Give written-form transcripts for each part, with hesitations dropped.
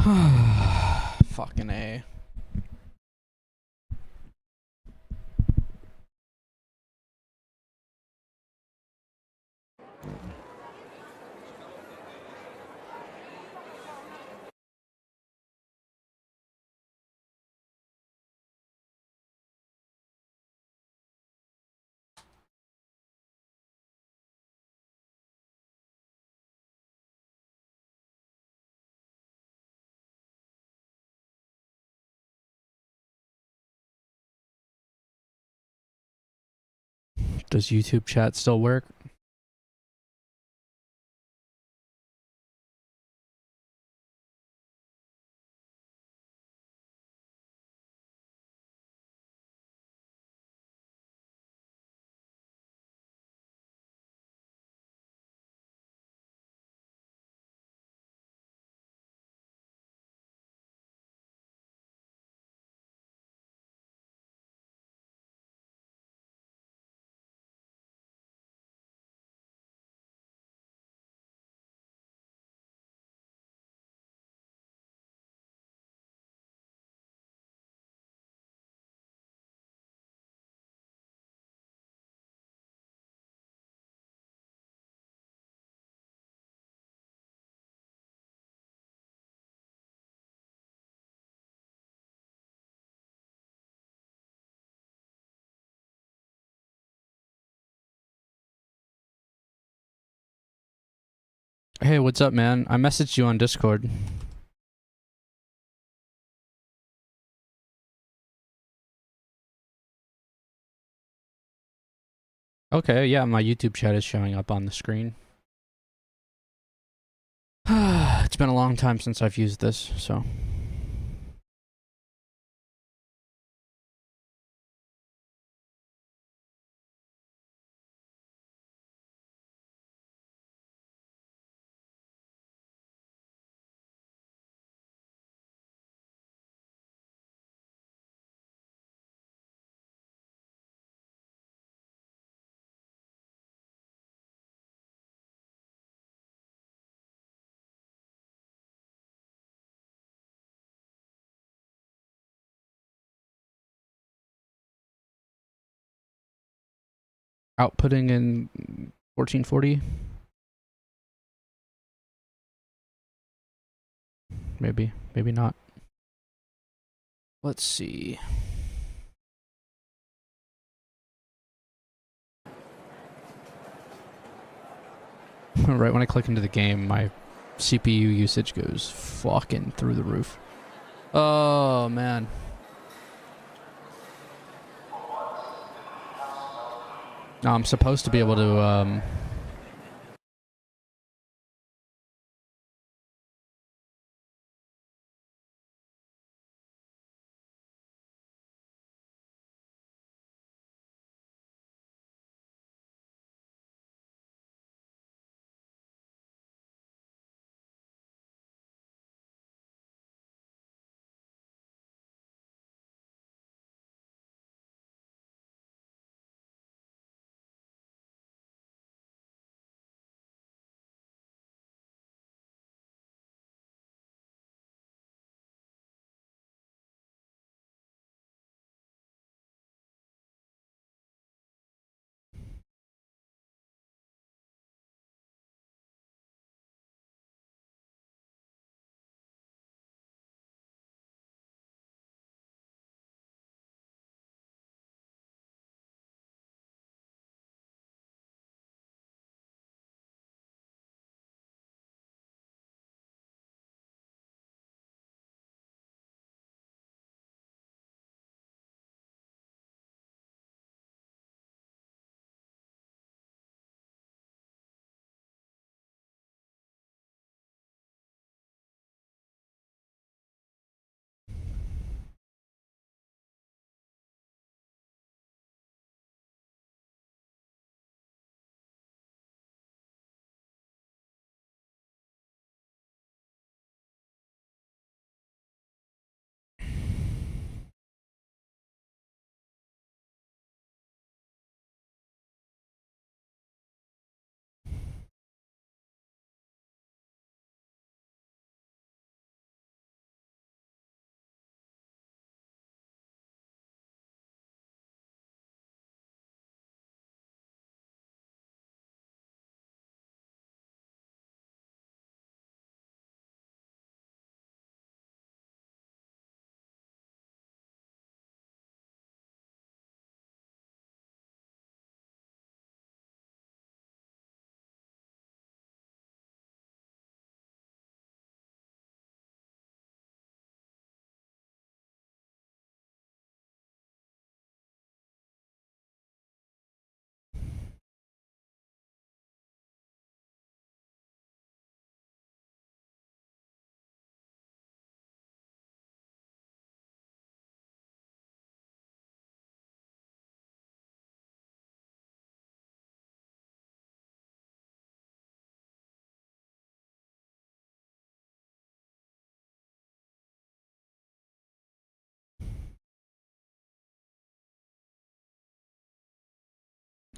Fucking A. Does YouTube chat still work? Hey, what's up, man? I messaged you on Discord. Okay, yeah, my YouTube chat is showing up on the screen. It's been a long time since I've used this, so. Outputting in 1440? Maybe, maybe not. Let's see. Right when I click into the game, my CPU usage goes fucking through the roof. Oh, man. No, I'm supposed to be able to,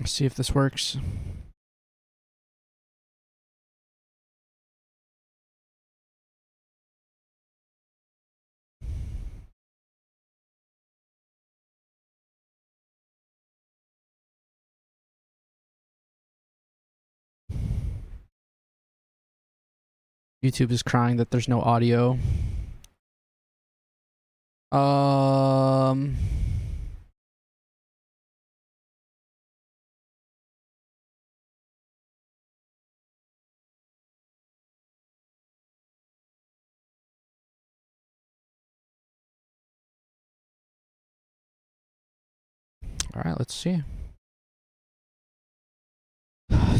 Let's see if this works. YouTube is crying that there's no audio. All right, let's see.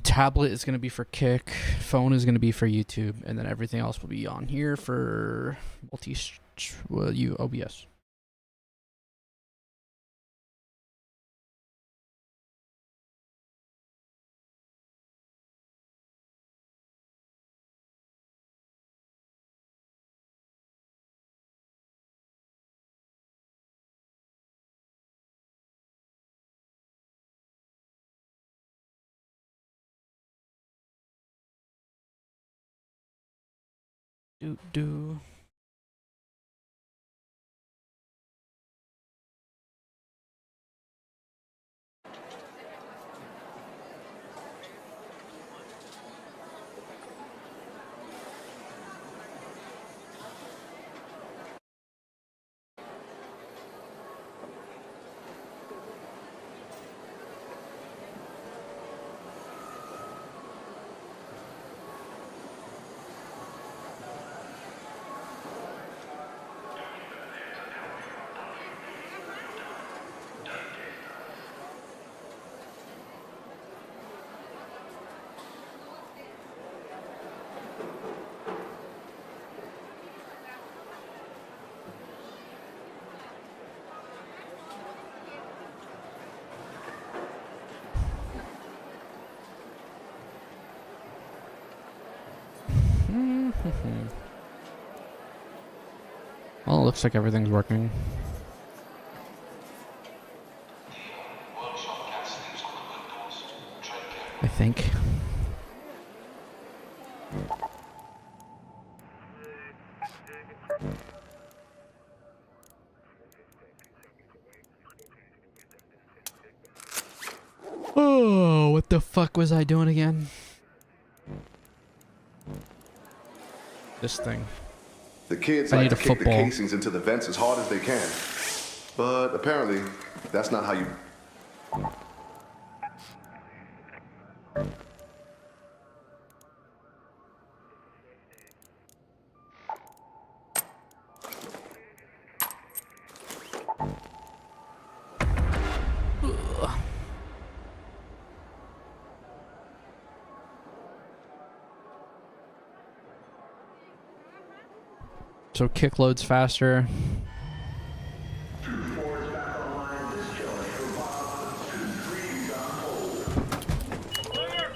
Tablet is going to be for Kick, phone is going to be for YouTube, and then everything else will be on here for OBS. Do. Well, it looks like everything's working. I think. Oh, what the fuck was I doing again? This thing. The kids like to kick the casings into the vents as hard as they can. But apparently, that's not how you... So kick loads faster.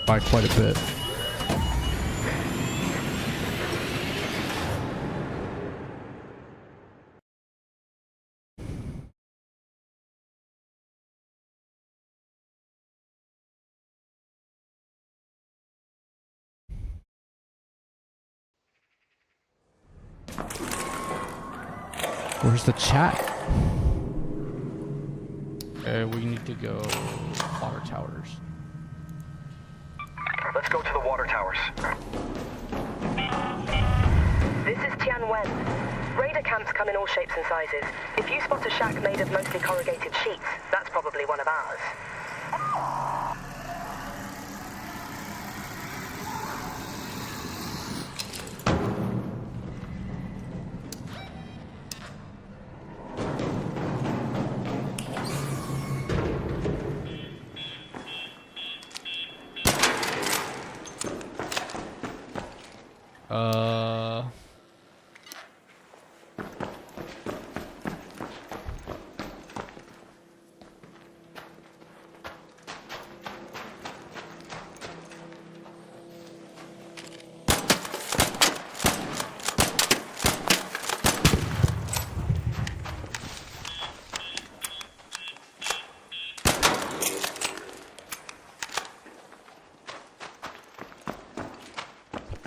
By quite a bit. Where's the chat? We need to go water towers. Let's go to the water towers. This is Tianwen. Raider camps come in all shapes and sizes. If you spot a shack made of mostly corrugated sheets, that's probably one of ours.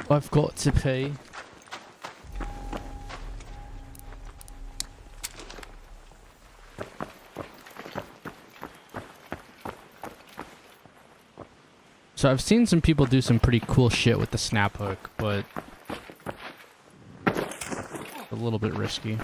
I've got to pee. So I've seen some people do some pretty cool shit with the snap hook, but a little bit risky.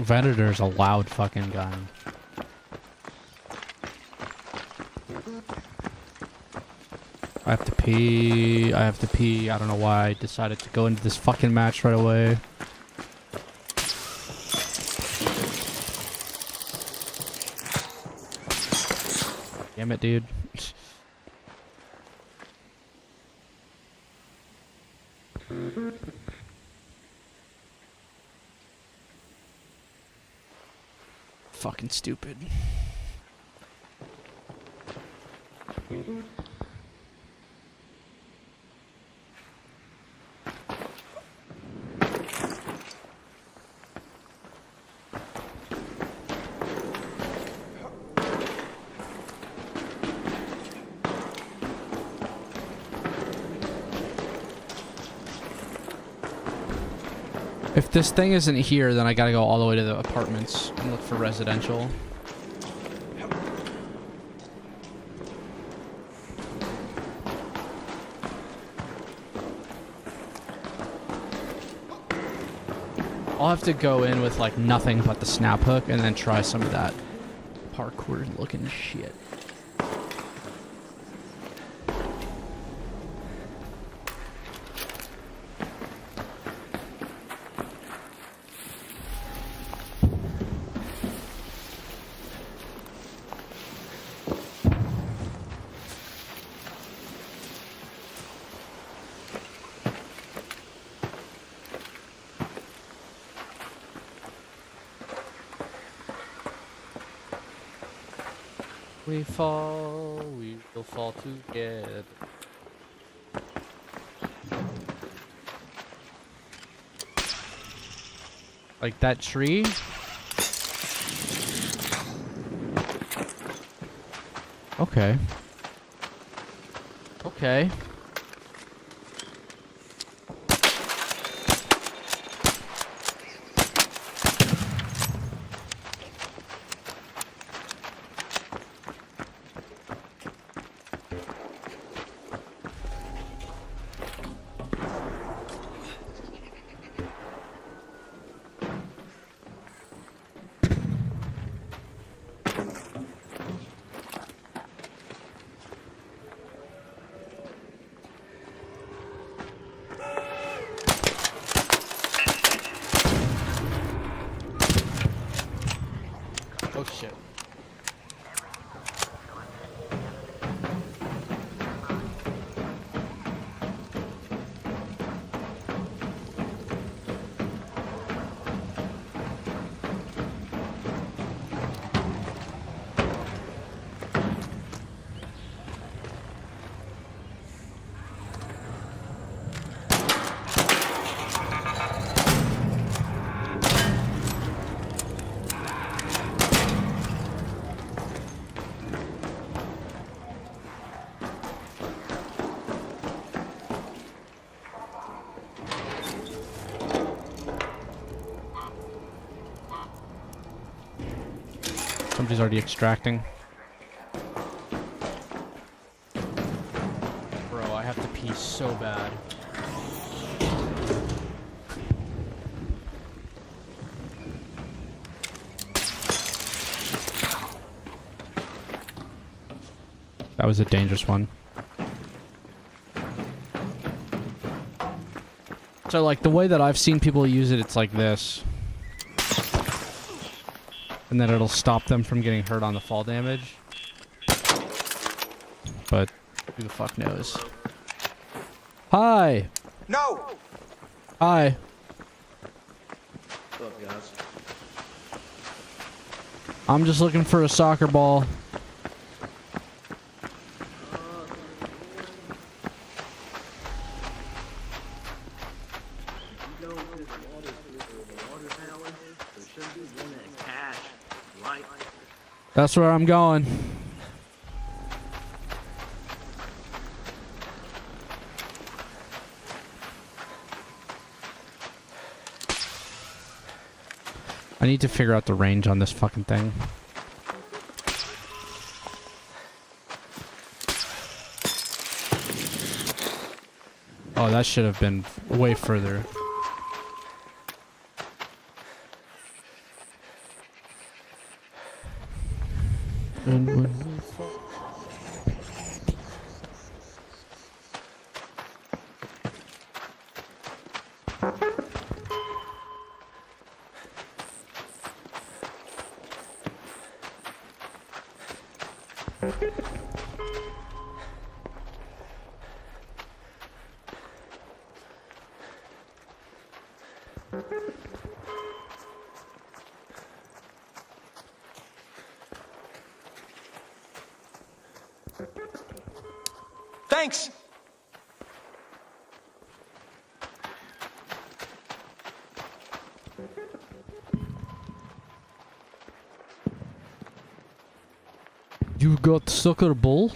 Predator's a loud fucking gun. I have to pee. I have to pee. I don't know why I decided to go into this fucking match right away. Damn it, dude. Fucking stupid. If this thing isn't here, then I gotta go all the way to the apartments and look for residential. I'll have to go in with like nothing but the snap hook and then try some of that parkour looking shit. We fall, we will fall together. Like that tree? Okay. Okay. Oh shit. Somebody's already extracting. Bro, I have to pee so bad. That was a dangerous one. So like the way that I've seen people use it, it's like this. And then it'll stop them from getting hurt on the fall damage. But who the fuck knows? Hi. No. Hi. What's up, guys? I'm just looking for a soccer ball. That's where I'm going. I need to figure out the range on this fucking thing. Oh, that should have been way further. Thanks. You got soccer ball?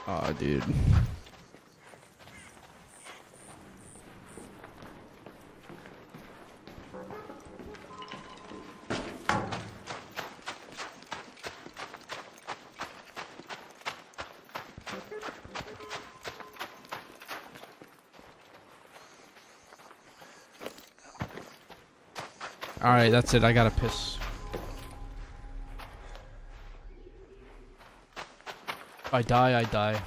Oh, dude. Alright, that's it. I gotta piss. I die, I die.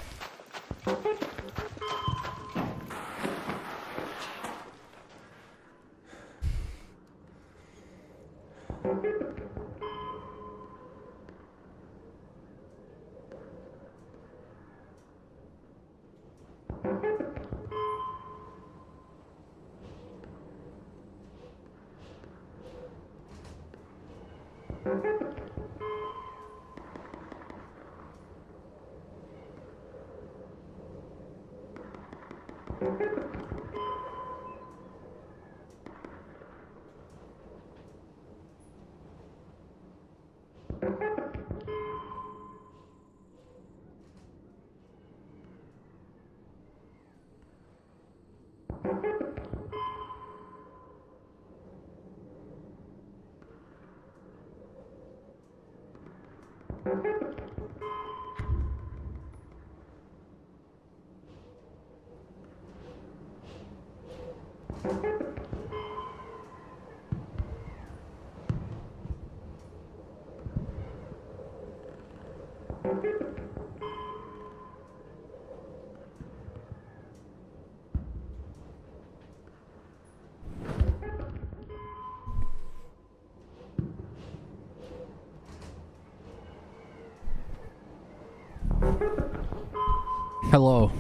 Hello.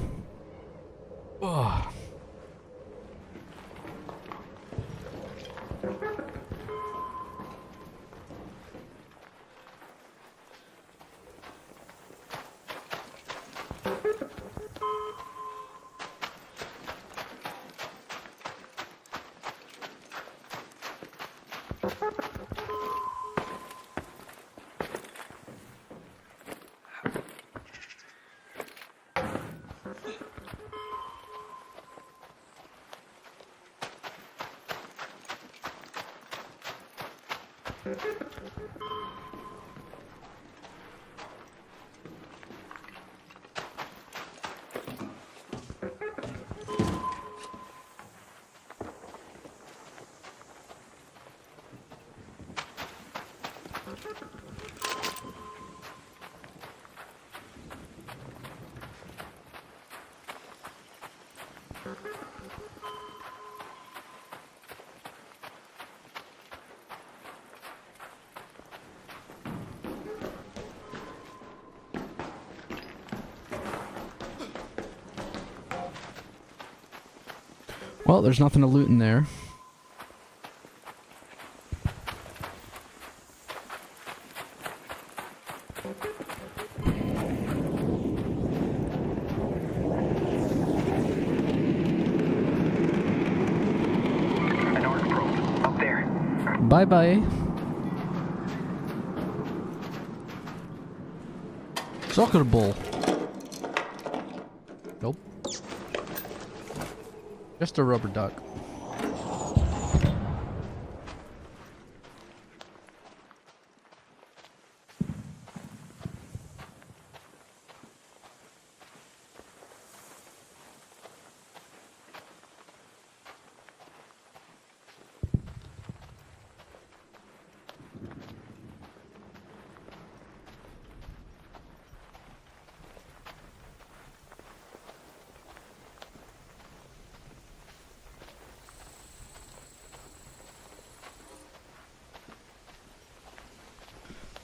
Ugh. Well, there's nothing to loot in there. An arc probe. Up there. Bye-bye. Soccer ball. Nope. Just a rubber duck.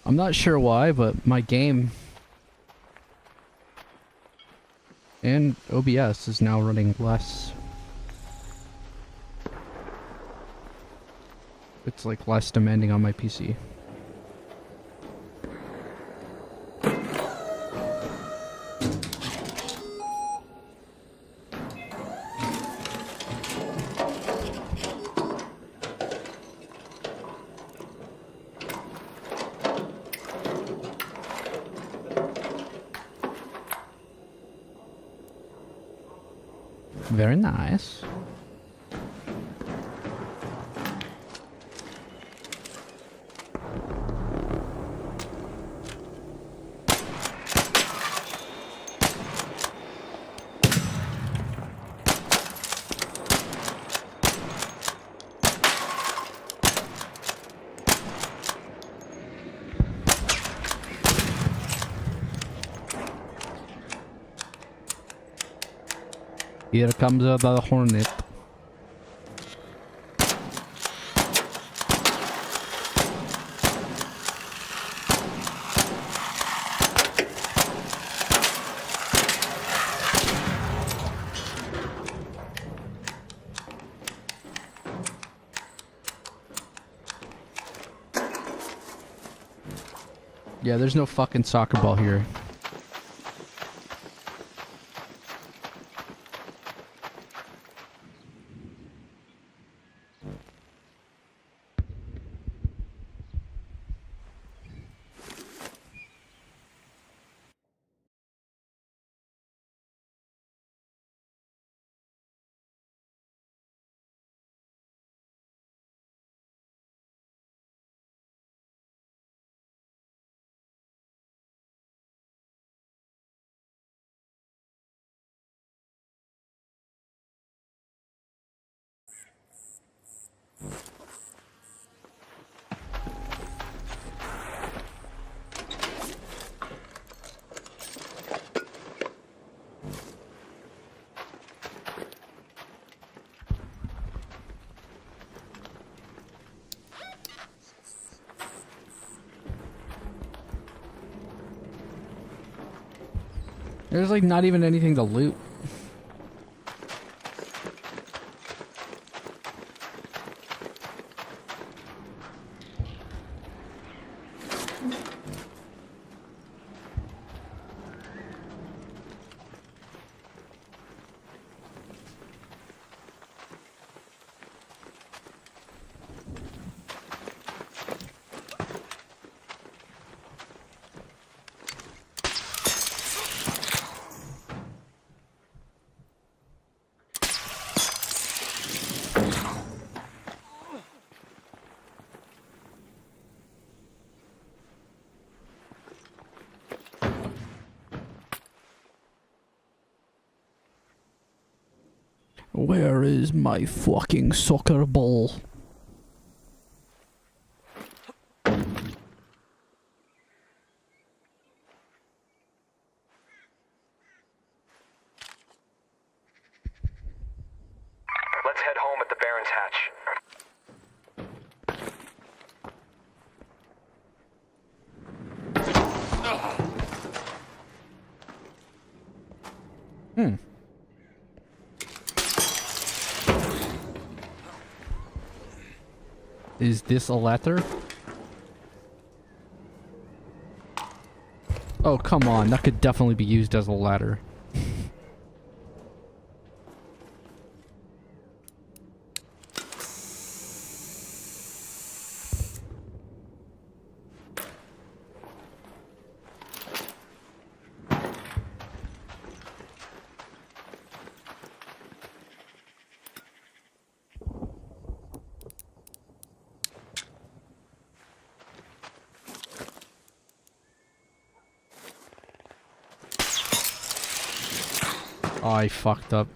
I'm not sure why, but my game and OBS is now running less. It's like less demanding on my PC. Very nice. Here comes the hornet. Yeah, there's no fucking soccer ball here. There's like not even anything to loot. Where is my fucking soccer ball? Let's head home at the Baron's hatch. Is this a ladder? Oh, come on. That could definitely be used as a ladder. I fucked up.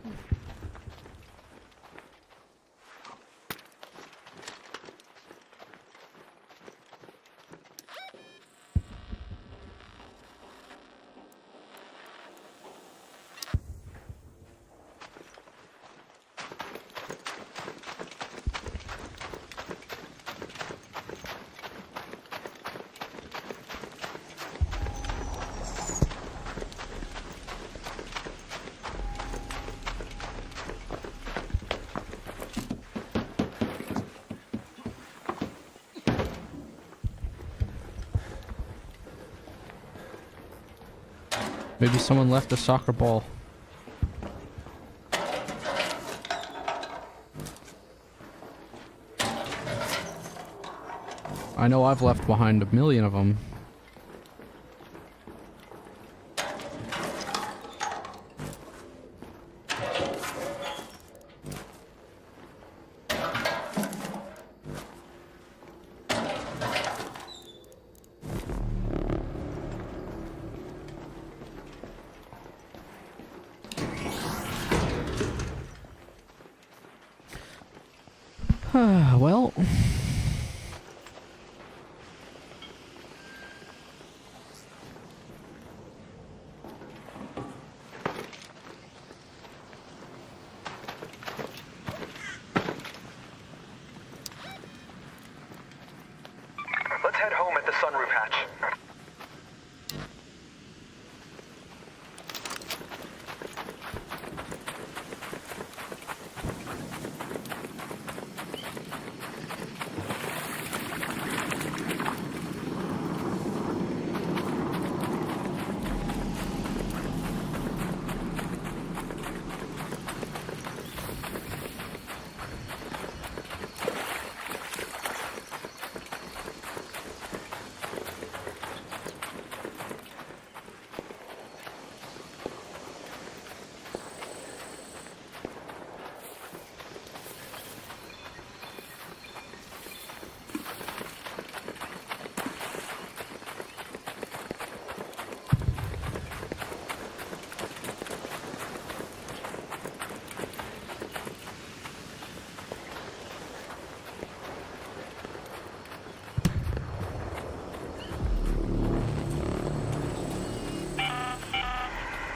Maybe someone left a soccer ball. I know I've left behind a million of them. Well... Let's head home at the sunroof hatch.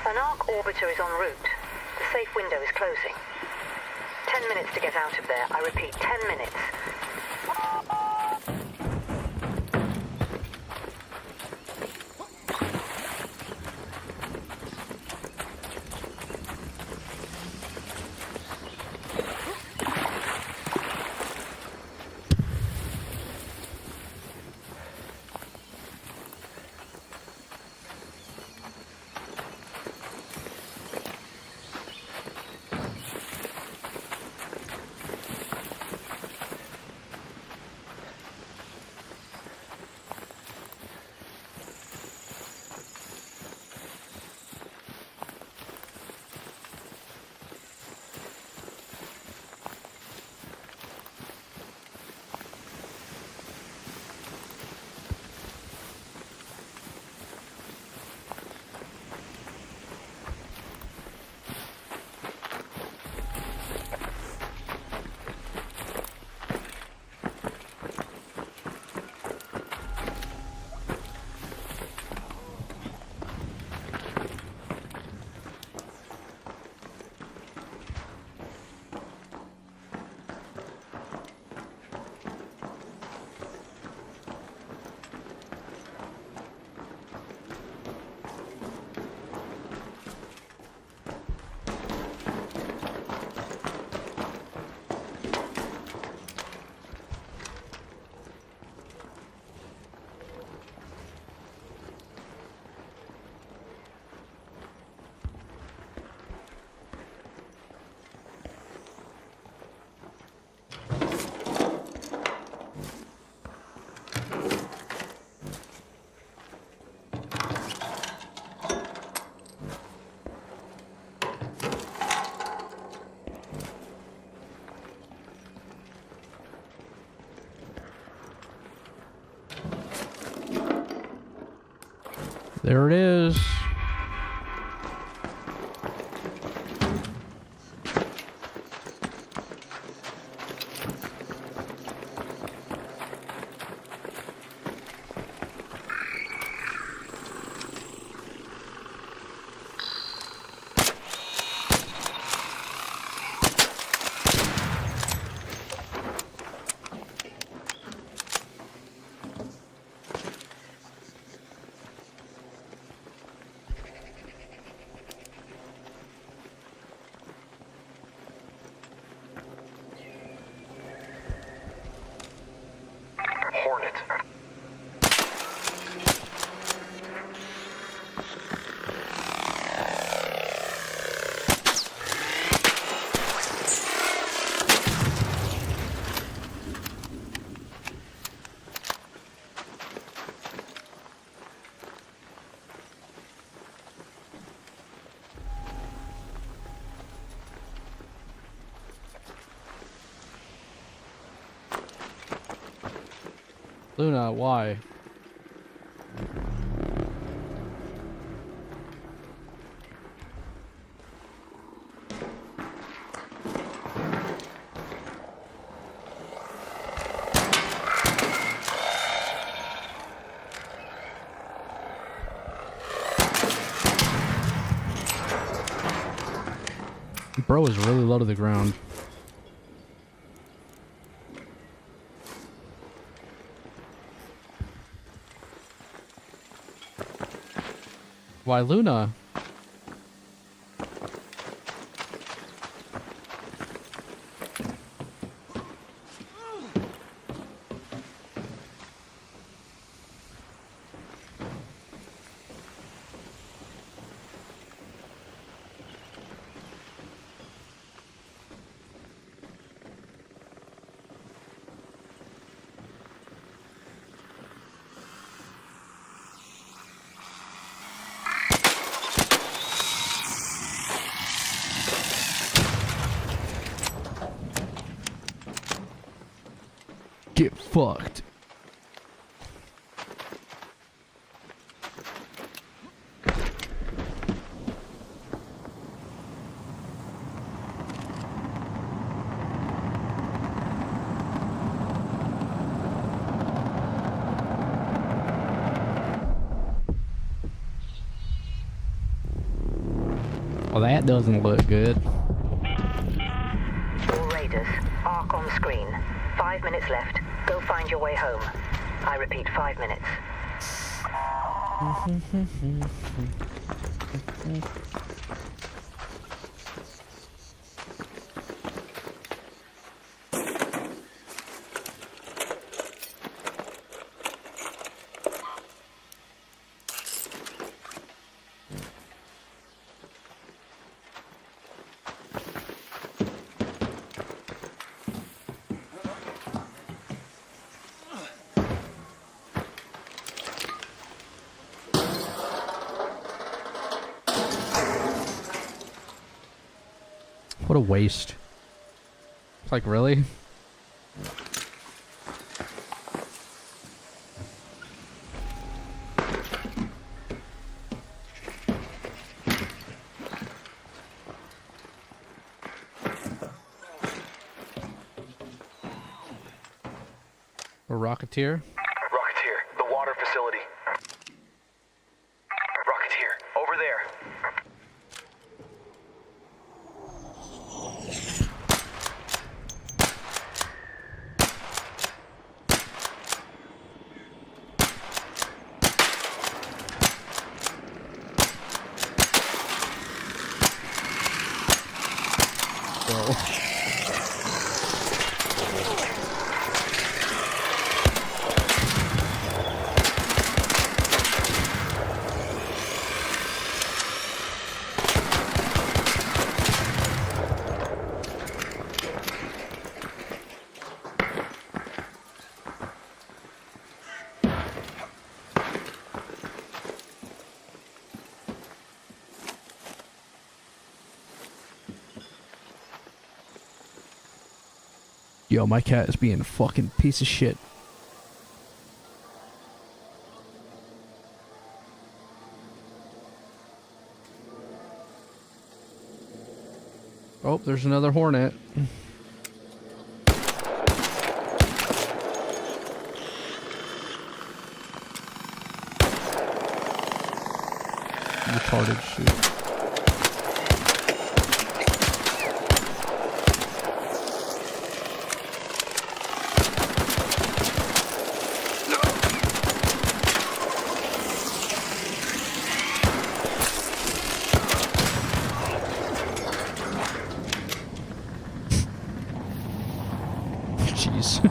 An arc orbiter is en route. The safe window is closing. 10 minutes to get out of there. I repeat, 10 minutes. There it is. Hornet. Luna, why? Bro is really low to the ground. Why, Luna? Get fucked. Well, that doesn't look good. All Raiders, arc on screen. 5 minutes left. Go find your way home. I repeat, 5 minutes. What a waste. Like, really? A Rocketeer? Rocketeer, the water facility. Rocketeer, over there. Yo, my cat is being a fucking piece of shit. Oh, there's another Hornet. Retarded shoot. Jeez.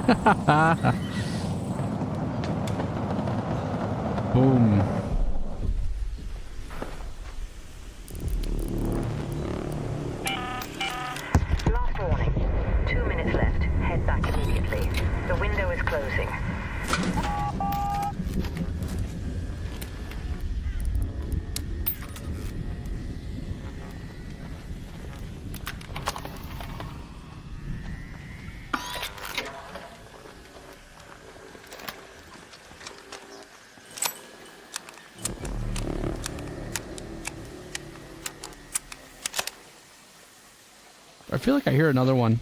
Boom. Last warning. 2 minutes left. Head back immediately. The window is closing. I feel like I hear another one.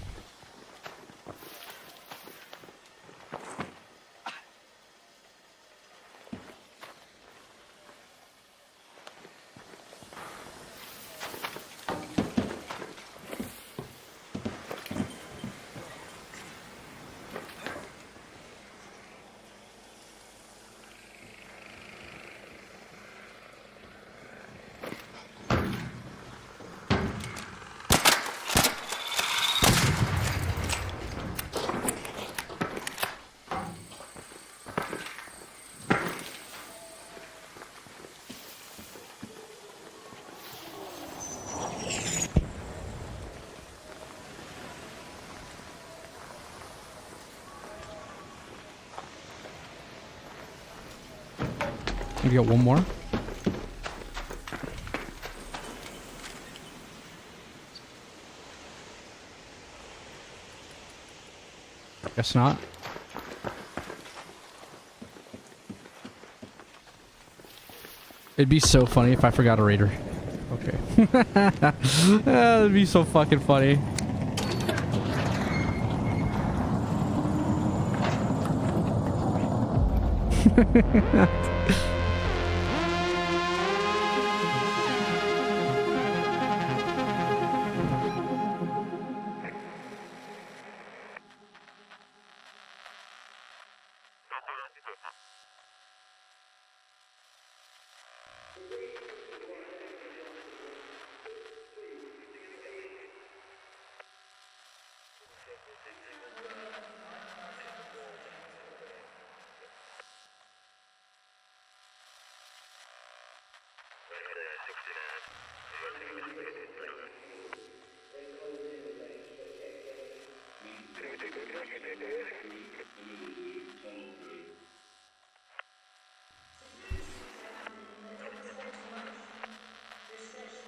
We got one more. Guess not. It'd be so funny if I forgot a raider. Okay. That'd be so fucking funny.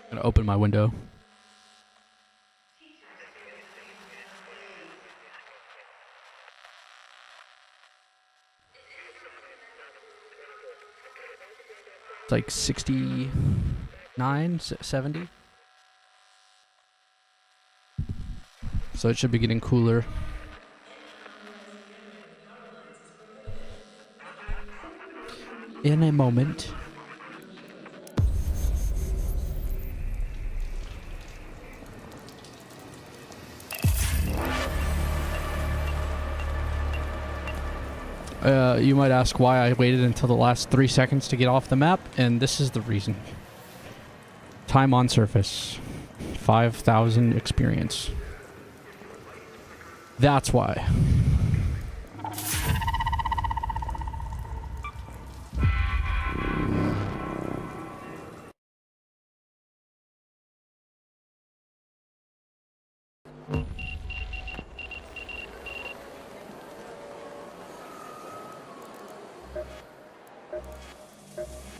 I'm gonna open my window. It's like 69, 70. So it should be getting cooler. In a moment. You might ask why I waited until the last 3 seconds to get off the map, and this is the reason. Time on surface. 5,000 experience. That's why.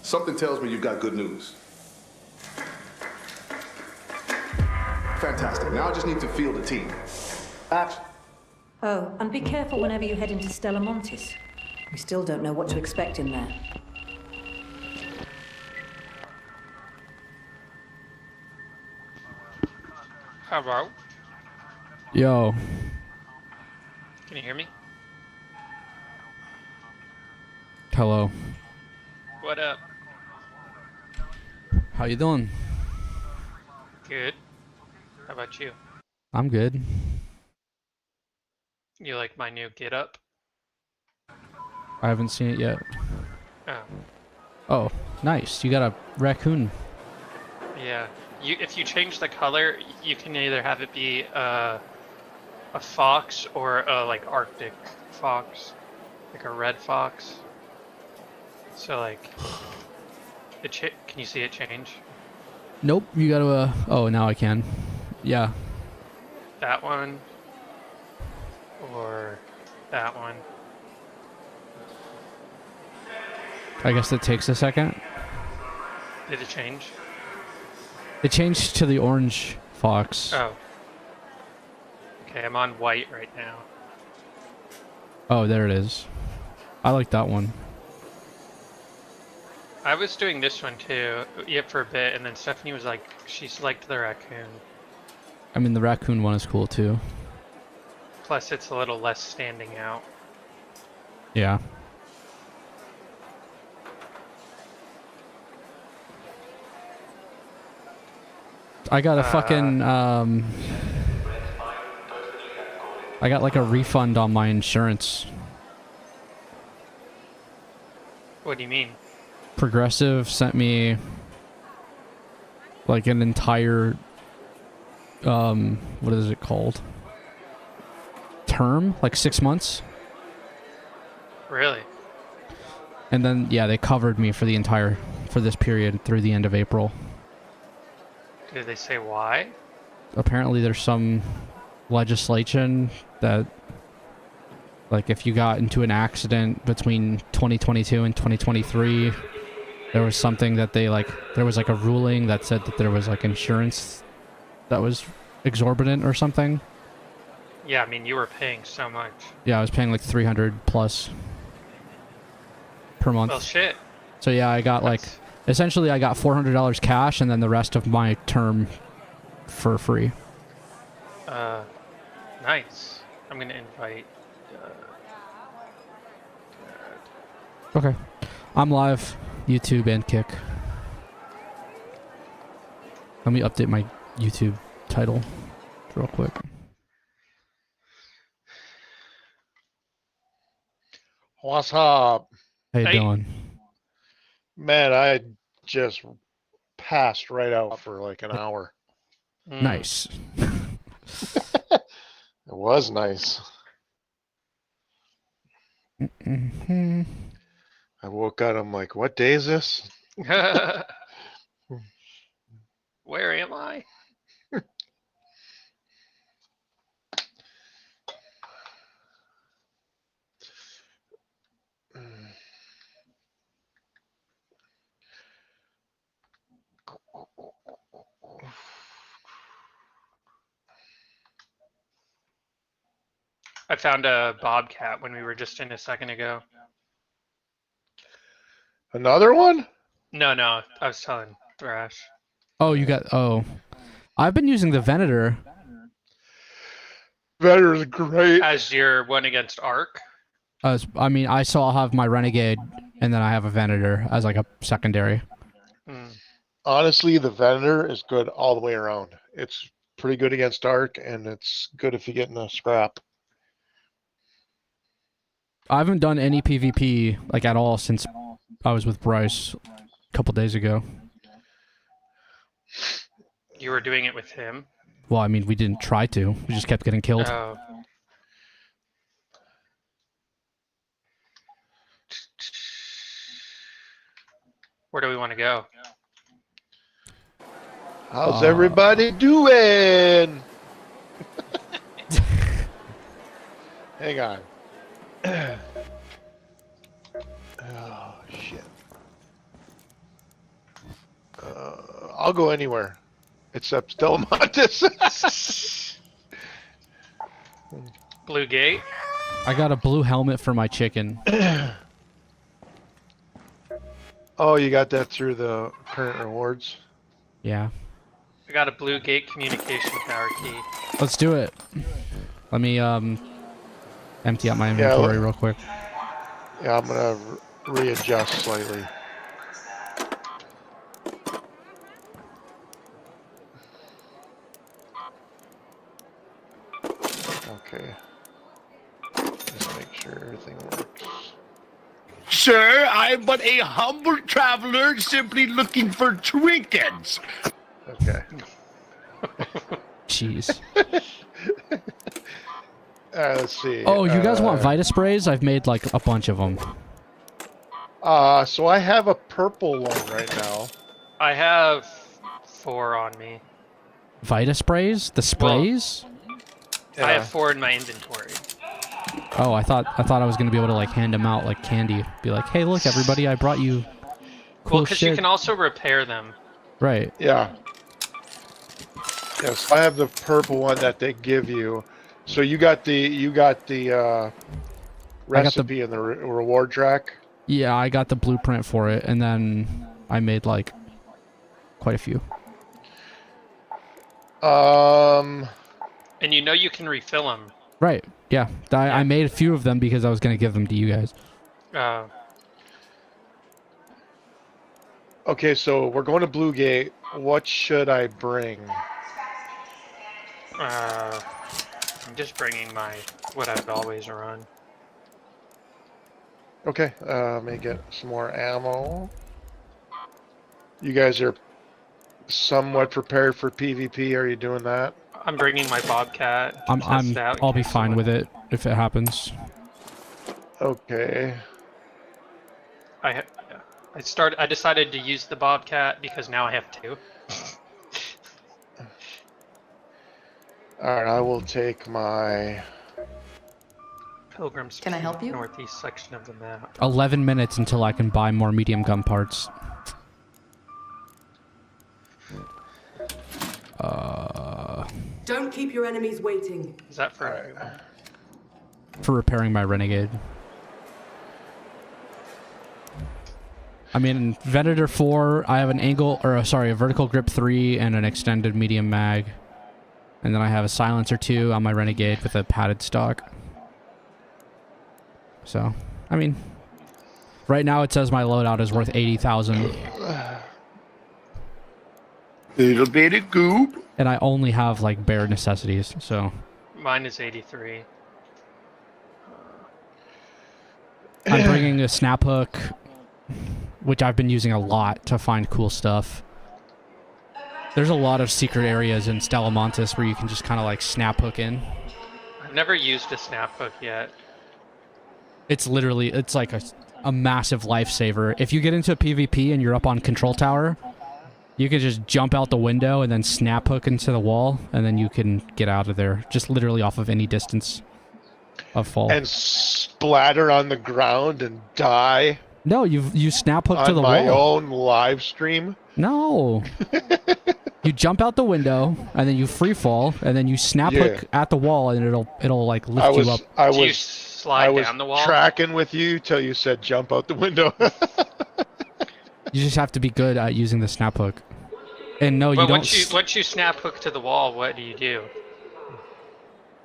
Something tells me you've got good news. Fantastic. Now I just need to field a team. Action. Oh, and be careful whenever you head into Stella Montis. We still don't know what to expect in there. Hello? Yo. Can you hear me? Hello. What up? How you doing? Good. How about you? I'm good. You like my new get up? I haven't seen it yet. Oh. Oh, nice. You got a raccoon. Yeah. If you change the color, you can either have it be a fox or a like Arctic fox, like a red fox. So like, can you see it change? Nope. You gotta. Oh, now I can. Yeah. That one or that one. I guess it takes a second. Did it change? It changed to the orange fox. Oh. Okay, I'm on white right now. Oh, there it is. I like that one. I was doing this one too, yeah, for a bit, and then Stephanie was like, she's liked the raccoon. I mean, the raccoon one is cool too. Plus, it's a little less standing out. Yeah. I got a fucking, I got like a refund on my insurance. What do you mean? Progressive sent me like an entire, what is it called? Term? Like 6 months? Really? And then, yeah, they covered me for this period through the end of April. Did they say why? Apparently there's some legislation that, like, if you got into an accident between 2022 and 2023, there was something that there was like a ruling that said that there was like insurance that was exorbitant or something. Yeah, I mean, you were paying so much. Yeah, I was paying like 300 plus per month. Well, shit. So yeah, I got like, essentially I got $400 cash and then the rest of my term for free. Nice. I'm gonna invite. Okay. I'm live, YouTube and Kick. Let me update my YouTube title real quick. What's up? How you Hey. doing? Man, I just passed right out for like an hour. Nice. It was nice. Mm-hmm. I woke up, I'm like, what day is this? Where am I? I found a bobcat when we were just in a second ago. Another one? No, I was telling Thrash. Oh, you got, oh. I've been using the Venator. Venator's great. As your one against Ark? I mean, I still have my Renegade, and then I have a Venator as like a secondary. Honestly, the Venator is good all the way around. It's pretty good against Ark, and it's good if you get in a scrap. I haven't done any PvP like at all since I was with Bryce a couple days ago. You were doing it with him? Well, I mean, we didn't try to. We just kept getting killed. Oh. Where do we want to go? How's everybody doing? Hang on. Oh, shit. I'll go anywhere except Delamontis. Blue Gate? I got a blue helmet for my chicken. Oh, you got that through the current rewards? Yeah. I got a Blue Gate communication tower key. Let's do it. Let me empty out my inventory real quick. Yeah, I'm gonna readjust slightly. Okay. Just make sure everything works. Sir, I'm but a humble traveler simply looking for trinkets. Okay. Jeez. Let's see. Oh, you guys want Vita sprays? I've made like a bunch of them. So I have a purple one right now. I have 4 on me. Vita sprays? The sprays? Yeah. I have 4 in my inventory. Oh, I thought I was gonna be able to like hand them out like candy. Be like, hey, look, everybody, I brought you cool Well, because shit. you can also repair them. Right. Yeah. Yes, I have the purple one that they give you. So you got the recipe and the reward track. Yeah, I got the blueprint for it, and then I made like quite a few. And you know you can refill them. Right. Yeah. I made a few of them because I was gonna give them to you guys. Okay, so we're going to Blue Gate. What should I bring? I'm just bringing what I've always run. Okay, may get some more ammo. You guys are somewhat prepared for PvP. Are you doing that? I'm bringing my Bobcat. I'll be fine with it if it happens. Okay. I decided to use the Bobcat because now I have 2. Alright, I will take my... Pilgrim's Can I help you? northeast section of the map. 11 minutes until I can buy more medium gun parts. Don't keep your enemies waiting. Is that for everyone? For repairing my Renegade. I mean, in Venator 4, I have a vertical grip 3 and an extended medium mag. And then I have a silencer 2 on my Renegade with a padded stock. So, I mean, right now it says my loadout is worth 80,000. Little bit of goop. And I only have like bare necessities, so. Mine is 83. I'm bringing a snap hook, which I've been using a lot to find cool stuff. There's a lot of secret areas in Stellamontis where you can just kind of like snap hook in. I've never used a snap hook yet. It's like a massive lifesaver. If you get into a PvP and you're up on control tower, you can just jump out the window and then snap hook into the wall, and then you can get out of there, just literally off of any distance of fall. And splatter on the ground and die. No, you snap hook to the wall. On my own live stream? No. You jump out the window, and then you free fall, and then you snap hook at the wall, and it'll like lift you up. Do you slide down the wall? Tracking with you till you said jump out the window. You just have to be good at using the snap hook. And no, but you don't. Once you snap hook to the wall, what do you do?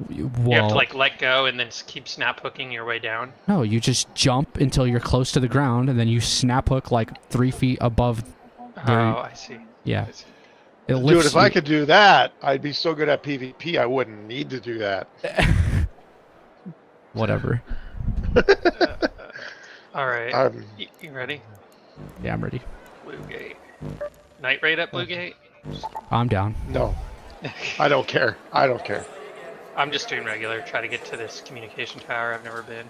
You have Well, to like let go and then keep snap hooking your way down. no, you just jump until you're close to the ground, and then you snap hook like 3 feet above. Oh, I see. Yeah. I see. It Dude, lifts if I could do that, I'd be so good at PvP, I wouldn't need to do that. Whatever. All right. You ready? Yeah, I'm ready. Blue Gate. Night raid at Blue Gate? I'm down. No. I don't care. I don't care. I'm just doing regular. Try to get to this communication tower. I've never been.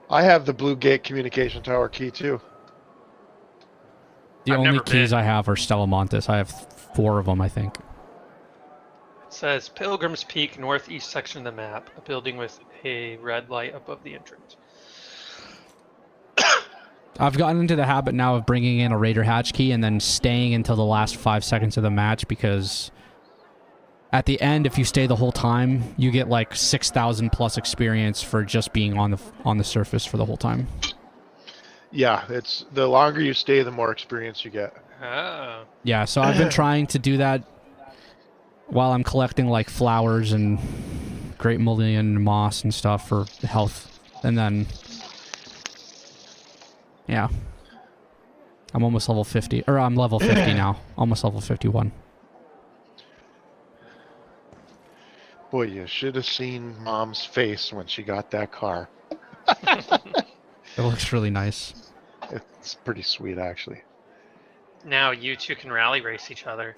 I have the Blue Gate communication tower key too. The only keys I have are Stellamontis. I have 4 of them, I think. It says Pilgrim's Peak, northeast section of the map. A building with a red light above the entrance. I've gotten into the habit now of bringing in a Raider hatch key and then staying until the last 5 seconds of the match because at the end, if you stay the whole time, you get like 6,000 plus experience for just being on the surface for the whole time. Yeah, it's the longer you stay, the more experience you get. Oh. Yeah, so I've been trying to do that while I'm collecting like flowers and Great Mullion moss and stuff for health, and then yeah, I'm almost level 50, or I'm level 50 now, almost level 51. Boy, you should have seen Mom's face when she got that car. It looks really nice. It's pretty sweet, actually. Now you two can rally race each other.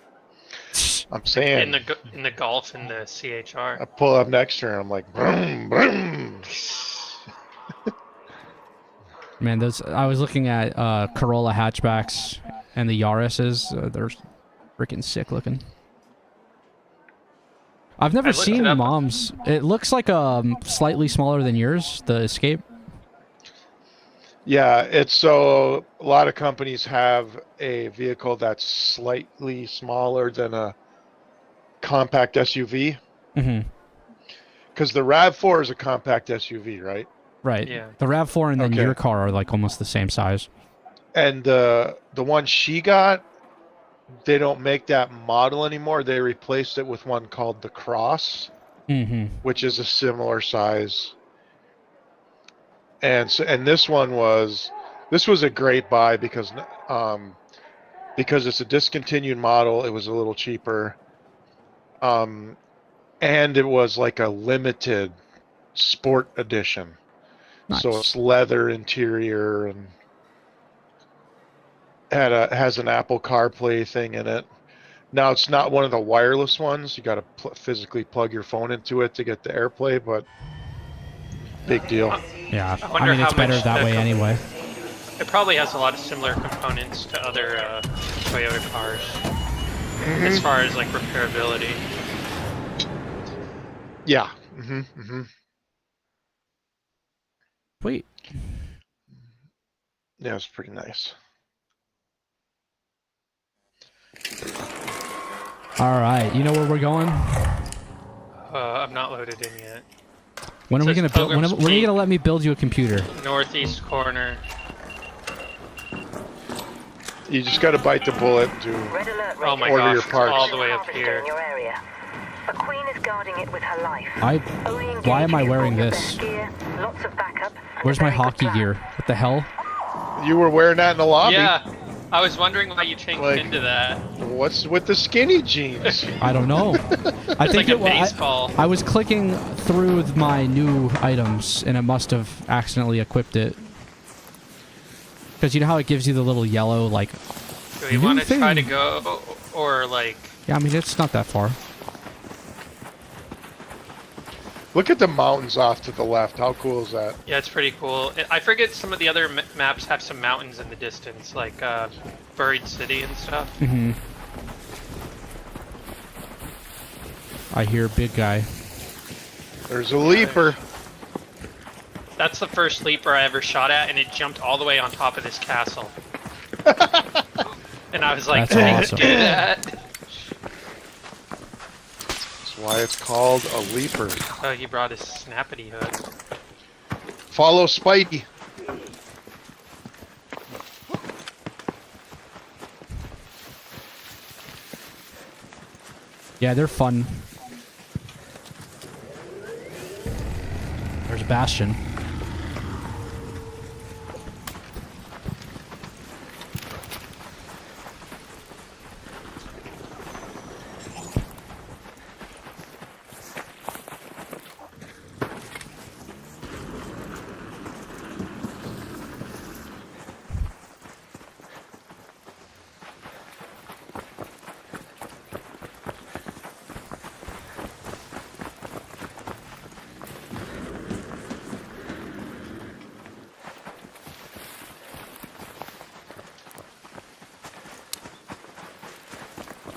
I'm saying. In the Golf and the CHR. I pull up next to her and I'm like, vroom, vroom. Man, I was looking at Corolla hatchbacks and the Yaris's. They're freaking sick looking. I've never seen Mom's. It looks like slightly smaller than yours, the Escape. Yeah, it's so a lot of companies have a vehicle that's slightly smaller than a compact SUV. Mm-hmm. Because the RAV4 is a compact SUV, right? Right. Yeah. The RAV4 and then your car are like almost the same size. And the one she got, they don't make that model anymore. They replaced it with one called the Cross, which is a similar size. And this was a great buy because it's a discontinued model. It was a little cheaper, and it was like a limited sport edition. Nice. So it's leather interior and has an Apple CarPlay thing in it. Now it's not one of the wireless ones. You got to physically plug your phone into it to get the AirPlay, but big deal. Yeah, I mean, it's better that way anyway. It probably has a lot of similar components to other Toyota cars, as far as like repairability. Yeah. Sweet. Yeah, it's pretty nice. All right, you know where we're going? I'm not loaded in yet. When are we gonna build? When are you gonna let me build you a computer? Northeast corner. You just got to bite the bullet to oh my order gosh, your parts. All the way up here. A queen is guarding it with her life. Why am I wearing this? Lots of backup. Where's my hockey gear? What the hell? You were wearing that in the lobby. Yeah, I was wondering why you changed into that. What's with the skinny jeans? I don't know. I think like a baseball. I was clicking through my new items and it must have accidentally equipped it. Because you know how it gives you the little yellow, like... Do we want to try to go, or like... Yeah, I mean, it's not that far. Look at the mountains off to the left. How cool is that? Yeah, it's pretty cool. I forget some of the other maps have some mountains in the distance, like Buried City and stuff. Mm-hmm. I hear big guy. There's a leaper. That's the first leaper I ever shot at, and it jumped all the way on top of this castle. And I was like, that's awesome. Do that. That's why it's called a leaper. Oh, he brought his snappity hood. Follow Spidey. Yeah, they're fun. There's Bastion.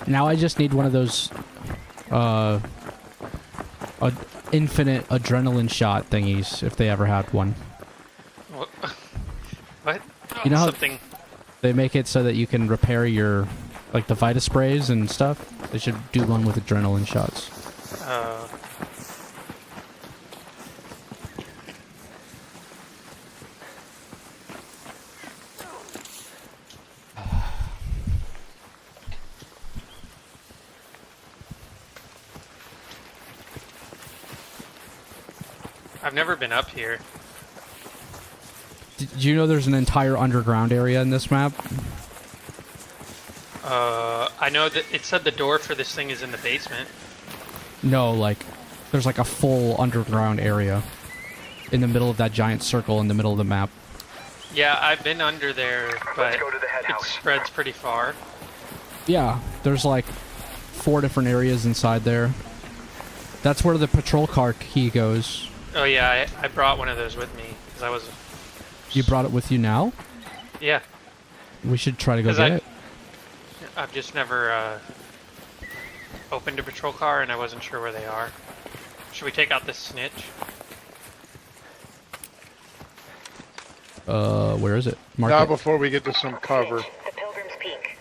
Now I just need one of those infinite adrenaline shot thingies, if they ever had one. What? You know how something? they make it so that you can repair your Like the Vita sprays and stuff. They should do one with adrenaline shots. I've never been up here. Did you know there's an entire underground area in this map? I know that it said the door for this thing is in the basement. No, like, there's like a full underground area in the middle of that giant circle in the middle of the map. Yeah, I've been under there, but Let's go to the head it house. spreads pretty far. Yeah, there's like 4 different areas inside there. That's where the patrol car key goes. Oh yeah, I brought one of those with me because I was. You brought it with you now? Yeah. We should try to go get it. I've just never opened a patrol car and I wasn't sure where they are. Should we take out this snitch? Where is it? Mark Now it. before we get to some cover. The Pilgrim's Peak.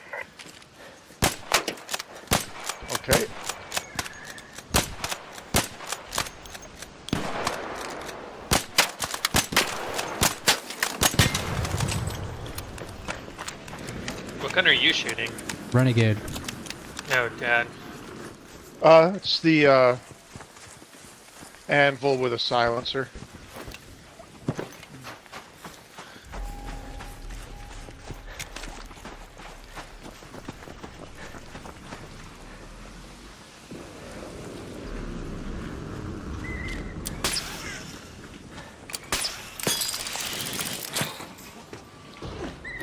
Okay. What gun are you shooting? Renegade. No, Dad. It's the anvil with a silencer.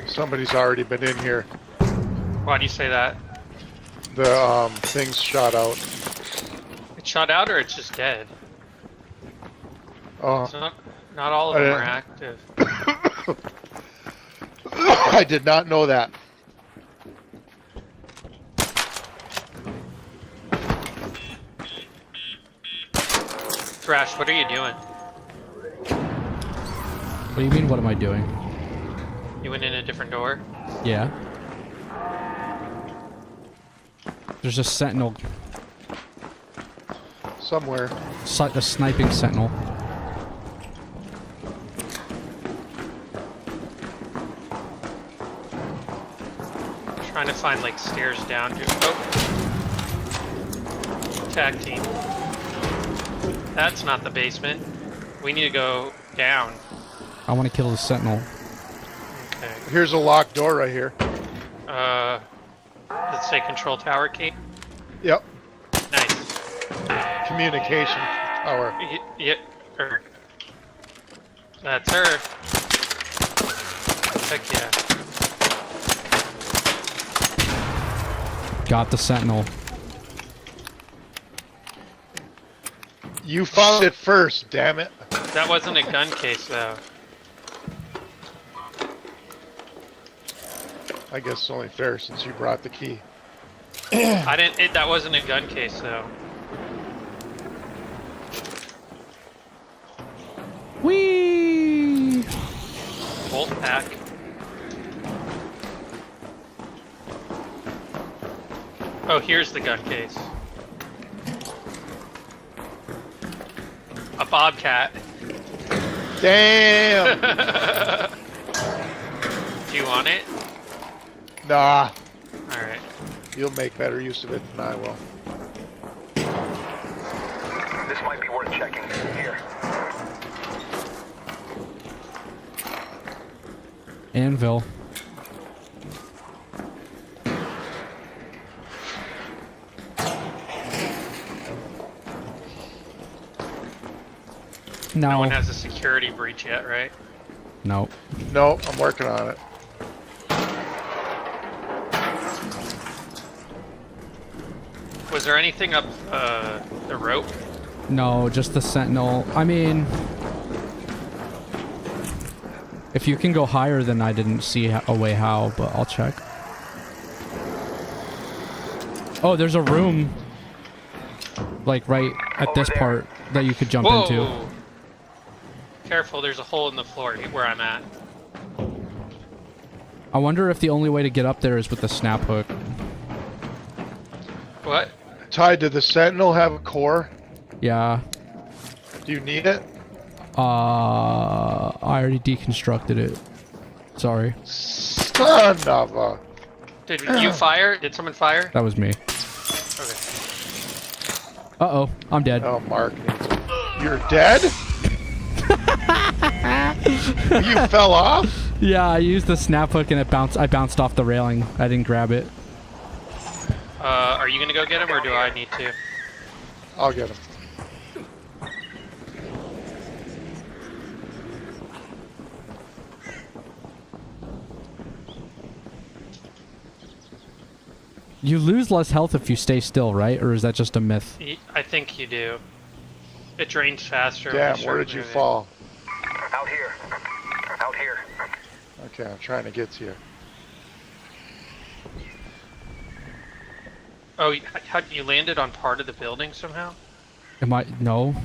Somebody's already been in here. Why do you say that? The thing's shot out. It shot out or it's just dead? Oh, It's not all of them are active. I did not know that. Thrash, what are you doing? What do you mean, what am I doing? You went in a different door? Yeah. There's a sentinel. Somewhere. A sniping sentinel. Trying to find like stairs down to. Oh! Tag team. That's not the basement. We need to go down. I want to kill the sentinel. Okay. Here's a locked door right here. Let's say control tower key. Yep. Nice. Communication tower. Yeah. That's her. Heck yeah. Got the sentinel. You found it first, damn it. That wasn't a gun case though. I guess it's only fair since you brought the key. I didn't. That wasn't a gun case though. Whee! Bolt pack. Oh, here's the gun case. A bobcat. Damn! Do you want it? Nah. Alright. You'll make better use of it than I will. This might be worth checking. Here. Anvil. No one has a security breach yet, right? No. No, I'm working on it. Was there anything up the rope? No, just the sentinel. I mean, if you can go higher, then I didn't see a way how, but I'll check. Oh, there's a room, like right at this part that you could jump into. Careful, there's a hole in the floor where I'm at. I wonder if the only way to get up there is with the snap hook. What? Tied to the Sentinel have a core? Yeah. Do you need it? I already deconstructed it. Sorry. Son of a... Did you fire? Did someone fire? That was me. Okay. Uh-oh. I'm dead. Oh, Mark. You're dead? You fell off? Yeah, I used the snap hook and I bounced off the railing. I didn't grab it. Are you gonna go get him or do I need to? I'll get him. You lose less health if you stay still, right? Or is that just a myth? I think you do. It drains faster. Damn, where did you fall? Out here. Out here. Okay, I'm trying to get to you. Oh, you landed on part of the building somehow? Am I? No.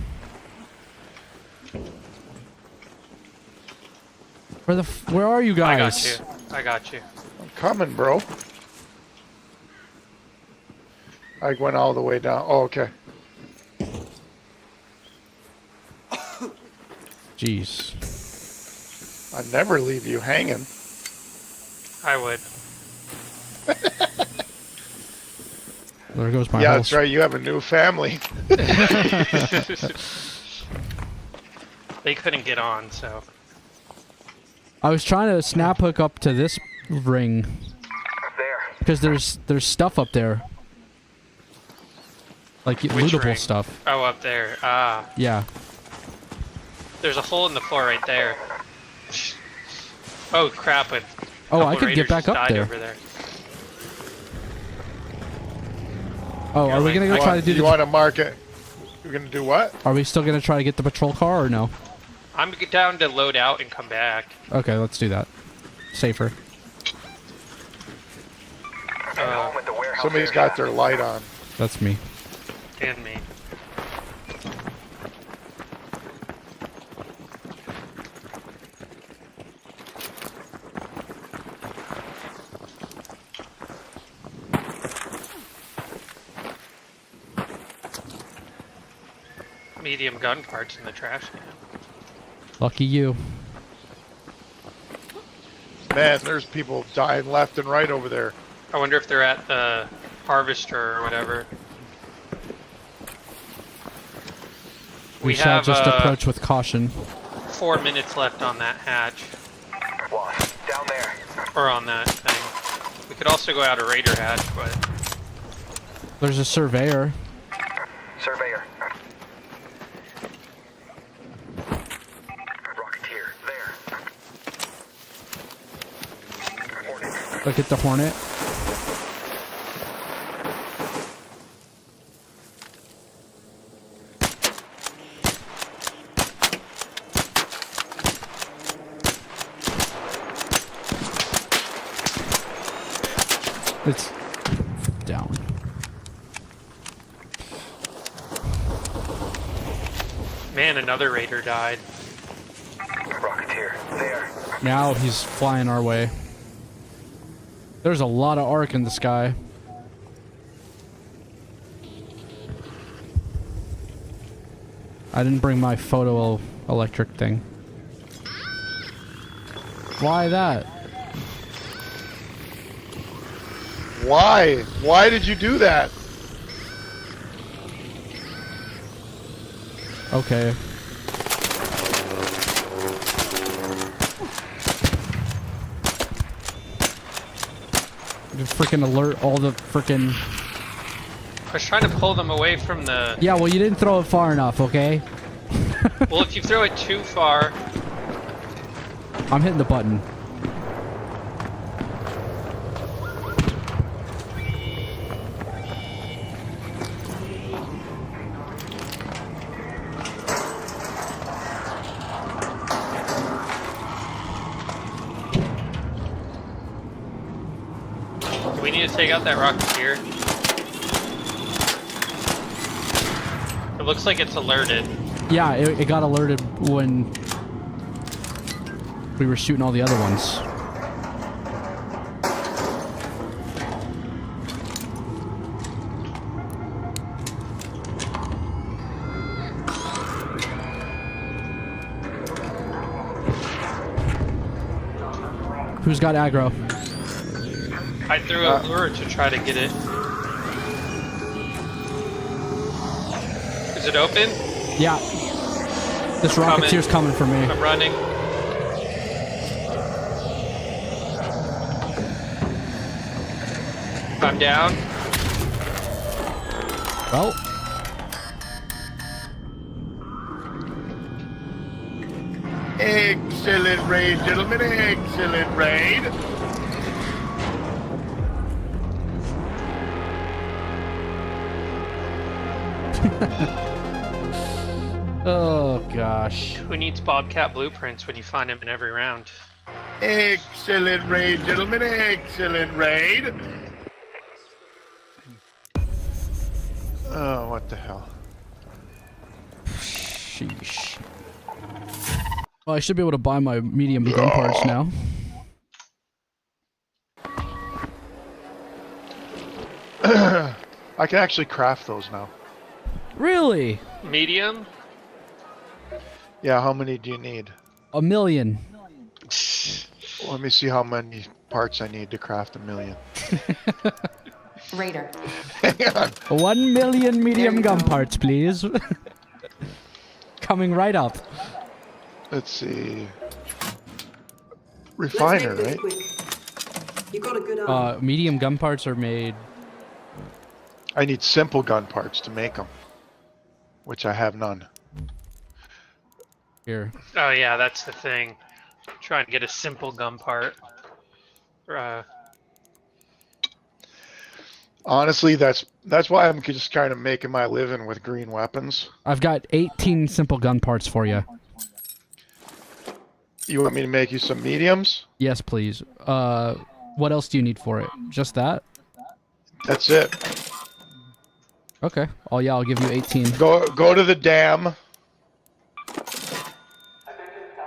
Where are you guys? I got you. I'm coming, bro. I went all the way down. Oh, okay. Jeez. I'd never leave you hanging. I would. There goes my Yeah, whole that's right. You have a new family. They couldn't get on, so. I was trying to snap hook up to this ring. There. Because there's stuff up there. Like Which lootable ring? stuff. Oh, up there. Ah. Yeah. There's a hole in the floor right there. Oh crap! Oh, I could get back up there. Over there. Oh, are we gonna go try to do? You want to mark it? You're gonna do what? Are we still gonna try to get the patrol car or no? I'm down to load out and come back. Okay, let's do that. Safer. Somebody's got their light on. That's me. And me. Medium gun parts in the trash can. Lucky you. Man, there's people dying left and right over there. I wonder if they're at the harvester or whatever. We shall just approach with caution. 4 minutes left on that hatch. What? Down there. Or on that thing. We could also go out a raider hatch, but... There's a surveyor. Surveyor. Rocketeer. There. Hornet. Look at the Hornet. It's down. Man, another raider died. Rocketeer. There. Now he's flying our way. There's a lot of arc in the sky. I didn't bring my photo electric thing. Why that? Why? Why did you do that? Okay. You freaking alert all the freaking... I was trying to pull them away from the... Yeah, well, you didn't throw it far enough, okay? Well, if you throw it too far... I'm hitting the button. Do we need to take out that Rocketeer? It looks like it's alerted. Yeah, it got alerted when we were shooting all the other ones. Who's got aggro? I threw a lure to try to get it. Is it open? Yeah. This Rocketeer's coming for me. I'm running. I'm down. Well. Excellent raid, gentlemen. Excellent raid. Oh, gosh. Who needs Bobcat blueprints when you find them in every round? Excellent raid, gentlemen. Excellent raid. Oh, what the hell? Sheesh. Well, I should be able to buy my medium gun parts now. I can actually craft those now. Really? Medium? Yeah, how many do you need? 1 million. Let me see how many parts I need to craft 1 million. Raider. Hang on. 1 million medium gun parts, please. Coming right up. Let's see. Refiner, Let's make this right? quick. You got a good eye. Medium gun parts are made. I need simple gun parts to make them, which I have none. Here. Oh yeah, that's the thing. Trying to get a simple gun part. Honestly, that's why I'm just kind of making my living with green weapons. I've got 18 simple gun parts for you. You want me to make you some mediums? Yes, please. What else do you need for it? Just that? That's it. Okay. Oh yeah, I'll give you 18. Go to the dam.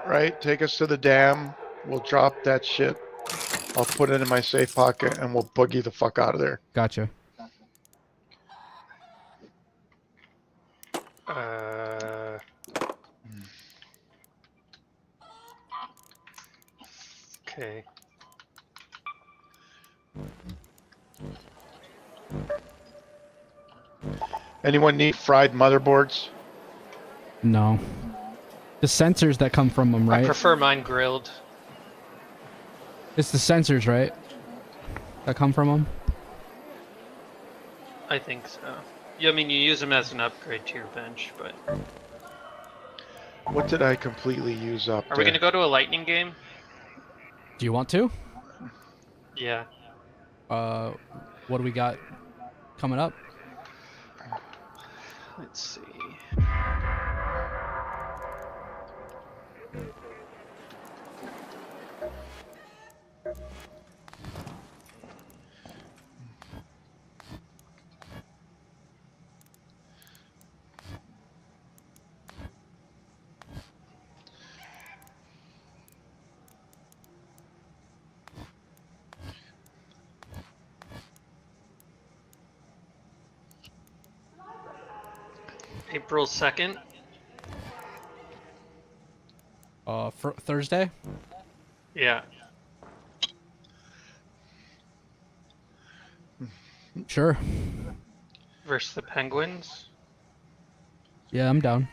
Right, take us to the dam. We'll drop that shit. I'll put it in my safe pocket and we'll boogie the fuck out of there. Gotcha. Okay. Anyone need fried motherboards? No. The sensors that come from them, right? I prefer mine grilled. It's the sensors, right? That come from them? I think so. Yeah, I mean, you use them as an upgrade to your bench, but... What did I completely use up Are we there? gonna go to a lightning game? Do you want to? Yeah. What do we got coming up? Let's see. April 2nd. For Thursday? Yeah. Sure. Versus the Penguins. Yeah, I'm down.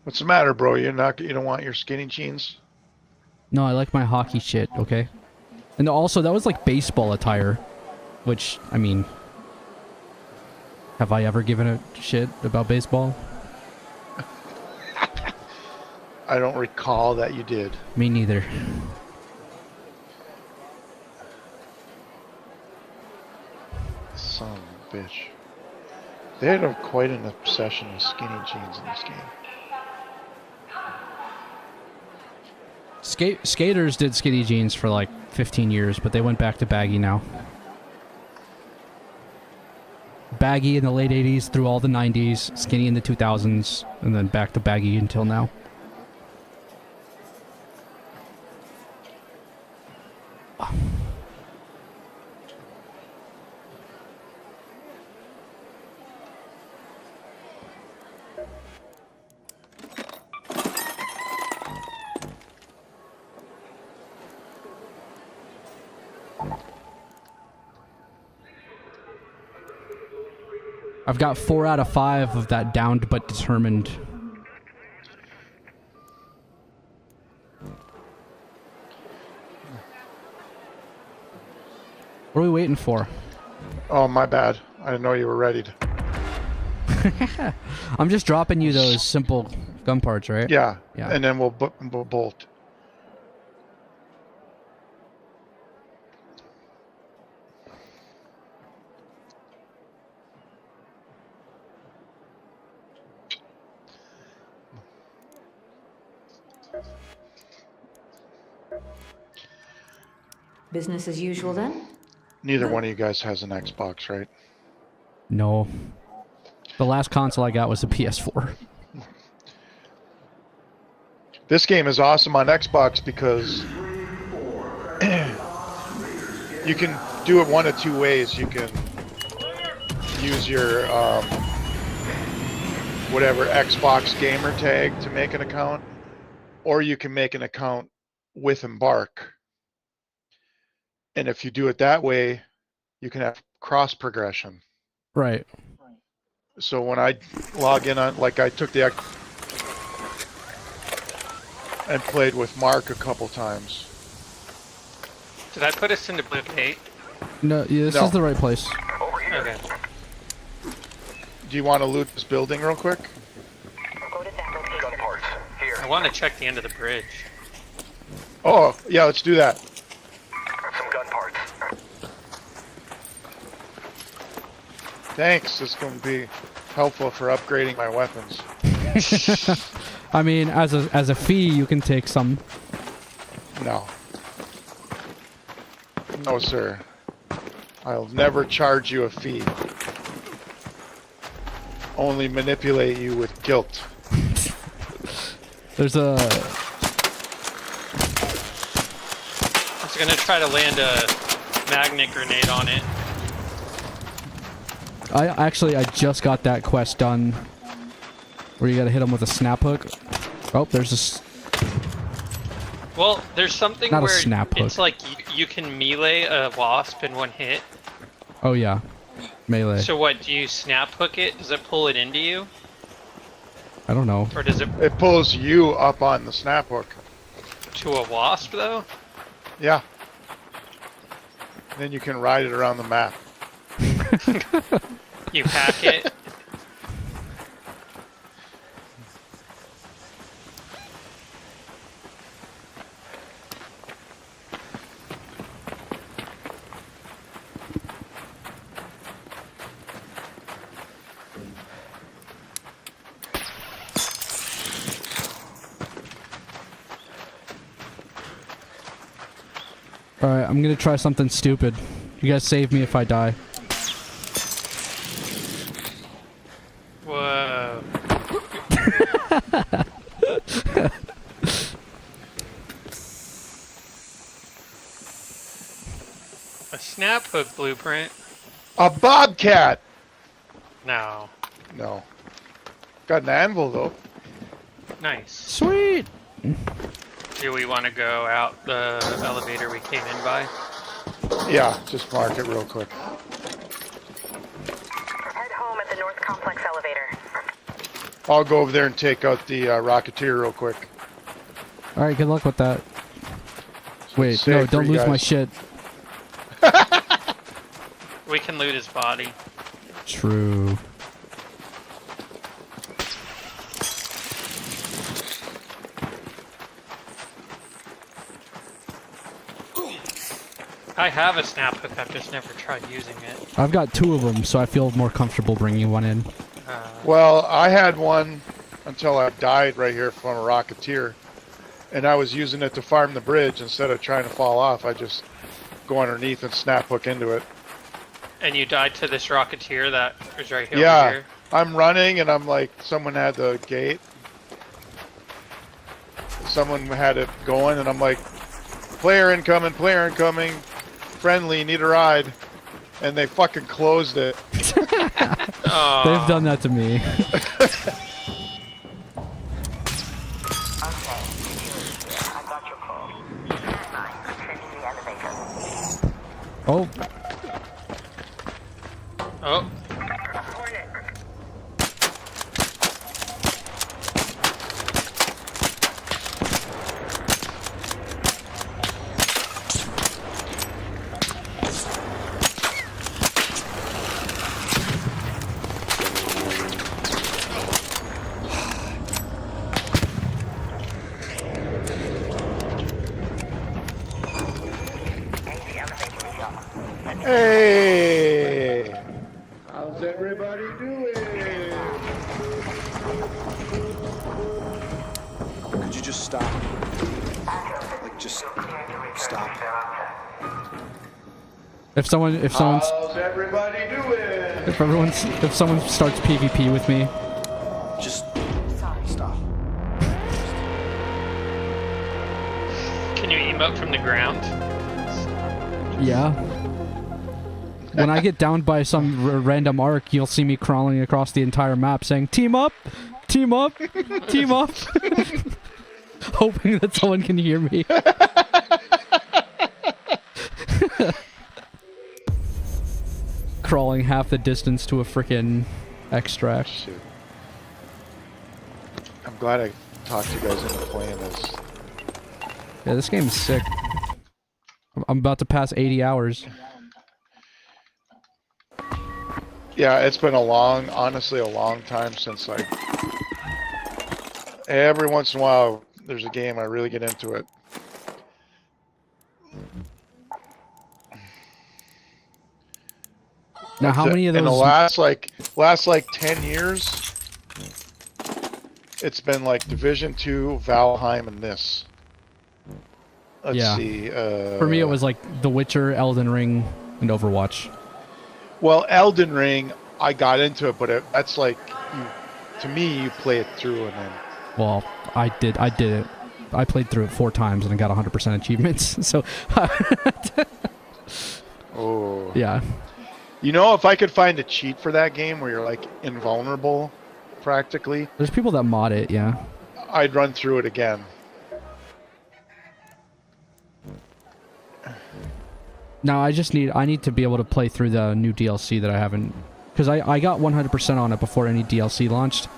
What's the matter, bro? You don't want your skinny jeans? No, I like my hockey shit, okay? And also, that was like baseball attire. Which, I mean... Have I ever given a shit about baseball? I don't recall that you did. Me neither. Son of a bitch. They had quite an obsession with skinny jeans in this game. Skaters did skinny jeans for like 15 years, but they went back to baggy now. Baggy in the late 80s through all the 90s, skinny in the 2000s, and then back to baggy until now. I've got 4 out of 5 of that downed but determined. What are we waiting for? Oh, my bad. I didn't know you were ready to... I'm just dropping you those simple gun parts, right? Yeah. Yeah. And then we'll bolt. Business as usual then? Neither one of you guys has an Xbox, right? No. The last console I got was a PS4. This game is awesome on Xbox because you can do it one of two ways. You can use your whatever Xbox gamer tag to make an account, or you can make an account with Embark. And if you do it that way, you can have cross progression. Right. So when I log in on, like I took the and played with Mark a couple times. Did I put us into Blue Gate? No, yeah, this is the right place. Okay. Do you want to loot this building real quick? Gun parts. Here. I want to check the end of the bridge. Oh, yeah, let's do that. Some gun parts. Thanks. This is going to be helpful for upgrading my weapons. I mean, as a fee, you can take some. No. No, sir. I'll never charge you a fee. Only manipulate you with guilt. There's a... I was gonna try to land a magnet grenade on it. I just got that quest done. Where you gotta hit him with a snap hook. Oh, there's this. Well, there's something Not a where snap hook. it's like you can melee a wasp in one hit. Oh yeah, melee. So what, do you snap hook it? Does it pull it into you? I don't know. Or does it It pulls you up on the snap hook. to a wasp though? Yeah. Then you can ride it around the map. You hack it. Alright, I'm gonna try something stupid. You guys save me if I die. Whoa. A snap hook blueprint? A bobcat! No. No. Got an anvil, though. Nice. Sweet! Do we want to go out the elevator we came in by? Yeah, just mark it real quick. Head home at the North Complex elevator. I'll go over there and take out the Rocketeer real quick. Alright, good luck with that. Wait, Save no, for don't you lose my guys. shit. We can loot his body. True. I have a snap hook, I've just never tried using it. I've got 2 of them, so I feel more comfortable bringing one in. Well, I had one until I died right here from a Rocketeer. And I was using it to farm the bridge. Instead of trying to fall off, I just go underneath and snap hook into it. And you died to this Rocketeer that was right here. Yeah, Over here. I'm running and I'm like, someone had the gate. Someone had it going and I'm like, player incoming, friendly, need a ride. And they fucking closed it. They've done that to me. Oh. Oh. Hornet, Hey! How's everybody doing? Could you just stop? Like, just stop. If someone's How's everybody doing? if someone starts PvP with me, Just stop. Can you emote from the ground? yeah. When I get downed by some random arc, you'll see me crawling across the entire map saying, "Team up! Team up! Team up!" Hoping that someone can hear me. Crawling half the distance to a frickin' extract. Shoot. I'm glad I talked you guys into playing this. Yeah, this game's sick. I'm about to pass 80 hours. Yeah, it's been honestly a long time since every once in a while there's a game I really get into it. Now, how many of those? In the last 10 years, it's been like Division 2, Valheim, and this. Let's see. For me, it was like The Witcher, Elden Ring, and Overwatch. Well, Elden Ring, I got into it, but that's like, to me, you play it through and then. Well, I did it. I played through it 4 times and I got 100% achievements. So. Oh. Yeah. You know, if I could find a cheat for that game where you're like invulnerable, practically. There's people that mod it, yeah. I'd run through it again. Now I need to be able to play through the new DLC that I haven't, because I got 100% on it before any DLC launched.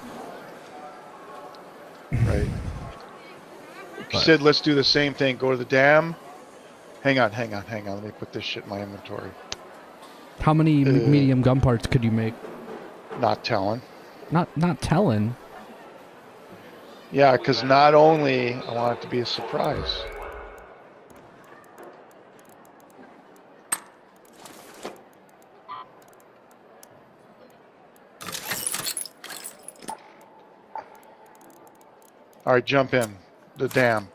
Right. Sid, let's do the same thing. Go to the dam. Hang on. Let me put this shit in my inventory. How many medium gun parts could you make? Not telling. Not telling. Yeah, because not only I want it to be a surprise. All right, jump in the dam.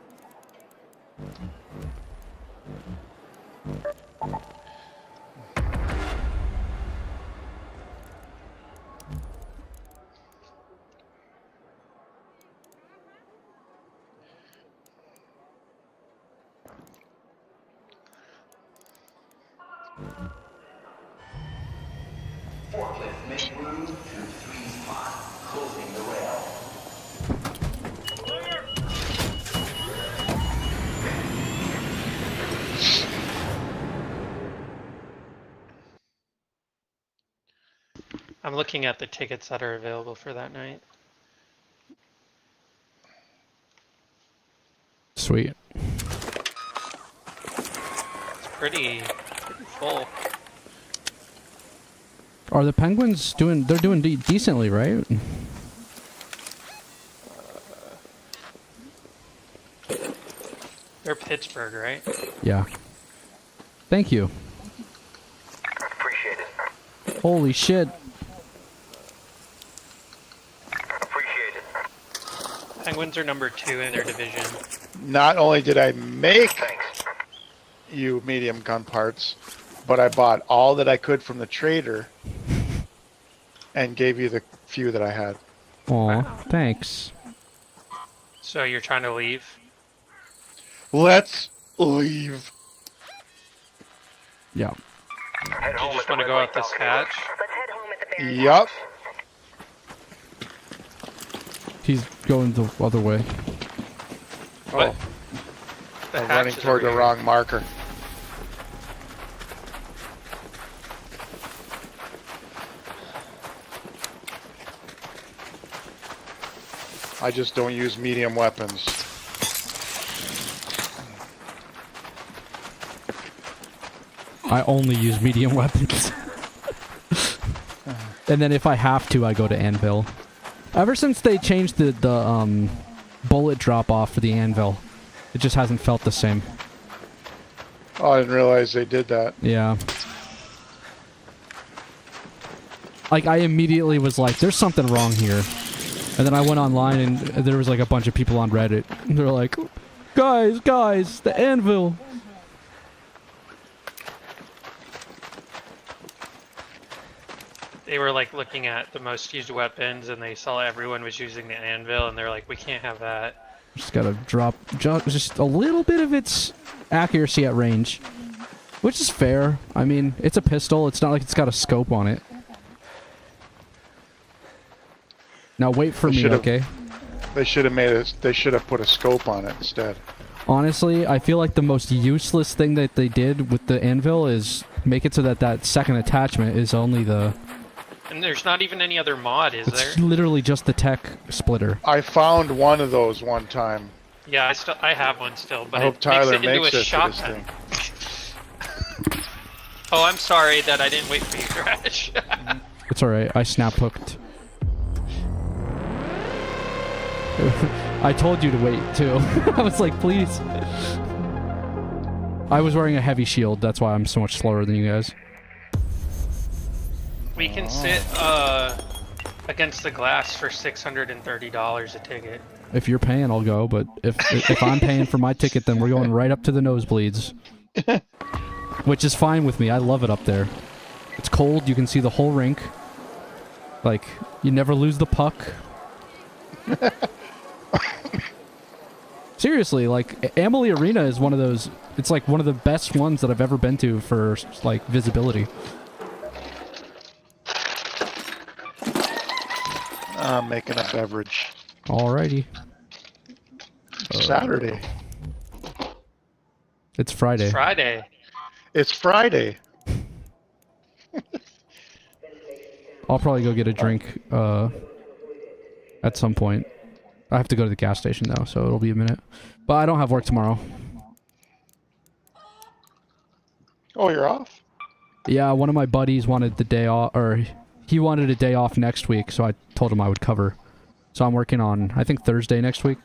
Forklift make room to 3 spot, closing the rail. I'm looking at the tickets that are available for that night. Sweet. It's pretty full. Are the Penguins doing? They're doing decently, right? They're Pittsburgh, right? Yeah. Thank you. Appreciate it. Holy shit. Appreciate it. Penguins are number 2 in their division. Not only did I make you medium gun parts, but I bought all that I could from the trader and gave you the few that I had. Aw, thanks. So you're trying to leave? Let's leave. Yeah. Do you just want to go out this hatch? Yup. He's going the other way. Oh. I'm running toward the wrong marker. I just don't use medium weapons. I only use medium weapons. And then if I have to, I go to anvil. Ever since they changed the bullet drop off for the anvil, it just hasn't felt the same. Oh, I didn't realize they did that. Yeah. Like, I immediately was like, there's something wrong here. And then I went online and there was like a bunch of people on Reddit. And they're like, guys, the anvil. They were like looking at the most used weapons and they saw everyone was using the anvil and they're like, we can't have that. Just gotta drop just a little bit of its accuracy at range. Which is fair. I mean, it's a pistol. It's not like it's got a scope on it. Now wait for me, okay? They should have made it. They should have put a scope on it instead. Honestly, I feel like the most useless thing that they did with the anvil is make it so that that second attachment is only the... And there's not even any other mod, is there? It's literally just the tech splitter. I found one of those one time. Yeah, I have one still, but I hope Tyler makes it into a to this shotgun. thing. Oh, I'm sorry that I didn't wait for you, Crash. It's alright, I snap hooked. I told you to wait, too. I was like, please. I was wearing a heavy shield, that's why I'm so much slower than you guys. We can sit against the glass for $630 a ticket. If you're paying, I'll go, but if I'm paying for my ticket, then we're going right up to the nosebleeds. Which is fine with me, I love it up there. It's cold, you can see the whole rink. Like, you never lose the puck. Seriously, like, Amalie Arena is one of those... It's like one of the best ones that I've ever been to for, like, visibility. I'm making a beverage. Alrighty. Saturday. It's Friday. It's Friday. It's Friday. I'll probably go get a drink at some point. I have to go to the gas station though, so it'll be a minute. But I don't have work tomorrow. Oh, you're off? Yeah, one of my buddies wanted the day off, or he wanted a day off next week, so I told him I would cover. So I'm working on, I think, Thursday next week.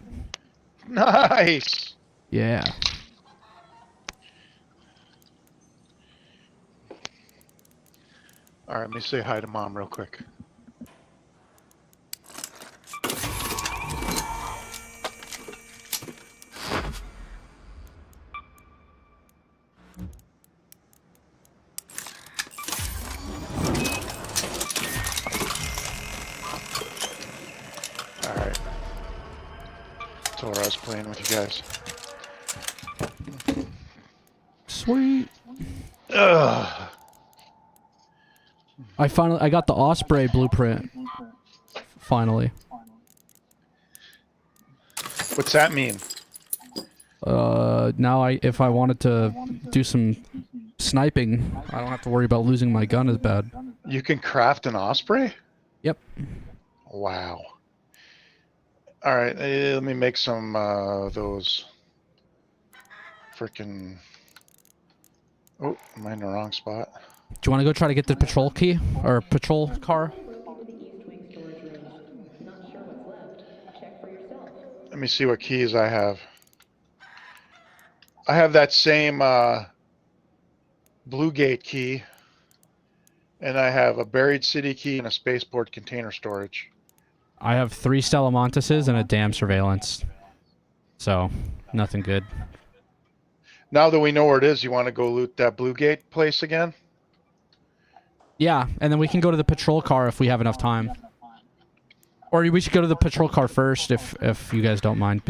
Nice! Yeah. Alright, let me say hi to Mom real quick. Alright. That's where I was playing with you guys. Sweet. Ugh. I got the Osprey blueprint. Finally. What's that mean? Now if I wanted to do some sniping, I don't have to worry about losing my gun as bad. You can craft an Osprey? Yep. Wow. Alright, let me make some, those... Frickin'... Oh, am I in the wrong spot? Do you want to go try to get the patrol key? Or patrol car? Let me see what keys I have. I have that same Blue Gate key. And I have a Buried City key and a Spaceport container storage. I have 3 Stella Monteses and a damn surveillance. So, nothing good. Now that we know where it is, you want to go loot that Blue Gate place again? Yeah, and then we can go to the patrol car if we have enough time. Or we should go to the patrol car first if you guys don't mind.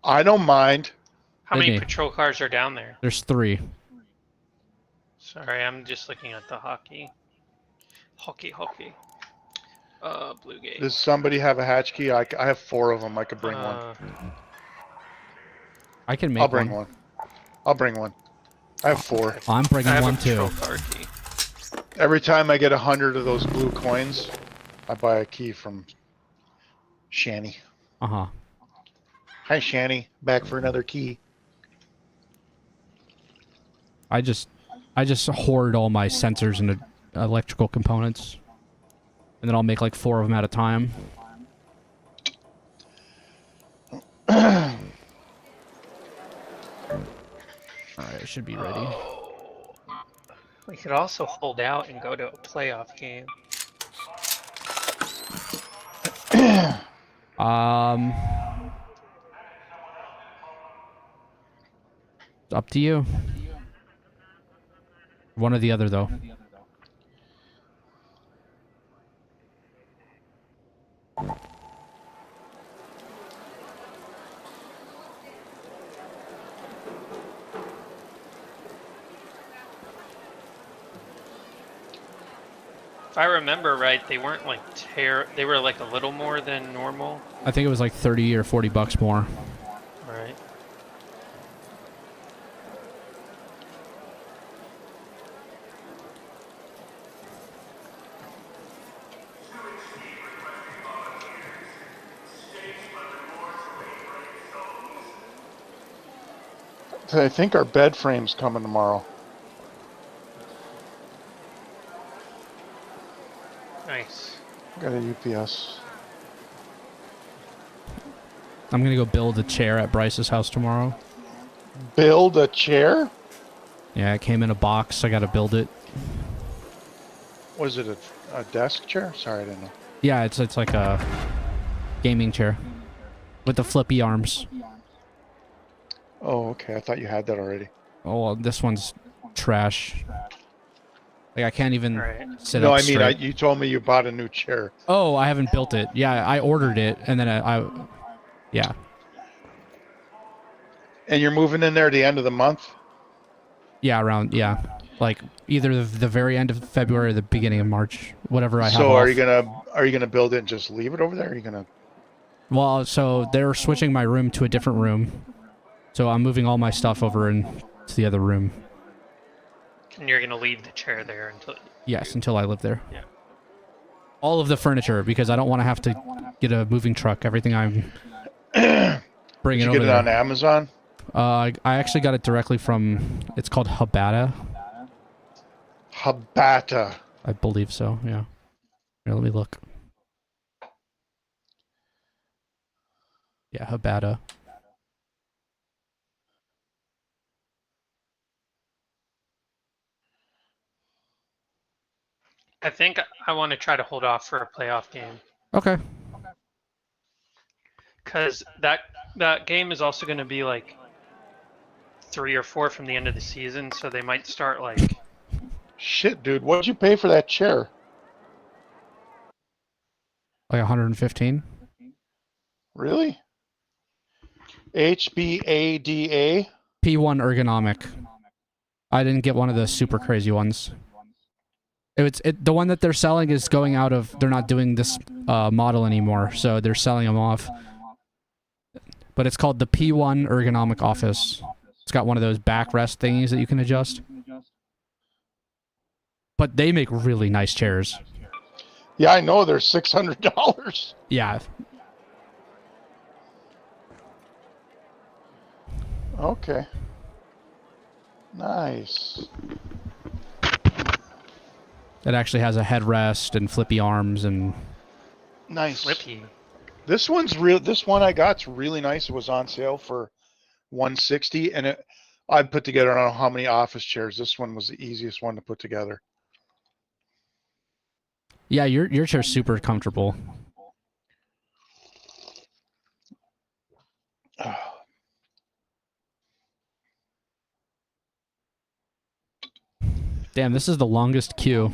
I don't mind. How many patrol cars are down there? There's 3. Sorry, I'm just looking at the hockey. Hockey. Blue Gate. Does somebody have a hatch key? I have 4 of them. I could bring one. I can make I'll bring one. I'll bring one. I have 4. I'm bringing one too. Every time I get 100 of those blue coins, I buy a key from Shanny. Uh-huh. Hi, Shanny. Back for another key. I just hoard all my sensors and electrical components. And then I'll make like 4 of them at a time. Alright, I should be ready. We could also hold out and go to a playoff game. It's up to you. One or the other, though. If I remember right, they weren't like they were like a little more than normal. I think it was like 30 or 40 bucks more. Right. I think our bed frame's coming tomorrow. Nice. Got a UPS. I'm gonna go build a chair at Bryce's house tomorrow. Build a chair? Yeah, it came in a box. I gotta build it. Was it a desk chair? Sorry, I didn't know. Yeah, it's like a gaming chair with the flippy arms. Oh, okay. I thought you had that already. Oh, well, this one's trash. Like, I can't even sit no, up I mean, straight. you told me you bought a new chair. Oh, I haven't built it. Yeah, I ordered it, and then yeah. And you're moving in there at the end of the month? Yeah, yeah. Like, either the very end of February or the beginning of March. Whatever I have So off. are you gonna build it and just leave it over there? Or are you gonna... Well, so they're switching my room to a different room. So I'm moving all my stuff over into the other room. And you're gonna leave the chair there until... Yes, until I live there. Yeah. All of the furniture, because I don't want to have to get a moving truck. Everything I'm bringing over there. Did you get it on Amazon? I actually got it directly from... It's called Habata. Habata. I believe so, yeah. Here, let me look. Yeah, Habata. I think I want to try to hold off for a playoff game. Okay. Because that game is also going to be like 3 or 4 from the end of the season, so they might start like... Shit, dude. What did you pay for that chair? Like 115? Really? HBADA? P1 ergonomic. I didn't get one of the super crazy ones. The one that they're selling is going out of... They're not doing this model anymore, so they're selling them off. But it's called the P1 ergonomic office. It's got one of those backrest thingies that you can adjust. But they make really nice chairs. Yeah, I know. They're $600. Yeah. Okay. Nice. It actually has a headrest and flippy arms and... Nice. Flippy. This one's real. This one I got's really nice. It was on sale for $160, and I put together, I don't know how many office chairs. This one was the easiest one to put together. Yeah, your chair's super comfortable. Damn, this is the longest queue.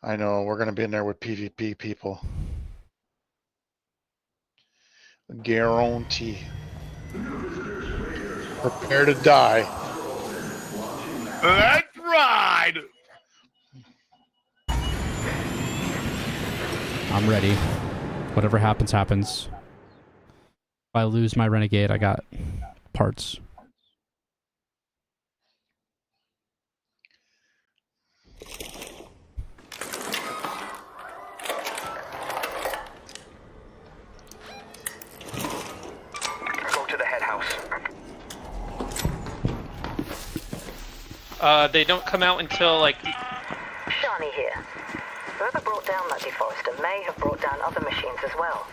I know. We're going to be in there with PvP people. Guarantee. Prepare to die. Let's ride! I'm ready. Whatever happens, happens. If I lose my Renegade, I got parts. Go to the head house. They don't come out until like... Shani here. Whoever brought down that deforester may have brought down other machines as well.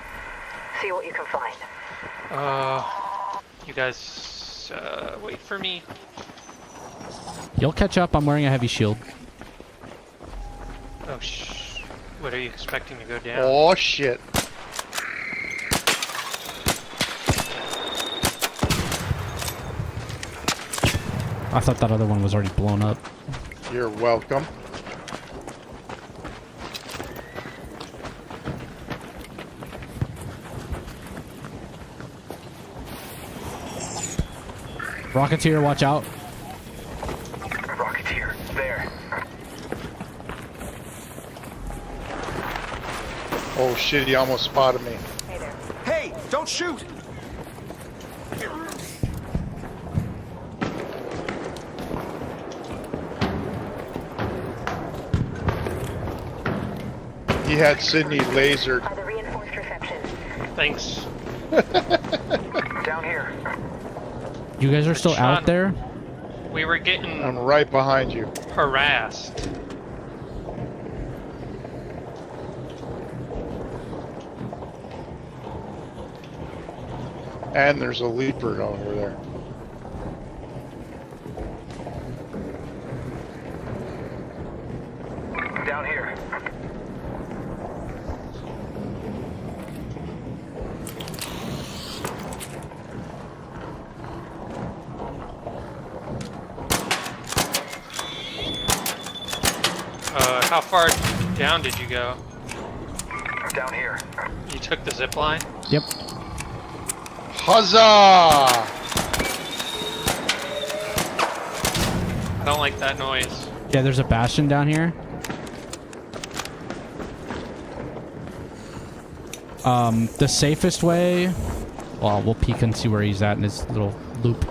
See what you can find. You guys, wait for me. You'll catch up. I'm wearing a heavy shield. Oh, what are you expecting to go down? Oh, shit. I thought that other one was already blown up. You're welcome. Rocketeer, watch out. Rocketeer, there. Oh shit, he almost spotted me. Hey, don't shoot! He had Sydney lasered. By the reinforced reception. Thanks. Down here. You guys are still out there? We were getting I'm right behind you. harassed. And there's a leaper over there. Down here. How far down did you go? Down here. You took the zip line? Yep. Huzzah! I don't like that noise. Yeah, there's a bastion down here. The safest way... Well, we'll peek and see where he's at in his little loop.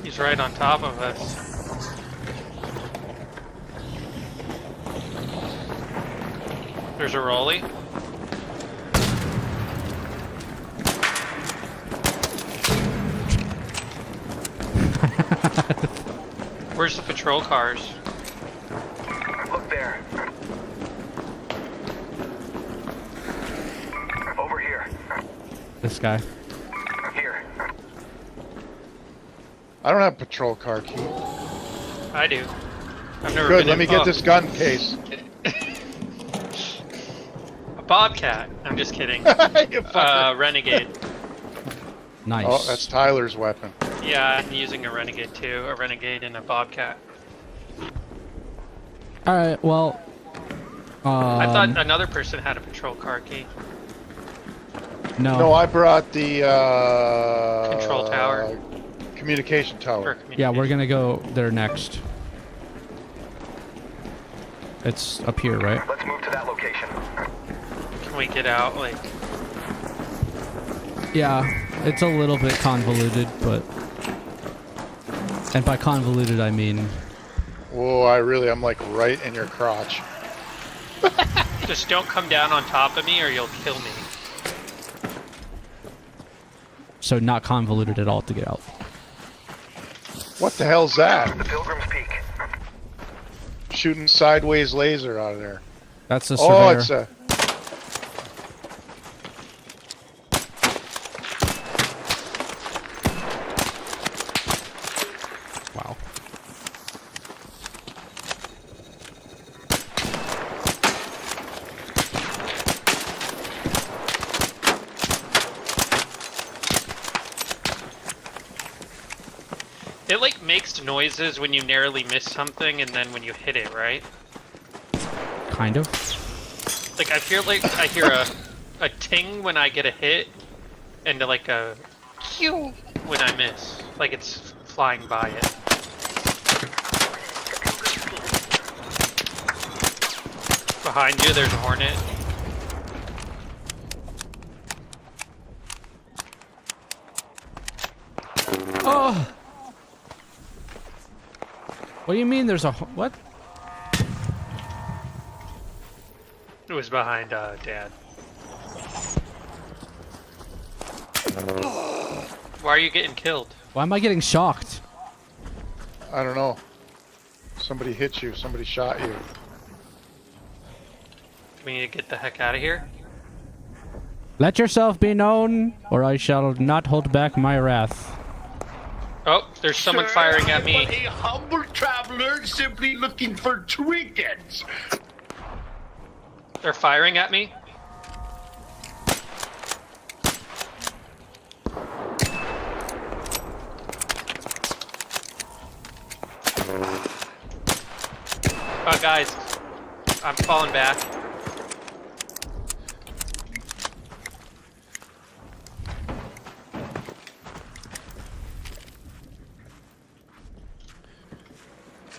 He's right on top of us. There's a rollie. Where's the patrol cars? Look there. Over here. This guy. Here. I don't have patrol car key. I do. I've never Good, been let me in- get oh. this gun case. A bobcat. I'm just kidding. You fucker. Renegade. Nice. Oh, that's Tyler's weapon. Yeah, I'm using a renegade too. A renegade and a bobcat. Alright, well... I thought another person had a patrol car key. No. No, I brought the Control tower. Communication tower. Yeah, we're gonna go there next. It's up here, right? Let's move to that location. Can we get out? Like, Yeah, it's a little bit convoluted, but... And by convoluted, I mean... Whoa, I'm like right in your crotch. just don't come down on top of me or you'll kill me. So not convoluted at all to get out. What the hell's that? The Pilgrim's Peak. Shooting sideways laser out of there. That's a Oh, surveyor. it's a... Wow. It like makes noises when you narrowly miss something and then when you hit it, right? Kind of. Like I feel like I hear a ting when I get a hit and like a cue when I miss. Like it's flying by it. Behind you there's a hornet. Oh! What do you mean there's a... What? It was behind Dad. Why are you getting killed? Why am I getting shocked? I don't know. Somebody hit you. Somebody shot you. We need to get the heck out of here. Let yourself be known, or I shall not hold back my wrath. Oh, there's someone firing at me. I'm a humble traveler simply looking for trinkets. They're firing at me. Oh, guys, I'm falling back.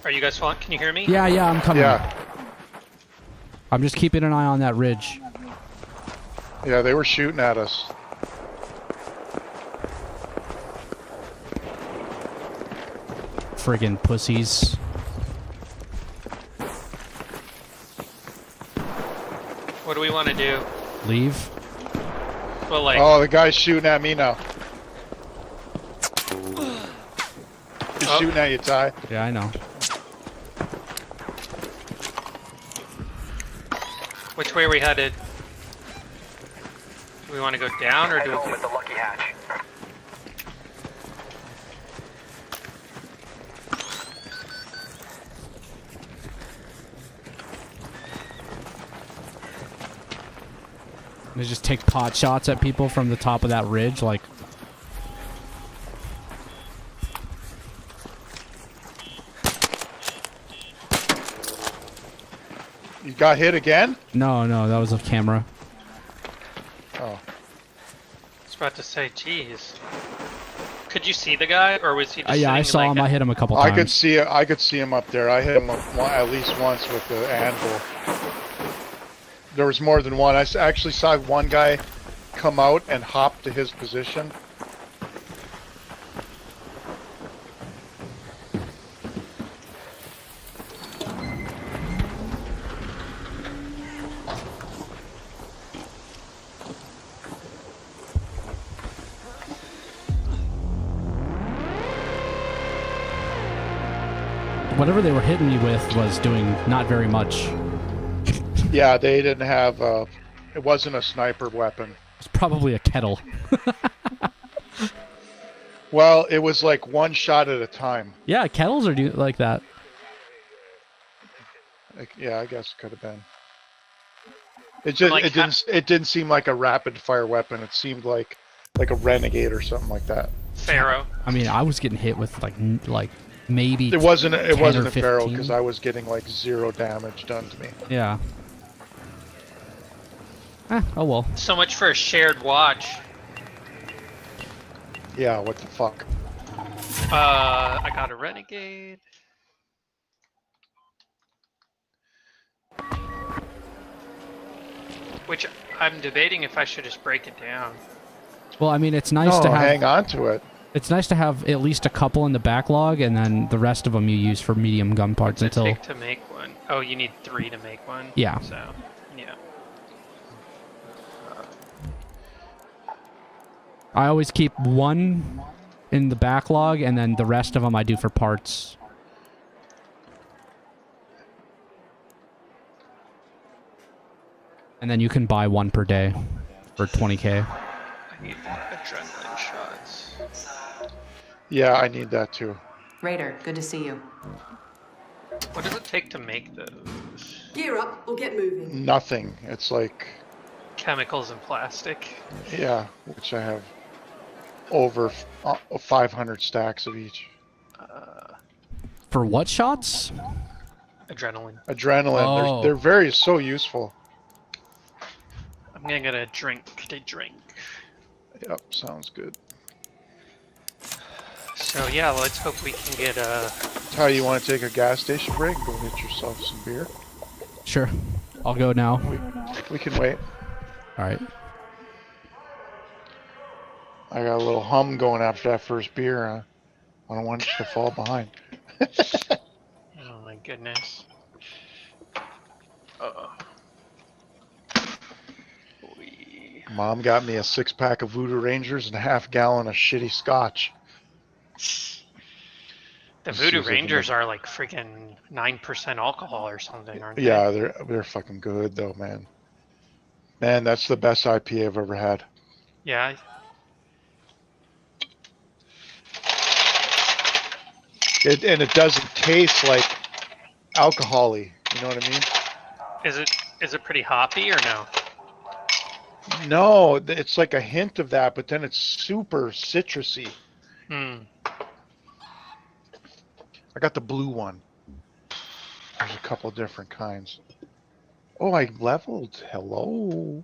Are you guys falling? Can you hear me? Yeah, I'm coming. Yeah. I'm just keeping an eye on that ridge. Yeah, they were shooting at us. Friggin' pussies. What do we want to do? Leave? Well, like... Oh, the guy's shooting at me now. He's shooting at you, Ty. Yeah, I know. Which way are we headed? Do we want to go down or Head do home we... with the lucky hatch. They just take pot shots at people from the top of that ridge, like... You got hit again? No, that was a camera. Oh. I was about to say, geez. Could you see the guy, or was he just Yeah, I saw him. I hit him a couple times. I could see him up there. I hit him at least once with the anvil. There was more than one. I actually saw one guy come out and hop to his position. Whatever they were hitting me with was doing not very much. Yeah, they didn't have, it wasn't a sniper weapon. It's probably a kettle. Well, it was like one shot at a time. Yeah, kettles are like that. Yeah, I guess it could have been. It just it didn't seem like a rapid fire weapon. It seemed like a renegade or something like that. Pharaoh. I mean, I was getting hit with like maybe. It wasn't a Pharaoh 15. because I was getting like 0 damage done to me. Yeah. Oh well. So much for a shared watch. Yeah, what the fuck? I got a renegade. Which I'm debating if I should just break it down. Well, I mean, it's nice to have. Hang on to it. It's nice to have at least a couple in the backlog, and then the rest of them you use for medium gun parts What's it until. take to make one? Oh, you need 3 to make one. Yeah. So, yeah. I always keep one in the backlog, and then the rest of them I do for parts. And then you can buy one per day for 20K. I need adrenaline shots. Yeah, I need that too. Raider, good to see you. What does it take to make those? Gear up or get moving. Nothing. It's like Chemicals and plastic. yeah, which I have over 500 stacks of each. For what shots? Adrenaline. Adrenaline. Oh. They're very so useful. I'm gonna get a drink. Yep, sounds good. So yeah, let's hope we can get a... Ty, you want to take a gas station break? Go get yourself some beer. Sure. I'll go now. We can wait. Alright. I got a little hum going after that first beer. I don't want you to fall behind. Oh my goodness. Mom got me a 6-pack of Voodoo Rangers and a half gallon of shitty scotch. The This Voodoo seems like Rangers are like freaking 9% alcohol or something, aren't they? Yeah, they're fucking good though, man. Man, that's the best IPA I've ever had. Yeah. And it doesn't taste like alcohol-y. You know what I mean? Is it pretty hoppy or no? No, it's like a hint of that, but then it's super citrusy. Hmm. I got the blue one. There's a couple different kinds. Oh, I leveled. Hello.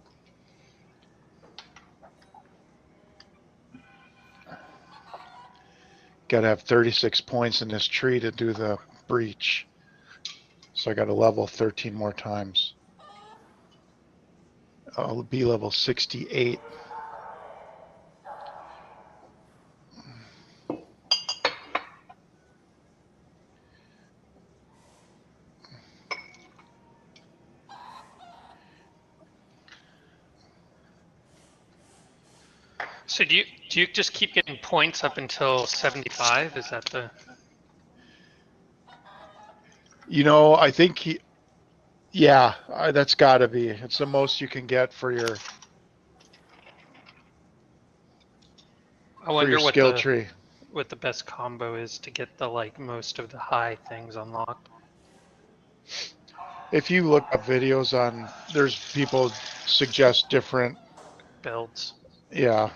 Got to have 36 points in this tree to do the breach. So I got to level 13 more times. I'll be level 68. So do you just keep getting points up until 75? Is that the? You know, I think yeah, that's got to be. It's the most you can get for your I wonder skill tree. what the best combo is to get the like most of the high things unlocked. If you look up videos on, there's people suggest different builds. Yeah.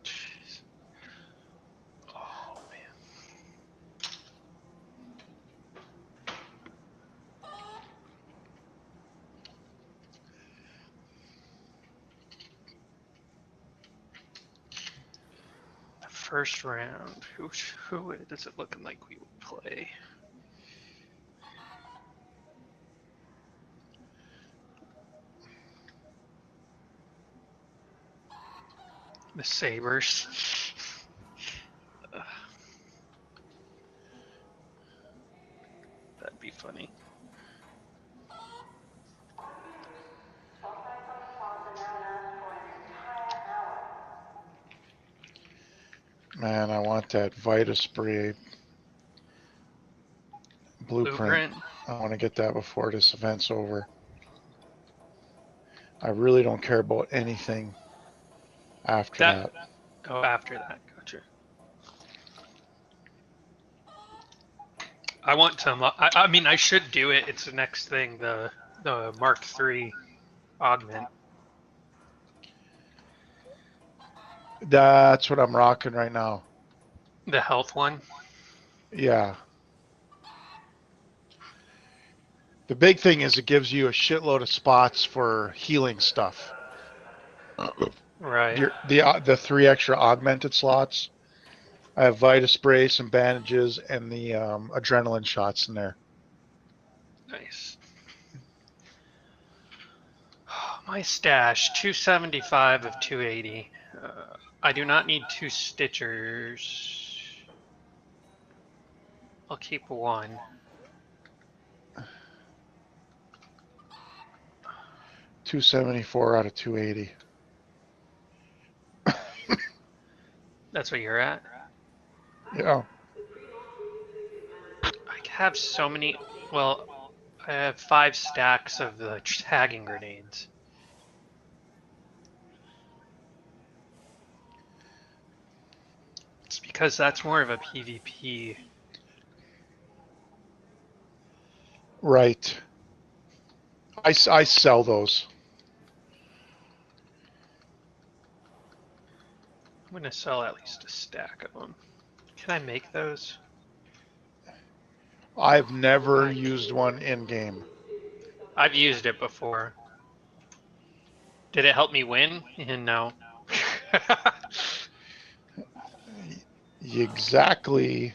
Jeez. Oh man. The first round. Who is it looking like we would play? The Sabres. That'd be funny. Man, I want that Vita Spray blueprint. I want to get that before this event's over. I really don't care about anything after that. Oh, after that, gotcha. I want to unlock. I mean, I should do it. It's the next thing. The Mark III augment. That's what I'm rocking right now. The health one? Yeah. The big thing is it gives you a shitload of spots for healing stuff. Right. The 3 extra augmented slots. I have Vita Spray, some bandages, and the adrenaline shots in there. Nice. My stash, 275 of 280. I do not need 2 Stitchers. I'll keep 1. $274 out of 280. That's what you're at? Yeah. I have so many. Well, I have 5 stacks of the tagging grenades. It's because that's more of a PvP. Right. I sell those. I'm going to sell at least a stack of them. Can I make those? I've never used one in game. I've used it before. Did it help me win? No. Exactly.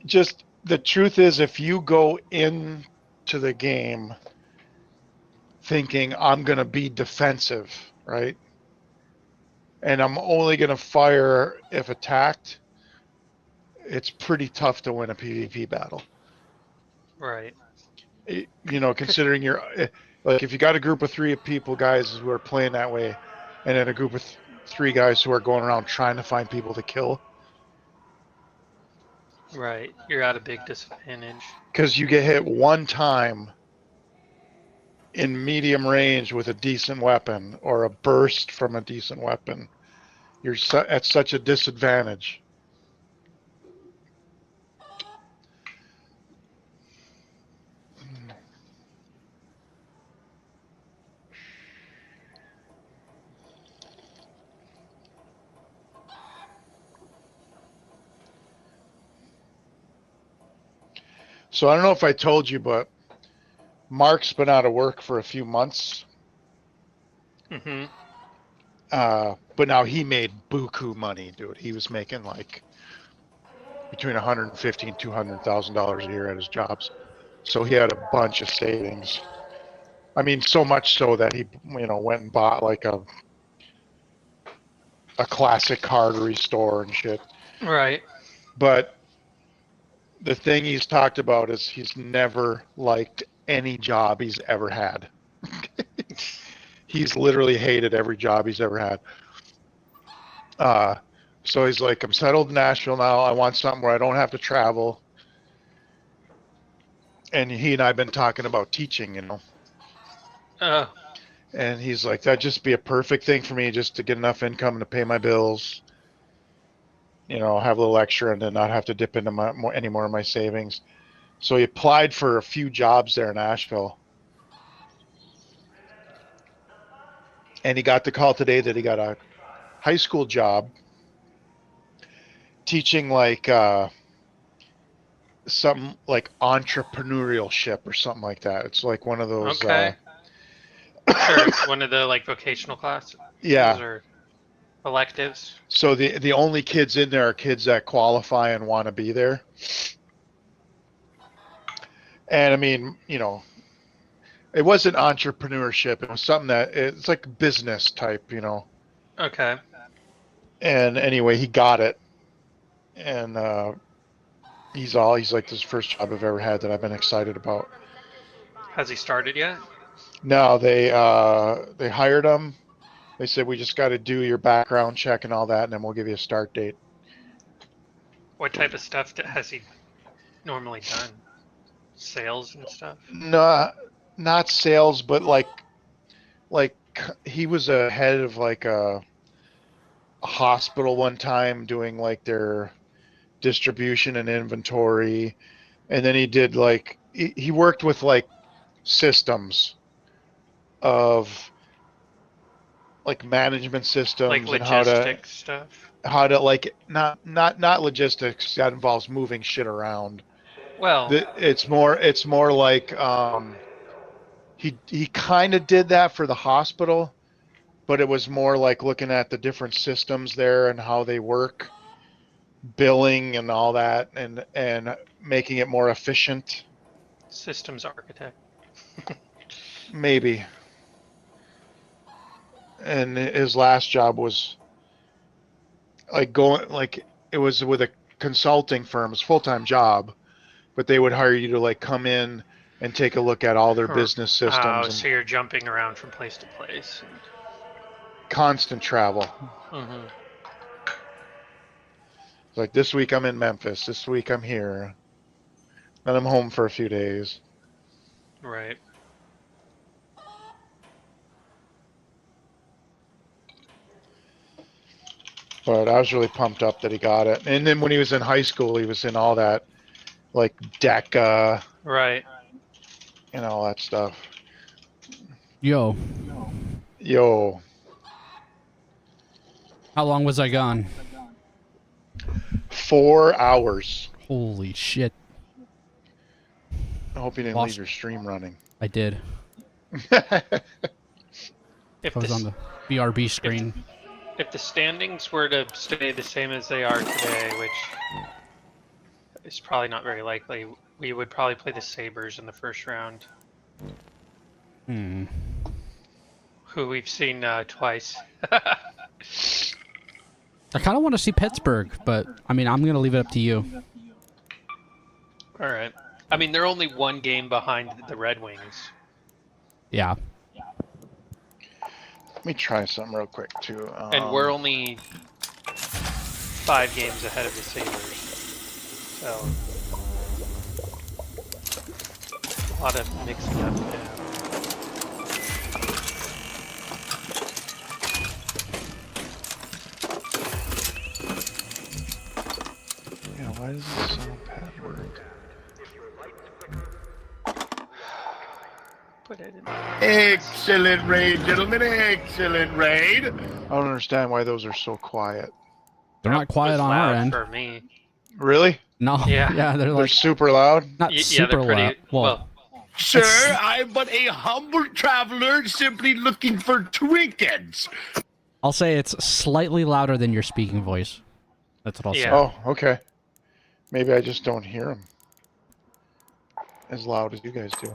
Just the truth is, if you go into the game thinking I'm going to be defensive, right? And I'm only going to fire if attacked, it's pretty tough to win a PvP battle. Right. You know, considering Like if you got a group of 3 people, guys who are playing that way, and then a group of 3 guys who are going around trying to find people to kill. Right, you're at a big disadvantage. Because you get hit one time in medium range with a decent weapon or a burst from a decent weapon. You're at such a disadvantage. So I don't know if I told you, but Mark's been out of work for a few months. Mm-hmm. But now he made buku money, dude. He was making like between $150,000 and $200,000 a year at his jobs. So he had a bunch of savings. I mean, so much so that he, went and bought like a classic car to restore and shit. Right. But the thing he's talked about is he's never liked any job he's ever had. He's literally hated every job he's ever had. So he's like, I'm settled in Nashville now. I want something where I don't have to travel. And he and I have been talking about teaching, And he's like, that'd just be a perfect thing for me just to get enough income to pay my bills. Have a little extra and then not have to dip into any more of my savings. So he applied for a few jobs there in Nashville. And he got the call today that he got a high school job teaching like something like entrepreneurship or something like that. It's like one of those. Okay. Sure, one of the like vocational classes. Yeah. Or electives. So the only kids in there are kids that qualify and want to be there. And I mean, it wasn't entrepreneurship. It was something that it's like business type, Okay. And anyway, he got it. And he's like, this is the first job I've ever had that I've been excited about. Has he started yet? No, they hired him. They said, we just got to do your background check and all that, and then we'll give you a start date. What type of stuff has he normally done? Sales and stuff? No, not sales, but like he was a head of like a hospital one time doing like their distribution and inventory. And then he did like, he worked with like systems of like management systems, like logistic stuff. How to like not logistics that involves moving shit around. Well, it's more like he kind of did that for the hospital, but it was more like looking at the different systems there and how they work, billing and all that, and making it more efficient. Systems architect. Maybe. And his last job was like it was with a consulting firm. It's a full-time job, but they would hire you to like come in and take a look at all their business systems. Oh, so you're jumping around from place to place. Constant travel. Mm-hmm. Like this week I'm in Memphis. This week I'm here. Then I'm home for a few days. Right. But I was really pumped up that he got it. And then when he was in high school, he was in all that, like DECA. Right. And all that stuff. Yo. How long was I gone? 4 hours. Holy shit. I hope you didn't leave your stream running. I did. I was on the BRB screen. If the standings were to stay the same as they are today, which is probably not very likely, we would probably play the Sabres in the first round. Who we've seen twice. I kind of want to see Pittsburgh, but I mean, I'm going to leave it up to you. All right. I mean, they're only one game behind the Red Wings. Yeah. Let me try something real quick too. And we're only 5 games ahead of the Sabres. So a lot of mixing up now. Yeah, why does this sound pad work? Put it in. Excellent raid, gentlemen. Excellent raid. I don't understand why those are so quiet. They're not quiet on our end. For me. Really? No. Yeah. Yeah, they're They're like super loud? not super they're pretty, loud. Well, Sir, I'm but a humble traveler simply looking for trinkets. I'll say it's slightly louder than your speaking voice. That's what I'll say. Oh, okay. Maybe I just don't hear them as loud as you guys do.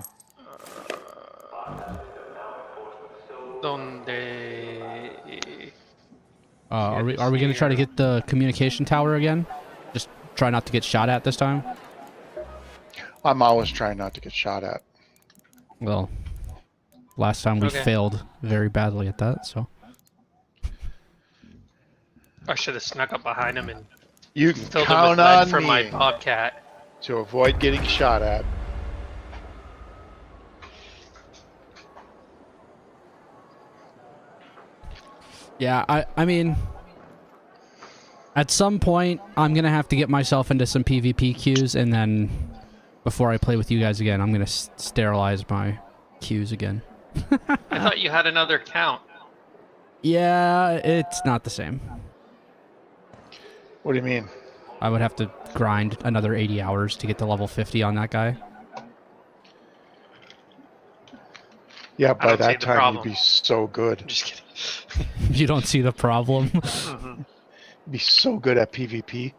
Are we going to try to get the communication tower again? Just try not to get shot at this time? I'm always trying not to get shot at. Well, last time we failed very badly at that, so. I should have snuck up behind him and you can filled count him with lead on for me my bobcat to avoid getting shot at. Yeah, I mean, at some point, I'm going to have to get myself into some PvP queues, and then before I play with you guys again, I'm going to sterilize my queues again. I thought you had another account. Yeah, it's not the same. What do you mean? I would have to grind another 80 hours to get to level 50 on that guy. Yeah, by that time you'd be so good. Just kidding. You don't see the problem? You'd be so good at PvP.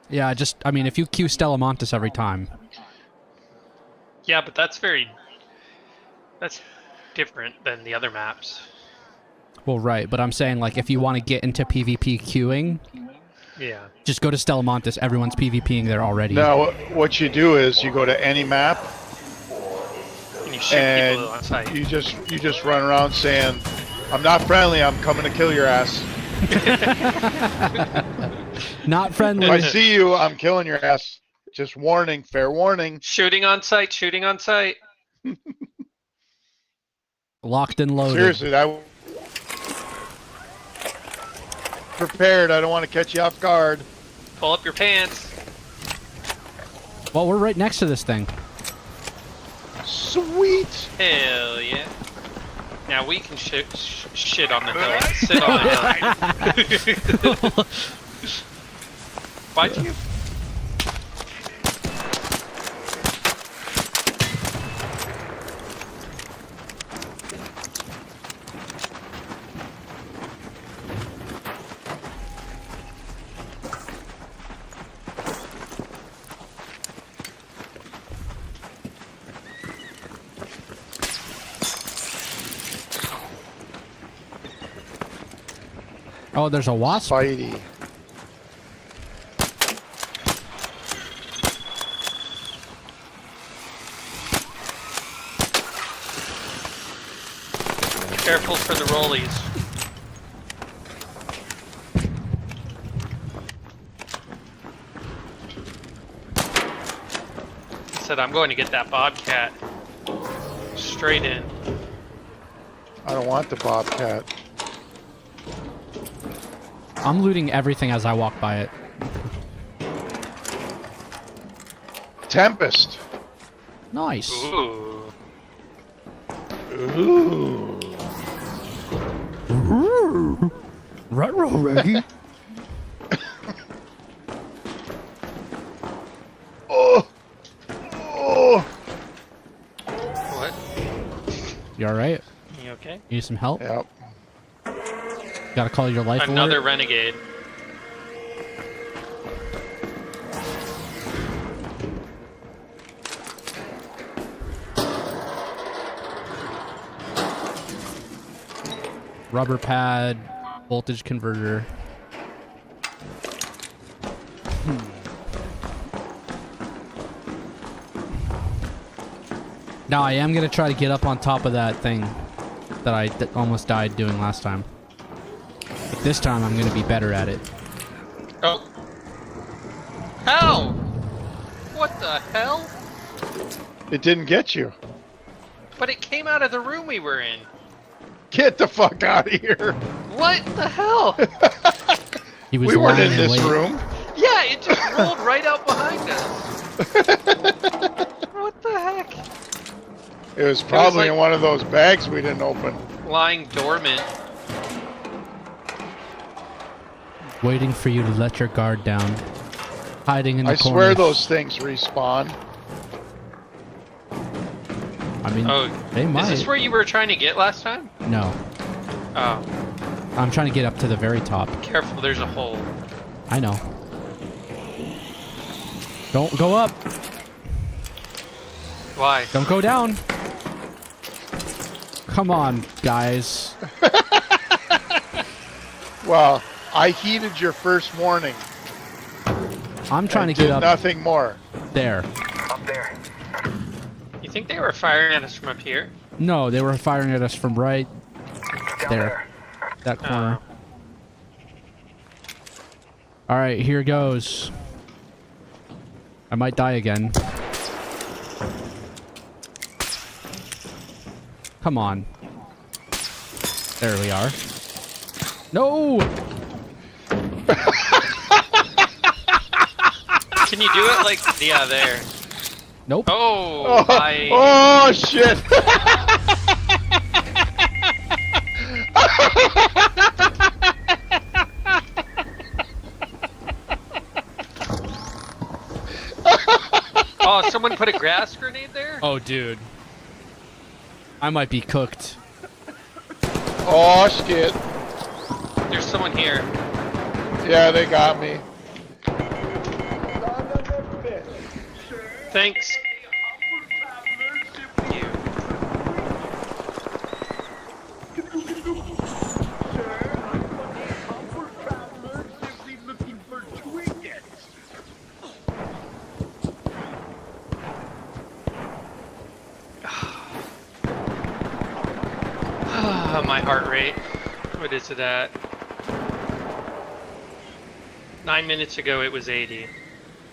Yeah, I mean, if you queue Stellamontis every time. Yeah, but that's different than the other maps. Well, right, but I'm saying, like, if you want to get into PvP queuing, yeah, just go to Stellamontis. Everyone's PvPing there already. Now, what you do is you go to any map, and you shoot people on sight. You just run around saying, "I'm not friendly. I'm coming to kill your ass." Not friendly. If I see you, I'm killing your ass. Just warning, fair warning. Shooting on sight, shooting on sight. Locked and loaded. Seriously, prepared. I don't want to catch you off guard. Pull up your pants. Well, we're right next to this thing. Sweet. Hell yeah. Now we can shit on the hill. Sit on the hill. Why'd you? Oh, there's a wasp? Spidey. Careful for the rollies. I said I'm going to get that bobcat straight in. I don't want the bobcat. I'm looting everything as I walk by it. Tempest. Nice. Ooh. Ooh. Retro Reggie. Oh. Oh. What? You alright? You okay? You need some help? Yep. Gotta call your life Another alert? renegade. Rubber pad, voltage converter. Now I am gonna try to get up on top of that thing that I almost died doing last time. But this time I'm gonna be better at it. Oh. How? What the hell? It didn't get you. But it came out of the room we were in. Get the fuck out of here. What the hell? He was We weren't in lying this awake. room. Yeah, it just rolled right out behind us. What the heck? It was probably like- in one of those bags we didn't open. Lying dormant. Waiting for you to let your guard down. Hiding in the I corner. swear those things respawn. I mean, Oh, they might. Is this where you were trying to get last time? No. Oh, I'm trying to get up to the very top. careful, there's a hole. I know. Don't go up. Why? Don't go down. Come on, guys. Well, I heeded your first warning. I'm trying to and get did up nothing more. there. Up there. You think they were firing at us from up here? No, they were firing at us from right Down there. That Oh. corner. Alright, here goes. I might die again. Come on. There we are. No! Can you do it like, yeah, there. Nope. Oh, I... Oh shit! Oh, someone put a grass grenade there? Oh, dude. I might be cooked. Oh shit! There's someone here. Yeah, they got me. Thanks. You. My heart rate. What is it at? 9 minutes ago it was 80.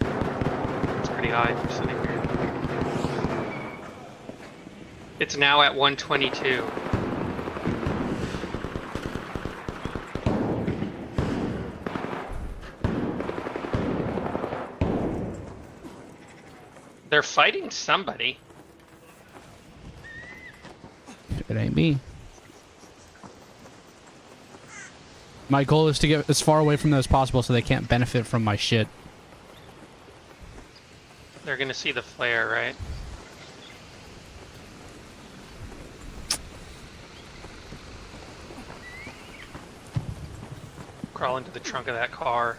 It's pretty high for sitting here. It's now at 122. They're fighting somebody. It ain't me. My goal is to get as far away from them as possible so they can't benefit from my shit. They're gonna see the flare, right? Crawl into the trunk of that car.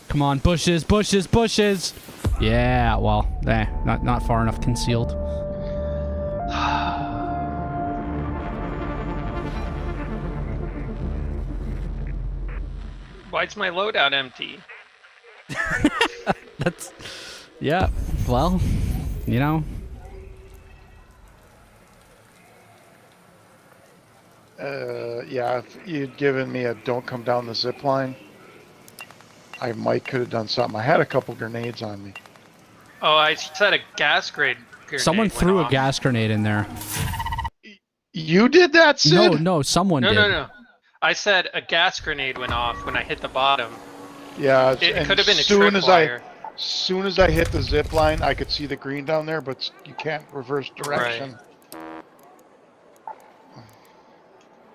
Come on, bushes, bushes, bushes! Yeah, well, not far enough concealed. Why's my loadout empty? That's... Yeah, well, you know. Yeah, if you'd given me a don't come down the zip line, I might could have done something. I had a couple grenades on me. Oh, I said a gas grenade. Someone went threw a off. gas grenade in there. You did that, Sid? No, someone did. No. I said a gas grenade went off when I hit the bottom. Yeah, It and could have been a soon tripwire. as soon as I hit the zip line, I could see the green down there, but you can't reverse direction.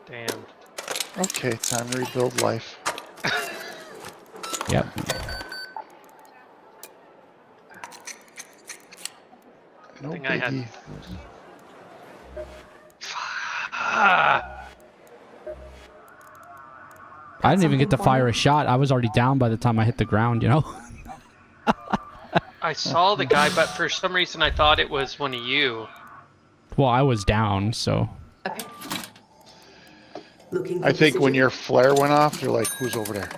Damn. Okay, time to rebuild life. Yep. No Thing I had. biggie. Ah, I didn't even get to fire a shot. I was already down by the time I hit the ground, you know? I saw the guy, but for some reason I thought it was one of you. Well, I was down, so... Okay. Looking for I think when precision? your flare went off, you're like, who's over there?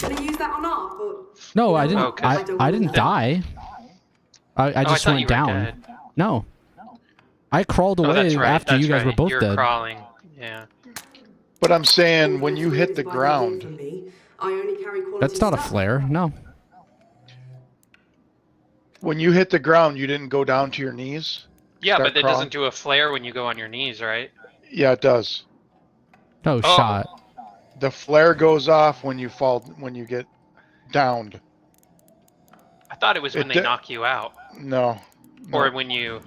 Gonna use that on ARP, but No, you I know didn't. what? I don't I wanna didn't know. die. I just thought went you were down. dead. No, I crawled Oh, away that's right. after you guys were both You're dead. crawling. Yeah. But I'm saying All when you this hit food the is by idea ground, for me. I only carry quality That's not a stuff. flare. No. when you hit the ground, you didn't go down to your knees. Yeah, Start but it crawling? doesn't do a flare when you go on your knees, right? Yeah, it does. No Oh. shot. The flare goes off when you fall, when you get downed. I thought it was when they knock you out. No. Or when you...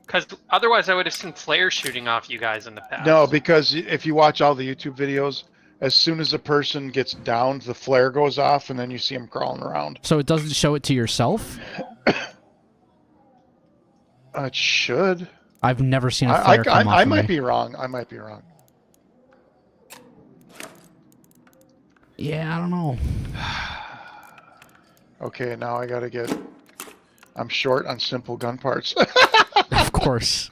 Because otherwise I would have seen flares shooting off you guys in the past. No, because if you watch all the YouTube videos, as soon as a person gets downed, the flare goes off, and then you see them crawling around. So it doesn't show it to yourself? It should. I've never seen a flare come off I of might me. be wrong. I might be wrong. Yeah, I don't know. Okay, now I gotta get... I'm short on simple gun parts. Of course.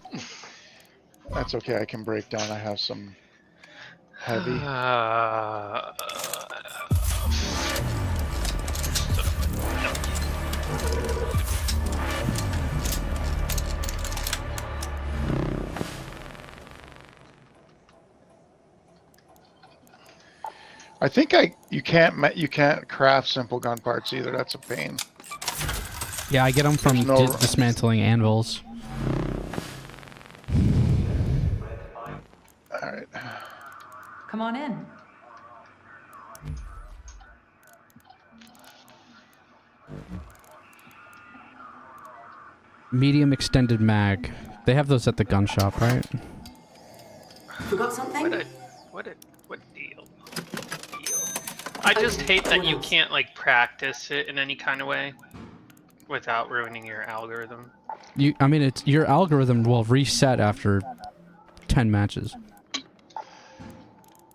That's okay, I can break down. I have some heavy. I think you can't craft simple gun parts either. That's a pain. Yeah, I get them from dismantling anvils. All right. Come on in. Medium extended mag. They have those at the gun shop, right? Forgot something? What deal? I just hate that you can't like practice it in any kind of way without ruining your algorithm. I mean, your algorithm will reset after 10 matches.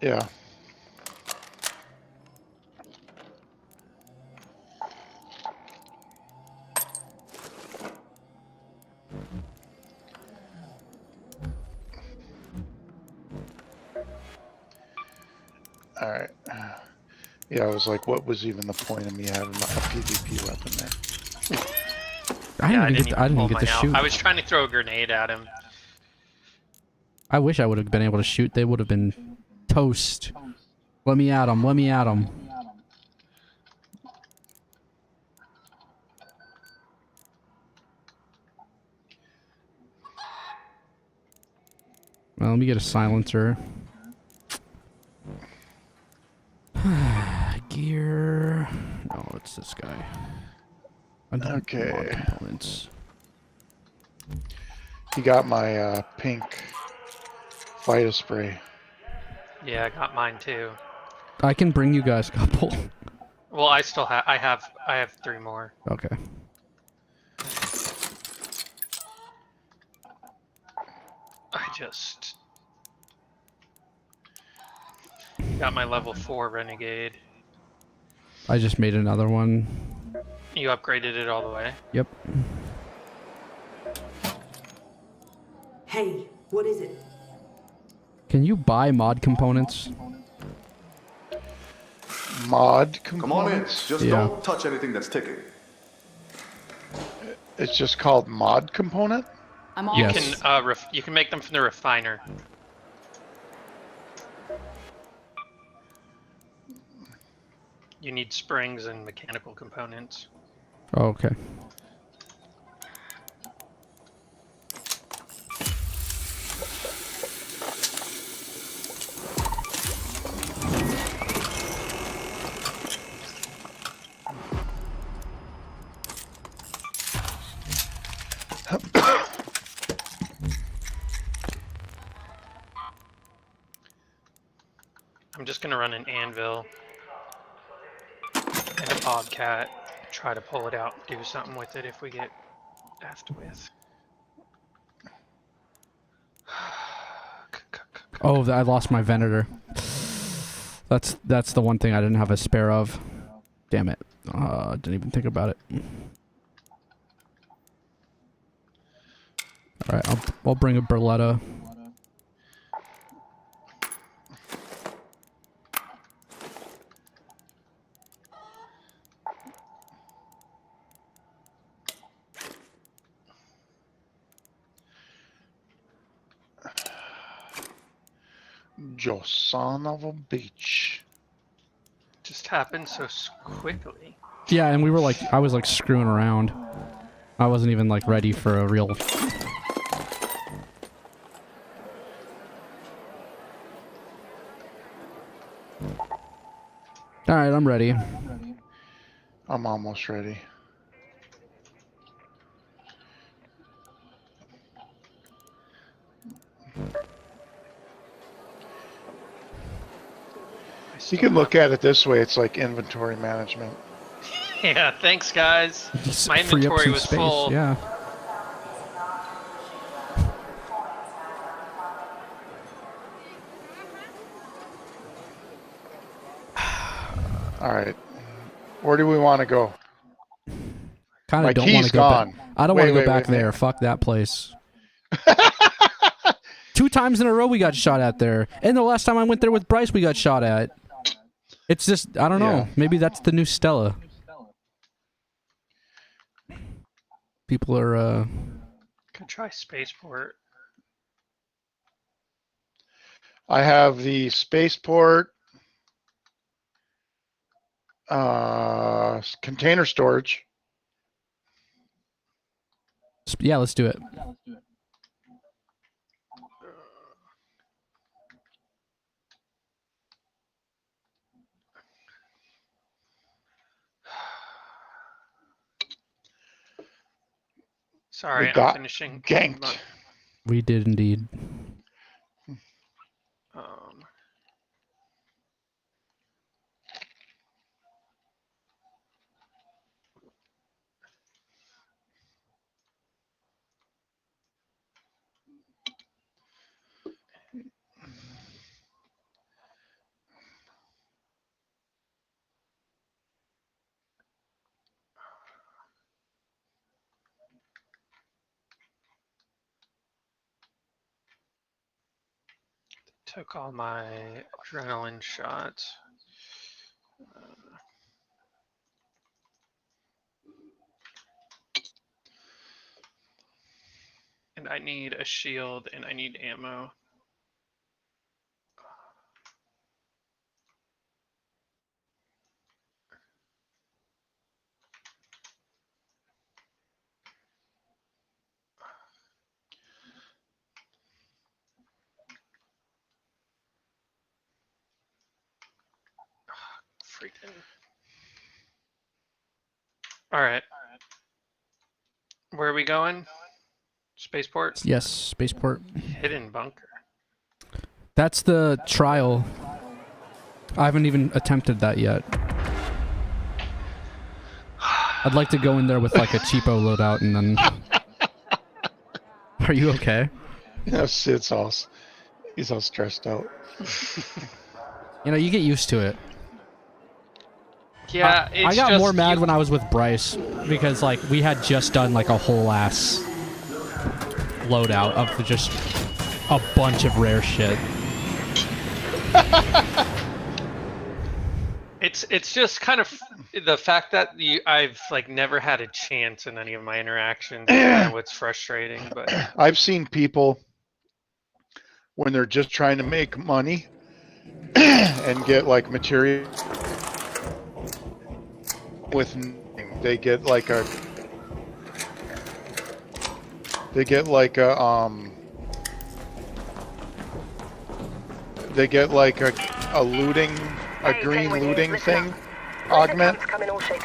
Yeah. All right. Yeah, I was like, what was even the point of me having a PvP weapon there? I didn't even get to shoot. I was trying to throw a grenade at him. I wish I would have been able to shoot. They would have been toast. Let me at them. Let me at them. Well, let me get a silencer. Gear. No, it's this guy. Okay. Components. You got my pink Vita spray. Yeah, I got mine too. I can bring you guys a couple. Well, I still have. I have 3 more. Okay. I just got my level 4 renegade. I just made another one. You upgraded it all the way? Yep. Hey, what is it? Can you buy mod components? Mod components? Come on in. Just don't touch anything that's ticking. It's just called mod component? You can make them from the refiner. You need springs and mechanical components. Oh, okay. I'm just gonna run an anvil and a bobcat, try to pull it out, do something with it if we get effed with. Oh, I lost my Venator. That's the one thing I didn't have a spare of. Damn it. Didn't even think about it. Alright, I'll bring a Berletta. Joe, son of a bitch. Just happened so quickly. Yeah, and we were like, I was like screwing around. I wasn't even like ready for a real... Alright, I'm ready. I'm almost ready. You can look at it this way, it's like inventory management. Yeah, thanks guys. Just My free up inventory some was space, full. yeah. Alright. Where do we want to go? Kind My of don't want key's to go gone. back. I don't want to go Wait, back wait. there. Fuck that place. 2 times in a row we got shot at there. And the last time I went there with Bryce, we got shot at. It's just, I don't know. Yeah. Maybe that's the new Stella. People are, Could try spaceport. I have the spaceport, container storage. yeah, let's do it. Sorry, We I'm got finishing. ganked. We did indeed. Took all my adrenaline shots. And I need a shield and I need ammo. Freaking. All right. Where are we going? Spaceport? Yes, spaceport. Hidden bunker. That's the trial. I haven't even attempted that yet. I'd like to go in there with like a cheapo loadout and then... Are you okay? Yeah, Sid's all, he's all stressed out. You know, you get used to it. Yeah, I got more mad when I was with Bryce because like we had just done like a whole ass loadout of just a bunch of rare shit. It's just kind of the fact that I've like never had a chance in any of my interactions. Kind of what's frustrating, but I've seen people when they're just trying to make money and get like material with nothing. They get like a green looting thing augment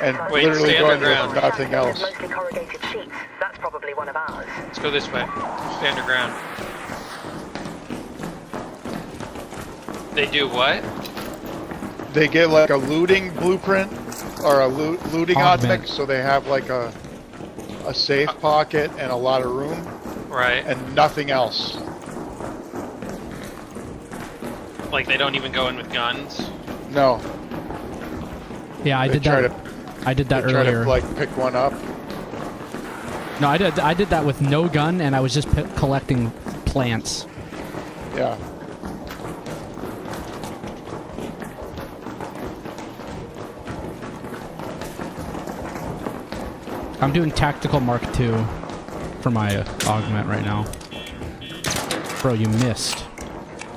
and wait, literally stay going underground. with nothing else. Mostly corrugated sheets. That's probably one of ours. Let's go this way. Stay underground. They do what? They get like a looting blueprint or a looting Augment. object, so they have like a safe pocket and a lot of room. Right. And nothing else. Like they don't even go in with guns? No. Yeah, I did that. I did that Try earlier. to like pick one up. No, I did that with no gun, and I was just collecting plants. Yeah. I'm doing tactical Mark II for my augment right now. Bro, you missed.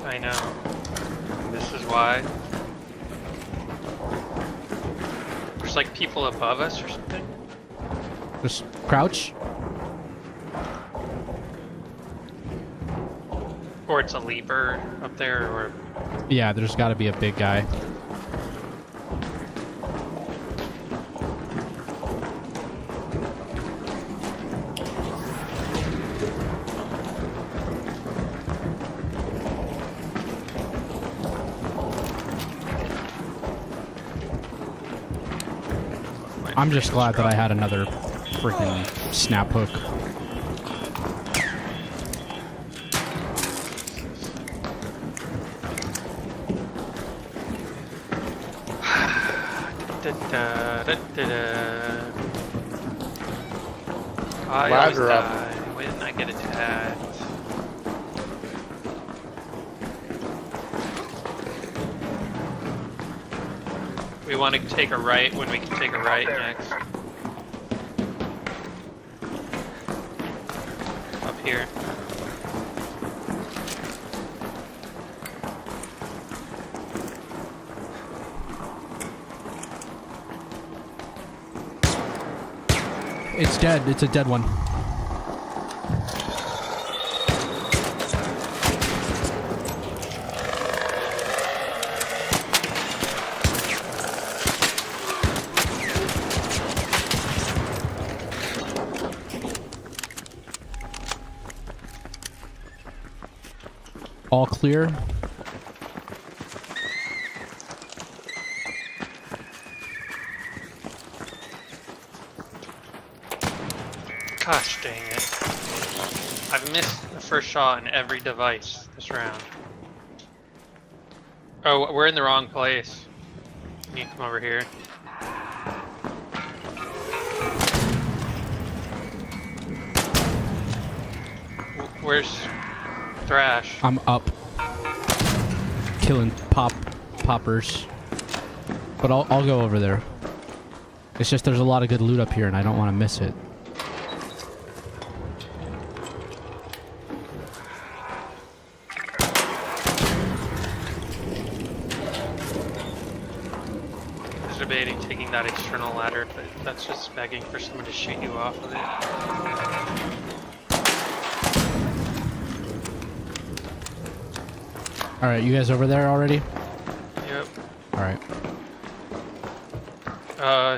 I I know. This is why. There's like people above us or something. Just crouch. Or it's a leaper up there, or... Yeah, there's got to be a big guy. I'm just glad that I had another freaking snap hook. I always die when I get attacked. We want to take a right when we can take a right next. Up here. It's dead. It's a dead one. All clear. Gosh dang it. I've missed the first shot in every device this round. Oh, we're in the wrong place. You need to come over here. Where's Thrash? I'm up. Killing poppers. But I'll go over there. It's just there's a lot of good loot up here and I don't want to miss it. Debating taking that external ladder, but that's just begging for someone to shoot you off of it. Alright, you guys over there already? Yep. Alright.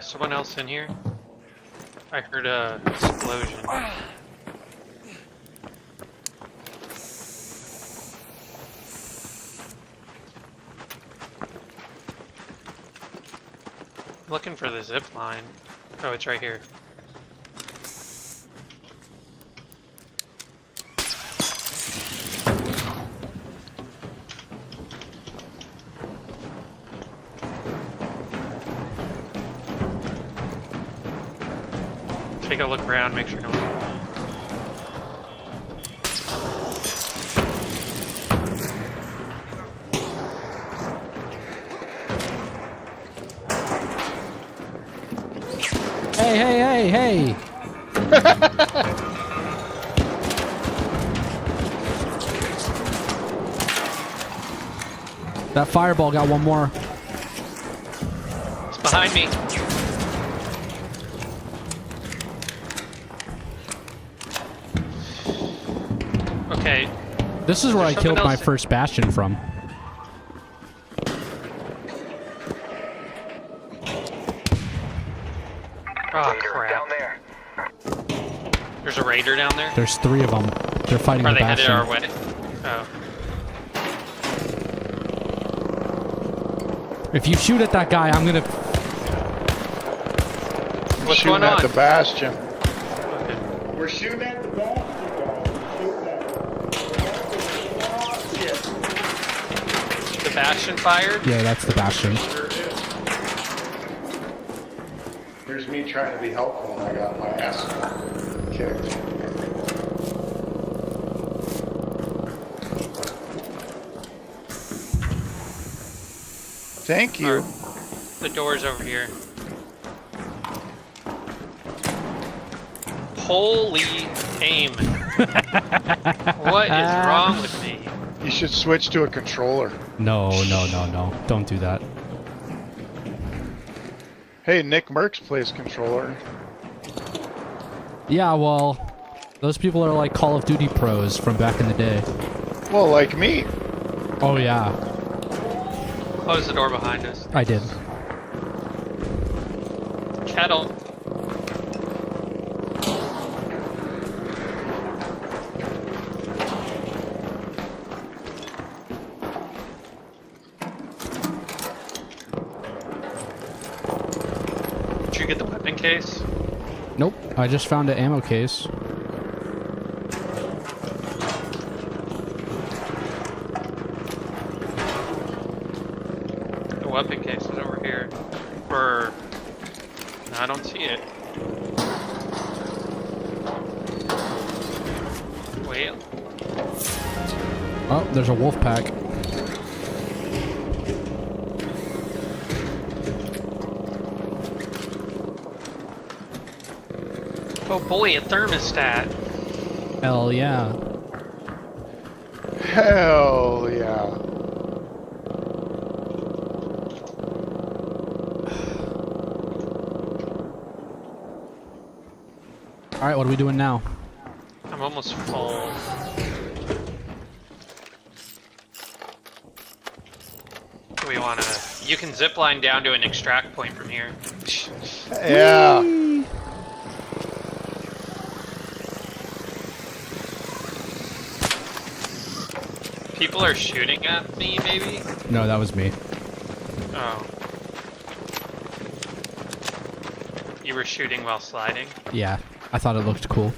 Someone else in here? I heard a explosion. Looking for the zip line. Oh, it's right here. Take a look around, make sure no one. Hey! That fireball got one more. It's behind me. Okay. This is where I killed my first bastion from. Oh, crap. Down there. There's a raider down there? There's 3 of them. They're fighting the bastion. Are they headed our way? Oh. If you shoot at that guy, I'm gonna... What's going on? Shooting at the bastion. Okay. We're shooting at the bastion, guys. The bastion fired? Yeah, that's the bastion. Sure is. Here's me trying to be helpful and I got my ass kicked. Thank you. The door's over here. Holy aim. What is wrong with me? You should switch to a controller. No. Don't do that. Hey, Nick Merckx plays controller. Yeah, well, those people are like Call of Duty pros from back in the day. Well, like me. Oh, yeah. Close the door behind us. I did. Kettle. Did you get the weapon case? Nope. I just found an ammo case. The weapon case is over here. Or... No, I don't see it. Wait. Oh, there's a wolf pack. Oh boy, a thermostat. Hell yeah. Hell yeah. Alright, what are we doing now? I'm almost full. Do we wanna... You can zip line down to an extract point from here. Yeah. Whee! People are shooting at me, maybe? No, that was me. Oh. You were shooting while sliding? Yeah, I thought it looked cool.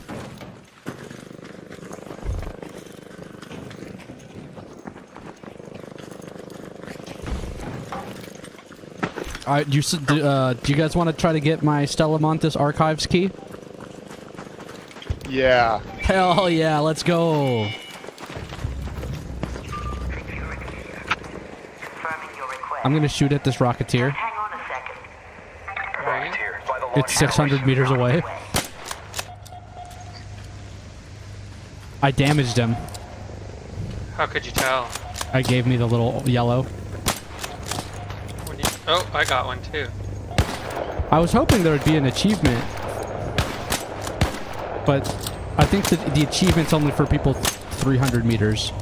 Alright, do you guys want to try to get my Stella Montes archives key? Yeah. Hell yeah, let's go! I'm gonna shoot at this Rocketeer. It's 600 meters away. I damaged him. How could you tell? I gave me the little yellow. Oh, I got one too. I was hoping there would be an achievement. But I think that the achievement's only for people 300 meters.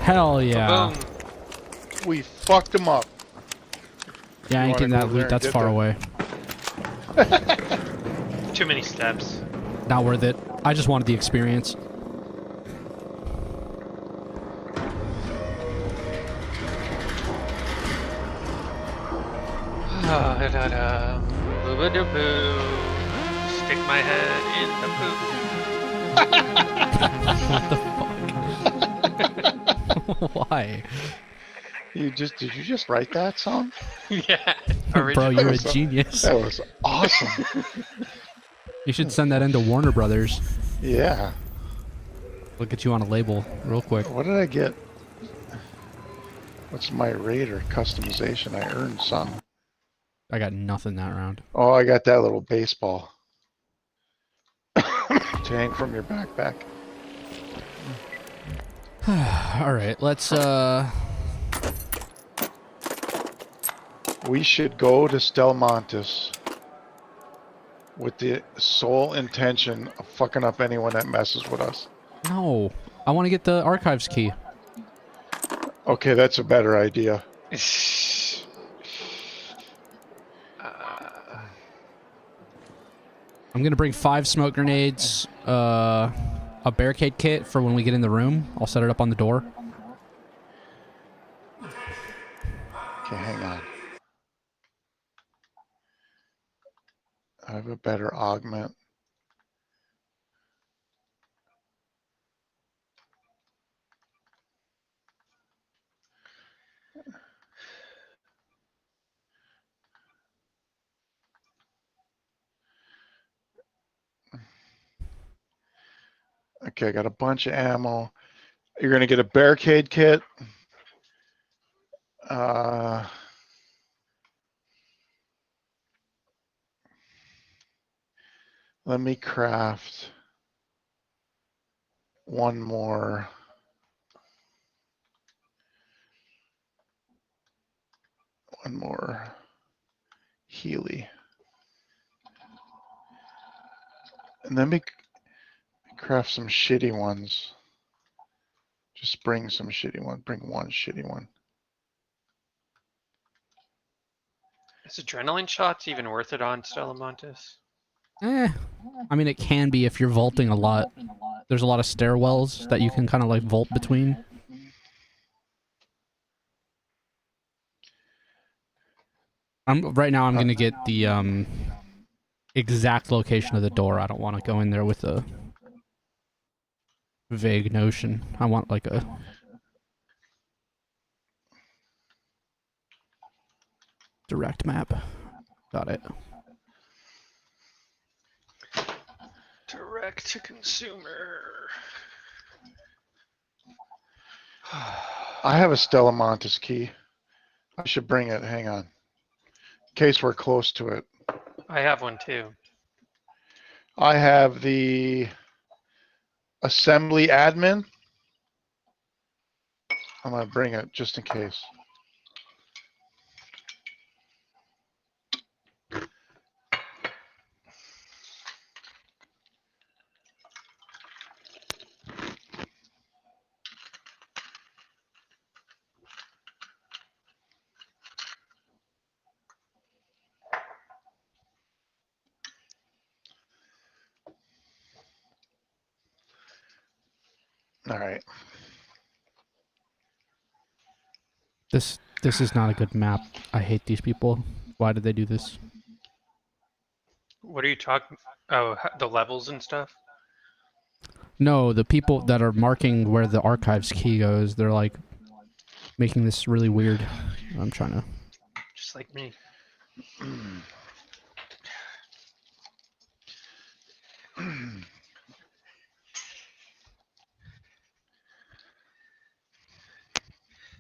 Hell yeah. Boom. We fucked him up. Yeah, I ain't getting that loot. That's far away. Too many steps. Not worth it. I just wanted the experience. Stick my head in the poop. What the fuck? Why? Did you just write that song? Yeah. Bro, you're a genius. That was awesome. You should send that into Warner Brothers. Yeah. Look at you on a label real quick. What did I get? What's my Raider customization? I earned some. I got nothing that round. Oh, I got that little baseball. To hang from your backpack. Alright, let's We should go to Stelmontis with the sole intention of fucking up anyone that messes with us. No. I want to get the archives key. Okay, that's a better idea. I'm gonna bring 5 smoke grenades, a barricade kit for when we get in the room. I'll set it up on the door. Okay, hang on. I have a better augment. Okay, I got a bunch of ammo. You're gonna get a barricade kit. Let me craft one more. One more Healy. And then we craft some shitty ones. Just bring some shitty one. Bring one shitty one. Is adrenaline shots even worth it on Stellamontis? I mean, it can be if you're vaulting a lot. There's a lot of stairwells that you can kind of like vault between. Right now I'm gonna get the exact location of the door. I don't want to go in there with a vague notion. I want like a direct map. Got it. Direct to consumer. I have a Stellamontis key. I should bring it. Hang on. In case we're close to it. I have one too. I have the assembly admin. I'm gonna bring it just in case. All right. This is not a good map. I hate these people. Why did they do this? What are you talking? Oh, the levels and stuff? No, the people that are marking where the archives key goes, they're like making this really weird. I'm trying to... Just like me.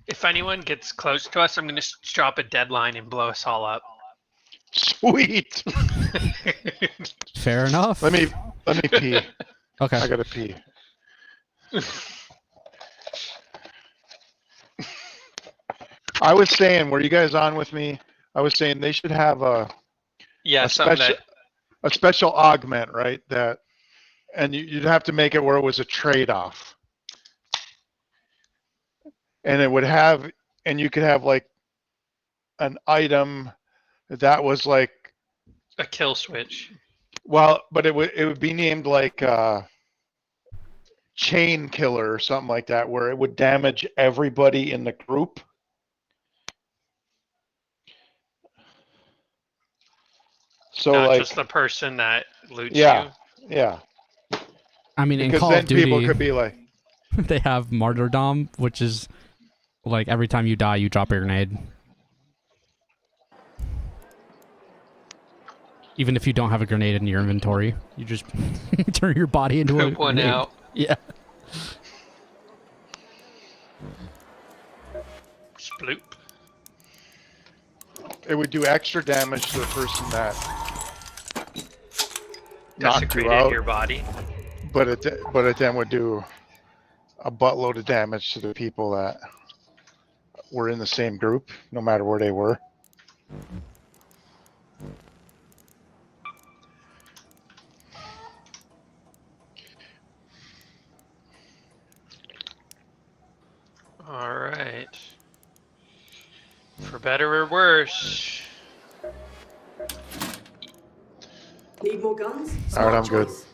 If anyone gets close to us, I'm going to drop a deadline and blow us all up. Sweet. Fair enough. Let me pee. Okay. I gotta pee. I was saying, were you guys on with me? I was saying they should have a special augment, right? That, and you'd have to make it where it was a trade-off. And it would have, and you could have like an item that was like a kill switch. Well, but it would be named like chain killer or something like that, where it would damage everybody in the group. So not like just the person that loots you. Yeah. I mean, because in Call then of Duty, people could be like, they have martyrdom, which is like every time you die, you drop a grenade. Even if you don't have a grenade in your inventory, you just turn your body into a one grenade. out. Yeah. Sploop. It would do extra damage to the person that knocked you out. Your body. But it then would do a buttload of damage to the people that were in the same group, no matter where they were. All right. For better or worse. Need more guns? All right, I'm Smart good. choice.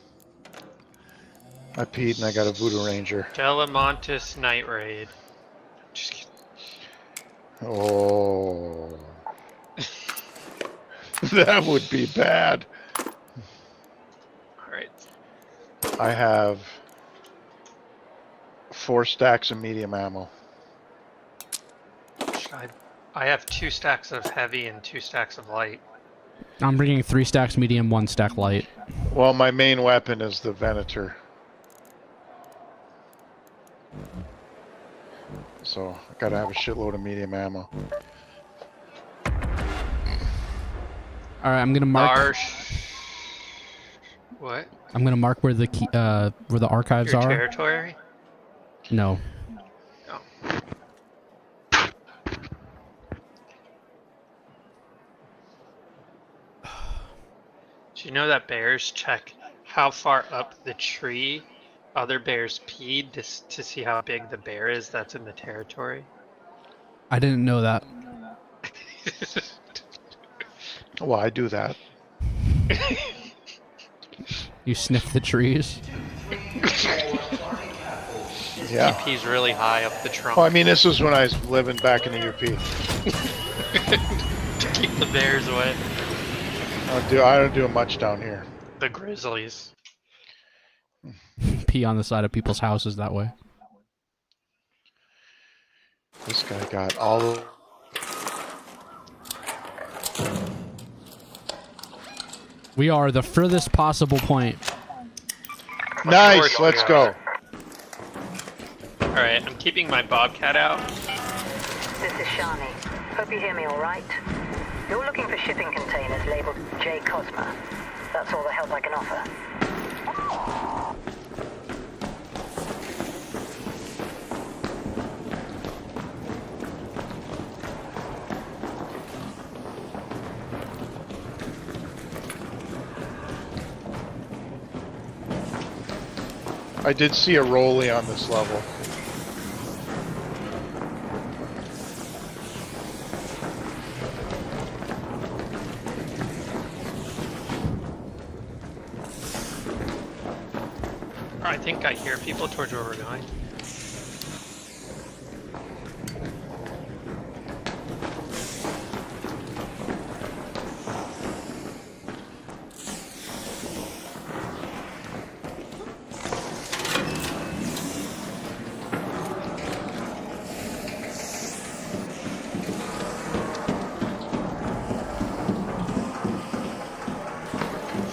I peed and I got a Voodoo Ranger. Delamontis Night Raid. Just kidding. Oh. That would be bad. All right. I have 4 stacks of medium ammo. I have 2 stacks of heavy and 2 stacks of light. I'm bringing 3 stacks medium, 1 stack light. Well, my main weapon is the Venator. so I gotta have a shitload of medium ammo. All right, I'm gonna mark. What? I'm gonna mark where the key, where the archives Your are. territory? No. Oh. Do you know that bears check how far up the tree other bears peed to see how big the bear is that's in the territory? I didn't know that. Well, I do that. You sniff the trees? Yeah. He pees really high up the trunk. Well, I mean, this was when I was living back in the UP. To keep the bears away. I don't do much down here. The grizzlies. Pee on the side of people's houses that way. This guy got all the... We are the furthest possible point. Nice, let's go. Alright, I'm keeping my bobcat out. This is Shani. Hope you hear me all right. You're looking for shipping containers labeled J. Cosma. That's all the help I can offer. I did see a rollie on this level. I think I hear people towards where we're going.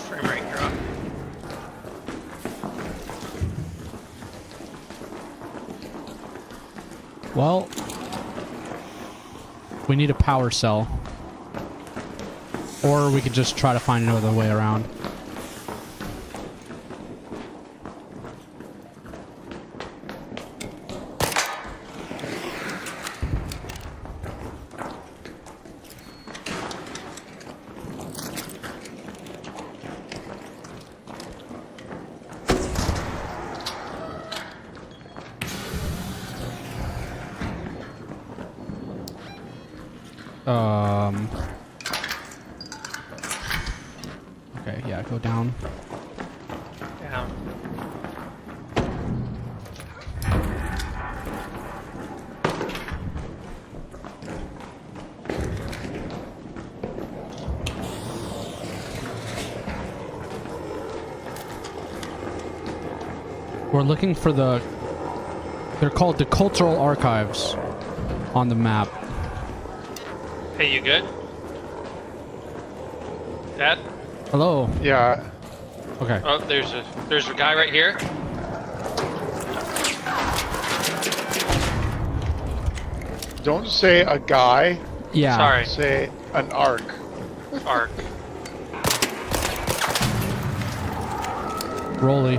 Frame rate drop. Well, we need a power cell. Or we could just try to find another way around. Okay, yeah, go down. Down. We're looking for the... They're called the cultural archives on the map. Hey, you good? Dad? Hello? Yeah. Okay. Oh, there's a guy right here. Don't say a guy. Yeah. Sorry. Say an arc. Arc. Rolly.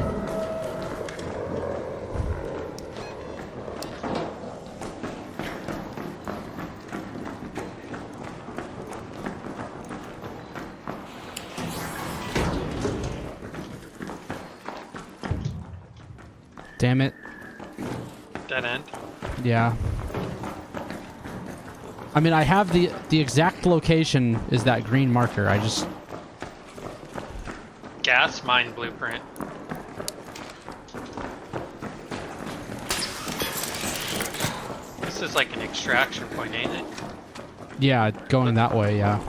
Damn it. Dead end. Yeah. I mean, I have the exact location is that green marker. I just... Gas mine blueprint. This is like an extraction point, ain't it? Yeah, going that way, yeah.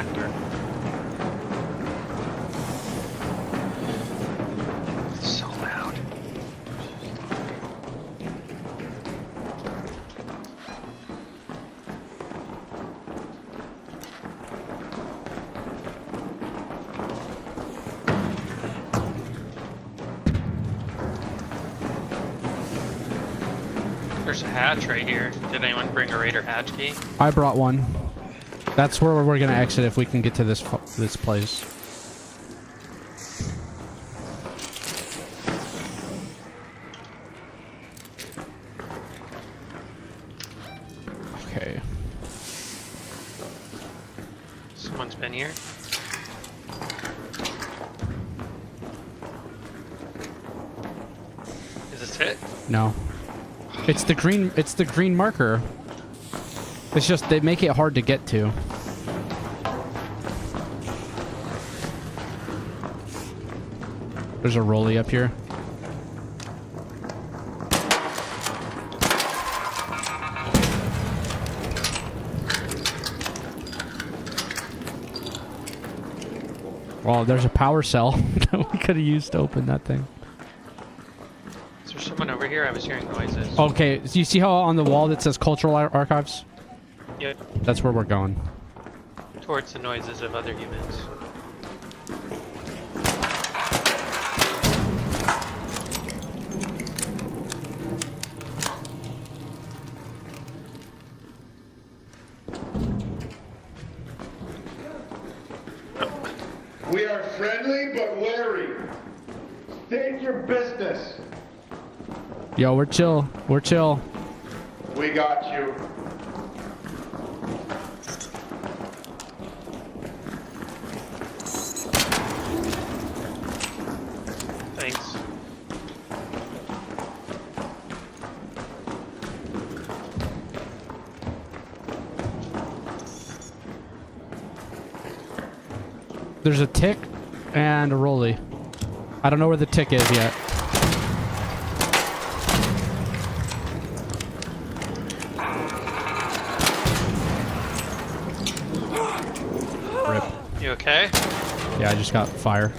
reactor. It's so loud. There's a hatch right here. Did anyone bring a Raider hatch key? I brought one. That's where we're gonna exit if we can get to this place. Okay. Someone's been here. Is this it? No. It's the green marker. It's just they make it hard to get to. There's a rollie up here. Well, there's a power cell that we could have used to open that thing. Is there someone over here? I was hearing noises. Okay, so you see how on the wall that says Cultural Archives? Yep. That's where we're going. Towards the noises of other humans. We are friendly but wary. State your business. Yo, we're chill. We're chill. We got you. Thanks. There's a tick and a rollie. I don't know where the tick is yet. Rip. You okay? Yeah, I just got fire.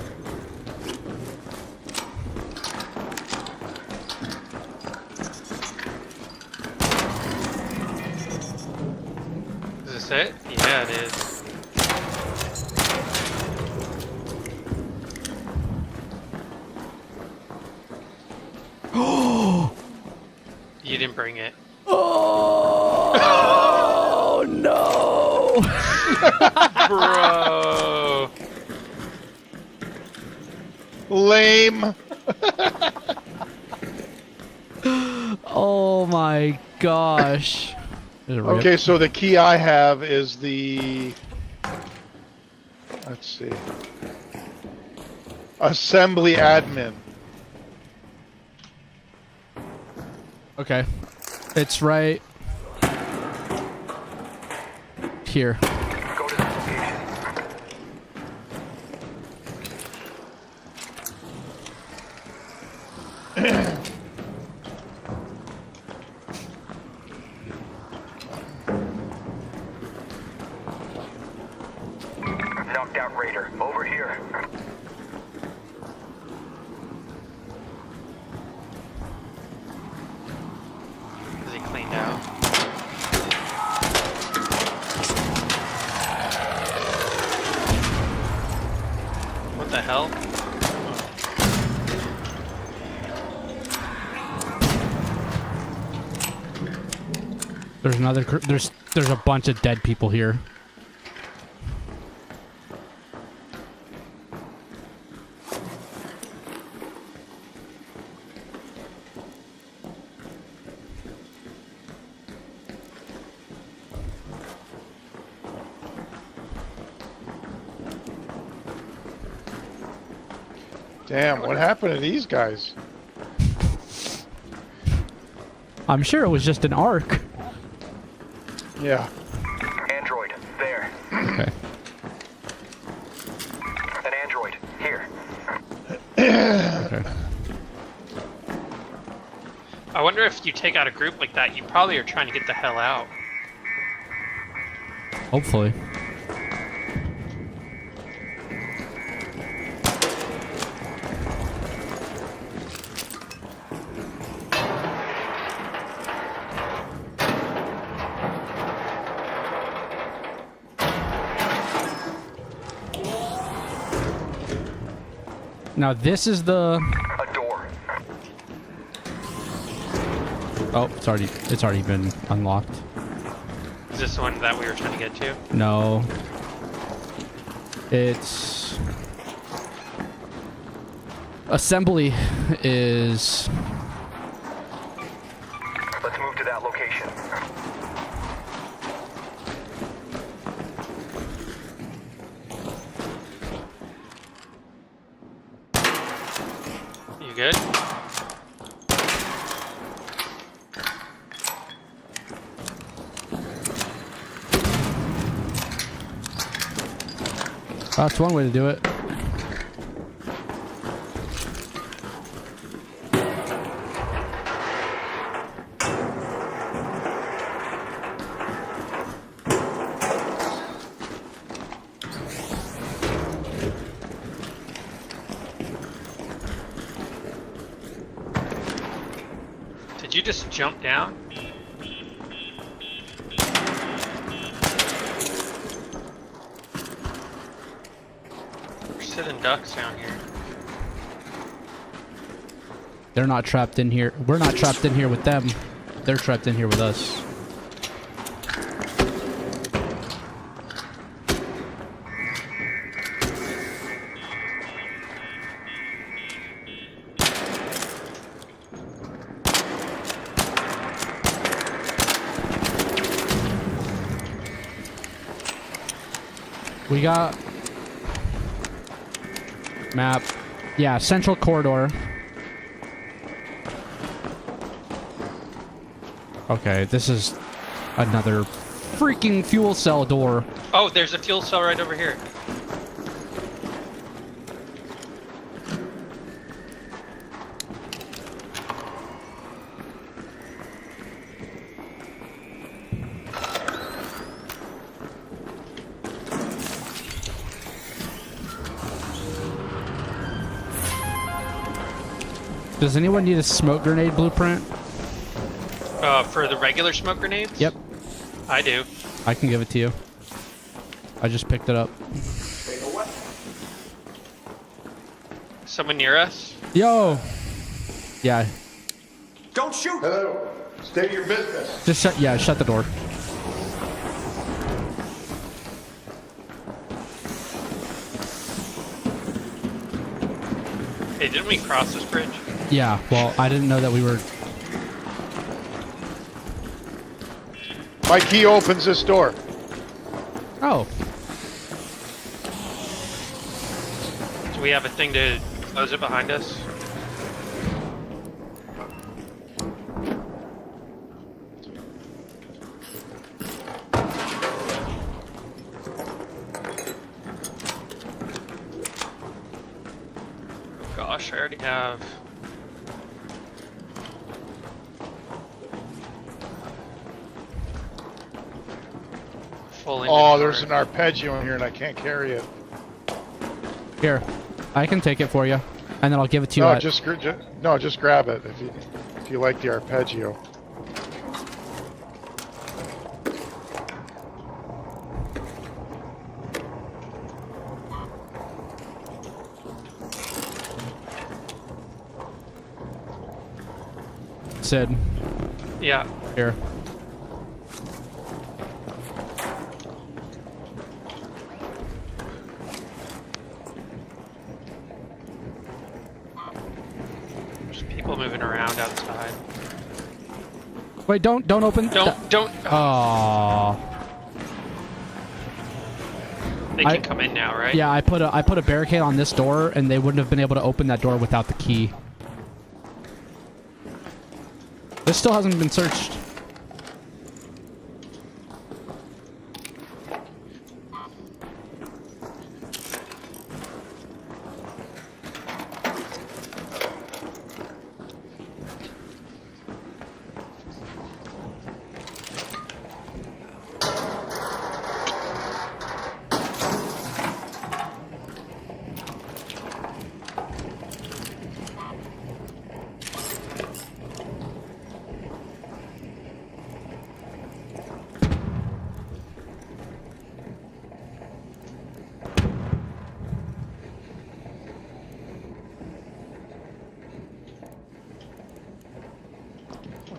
Is this it? Yeah, it is. You didn't bring it. Oh no! Bro. Lame. Oh my gosh. Okay, so the key I have is the... Let's see. Assembly admin. Okay. It's right here. Go to this location. Knocked out Raider. Over here. Is he cleaned out? What the hell? There's another. There's a bunch of dead people here. Damn, what happened to these guys? I'm sure it was just an arc. Yeah. Android, there. Okay. An android, here. Okay. I wonder if you take out a group like that, you probably are trying to get the hell out. Hopefully. Now this is the... A door. Oh, it's already been unlocked. Is this the one that we were trying to get to? No. It's... Assembly is... Let's move to that location. You good? That's one way to do it. Did you just jump down? We're sitting ducks down here. They're not trapped in here. We're not trapped in here with them. They're trapped in here with us. We got map. Yeah, central corridor. Okay, this is another freaking fuel cell door. Oh, there's a fuel cell right over here. Does anyone need a smoke grenade blueprint? For the regular smoke grenades? Yep. I do. I can give it to you. I just picked it up. Someone near us? Yo! Yeah. Don't shoot! Hello. State your business. Just shut the door. Hey, didn't we cross this bridge? Yeah, well, I didn't know that we were... My key opens this door. Oh. Do we have a thing to close it behind us? Gosh, I already have... Oh, there's an arpeggio in here and I can't carry it. Here. I can take it for you. And then I'll give it to you. No, just grab it if you like the arpeggio. Sid. Yeah. Here. There's people moving around outside. Wait, don't open. Don't. Aww. They can come in now, right? Yeah, I put a barricade on this door, and they wouldn't have been able to open that door without the key. This still hasn't been searched.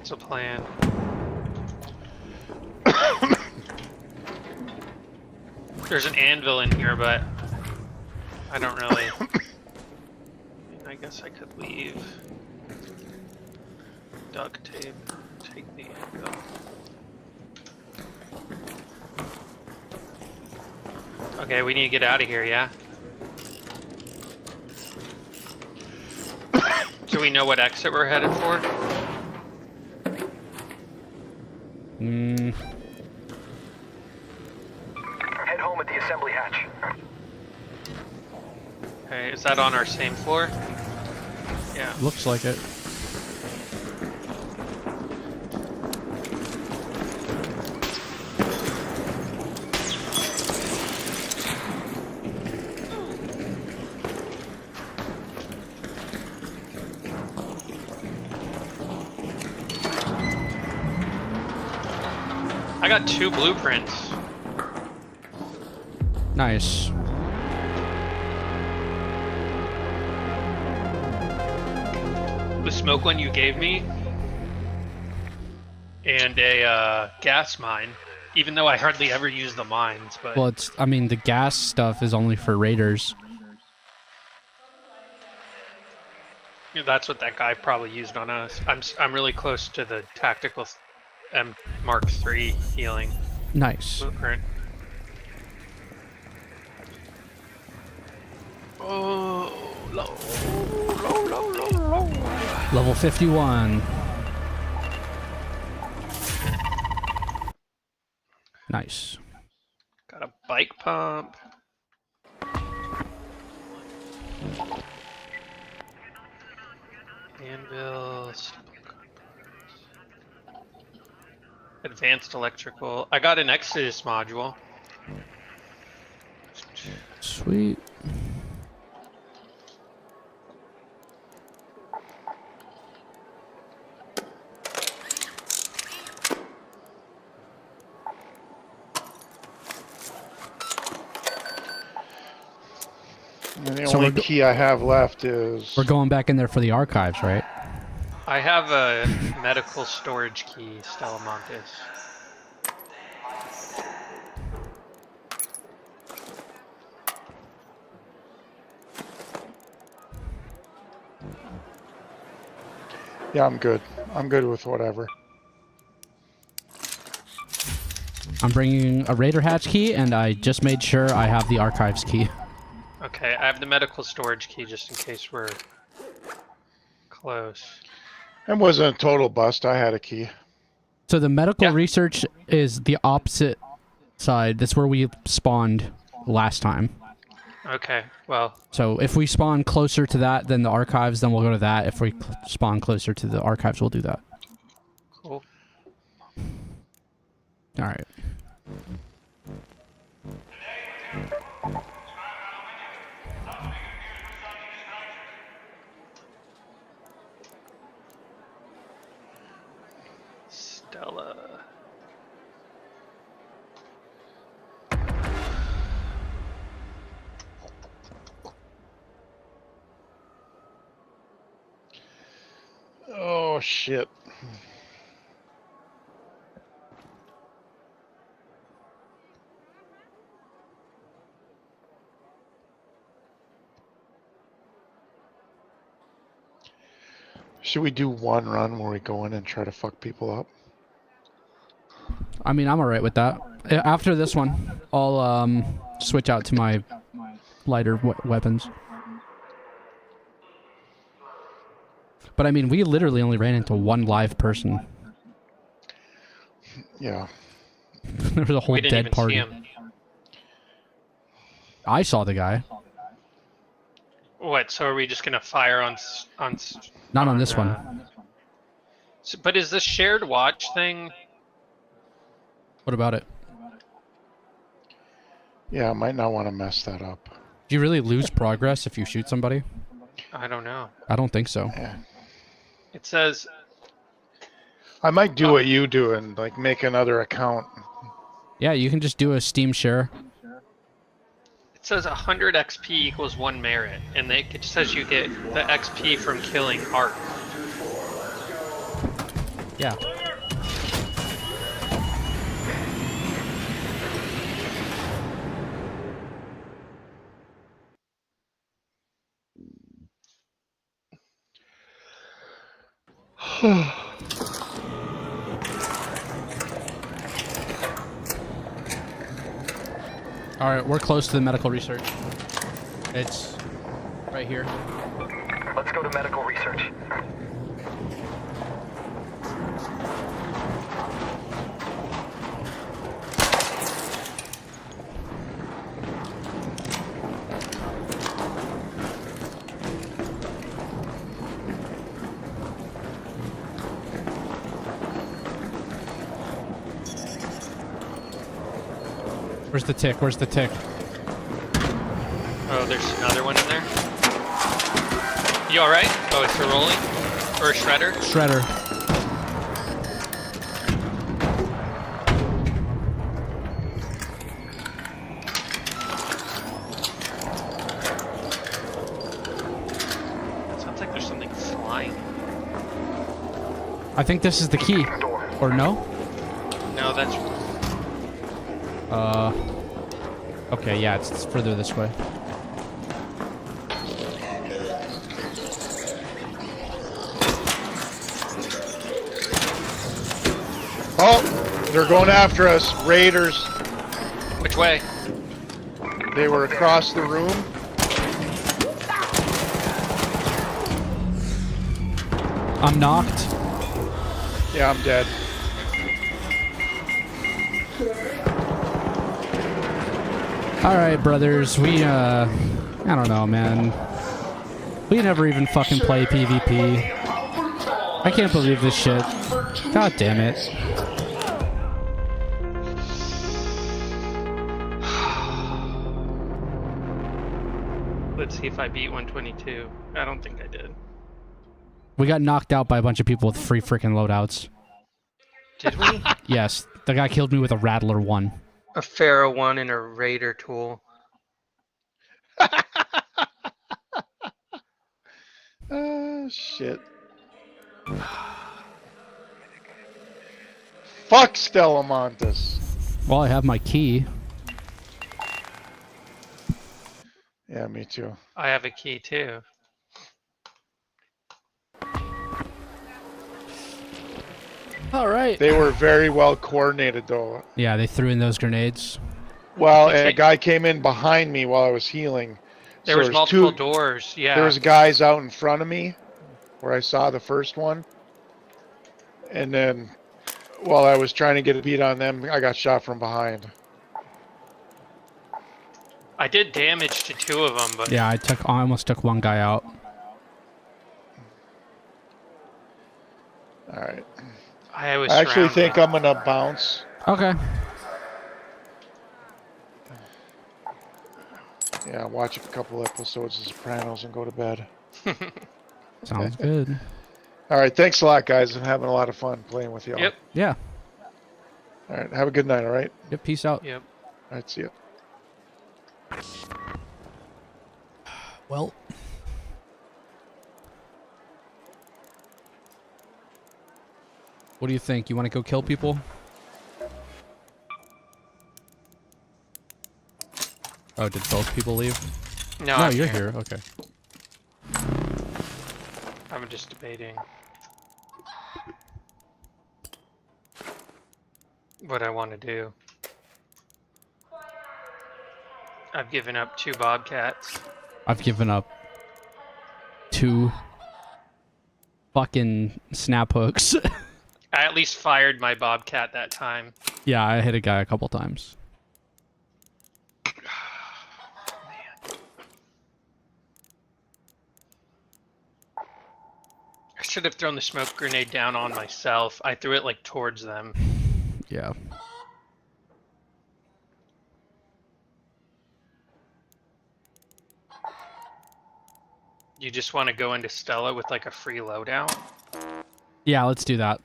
That's a plan. There's an anvil in here, but I don't really... I guess I could leave. Duct tape. Take the anvil. Okay, we need to get out of here, yeah? Do we know what exit we're headed for? Head home at the assembly hatch. Okay, is that on our same floor? Yeah. Looks like it. I got 2 blueprints. Nice. The smoke one you gave me, and a gas mine. Even though I hardly ever use the mines, but Well, I mean, the gas stuff is only for raiders. yeah, that's what that guy probably used on us. I'm really close to the tactical Mark III healing Nice. blueprint. Oh, low. Level 51. Nice. Got a bike pump. Anvils. Advanced electrical. I got an Exodus module. Sweet. And the So only key I have left is... We're going back in there for the archives, right? I have a medical storage key, Stellamontis. Yeah, I'm good. I'm good with whatever. I'm bringing a Raider hatch key, and I just made sure I have the archives key. Okay, I have the medical storage key just in case we're close. It wasn't a total bust. I had a key. So the medical research is the opposite side. That's where we spawned last time. Okay, well... So if we spawn closer to that than the archives, then we'll go to that. If we spawn closer to the archives, we'll do that. Cool. Alright. Stella... Oh, shit. Should we do one run where we go in and try to fuck people up? I mean, I'm alright with that. After this one, I'll switch out to my lighter weapons. But I mean, we literally only ran into one live person. Yeah. There was a whole We didn't dead even party. see him. I saw the guy. What, so are we just gonna fire on Not on this one. So, but is this shared watch thing... What about it? Yeah, I might not want to mess that up. Do you really lose progress if you shoot somebody? I don't know. I don't think so. Yeah. It says... I might do what you do and like make another account. Yeah, you can just do a Steam share. It says 100 XP equals 1 merit, and it says you get the XP from killing Ark. Yeah. All right, we're close to the medical research. It's right here. Let's go to medical research. Where's the tick? Where's the tick? Oh, there's another one in there. You alright? Oh, it's a rolling? Or a shredder? Shredder. Sounds like there's something flying. I think this is the key. Or no? No, that's... Okay, yeah, it's further this way. Oh, they're going after us. Raiders. Which way? They were across the room. I'm knocked. Yeah, I'm dead. Alright, brothers, we, I don't know, man. We never even fucking play PvP. I can't believe this shit. God damn it. Let's see if I beat 122. I don't think I did. We got knocked out by a bunch of people with free freaking loadouts. Did we? Yes, the guy killed me with a Rattler 1. A Pharaoh 1 and a Raider tool. Shit. Fuck Stellamontis. Well, I have my key. Yeah, me too. I have a key too. All right. They were very well coordinated, though. Yeah, they threw in those grenades. Well, and a guy came in behind me while I was healing. There was multiple doors, yeah. There was guys out in front of me where I saw the first one. And then while I was trying to get a beat on them, I got shot from behind. I did damage to 2 of them, but... Yeah, I almost took one guy out. Alright. I actually think I'm gonna bounce. Okay. Yeah, watch a couple episodes of Sopranos and go to bed. Sounds good. Alright, thanks a lot, guys. I'm having a lot of fun playing with y'all. Yep. Yeah. Alright, have a good night, alright? Yep, peace out. Yep. Alright, see ya. Well... What do you think? You want to go kill people? Oh, did both people leave? No, No, you're here. Okay. I'm just debating what I want to do. I've given up 2 bobcats. I've given up 2 fucking snap hooks. I at least fired my bobcat that time. Yeah, I hit a guy a couple times. I should have thrown the smoke grenade down on myself. I threw it like towards them. Yeah. You just want to go into Stella with like a free loadout? Yeah, let's do that.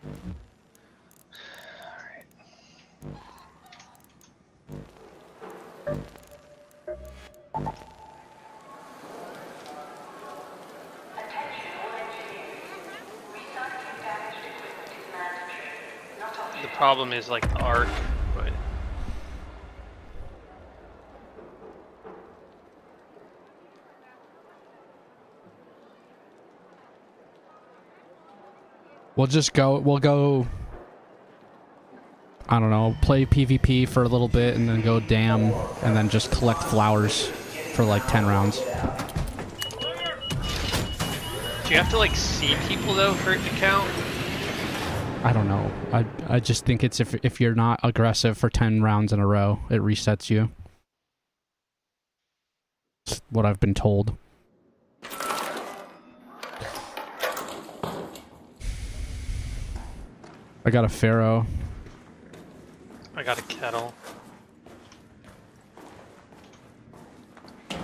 The problem is like the arc, but we'll go, I don't know, play PvP for a little bit and then go dam and then just collect flowers for like 10 rounds. do you have to like see people though for it to count? I don't know. I just think it's if you're not aggressive for 10 rounds in a row, it resets you. It's what I've been told. I got a pharaoh. I got a kettle.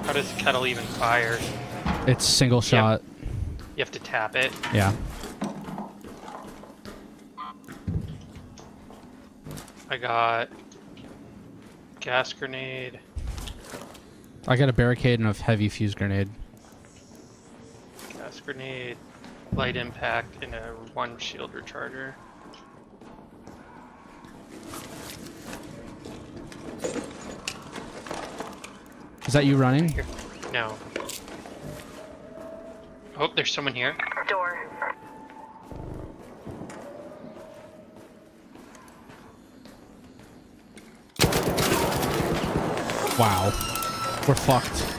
How does the kettle even fire? It's single shot. You have to tap it. Yeah. I got gas grenade. I got a barricade and a heavy fuse grenade. Gas grenade, light impact, and a 1 shield recharger. Is that you running? Here. No. Oh, there's someone here. Door. Wow. We're fucked.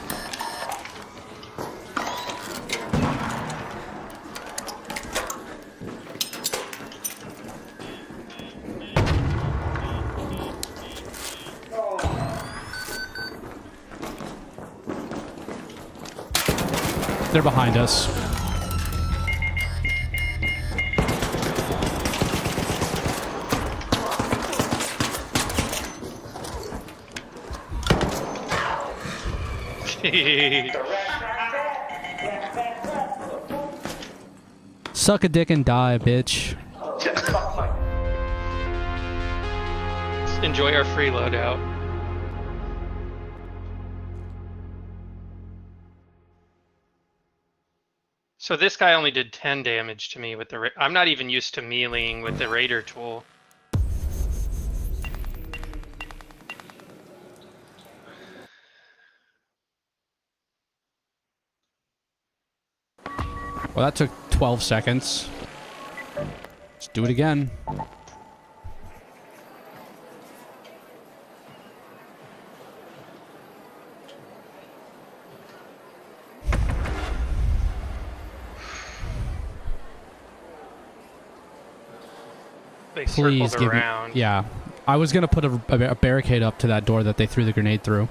They're behind us. Suck a dick and die, bitch. Enjoy our free loadout. So this guy only did 10 damage to me with the... I'm not even used to meleeing with the Raider tool. Well, that took 12 seconds. Let's do it again. They Please circled give me... around. Yeah. I was going to put a barricade up to that door that they threw the grenade through.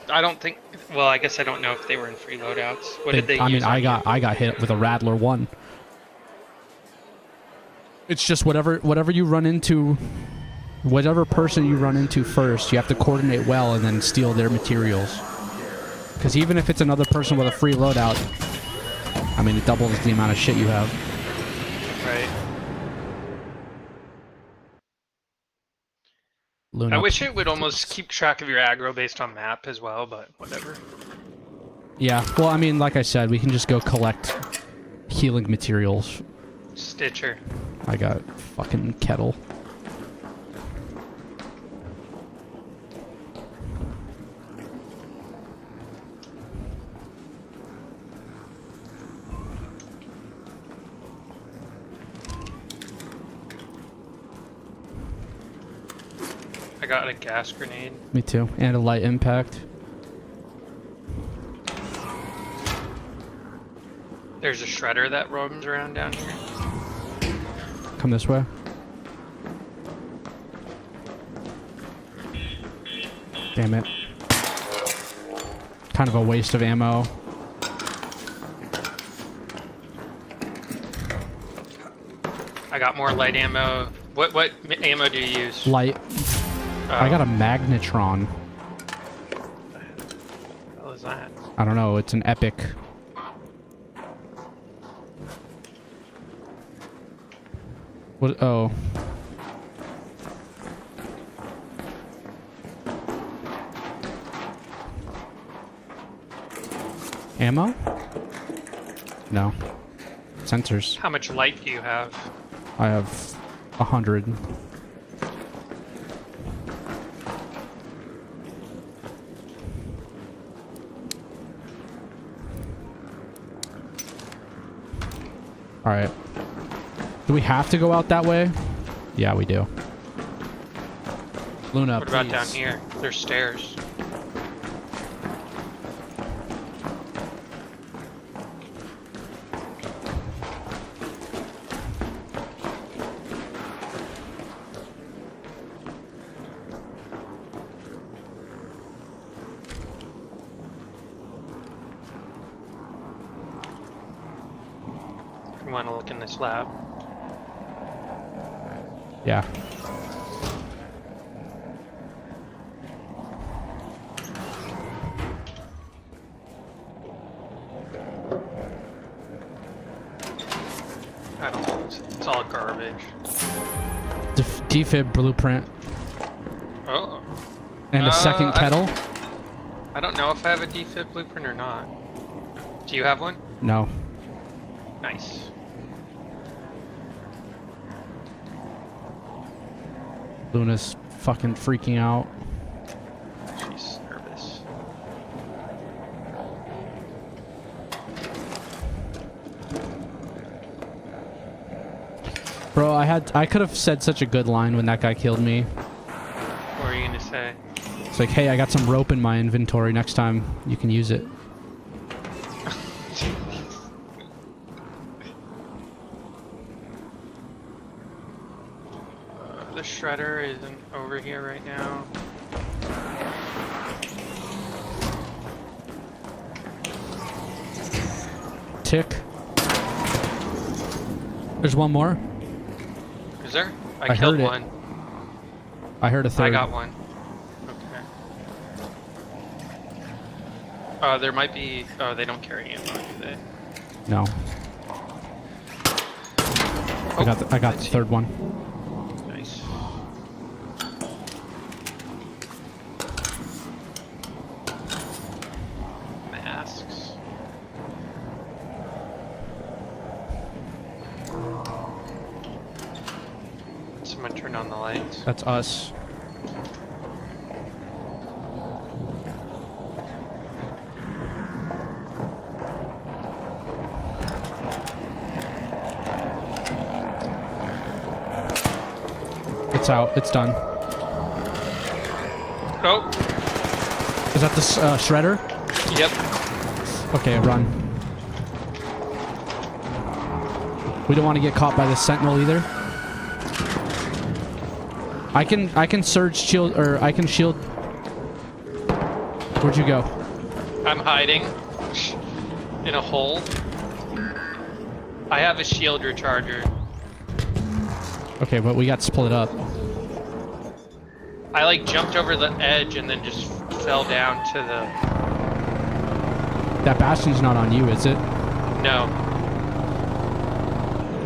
I don't think... Well, I guess I don't know if they were in free loadouts. What did they I use mean, I got hit with a Rattler 1. It's just whatever you run into... Whatever person you run into first, you have to coordinate well and then steal their materials. Because even if it's another person with a free loadout, I mean, it doubles the amount of shit you have. Right. Luna. I wish it would almost keep track of your aggro based on map as well, but whatever. Yeah, well, I mean, like I said, we can just go collect healing materials. Stitcher. I got fucking kettle. I got a gas grenade. Me too. And a light impact. There's a shredder that roams around down here. Come this way. Damn it. Kind of a waste of ammo. I got more light ammo. What ammo do you use? Light. I got a magnetron. What the hell is that? I don't know. It's an epic. What? Oh. Ammo? No. Sensors. How much light do you have? I have 100. Alright. Do we have to go out that way? Yeah, we do. Luna, What about please. down here? There's stairs. You want to look in this lab? Yeah. I don't know. It's all garbage. Defib blueprint. Oh. And a second kettle? I don't know if I have a defib blueprint or not. Do you have one? No. Nice. Luna's fucking freaking out. She's nervous. Bro, I could have said such a good line when that guy killed me. What were you gonna say? It's like, hey, I got some rope in my inventory. Next time you can use it. The shredder isn't over here right now. Tick. There's one more. Is there? I killed heard it. one. I heard a third. I got one. Okay. There might be. Oh, they don't carry ammo, do they? No. Oh, I got the third one. Nice. Masks. Someone turn on the lights. That's us. It's out. It's done. Oh. Is that the shredder? Yep. Okay, run. We don't want to get caught by the sentinel either. I can surge shield, or I can shield. Where'd you go? I'm hiding in a hole. I have a shield recharger. Okay, but we got split up. I like jumped over the edge and then just fell down to the... That bastion's not on you, is it? No.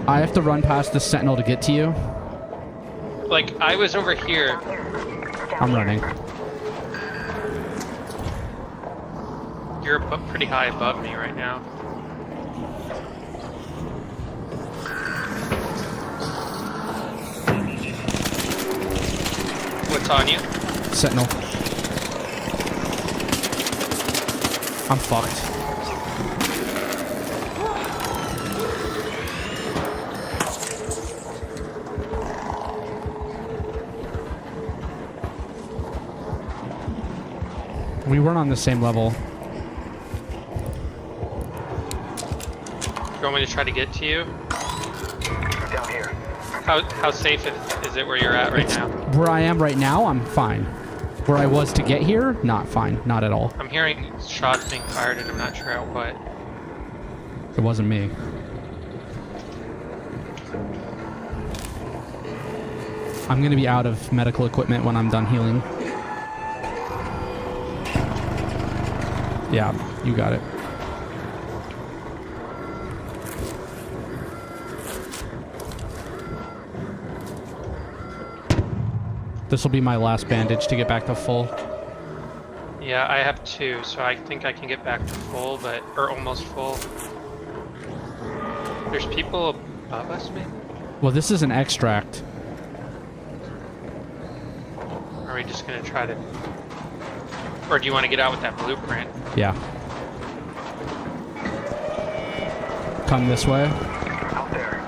I have to run past the sentinel to get to you. Like, I was over here. I'm running. You're pretty high above me right now. What's on you? Sentinel. I'm fucked. We weren't on the same level. You want me to try to get to you? Down here. How safe is it where you're at right now? Where I am right now, I'm fine. Where I was to get here, not fine. Not at all. I'm hearing shots being fired and I'm not sure at what. It wasn't me. I'm gonna be out of medical equipment when I'm done healing. Yeah, you got it. This will be my last bandage to get back to full. Yeah, I have 2, so I think I can get back to full, or almost full. There's people above us, maybe? Well, this is an extract. Are we just gonna try to... Or do you want to get out with that blueprint? Yeah. Come this way. Out there.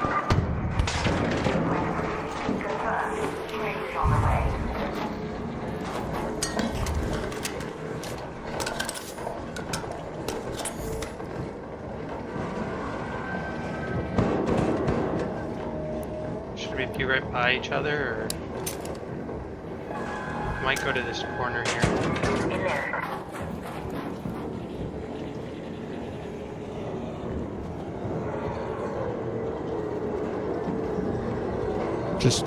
Should we be right by each other, or... I might go to this corner here. In there. Just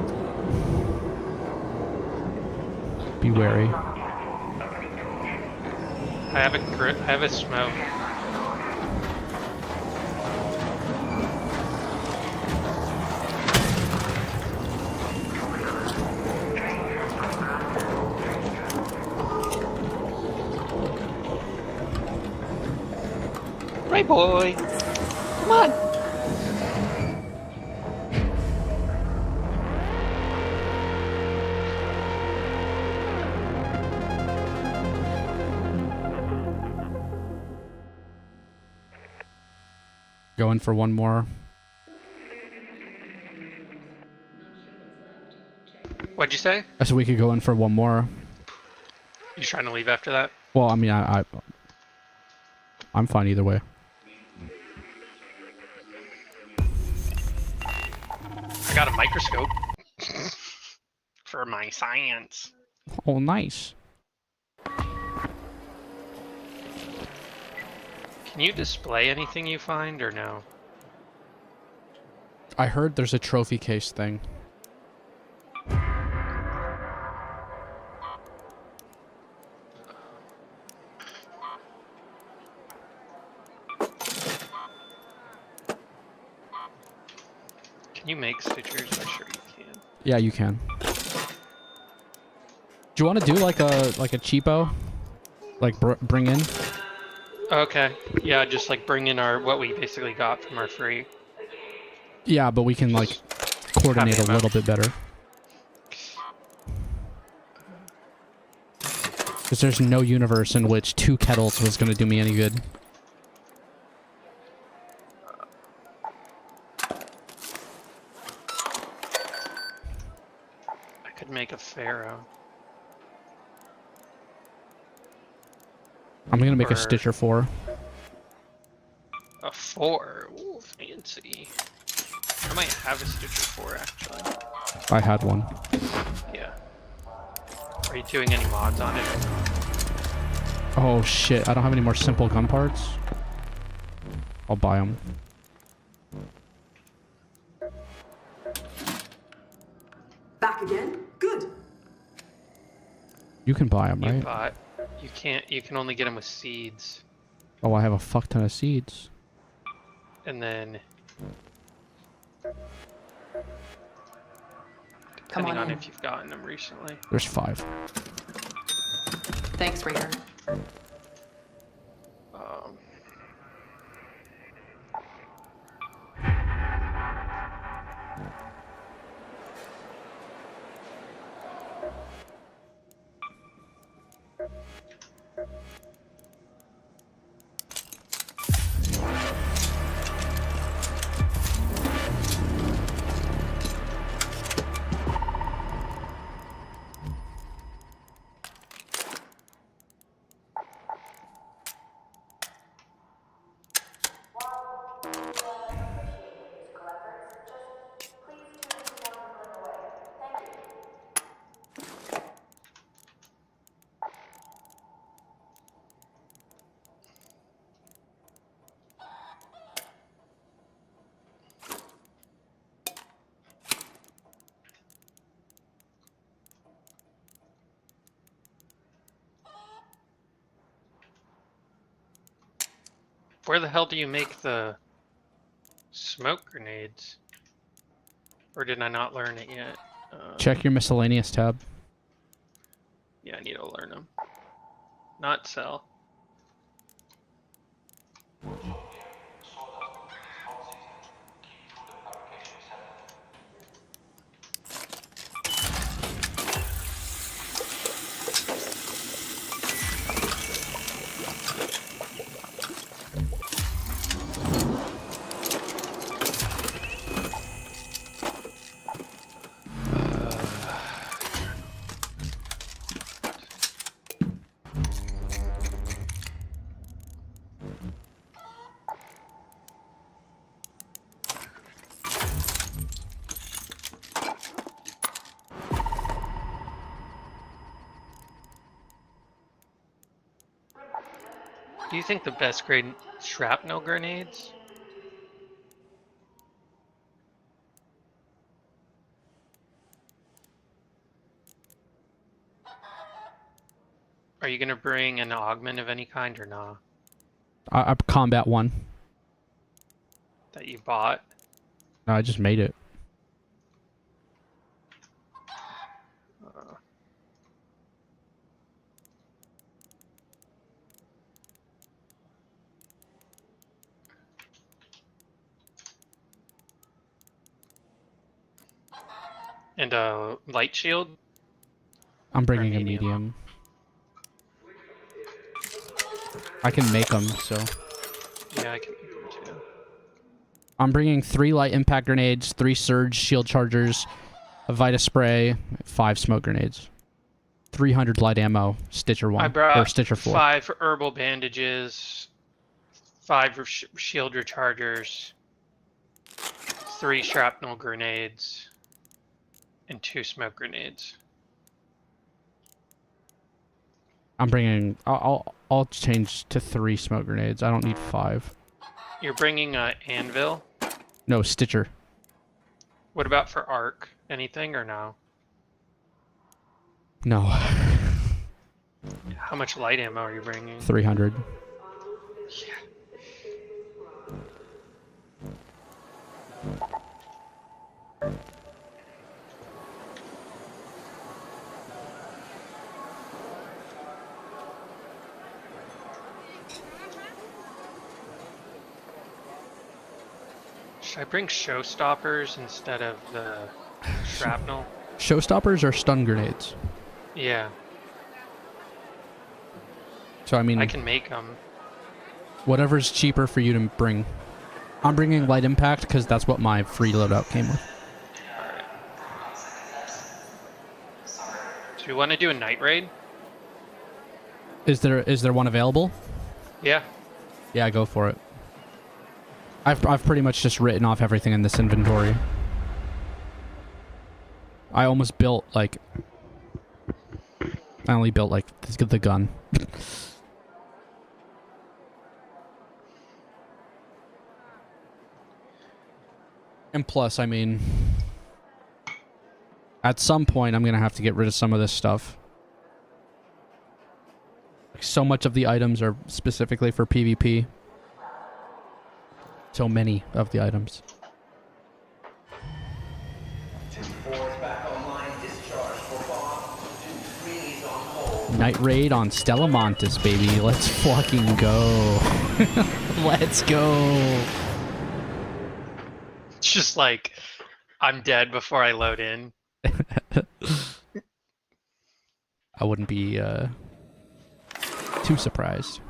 be wary. I have a smoke. Right, boy. Come on. Going for one more. What'd you say? I said we could go in for one more. You trying to leave after that? Well, I mean, I'm fine either way. I got a microscope for my science. Oh, nice. Can you display anything you find, or no? I heard there's a trophy case thing. Can you make stitchers? I'm sure you can. Yeah, you can. Do you want to do like a cheapo? Like bring in? Okay. Yeah, just like bring in what we basically got from our free. Yeah, but we can like coordinate a little bit better. Because there's no universe in which 2 kettles was going to do me any good. I could make a pharaoh. I'm going to make a Stitcher 4. A 4? Ooh, fancy. I might have a Stitcher 4, actually. I had one. Yeah. Are you doing any mods on it? Oh shit, I don't have any more simple gun parts. I'll buy them. Back again? Good. You can buy them, right? You can't, you can only get them with seeds. Oh, I have a fuck ton of seeds. And then... Come Depending on in. if you've gotten them recently. There's 5. Thanks, Raider. Where the hell do you make the smoke grenades? Or did I not learn it yet? Check your miscellaneous tab. Yeah, I need to learn them. not sell. Do you think the best grade shrapnel grenades? Are you gonna bring an augment of any kind or not? Combat 1. That you bought? No, I just made it. And a light shield? I'm bringing a medium. I can make them, so. Yeah, I can make them too. I'm bringing 3 light impact grenades, 3 surge shield chargers, a Vita spray, 5 smoke grenades, 300 light ammo, Stitcher 1 I brought or Stitcher 4. 5 herbal bandages, 5 shield rechargers, 3 shrapnel grenades, and 2 smoke grenades. I'm bringing. I'll change to 3 smoke grenades. I don't need 5. You're bringing a anvil? No, Stitcher. What about for arc? Anything or no? No. How much light ammo are you bringing? 300. Yeah. Should I bring showstoppers instead of the shrapnel? Showstoppers are stun grenades. Yeah. So I mean, I can make them. Whatever's cheaper for you to bring. I'm bringing light impact because that's what my free loadout came with. Alright. Do you want to do a night raid? Is there one available? Yeah. Yeah, go for it. I've pretty much just written off everything in this inventory. I almost built like. I only built like the gun. And plus, I mean, at some point, I'm gonna have to get rid of some of this stuff. Like, so much of the items are specifically for PvP. So many of the items. Night raid on Stella Montis, baby. Let's fucking go. Let's go. It's just like, I'm dead before I load in. I wouldn't be too surprised.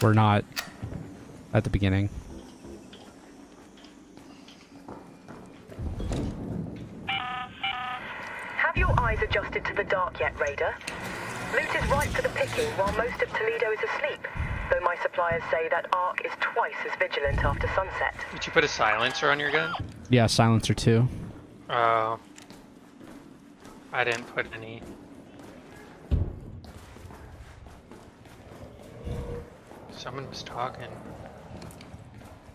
We're not at the beginning. Have your eyes adjusted to the dark yet, Raider? Loot is ripe for the picking while most of Toledo is asleep, though my suppliers say that Ark is twice as vigilant after sunset. Did you put a silencer on your gun? Yeah, silencer 2. Oh. I didn't put any. Someone was talking.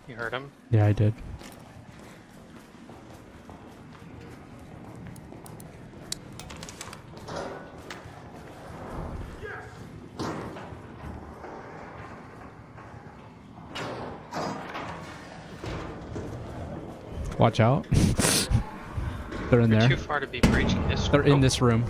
You heard him? Yeah, I did. Watch out. They're in there. Too far to be breaching this. They're in this room.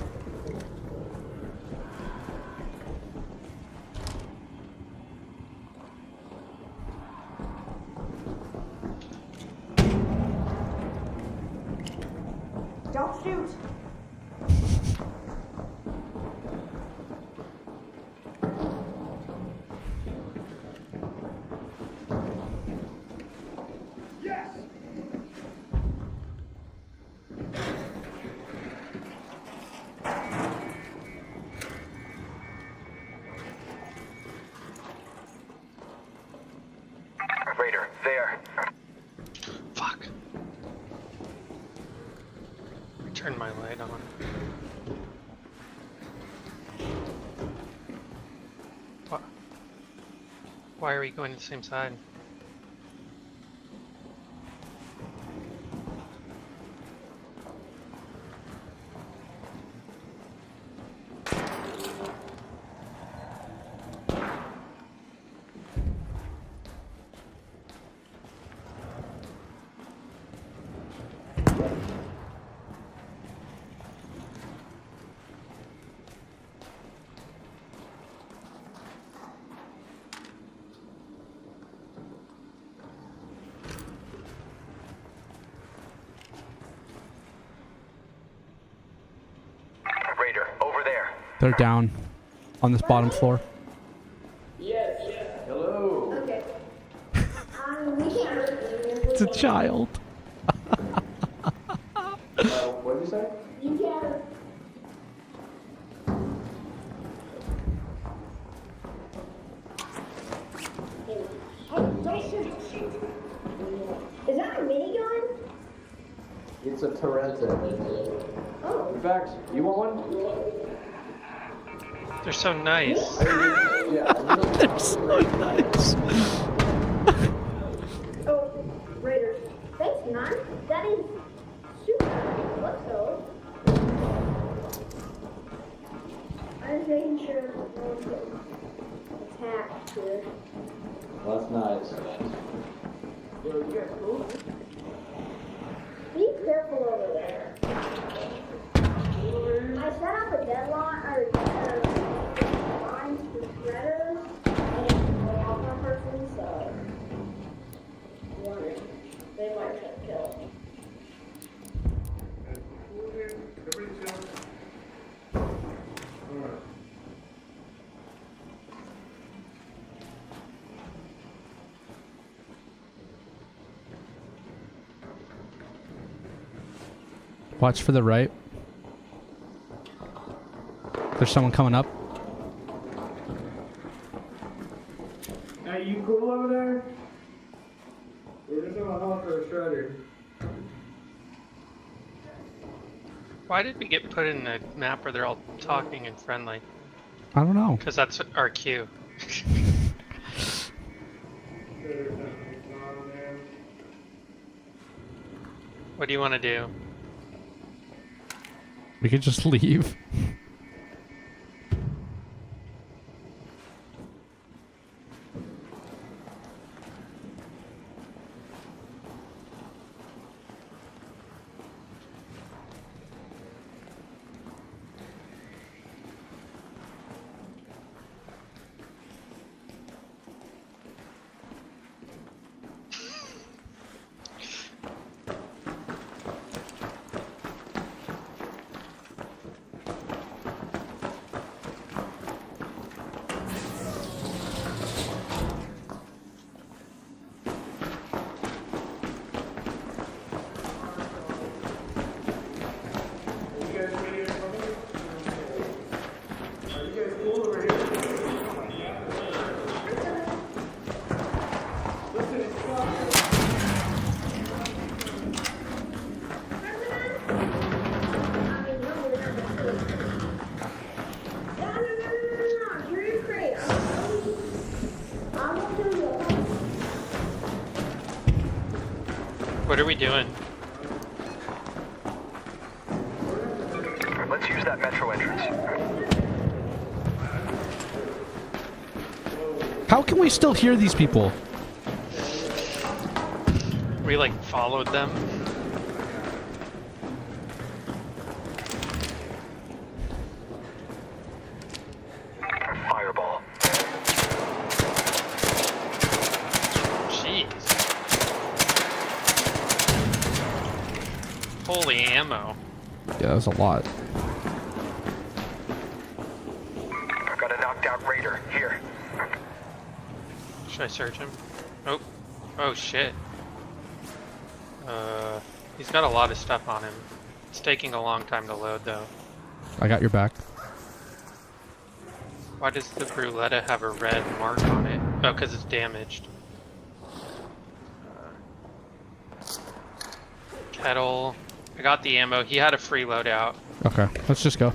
Why are we going to the same side? Raider, over there. They're down on this bottom floor. Yes. Hello. Okay. It's a child. What did you say? You can't. Hey, don't shoot. Is that a minigun? It's a Torrenta. Oh. In fact, you want one? They're so nice. Yeah. They're so nice. Oh, Raider. Thanks, man. That is super. Let's go. I was making sure no one's getting attacked here. Well, that's nice. Yo, you guys cool? Be careful over there. I set up a deadline or lines for shredders and it's going off one person, so I'm wondering they might try to kill me. Watch for the right. There's someone coming up. Hey, you cool over there? We're just gonna haul for a shredder. Why did we get put in a map where they're all talking and friendly? I don't know. Because that's our cue. What do you want to do? We could just leave. What are we doing? Let's use that metro entrance. How can we still hear these people? We like followed them. Fireball. Jeez. Holy ammo. Yeah, that was a lot. I've got a knocked out Raider. Here. Should I search him? Oh. Oh shit. He's got a lot of stuff on him. It's taking a long time to load though. I got your back. Why does the Bruletta have a red mark on it? Oh, because it's damaged. Kettle. I got the ammo. He had a free loadout. Okay, let's just go.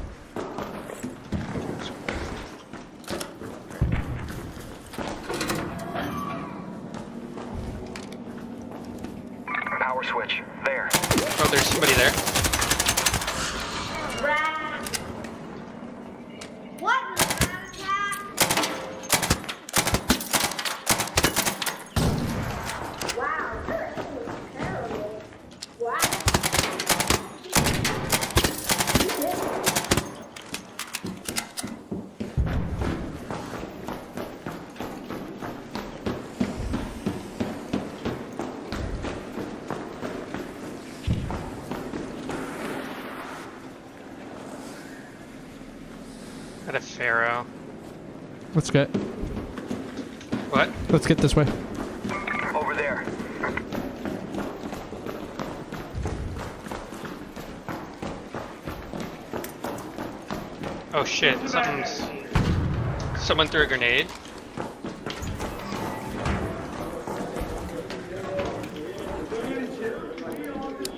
Got a Pharaoh. Let's get. What? Let's get this way. Over there. Oh shit, someone threw a grenade.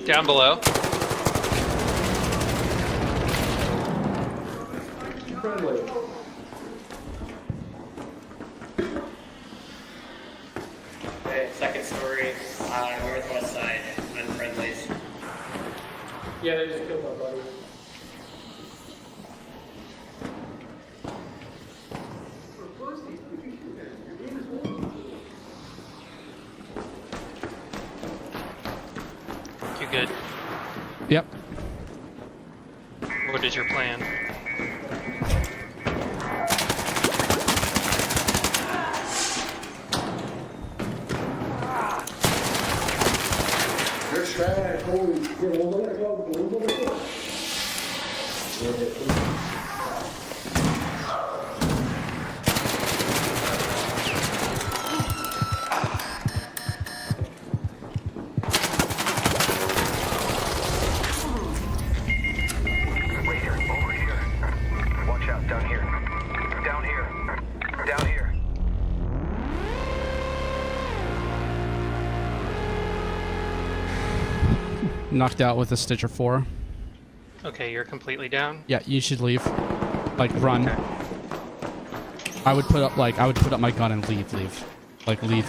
Down below. Okay, second story, northwest side, unfriendlies. Yeah, they just killed my buddy. You good? Yep. What is your plan? You're trash. Holy shit. Well, let it go. Raider, over here. Watch out, down here. Down here. Down here. Knocked out with a Stitcher 4. Okay, you're completely down? Yeah, you should leave. Like, run. Okay. I would put up my gun and leave. Like, leave.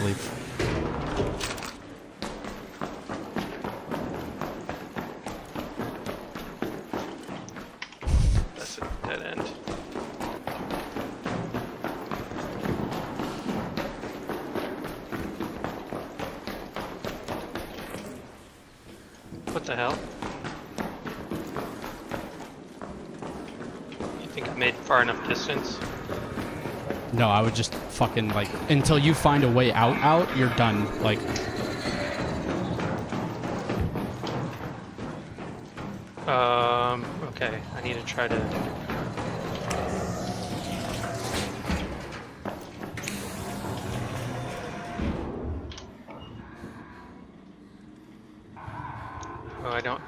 That's a dead end. What the hell? You think I made far enough distance? No, I would just fucking, like, until you find a way out, you're done. Like, okay. I need to try to... Oh, I don't...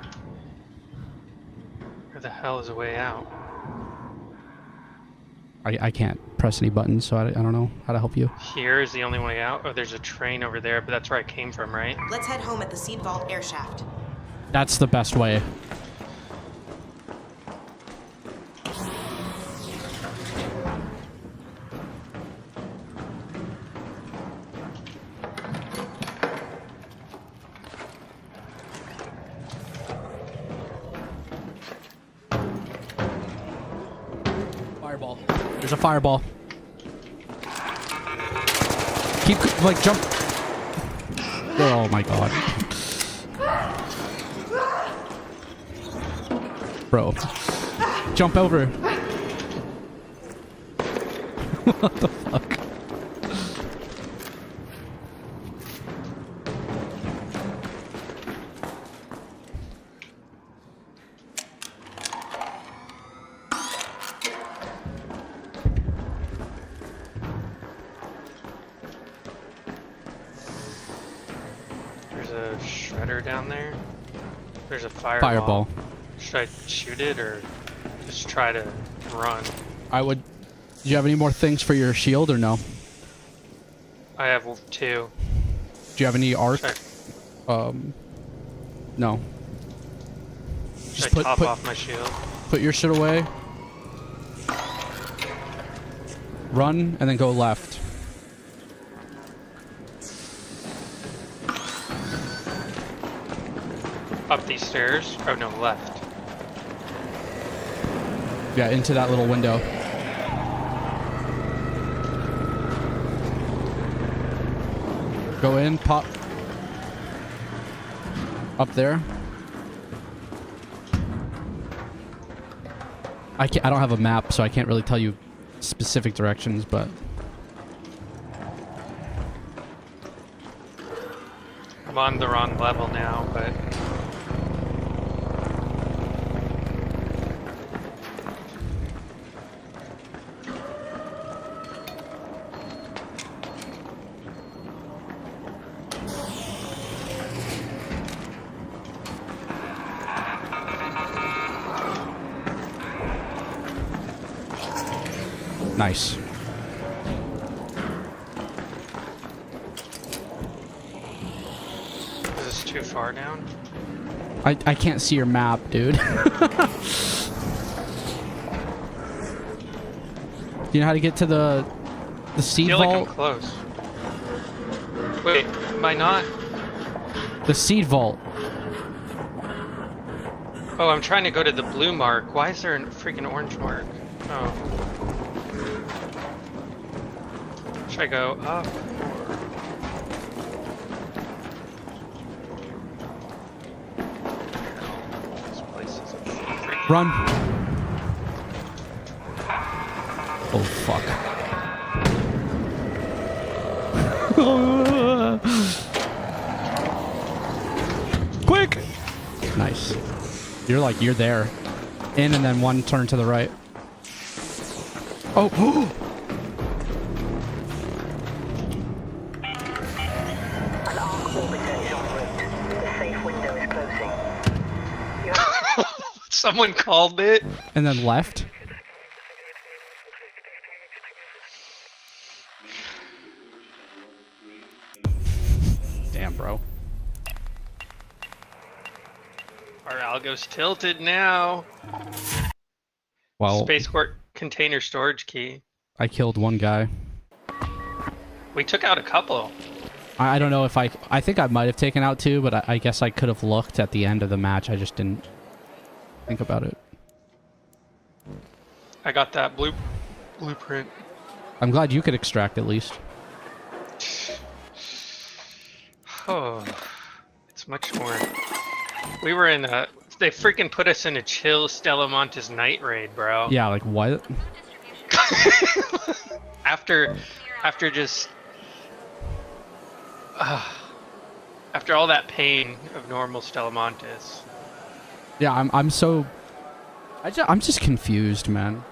Where the hell is a way out? I can't press any buttons, so I don't know how to help you. Here is the only way out? Oh, there's a train over there, but that's where I came from, right? Let's head home at the seed vault air shaft. That's the best way. Fireball. There's a fireball. Keep, like, jump. Oh my god. Bro. Jump over. What the fuck? There's a shredder down there. There's a fireball. Should I shoot it or just try to run? I would... Do you have any more things for your shield or no? I have 2. Do you have any arc? No. Should I top off my shield? Put your shit away. Run, and then go left. Up these stairs? Oh no, left. Yeah, into that little window. Go in, pop. Up there. I don't have a map, so I can't really tell you specific directions, but... I'm on the wrong level now, but... Nice. Is this too far down? I can't see your map, dude. Do you know how to get to the seed I feel like I'm vault? close. Wait, am I not? The seed vault. Oh, I'm trying to go to the blue mark. Why is there a freaking orange mark? Oh. Should I go up? This place is a freaking... Run. Oh, fuck. Quick! Nice. You're there. In and then one turn to the right. Oh! An arc orbiter is en route. The safe window is closing. Someone called it. And then left. Damn, bro. Our algo's tilted now. Well, Spaceport container storage key. I killed one guy. We took out a couple. I don't know if I think I might have taken out two, but I guess I could have looked at the end of the match. I just didn't think about it. I got that blueprint. I'm glad you could extract at least. Oh, it's much more. We were in a... They freaking put us in a chill Stella Montes night raid, bro. Yeah, like what? after just... after all that pain of normal Stella Montes. Yeah, I'm so... I'm just confused, man.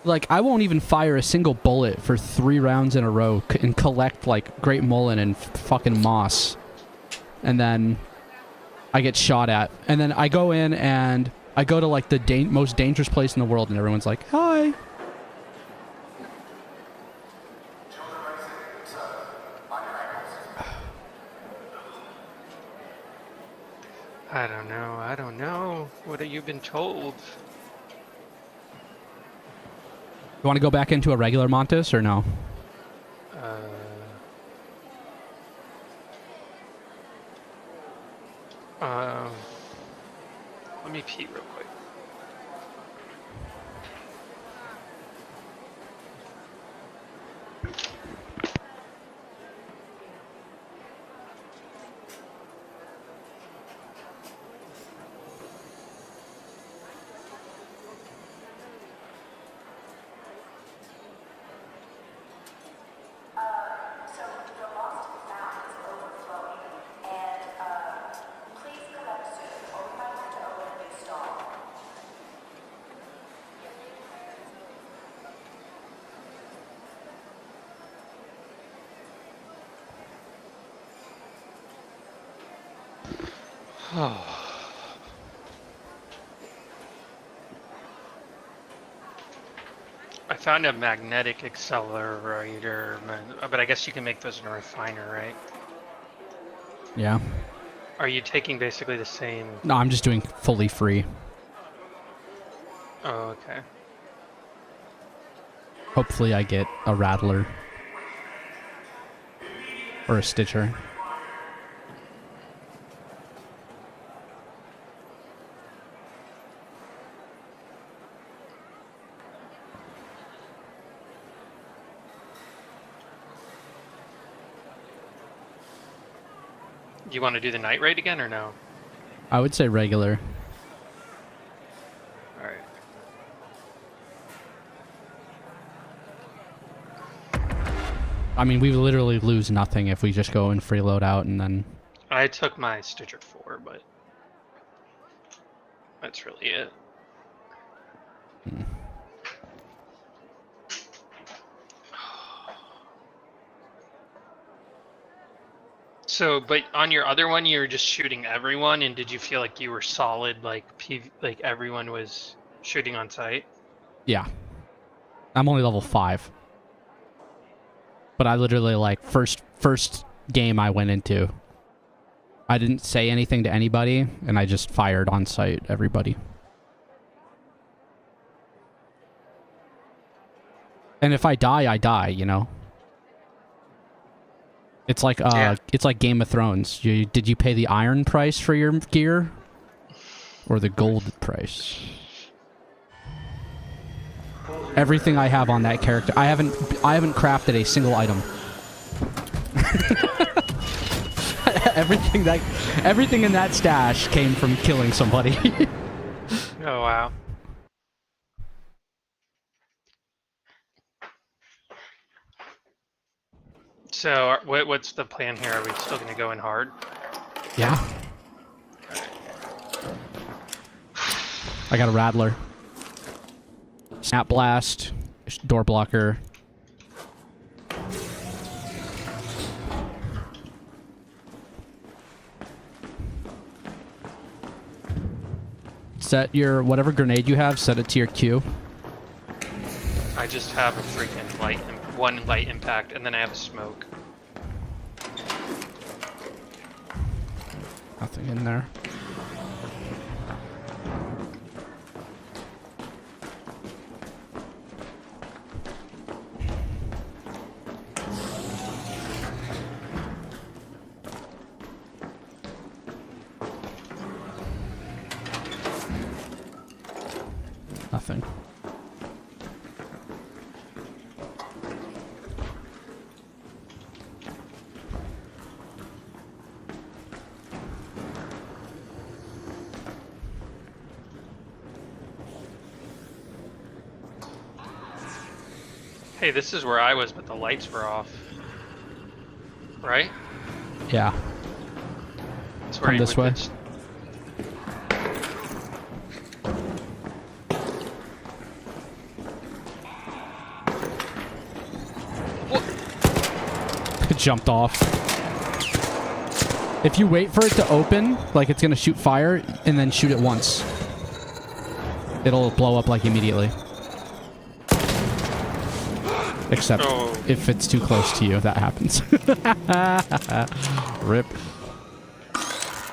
Like, I won't even fire a single bullet for 3 rounds in a row and collect, like, Great Mullen and fucking Moss. And then I get shot at. And then I go in and I go to, like, the most dangerous place in the world and everyone's like, hi. I don't know. What have you been told? You want to go back into a regular Montes or no? Let me pee real quick. I found a magnetic accelerator, but I guess you can make those in a refiner, right? Yeah. Are you taking basically the same? No, I'm just doing fully free. Oh, okay. Hopefully I get a Rattler. Or a Stitcher. Do you want to do the night raid again or no? I would say regular. Alright. I mean, we literally lose nothing if we just go and free load out and then... I took my Stitcher 4, but that's really it. So, but on your other one, you were just shooting everyone, and did you feel like you were solid, like everyone was Shooting on sight. Yeah. I'm only level 5. But I literally, like, first game I went into, I didn't say anything to anybody, and I just fired on sight everybody. And if I die, I die, you know? It's like it's like Game of Thrones. Did you pay the iron price for your gear? Or the gold price? Everything I have on that character, I haven't crafted a single item. everything in that stash came from killing somebody. Oh wow. So, what's the plan here? Are we still going to go in hard? Yeah. I got a Rattler. Snap Blast. Door Blocker. Set your... whatever grenade you have, set it to your Q. I just have a freaking one light impact, and then I have a smoke. Nothing in there. Nothing. Hey, this is where I was, but the lights were off. Right? Yeah. That's where Come this way. It jumped off. If you wait for it to open, like it's gonna shoot fire, and then shoot it once, it'll blow up like immediately. Except if it's too close to you, if that happens. Rip.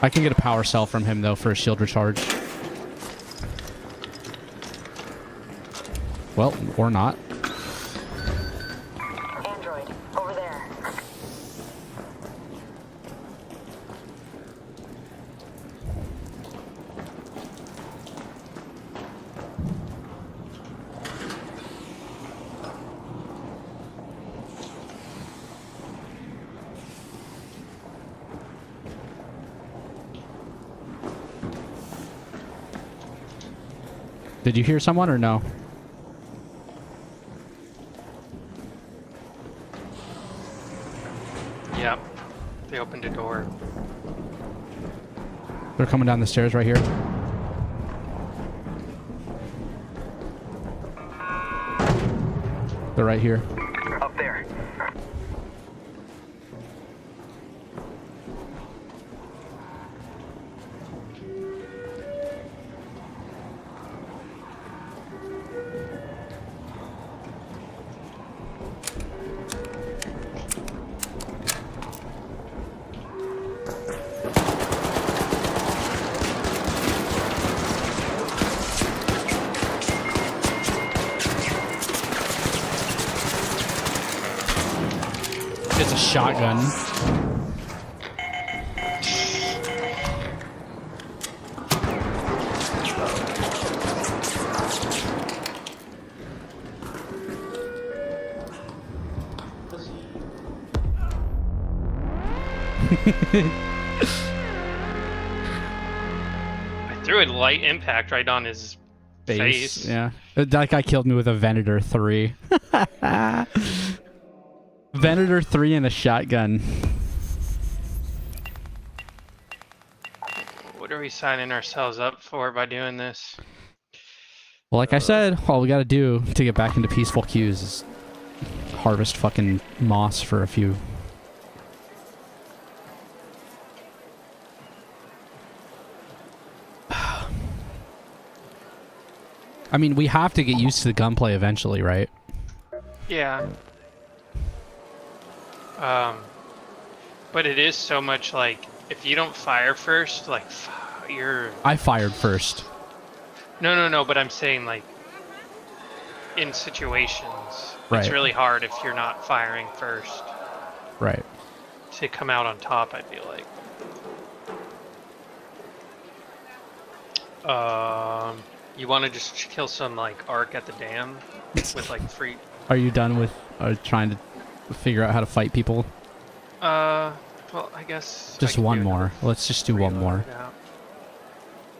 I can get a power cell from him, though, for a shield recharge. Well, or not. Android, over there. Did you hear someone or no? Yep. They opened a door. They're coming down the stairs right here. They're right here. Up there. It's a shotgun. I threw a light impact right on his face. Yeah. That guy killed me with a Venator 3. Venator 3 and a shotgun. What are we signing ourselves up for by doing this? Well, like I said, all we gotta do to get back into peaceful queues is harvest fucking moss for a few. I mean, we have to get used to the gunplay eventually, right? Yeah. But it is so much like, if you don't fire first, like, you're... I fired first. No, but I'm saying, like, in situations, Right. it's really hard if you're not firing first. Right. To come out on top, I feel like. You want to just kill some, like, arc at the dam with, like, free... Are you done with trying to figure out how to fight people? Well, I guess... Just one more. Let's just do one more.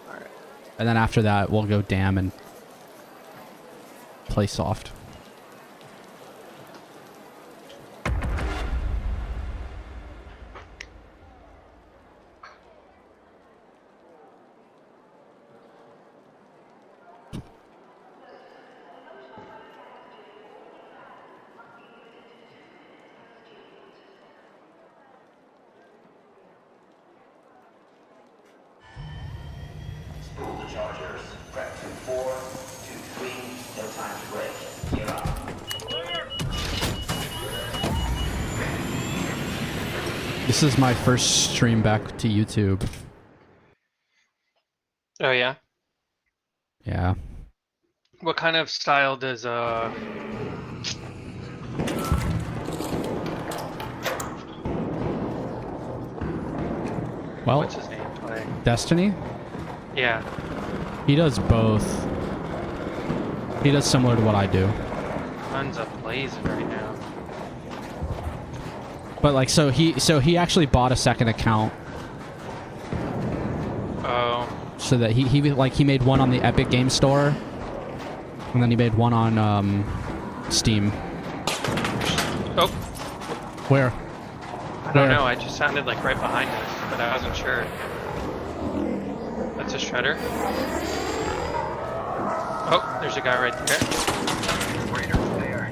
Alright. And then after that, we'll go dam and play soft. This is my first stream back to YouTube. Oh, yeah? Yeah. What kind of style does, Well, what's his name play? Destiny? Yeah. He does both. He does similar to what I do. Guns up blazing right now. But like, so he actually bought a second account. Oh. So that he made one on the Epic Game Store, and then he made one on Steam. Oh. Where? I don't know. I just sounded like right behind us, but I wasn't sure. That's a shredder. Oh, there's a guy right there. Raiders there.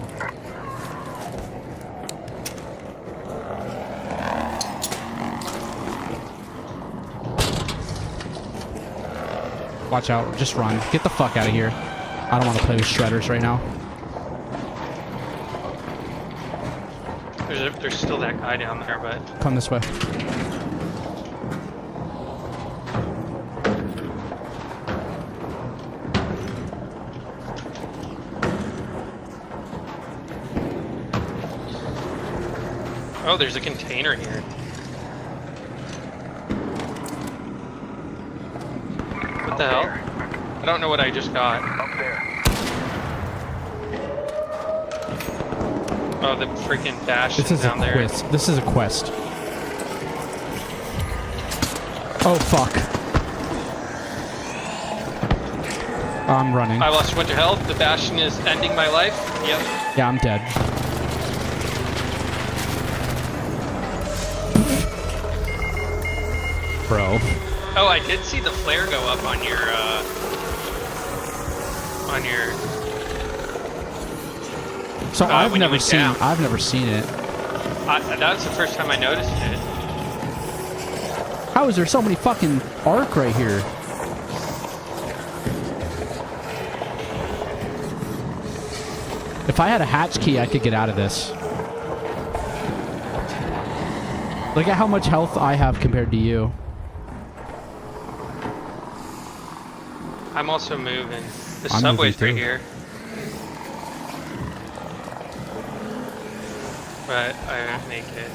Watch out. Just run. Get the fuck out of here. I don't want to play with shredders right now. There's still that guy down there, but... Come this way. Oh, there's a container here. What the hell? I don't know what I just got. Up there. Oh, the freaking dash This is down a there. quest. This is a quest. Oh fuck. I'm running. I lost a bunch of health. The Bastion is ending my life. Yep. Yeah, I'm dead. Bro. Oh, I did see the flare go up on your, So I've when you never went seen. down. I've never seen it. That's the first time I noticed it. How is there so many fucking arc right here? If I had a hatch key, I could get out of this. Look at how much health I have compared to you. I'm also moving. The I'm subway's moving right too. here. But I won't make it.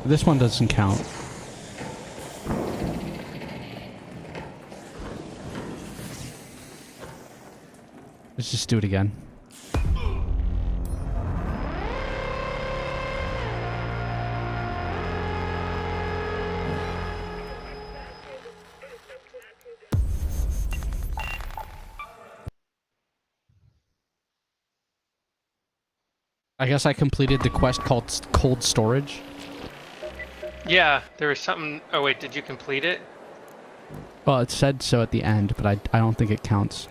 This one doesn't count. Let's just do it again. I guess I completed the quest called Cold Storage. Yeah, there was something... Oh wait, did you complete it? Well, it said so at the end, but I don't think it counts.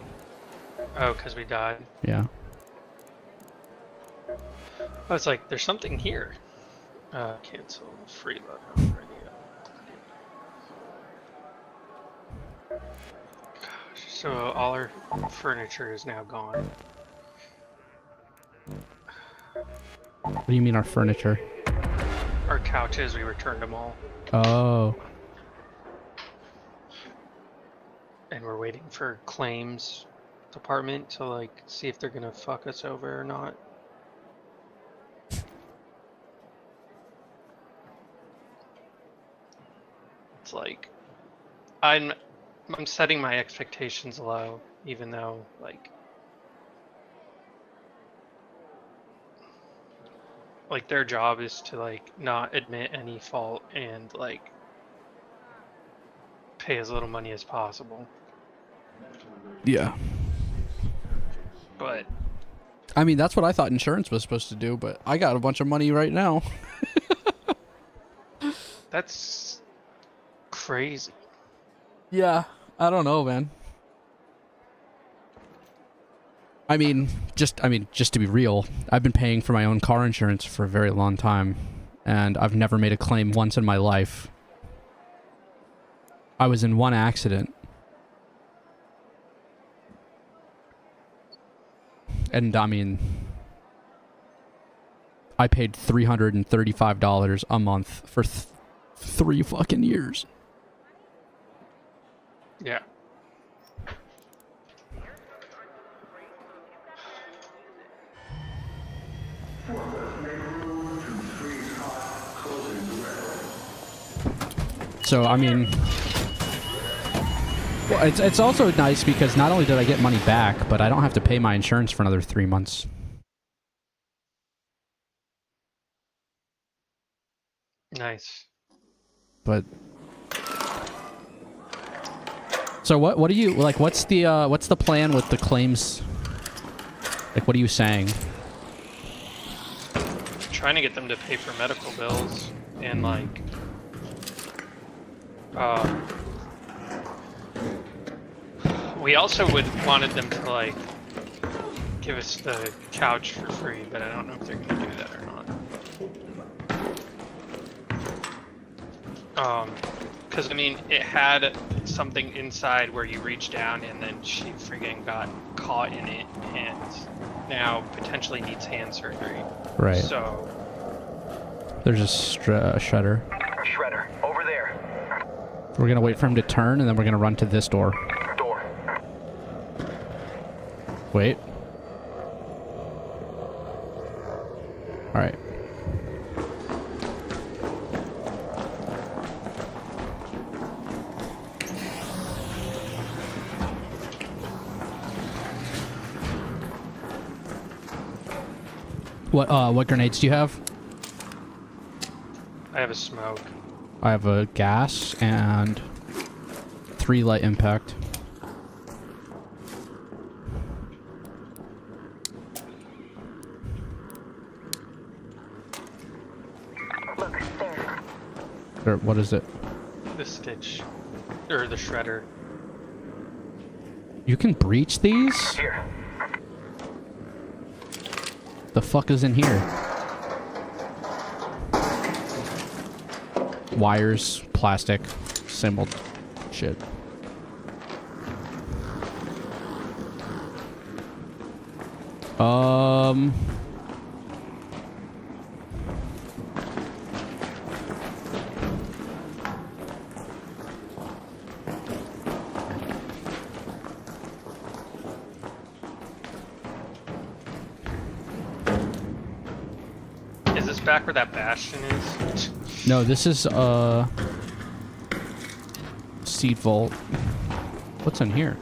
Oh, because we died. Yeah. I was like, there's something here. Cancel. Free loadout. Gosh, so all our furniture is now gone. What do you mean our furniture? Our couches, we returned them all. Oh. And we're waiting for claims department to like see if they're gonna fuck us over or not. It's like I'm setting my expectations low, even though like their job is to like not admit any fault and like pay as little money as possible. Yeah. But I mean, that's what I thought insurance was supposed to do, but I got a bunch of money right now. that's crazy. Yeah, I don't know, man. I mean, just to be real, I've been paying for my own car insurance for a very long time, and I've never made a claim once in my life. I was in one accident. And I mean, I paid $335 a month for 3 fucking years. Yeah. So, I mean, well, it's also nice because not only did I get money back, but I don't have to pay my insurance for another 3 months. Nice. But so what do you like? What's the plan with the claims? Like, what are you saying? Trying to get them to pay for medical bills and like we also wanted them to like give us the couch for free, but I don't know if they're gonna do that or not. Because I mean, it had something inside where you reach down and then she freaking got caught in it and now potentially needs hand surgery. Right. So there's a shredder. Shredder, over there. We're gonna wait for him to turn, and then we're gonna run to this door. Door. Wait. All right. What grenades do you have? I have a smoke. I have a gas and 3 light impact. Look, there. Or what is it? The stitch. Or the shredder. You can breach these? Here. The fuck is in here? Wires, plastic, same old shit. Is this back where that bastion is? No, this is seed vault. What's in here?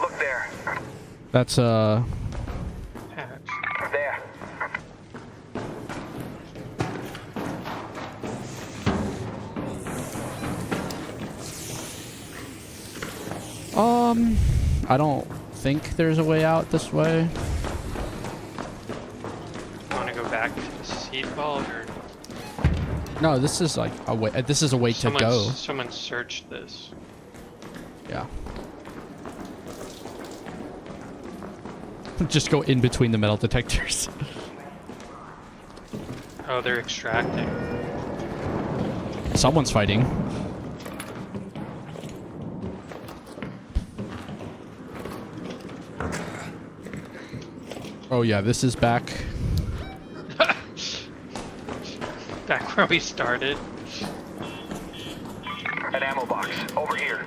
Look there. That's There. I don't think there's a way out this way. Want to go back to the seed vault, or No, this is like a way. This is a way to go. Someone searched this. Yeah. Just go in between the metal detectors. Oh, they're extracting. Someone's fighting. Oh yeah, this is back. Back where we started. An ammo box, over here.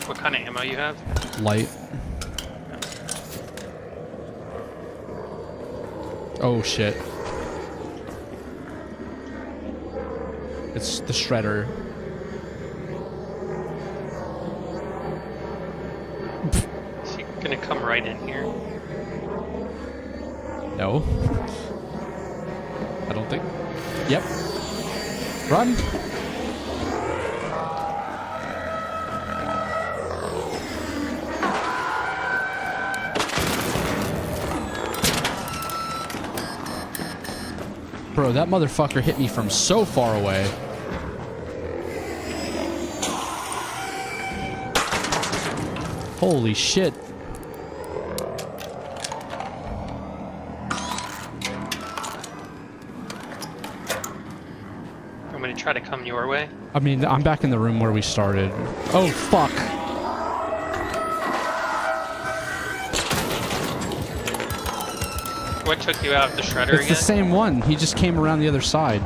What kind of ammo you have? Light. Oh shit. It's the shredder. Is he gonna come right in here? No. I don't think. Yep. Run. Bro, that motherfucker hit me from so far away. Holy shit. I'm gonna try to come your way. I mean, I'm back in the room where we started. Oh, fuck. What took you out? The shredder It's again? the same one. He just came around the other side.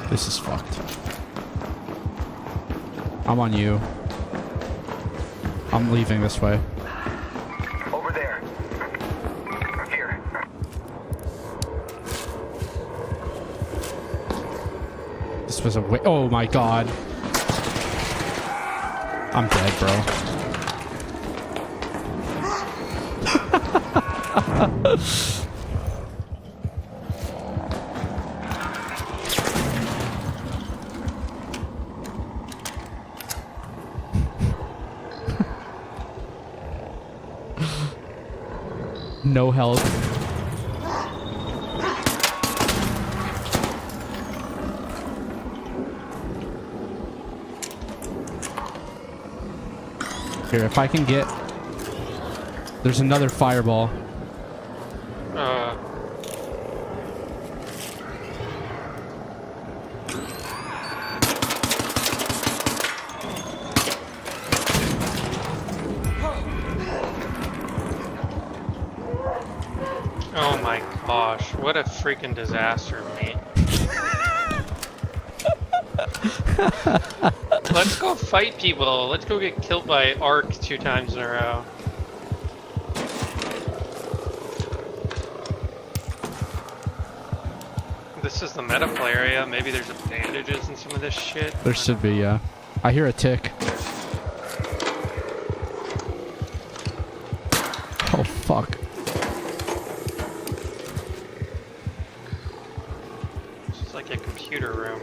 This is fucked. I'm on you. I'm leaving this way. Over there. Here. This was a way. Oh my god. I'm dead, bro. No health. Here, if I can get... There's another fireball. Oh my gosh, what a freaking disaster, mate. Let's go fight people. Let's go get killed by Ark 2 times in a row. This is the medical area. Maybe there's bandages and some of this shit. There should be, yeah. I hear a tick. Oh, fuck. This is like a computer room.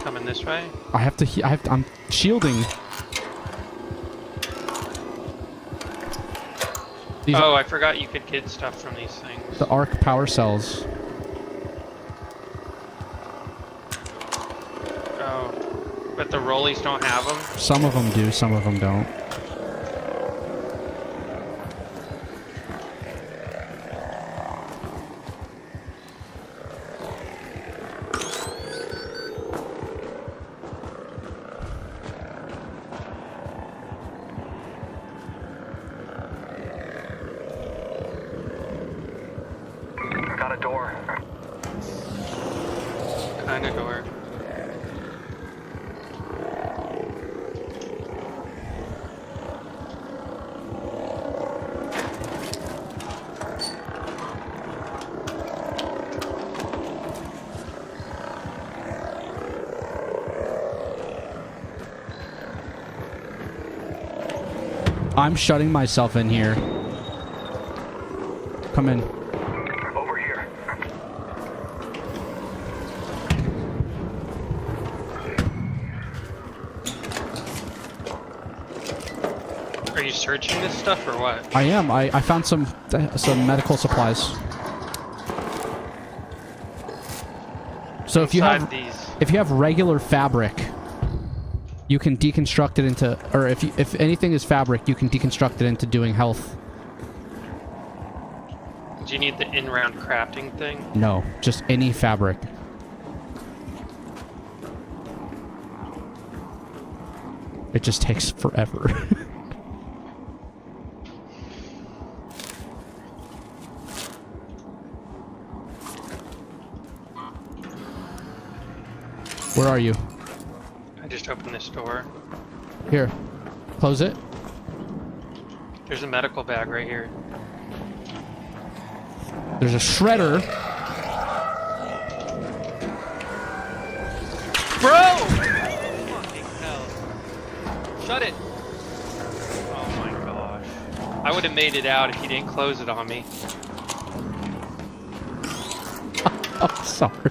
Coming this way? I'm shielding. I forgot you could get stuff from these things. The arc power cells. Oh, but the rollies don't have them? Some of them do, some of them don't. Got a door. Kind of door. I'm shutting myself in here. Come in. Over here. Are you searching this stuff or what? I am. I found some medical supplies. So if you have regular fabric, you can deconstruct it into, or if anything is fabric, you can deconstruct it into doing health. Do you need the in-round crafting thing? No, just any fabric. It just takes forever. Where are you? I just opened this door. Here. Close it. There's a medical bag right here. There's a shredder. Bro! Fucking hell. Shut it. Oh my gosh. I would have made it out if you didn't close it on me. I'm sorry.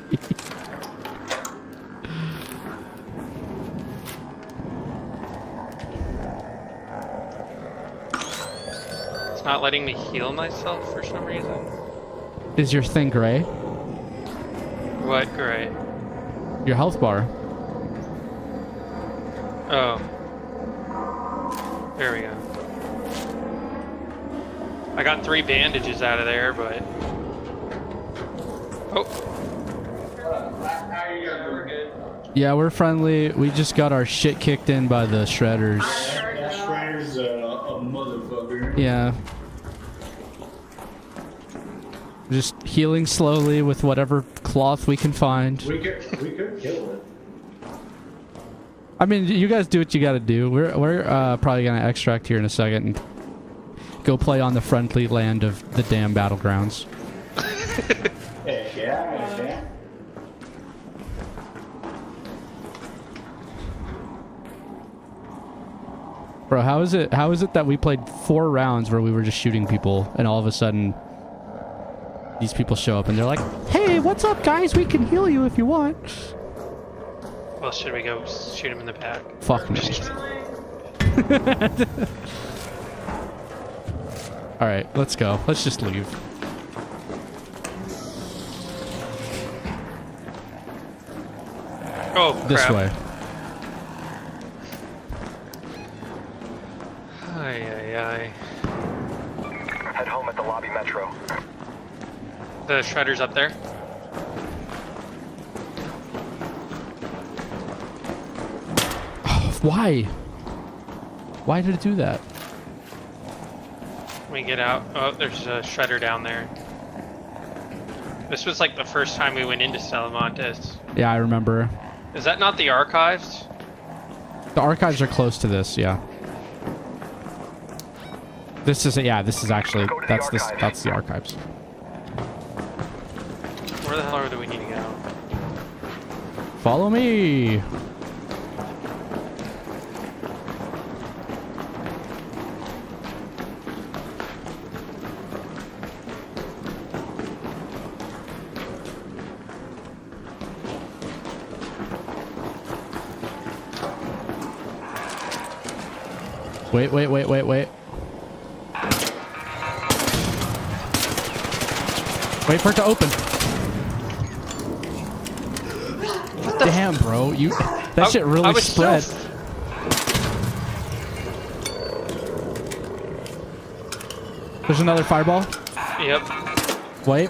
It's not letting me heal myself for some reason. Is your thing gray? What gray? Your health bar. Oh. There we go. I got 3 bandages out of there, but... Oh. We're good. Yeah, we're friendly. We just got our shit kicked in by the shredders. Shredder's a motherfucker. Yeah. Just healing slowly with whatever cloth we can find. We could kill it. I mean, you guys do what you gotta do. We're probably gonna extract here in a second and go play on the friendly land of the damn battlegrounds. Yeah. Bro, how is it that we played 4 rounds where we were just shooting people and all of a sudden these people show up and they're like, "Hey, what's up, guys? We can heal you if you want." Well, should we go shoot him in the back? Fuck me. Alright, let's go. Let's just leave. Oh, crap. This way. Ay. Head home at the lobby metro. The shredder's up there. Why? Why did it do that? We get out. Oh, there's a shredder down there. This was like the first time we went into Salamantes. Yeah, I remember. Is that not the archives? The archives are close to this, yeah. This is actually that's the archives. Where the hell do we need to go? Follow me. Wait. Wait for it to open. Damn, bro. That shit really spread. There's another fireball. Yep. Wait.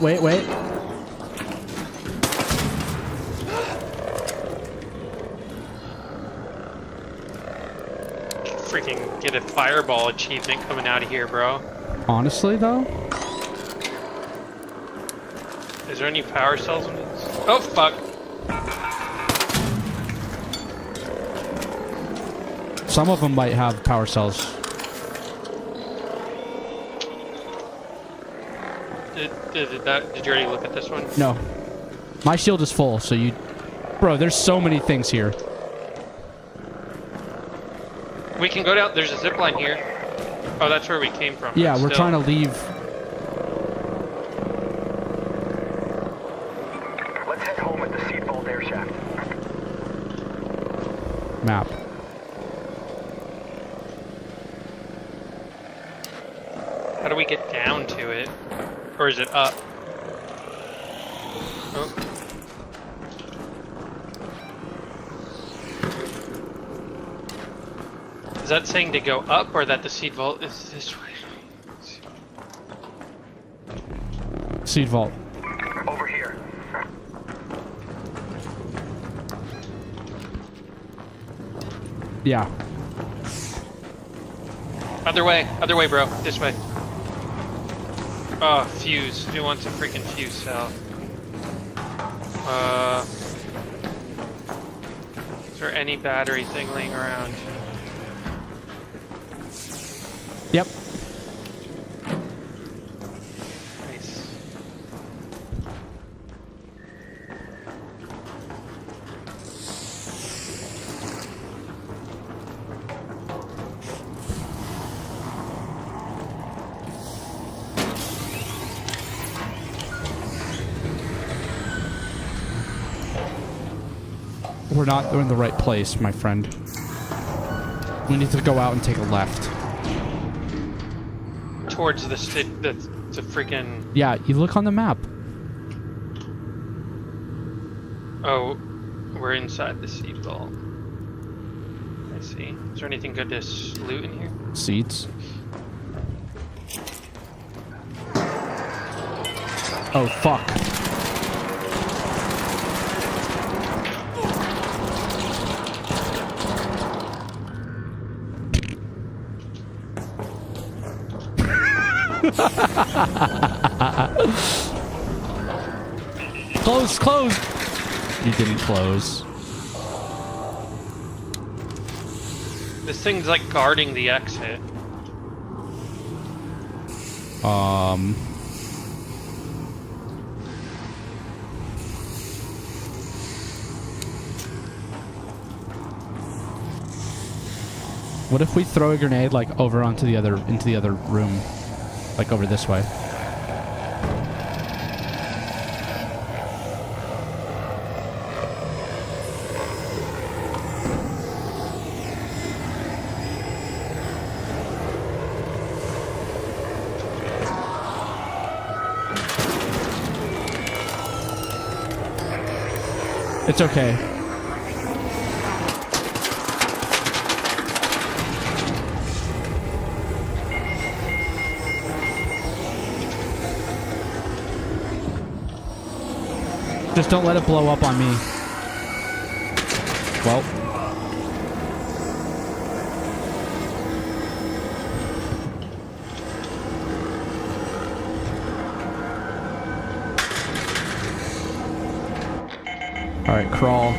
Freaking get a fireball achievement coming out of here, bro. Honestly, though? Is there any power cells in this? Oh, fuck. Some of them might have power cells. Did you already look at this one? No. My shield is full, so you... Bro, there's so many things here. We can go down. There's a zip line here. Oh, that's where we came from. Yeah, we're trying to leave. map. How do we get down to it? Or is it up? Oh. Is that saying to go up or that the seed vault is this way? Seed vault. Over here. Yeah. Other way, bro. This way. Oh, fuse. Who wants a freaking fuse cell? Is there any battery thing laying around? Yep. Nice. We're not in the right place, my friend. We need to go out and take a left. Towards the freaking... Yeah, you look on the map. Oh, we're inside the seed vault. I see. Is there anything good to loot in here? Seeds. Oh, fuck. Close, close. You didn't close. This thing's like guarding the exit. What if we throw a grenade like over onto the other into the other room, like over this way? It's okay. Just don't let it blow up on me. Well. Alright, crawl.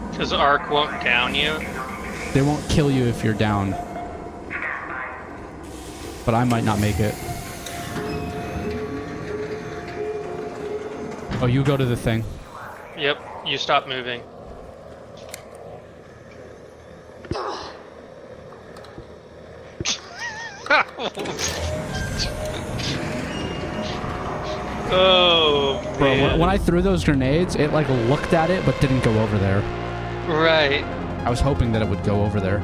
Because Ark won't down you? They won't kill you if you're down. But I might not make it. Oh, you go to the thing. Yep, you stop moving. Oh, bro, man. when I threw those grenades, it like looked at it but didn't go over there. Right. I was hoping that it would go over there.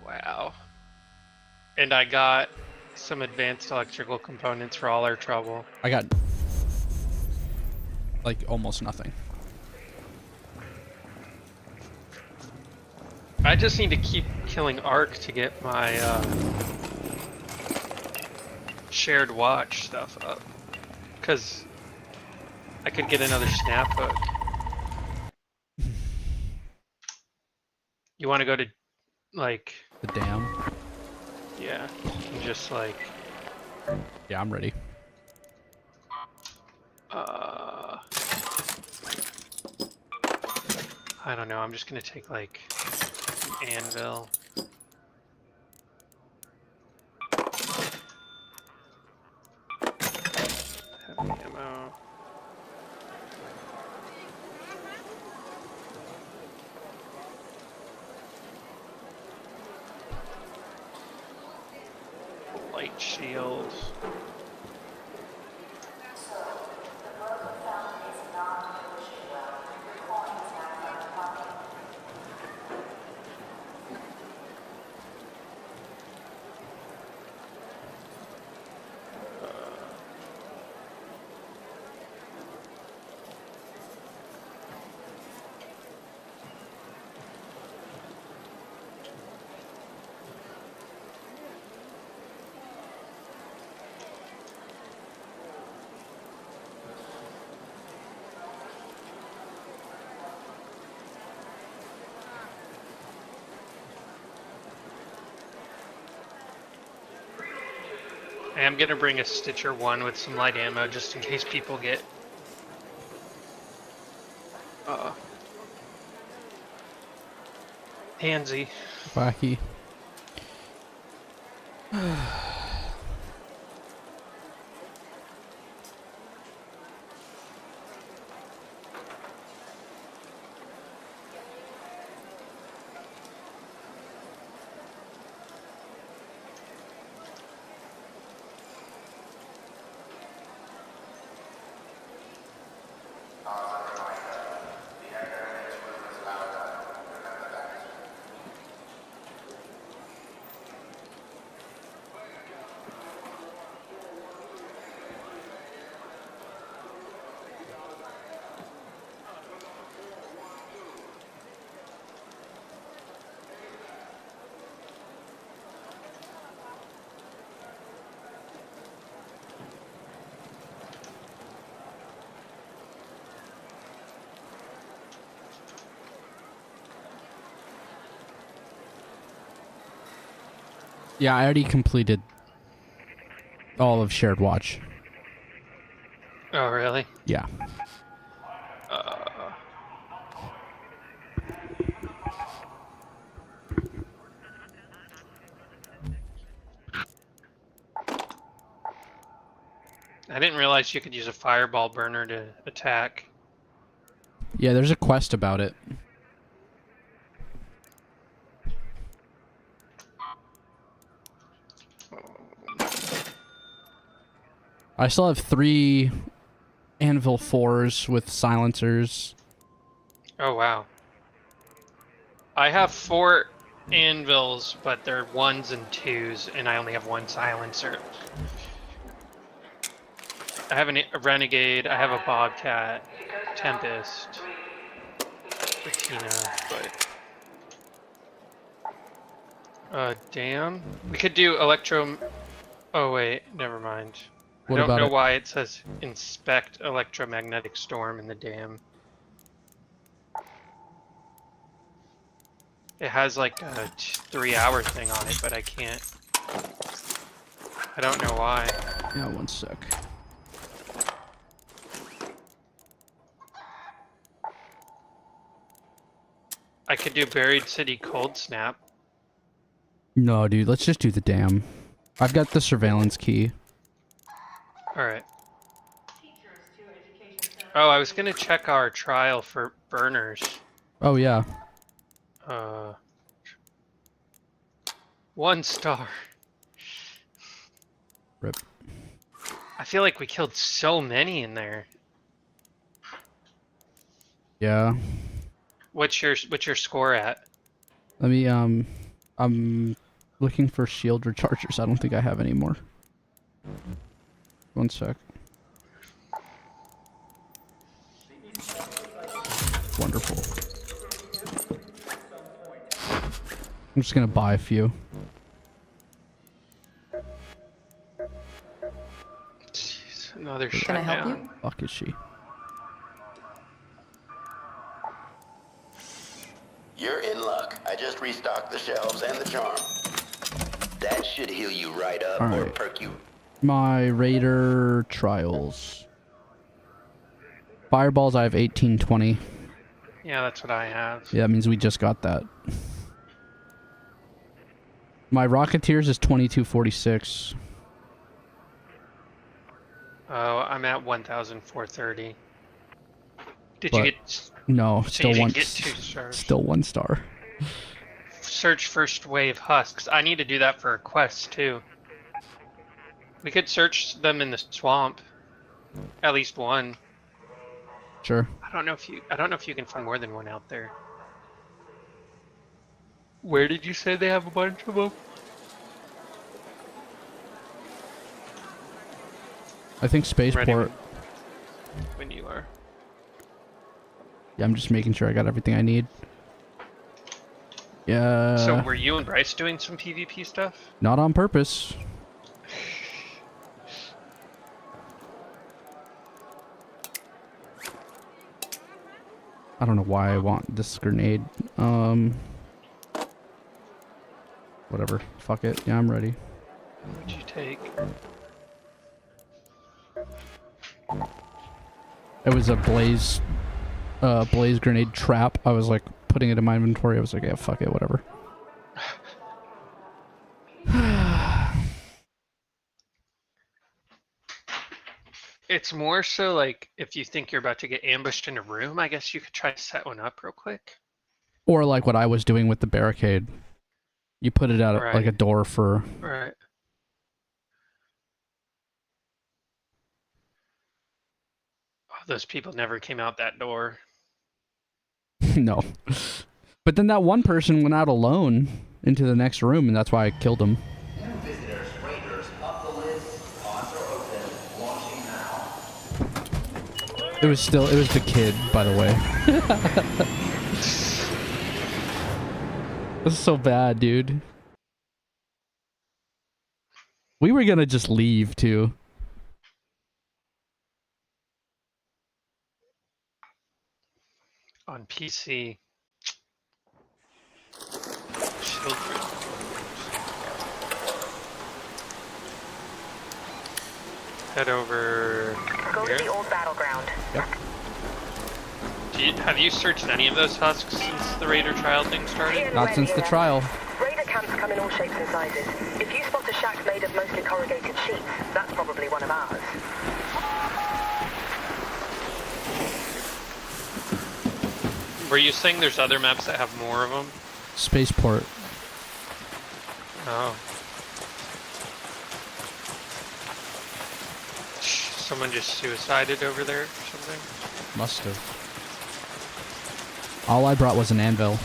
Wow. And I got some advanced electrical components for all our trouble. I got like almost nothing. I just need to keep killing Ark to get my shared watch stuff up. Because I could get another snap hook. You want to go to, like... The dam? Yeah. And just, like... Yeah, I'm ready. I don't know, I'm just gonna take, like, an anvil. Heavy ammo. Light shield. I am gonna bring a Stitcher 1 with some light ammo just in case people get handsy. Wacky. Yeah, I already completed all of Shared Watch. Oh, really? Yeah. I didn't realize you could use a fireball burner to attack. Yeah, there's a quest about it. I still have 3 Anvil 4s with silencers. Oh, wow. I have 4 anvils, but they're 1s and 2s, and I only have 1 silencer. I have a Renegade, I have a Bobcat, Tempest, Patina, but... damn. We could do Electro... Oh, wait, never mind. I don't know why it says inspect electromagnetic storm in the dam. It has like a 3-hour thing on it, but I can't. I don't know why. Yeah, one sec. I could do Buried City Cold Snap. No, dude, let's just do the dam. I've got the surveillance key. Alright. Oh, I was gonna check our trial for burners. Oh, yeah. 1 star. Rip. I feel like we killed so many in there. Yeah. What's your score at? Let me, I'm looking for shield rechargers. I don't think I have any more. One sec. Wonderful. I'm just gonna buy a few. Jeez, another Can I help you? Fuck is she? You're in luck. I just restocked the shelves and the charm. That should heal you right up or perk you. My Raider trials. Fireballs, I have 1820. Yeah, that's what I have. Yeah, that means we just got that. My Rocketeers is 2246. Oh, I'm at 1,430. Did you get? No, so still you didn't one. Get 2 stars. Still 1 star. Search first wave husks. I need to do that for a quest too. We could search them in the swamp. At least 1. Sure. I don't know if you can find more than 1 out there. Where did you say they have a bunch of them? I think Spaceport. When you are. Yeah, I'm just making sure I got everything I need. Yeah. So were you and Bryce doing some PvP stuff? Not on purpose. I don't know why I want this grenade. Whatever. Fuck it. Yeah, I'm ready. What'd you take? It was a blaze grenade trap. I was like putting it in my inventory. I was like, yeah, fuck it, whatever. It's more so like if you think you're about to get ambushed in a room, I guess you could try to set one up real quick. Or like what I was doing with the barricade. You put it out like a door for... Right. Oh, those people never came out that door. No. But then that one person went out alone into the next room, and that's why I killed him. It was the kid, by the way. This is so bad, dude. We were gonna just leave, too. On PC. Children. Head over Go here. to the old battleground. Yep. Have you searched any of those husks since the Raider trial thing started? Not since the trial. Raider camps come in all shapes and sizes. If you spot a shack made of mostly corrugated sheets, that's probably one of ours. Were you saying there's other maps that have more of them? Spaceport. Oh. Someone just suicided over there or something? Must have. All I brought was an anvil.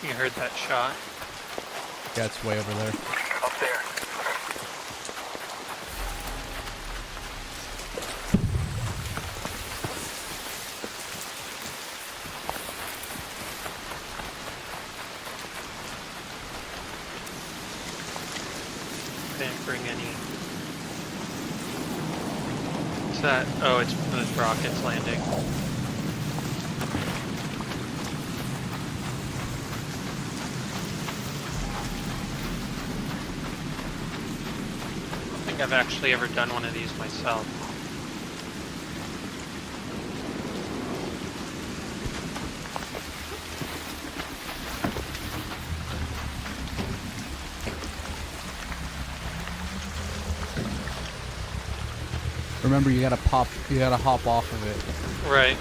You heard that shot? Yeah, it's way over there. Up there. Didn't bring any. What's that? Oh, it's those rockets landing. I don't think I've actually ever done one of these myself. Remember, you gotta hop off of it. Right.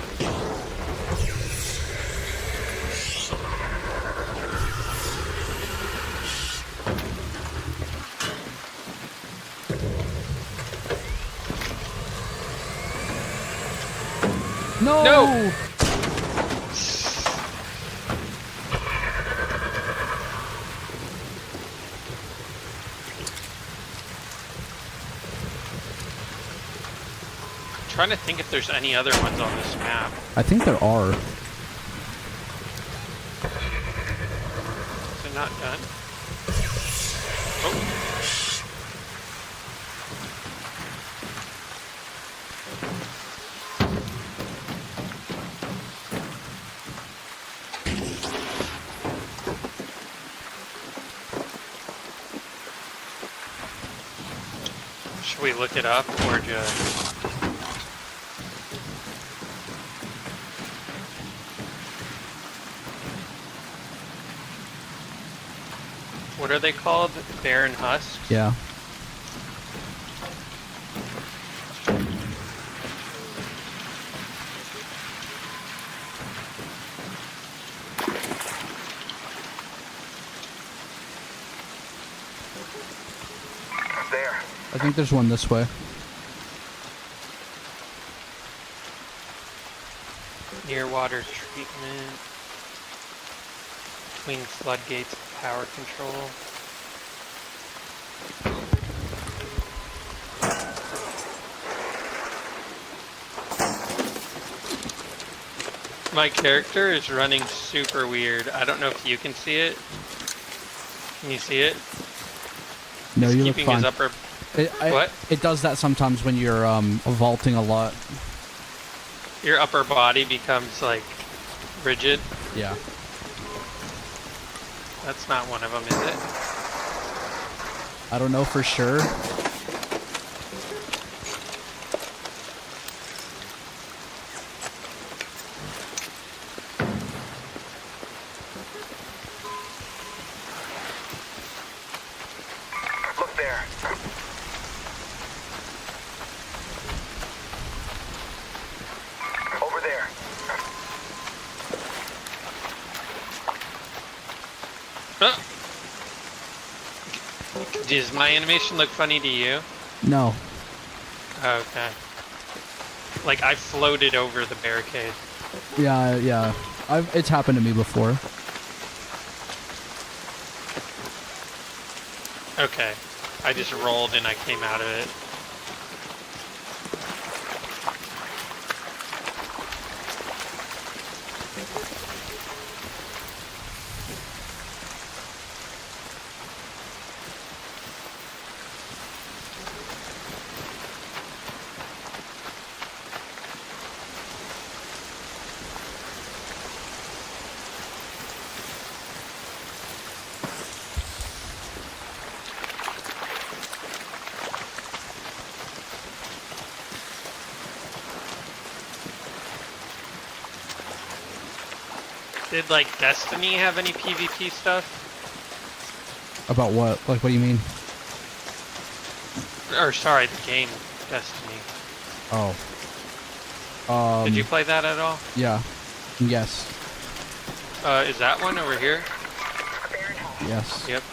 No! No! Trying to think if there's any other ones on this map. I think there are. Is it not done? Oh. Should we look it up or just... What are they called? Barren husks? Yeah. There. I think there's one this way. Near water treatment. between floodgates and power control. My character is running super weird. I don't know if you can see it. Can you see it? No, you He's look keeping fine. his upper... What? It does that sometimes when you're vaulting a lot. Your upper body becomes like rigid. Yeah. That's not one of them, is it? I don't know for sure. Look there. Over there. Oh. Does my animation look funny to you? No. Okay. Like I floated over the barricade. Yeah. It's happened to me before. Okay. I just rolled and I came out of it. Did like Destiny have any PvP stuff? About what? Like, what do you mean? Or sorry, the game Destiny. Oh. Did you play that at all? Yeah. Yes. Is that one over here? Yes. Yep.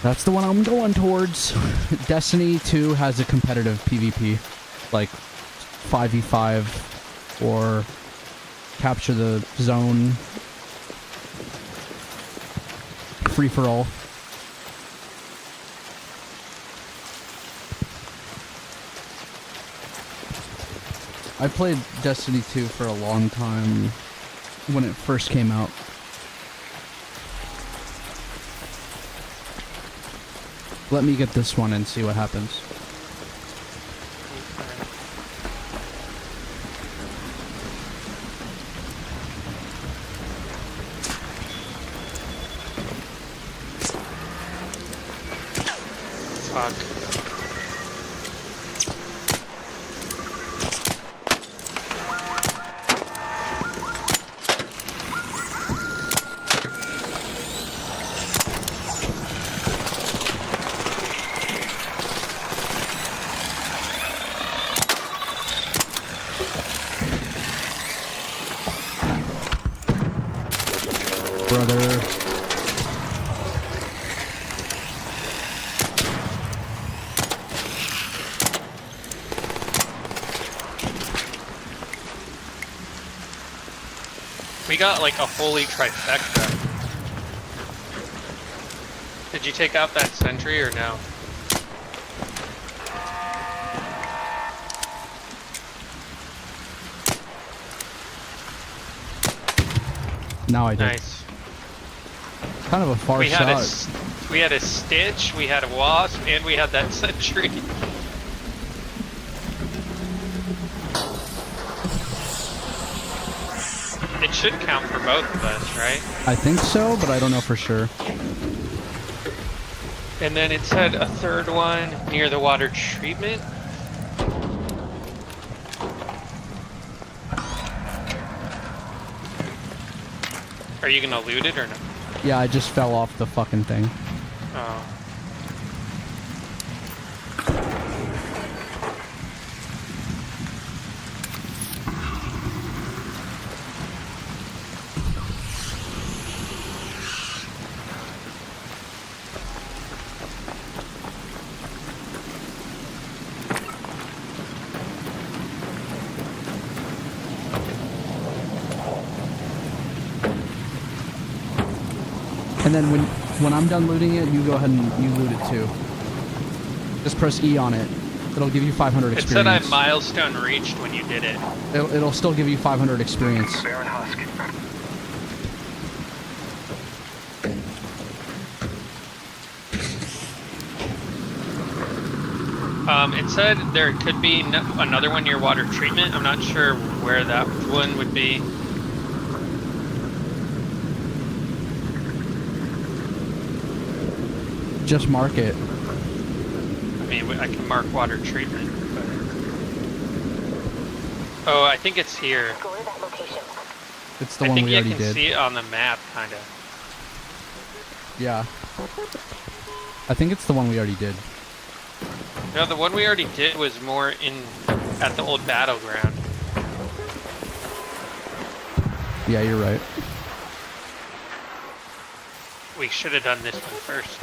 That's the one I'm going towards. Destiny 2 has a competitive PvP. Like 5v5 or capture the zone. Free for all. I played Destiny 2 for a long time when it first came out. Let me get this one and see what happens. Fuck. Brother. We got like a holy trifecta. Did you take out that sentry or no? Now I did. Nice. Kind of a far We had shot. we had a Stitch, we had a Wasp, and we had that sentry. It should count for both of us, right? I think so, but I don't know for sure. And then it said a third one near the water treatment. Are you gonna loot it or no? Yeah, I just fell off the fucking thing. Oh. And then when I'm done looting it, you go ahead and you loot it too. Just press E on it. It'll give you 500 experience. It said I milestone reached when you did it. It'll still give you 500 experience. Baron Husk. It said there could be another one near water treatment. I'm not sure where that one would be. Just mark it. I mean, I can mark water treatment. But... Oh, I think it's here. Go to that location. It's the one we already did. I think you can see it on the map, kind of. Yeah. I think it's the one we already did. No, the one we already did was more at the old battleground. Yeah, you're right. We should have done this one first.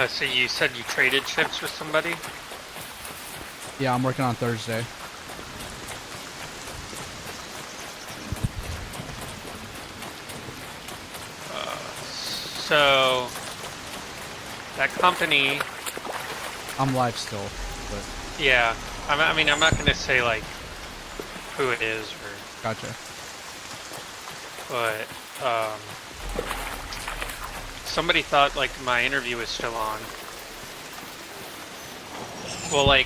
So you said you traded ships with somebody? Yeah, I'm working on Thursday. So that company. I'm live still, but. Yeah, I mean, I'm not gonna say like who it is or. Gotcha. But somebody thought like my interview was still on. Well, like,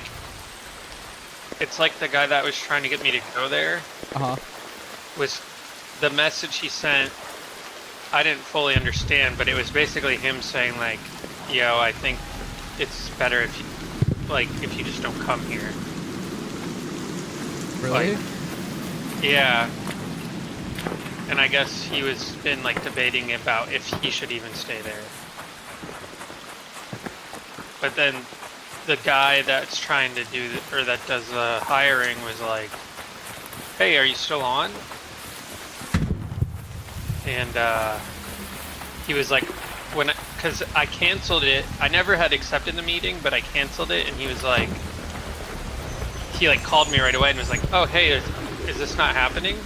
it's like the guy that was trying to get me to go there. Was the message he sent? I didn't fully understand, but it was basically him saying like, "Yo, I think it's better if you, like, if you just don't come here." Really? Like, yeah. And I guess he was been like debating about if he should even stay there. But then the guy that's trying to do, or that does the hiring was like, "Hey, are you still on?" And he was like, because I canceled it, I never had accepted the meeting, but I canceled it, and he was like, he like called me right away and was like, "Oh, hey, is this not happening?"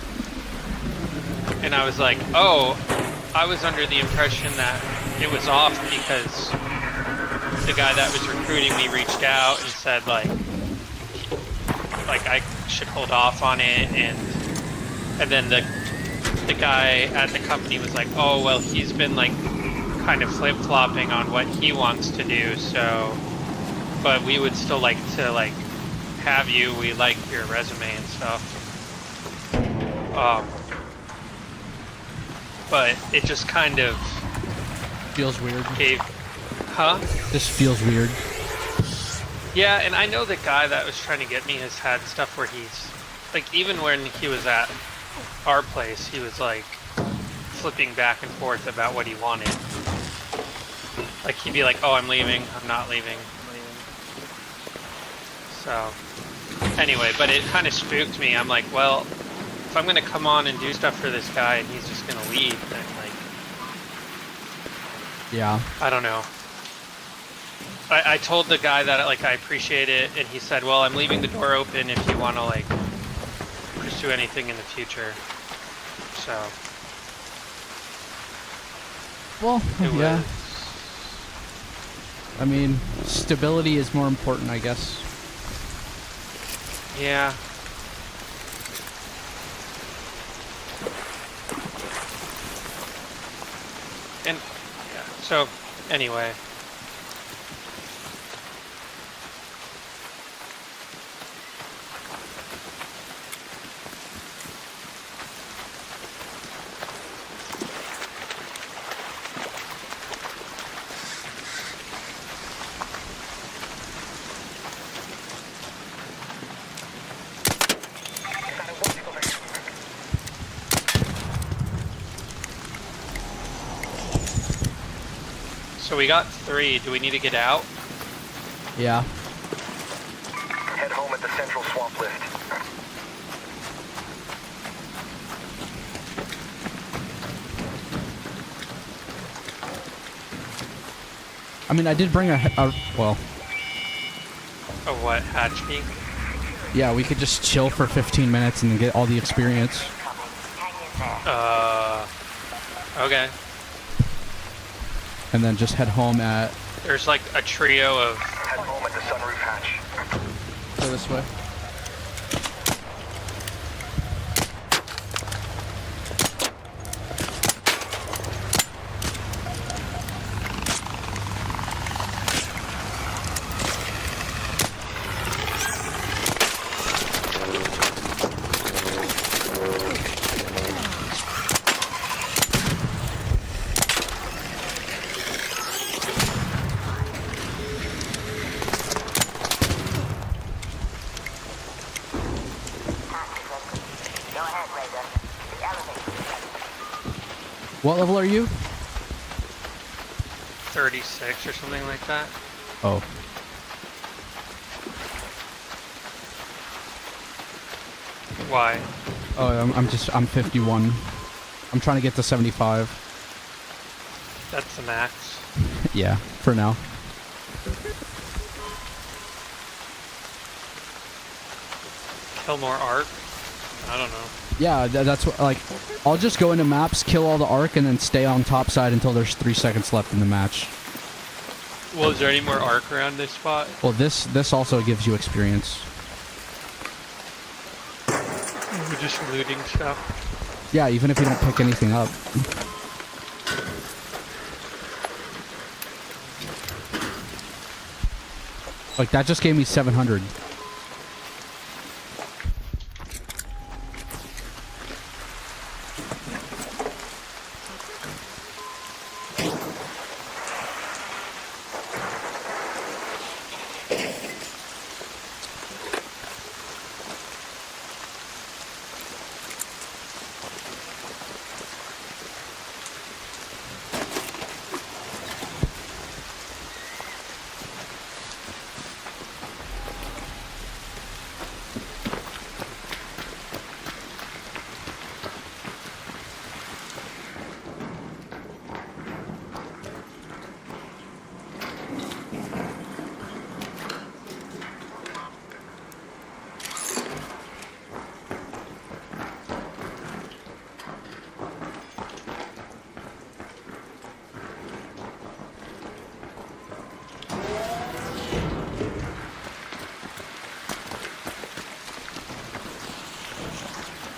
And I was like, "Oh, I was under the impression that it was off because the guy that was recruiting me reached out and said like I should hold off on it," and then the guy at the company was like, "Oh, well, he's been like kind of flip-flopping on what he wants to do, so but we would still like to like have you, we like your resume and stuff." But it just kind of feels weird. This feels weird. Yeah, and I know the guy that was trying to get me has had stuff where he's like, even when he was at our place, he was like flipping back and forth about what he wanted. Like he'd be like, "Oh, I'm leaving, I'm not leaving, I'm leaving." So anyway, but it kind of spooked me. I'm like, well, if I'm gonna come on and do stuff for this guy and he's just gonna leave, then like, yeah, I don't know. I told the guy that like I appreciate it, and he said, "Well, I'm leaving the door open if you want to like pursue anything in the future." So, well, yeah. I mean, stability is more important, I guess. Yeah. And yeah. So anyway. So we got 3. Do we need to get out? Yeah. Head home at the central swamp lift. I mean, I did bring well. A what? Hatch key? Yeah, we could just chill for 15 minutes and then get all the experience. Okay. And then just head home at... There's like a trio of... Head home at the sunroof hatch. Go this way. What level are you? 36 or something like that. Oh. Why? Oh, I'm 51. I'm trying to get to 75. That's the max. Yeah, for now. Kill more arc? I don't know. Yeah, that's what, like, I'll just go into maps, kill all the arc, and then stay on top side until there's 3 seconds left in the match. Well, is there any more arc around this spot? Well, this also gives you experience. We're just looting stuff. Yeah, even if you don't pick anything up. Like, that just gave me 700.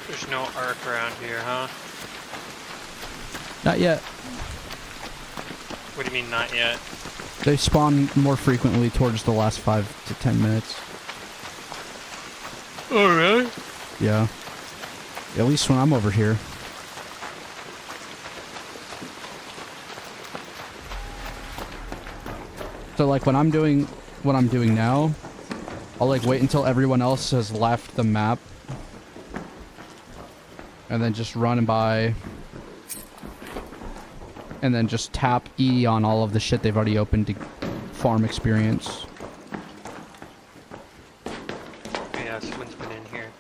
There's no arc around here, huh? Not yet. What do you mean, not yet? They spawn more frequently towards the last 5 to 10 minutes. Oh, really? Yeah. At least when I'm over here. So, like, when I'm doing what I'm doing now, I'll, like, wait until everyone else has left the map. And then just run by. And then just tap E on all of the shit they've already opened to farm experience. Yeah, someone's been in here.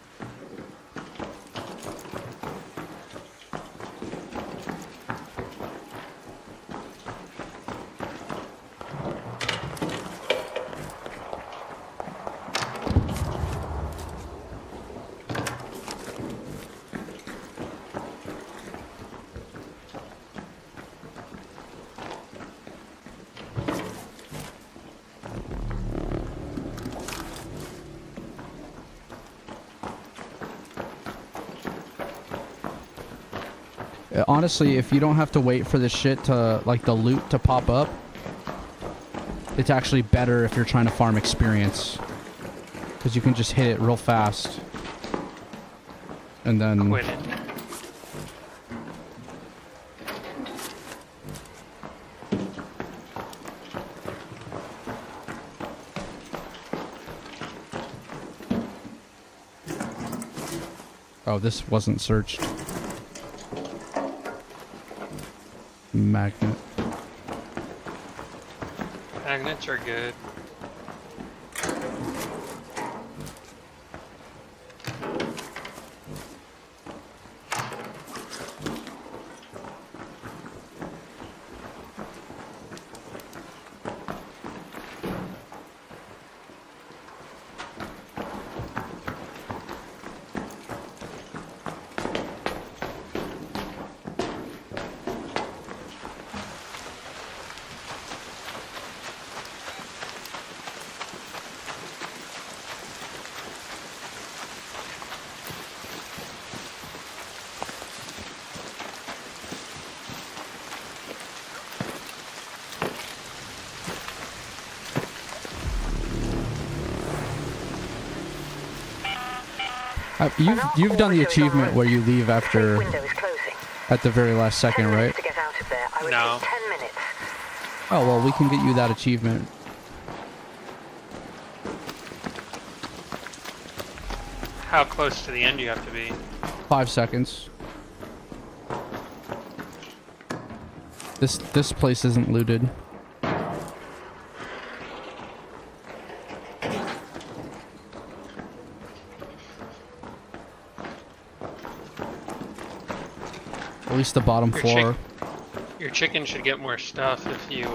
Honestly, if you don't have to wait for the shit to, like, the loot to pop up, it's actually better if you're trying to farm experience. Because you can just hit it real fast. And then... Quit it. Oh, this wasn't searched. Magnet. Magnets are good. You've done the achievement where you leave after at the very last second, right? No. Oh well, we can get you that achievement. How close to the end do you have to be? 5 seconds. This place isn't looted. At least the bottom floor. Your chicken should get more stuff if you,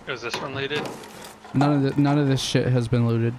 Is this one looted? None of this shit has been looted.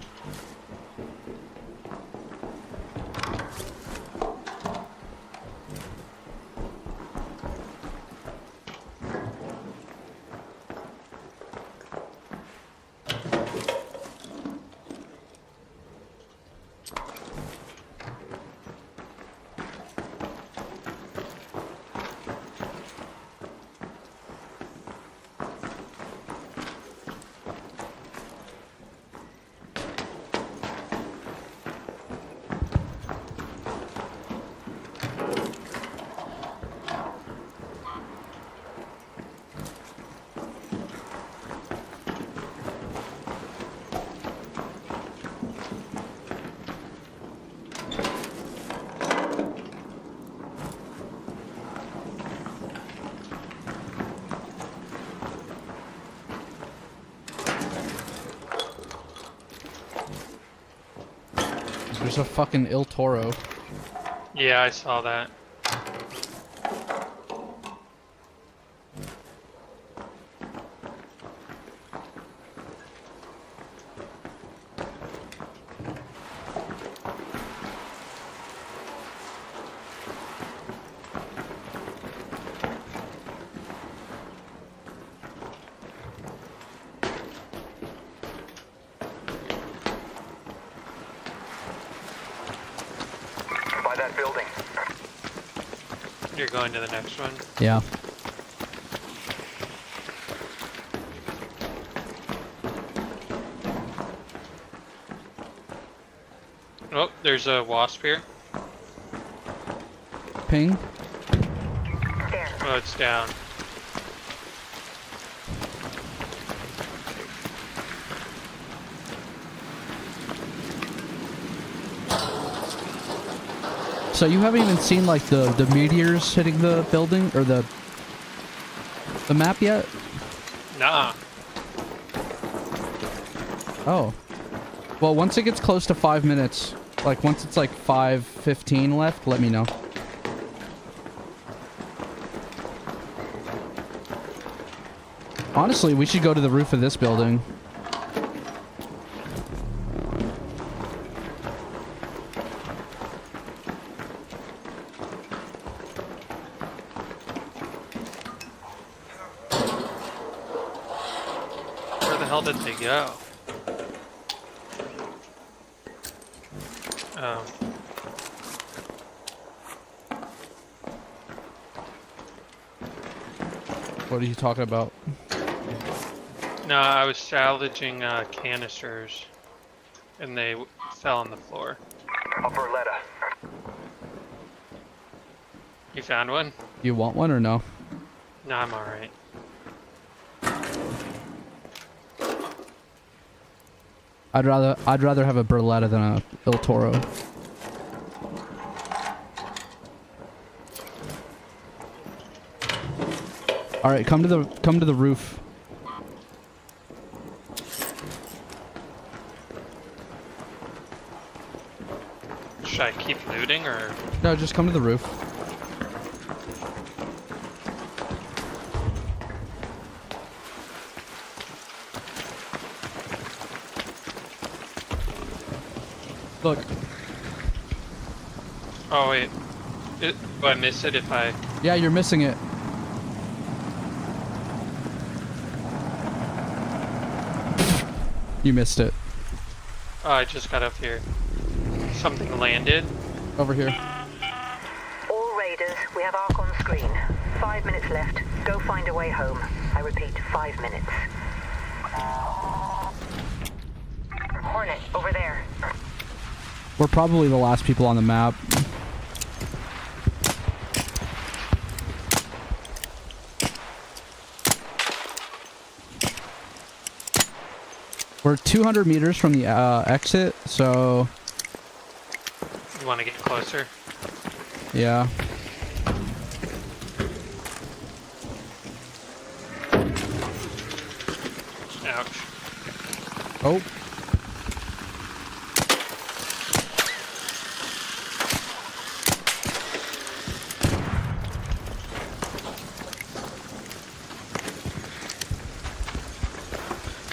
There's a fucking Il Toro. Yeah, I saw that. You're going to the next one? Yeah. Oh, there's a wasp here. Ping. Oh, it's down. So you haven't even seen like the meteors hitting the building or the map yet? Nah. Oh. Well, once it gets close to 5 minutes, like once it's like 5:15 left, let me know. Honestly, we should go to the roof of this building. Did they go? Oh. What are you talking about? No, I was salvaging canisters, and they fell on the floor. Upper Letta. You found one? You want one or no? No, I'm alright. I'd rather have a Berletta than a Il Toro. All right, come to the roof. Should I keep looting or? No, just come to the roof. Look. Oh wait, do I miss it if I? Yeah, you're missing it. You missed it. Oh, I just got up here. Something landed. Over here. All Raiders, we have Ark on screen. 5 minutes left. Go find a way home. I repeat, 5 minutes. Hornet, over there. We're probably the last people on the map. We're 200 meters from the exit, so... You want to get closer? Yeah. Ouch. Oh.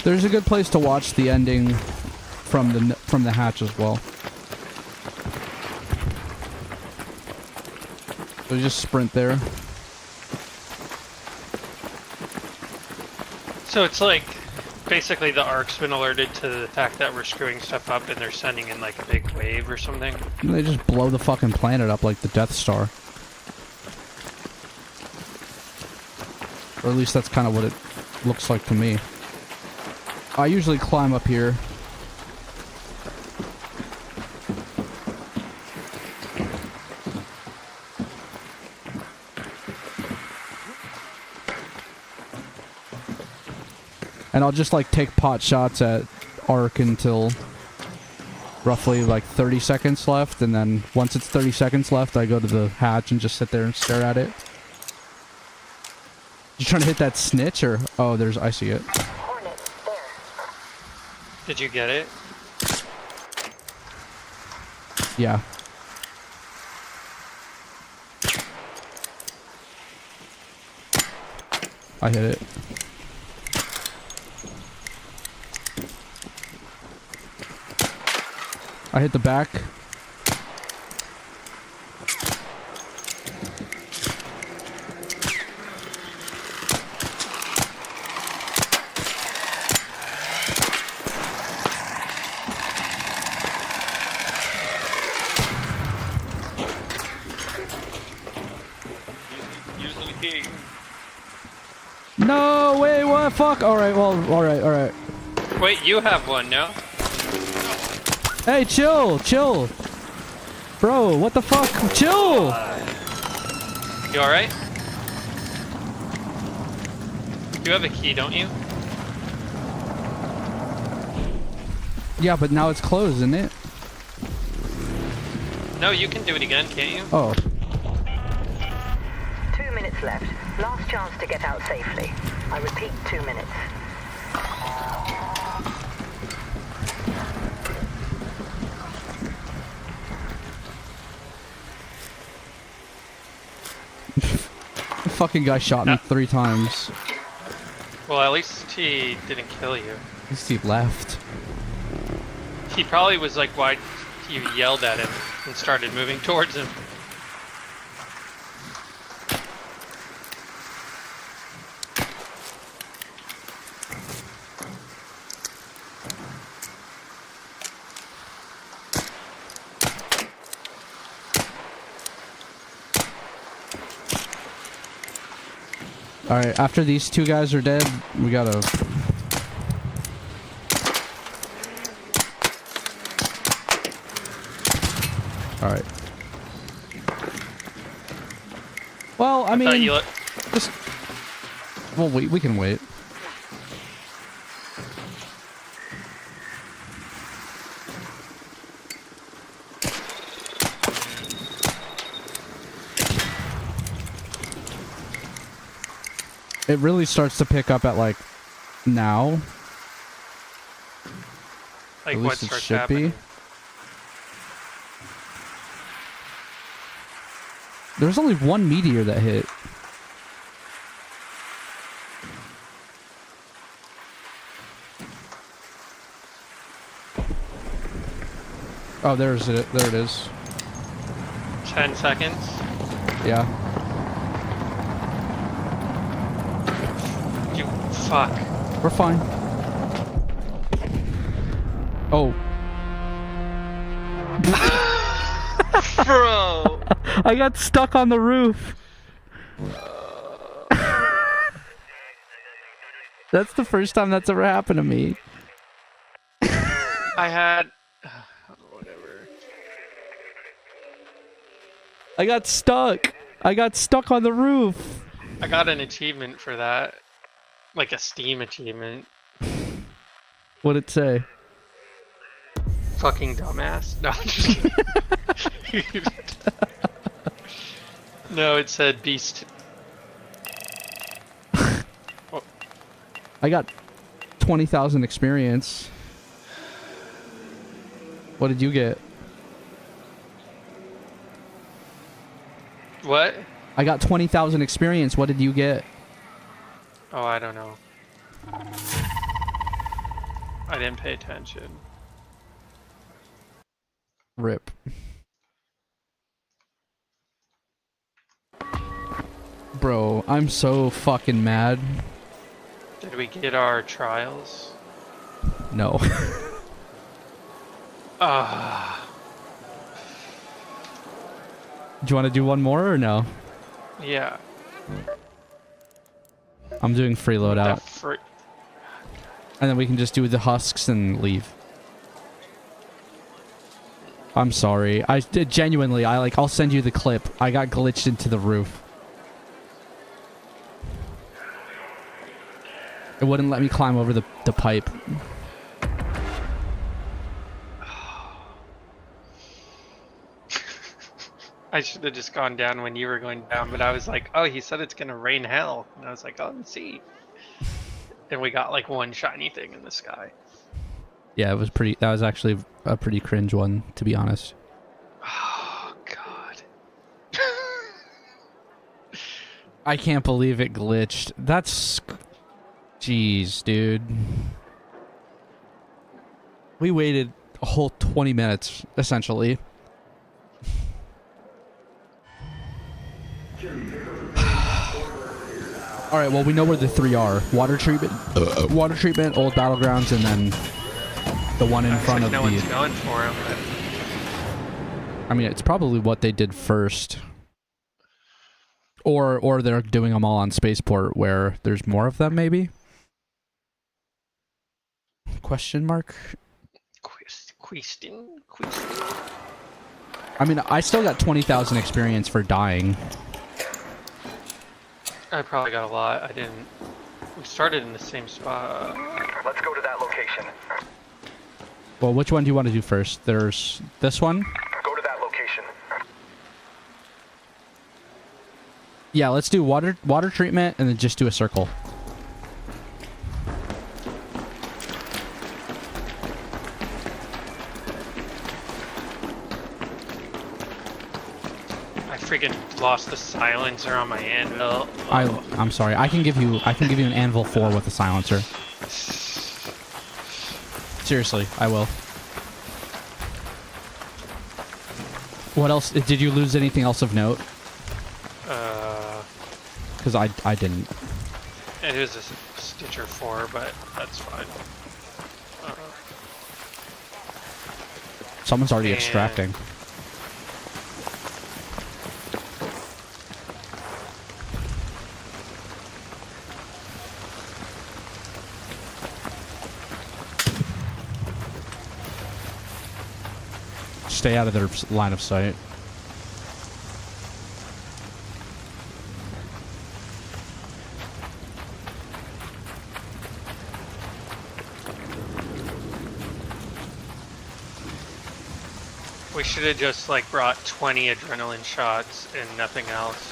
There's a good place to watch the ending from the hatch as well. So just sprint there. So it's like, basically the Ark's been alerted to the fact that we're screwing stuff up and they're sending in like a big wave or something. They just blow the fucking planet up like the Death Star. Or at least that's kind of what it looks like to me. I usually climb up here. And I'll just like take pot shots at Ark until roughly like 30 seconds left, and then once it's 30 seconds left, I go to the hatch and just sit there and stare at it. You trying to hit that snitch, or oh, I see it. Did you get it? Yeah. I hit it. I hit the back. No, wait, what? Fuck. Alright, well, alright. Wait, you have one, no? Hey, chill. Bro, what the fuck? Chill! You alright? You have a key, don't you? Yeah, but now it's closed, isn't it? No, you can do it again, can't you? Oh. 2 minutes left. Last chance to get out safely. I repeat, 2 minutes. The fucking guy shot me 3 times. Well, at least he didn't kill you. At least he left. He probably was like, why you yelled at him and started moving towards him. Alright, after these 2 guys are dead, we gotta... Alright. Well, I mean... just... Well, we can wait. It really starts to pick up at, like, now. Like, at what least it starts should happening? be. There's only 1 meteor that hit. Oh, there's it. There it is. 10 seconds? Yeah. You fuck. We're fine. Oh. Bro! I got stuck on the roof. That's the first time that's ever happened to me. I had... whatever. I got stuck. I got stuck on the roof. I got an achievement for that. Like a Steam achievement. What'd it say? Fucking dumbass. No, I'm just kidding. No, it said beast. Oh. I got 20,000 experience. What did you get? What? I got 20,000 experience. What did you get? Oh, I don't know. I didn't pay attention. Rip. Bro, I'm so fucking mad. Did we get our trials? No. Ah. Do you want to do one more or no? Yeah. I'm doing free loadout. And then we can just do the husks and leave. I'm sorry. I did genuinely. I'll send you the clip. I got glitched into the roof. It wouldn't let me climb over the pipe. I should have just gone down when you were going down, but I was like, oh, he said it's gonna rain hell. And I was like, oh, let's see. And we got like one shiny thing in the sky. Yeah, it was pretty. That was actually a pretty cringe one, to be honest. Oh, God. I can't believe it glitched. That's... Jeez, dude. We waited a whole 20 minutes, essentially. Alright, well, we know where the three are. Water treatment, old battlegrounds, and then the one in front of no the... one's going for him, but... I mean, it's probably what they did first. Or they're doing them all on Spaceport, where there's more of them, maybe? Question mark? Question. I mean, I still got 20,000 experience for dying. I probably got a lot. I didn't... We started in the same spot. Let's go to that location. Well, which one do you want to do first? There's this one? Go to that location. Yeah, let's do water treatment and then just do a circle. I freaking lost the silencer on my anvil. I'm sorry. I can give you an anvil 4 with a silencer. Seriously, I will. What else? Did you lose anything else of note? Because I didn't. It is a Stitcher 4, but that's fine. Someone's already extracting. Stay out of their line of sight. We should have just like brought 20 adrenaline shots and nothing else.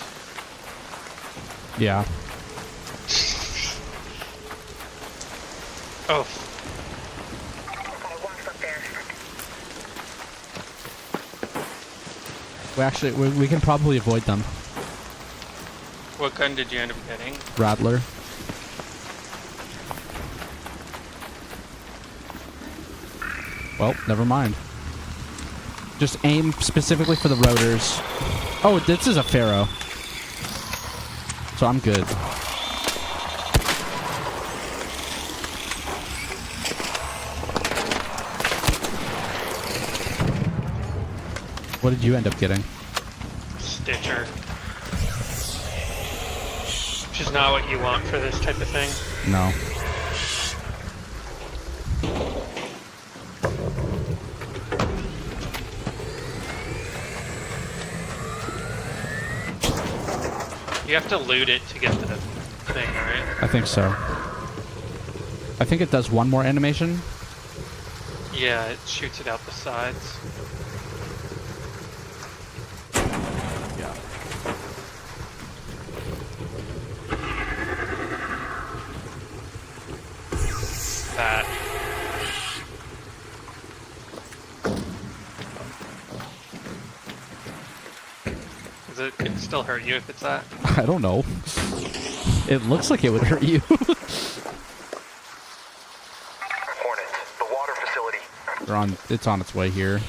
Yeah. Oh. We can probably avoid them. What gun did you end up getting? Rattler. Well, never mind. Just aim specifically for the rotors. Oh, this is a Pharaoh. So I'm good. What did you end up getting? Stitcher. Which is not what you want for this type of thing. No. You have to loot it to get the thing, right? I think so. I think it does one more animation. Yeah, it shoots it out the sides. Yeah. That. Does it still hurt you if it's that? I don't know. It looks like it would hurt you. Hornet, the water facility. It's on its way here.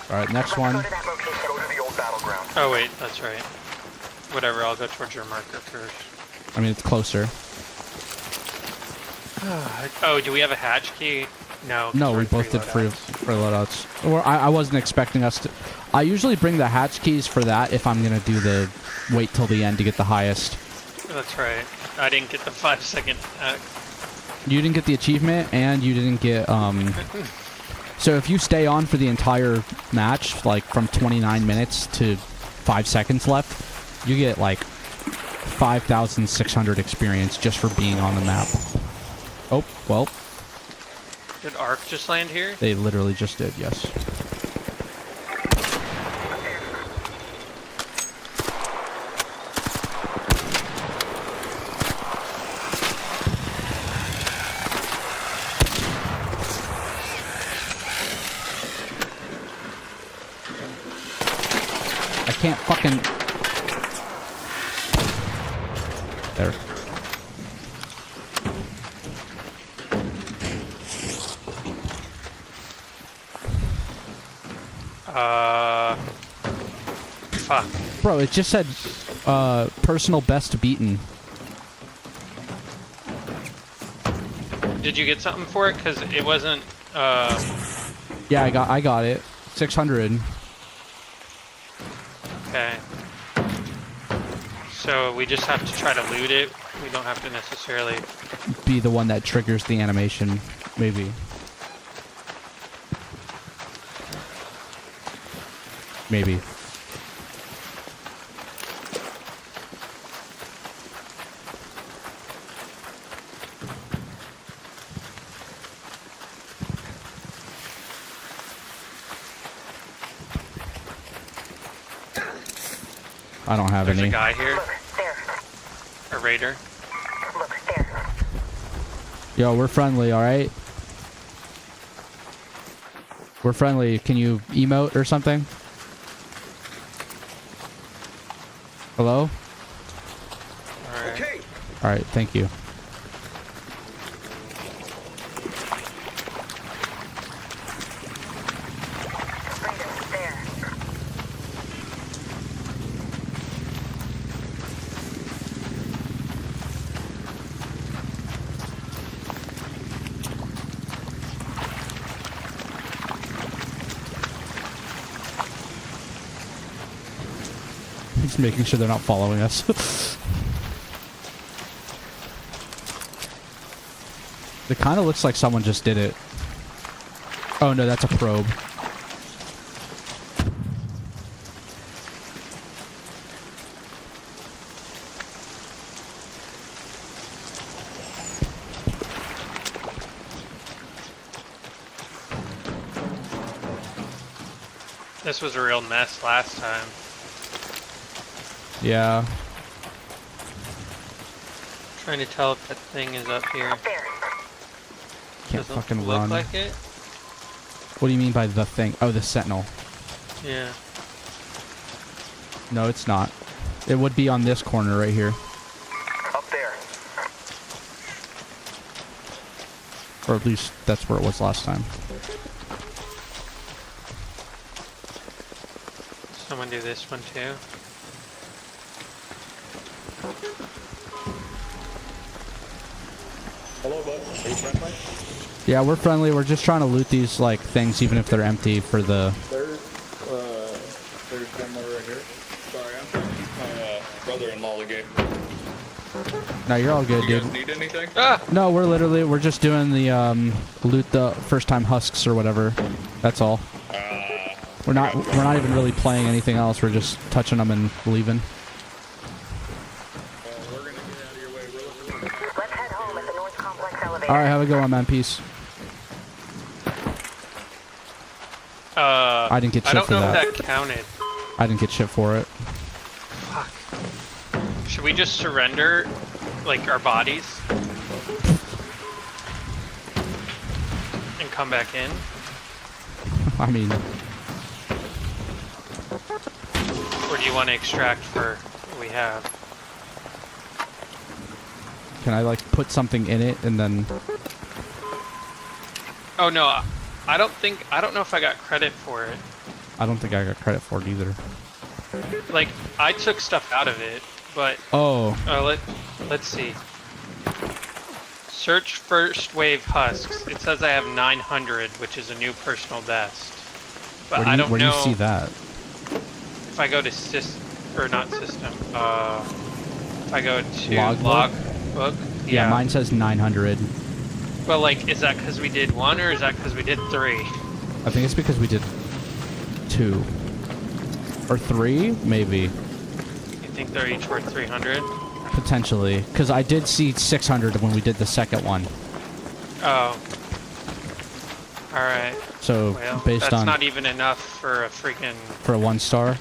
Alright, next one. Go to the old battleground. Oh wait, that's right. Whatever, I'll go towards your marker first. I mean, it's closer. Oh, do we have a hatch key? No. No, we both did free loadouts. Or I wasn't expecting us to. I usually bring the hatch keys for that if I'm gonna do the wait till the end to get the highest. That's right. I didn't get the 5-second hack. You didn't get the achievement, and you didn't get So if you stay on for the entire match, like from 29 minutes to 5 seconds left, you get like 5,600 experience just for being on the map. Oh, well. Did Ark just land here? They literally just did, yes. I can't fucking... There. Fuck. Bro, it just said, personal best beaten. Did you get something for it? Because it wasn't, Yeah, I got it. 600. Okay. So we just have to try to loot it. We don't have to necessarily... Be the one that triggers the animation, maybe. Maybe. I don't have There's any. a guy here. Look, there. A raider. Look, there. Yo, we're friendly, alright? We're friendly. Can you emote or something? Hello? Alright. Okay. Alright, thank you. Raider, there. Just making sure they're not following us. It kind of looks like someone just did it. Oh no, that's a probe. This was a real mess last time. Yeah. Trying to tell if that thing is up here. Up there. Can't Doesn't fucking look run. like it. What do you mean by the thing? Oh, the sentinel. Yeah. No, it's not. It would be on this corner right here. Up there. Or at least that's where it was last time. Someone do this one too. Hello, bud. Are you friendly? Yeah, we're friendly. We're just trying to loot these like things, even if they're empty, for the. There's one more right here. Sorry, I'm trying to keep my brother-in-law the game. No, you're all good, You dude. guys need anything? No, we're just doing the loot the first time husks or whatever. That's all. We're not even really playing anything else. We're just touching them and leaving. All right, have a good one, man. Peace. I didn't get shit for that. I don't know if that counted. I didn't get shit for it. Fuck. Should we just surrender, like, our bodies? And come back in? I mean... Or do you want to extract for what we have? Can I, like, put something in it and then... Oh, no. I don't know if I got credit for it. I don't think I got credit for it either. Like, I took stuff out of it, but... Oh. Let's see. Search first wave husks. It says I have 900, which is a new personal best. But I don't know... Where do you see that? If I go to not system, if I go to logbook, yeah, mine says 900. But like, is that because we did 1 or is that because we did 3? I think it's because we did 2 or 3, maybe. You think they're each worth 300? Potentially, because I did see 600 when we did the second one. Oh. All right. So well, based that's on not even enough for a freaking. For a 1-star.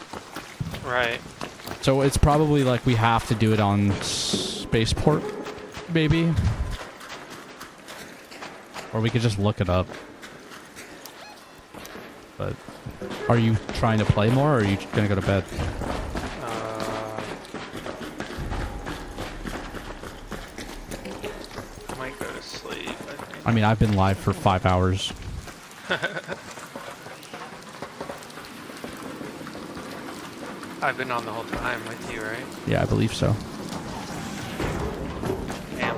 Right. So it's probably like we have to do it on spaceport, maybe. Or we could just look it up. But are you trying to play more, or are you gonna go to bed? I might go to sleep. I think. I mean, I've been live for 5 hours. I've been on the whole time with you, right? Yeah, I believe so. Damn.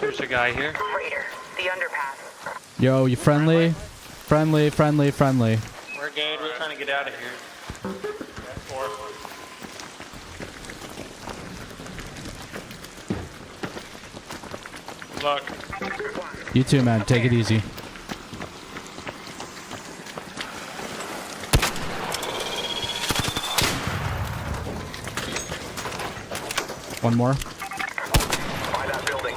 There's a guy here. Raider, the underpass. Yo, you friendly? Friendly. We're good. We're trying to get out of here. Good luck. You too, man. Take it easy. One more. By that building.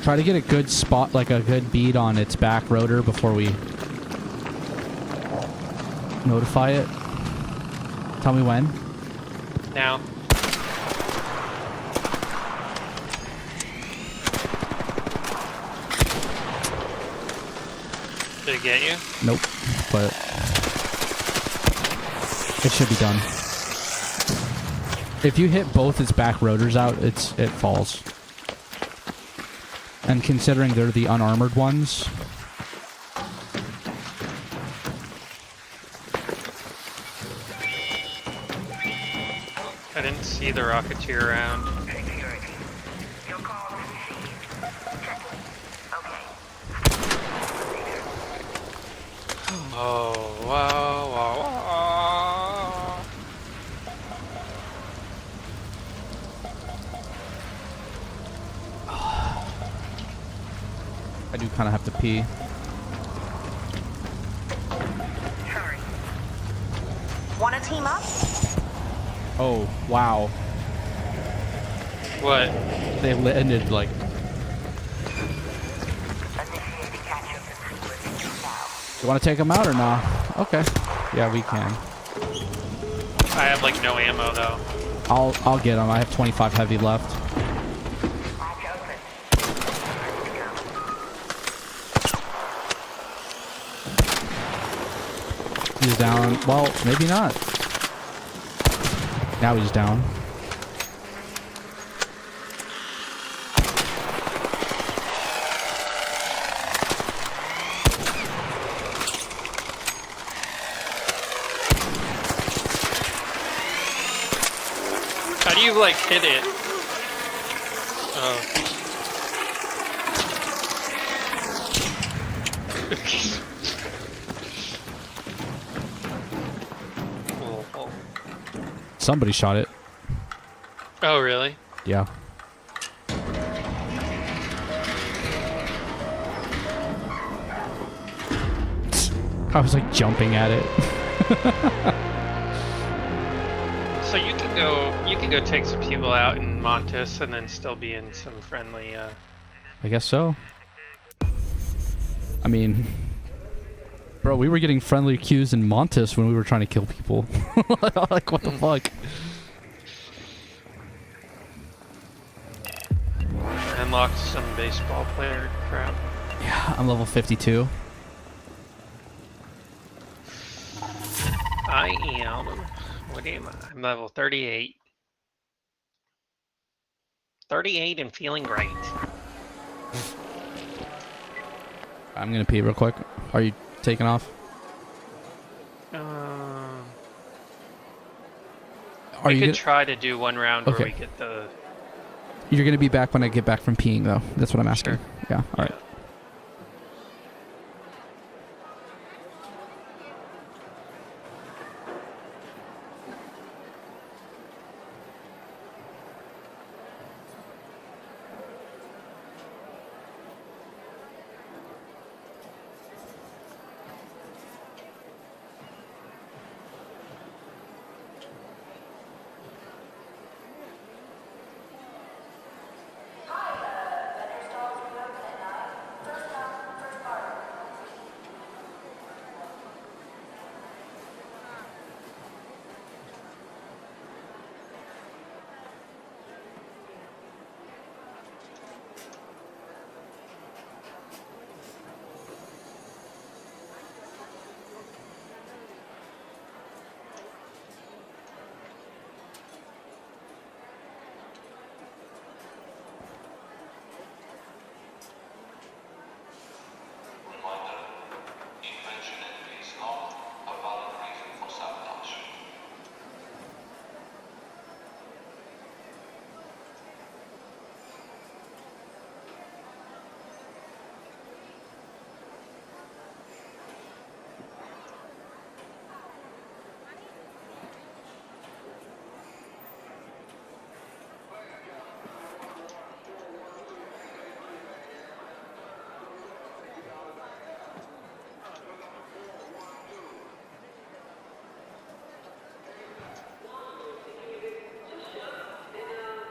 Try to get a good spot, like a good bead on its back rotor before we notify it. Tell me when. Now. Did it get you? Nope, but it should be done. If you hit both its back rotors out, it falls. And considering they're the unarmored ones, I didn't see the Rocketeer around. Oh, wow, wow, wow. I do kind of have to pee. Want to team up? Oh, wow. What? They landed like... You want to take them out or not? Okay. Yeah, we can. I have like no ammo though. I'll get them. I have 25 heavy left. down. Well, maybe not. Now he's down. How do you, like, hit it? Oh. Somebody shot it. Oh, really? Yeah. I was like jumping at it. So you can go take some people out in Montes and then still be in some friendly, I guess so. I mean, bro, we were getting friendly cues in Montes when we were trying to kill people. Like, what the fuck? Unlocked some baseball player crap. Yeah, I'm level 52. I am. What am I? I'm level 38. 38 and feeling great. I'm gonna pee real quick. Are you taking off? We could try to do one round Okay. where we get the... You're gonna be back when I get back from peeing, though. That's what I'm asking. Sure. Yeah. All right.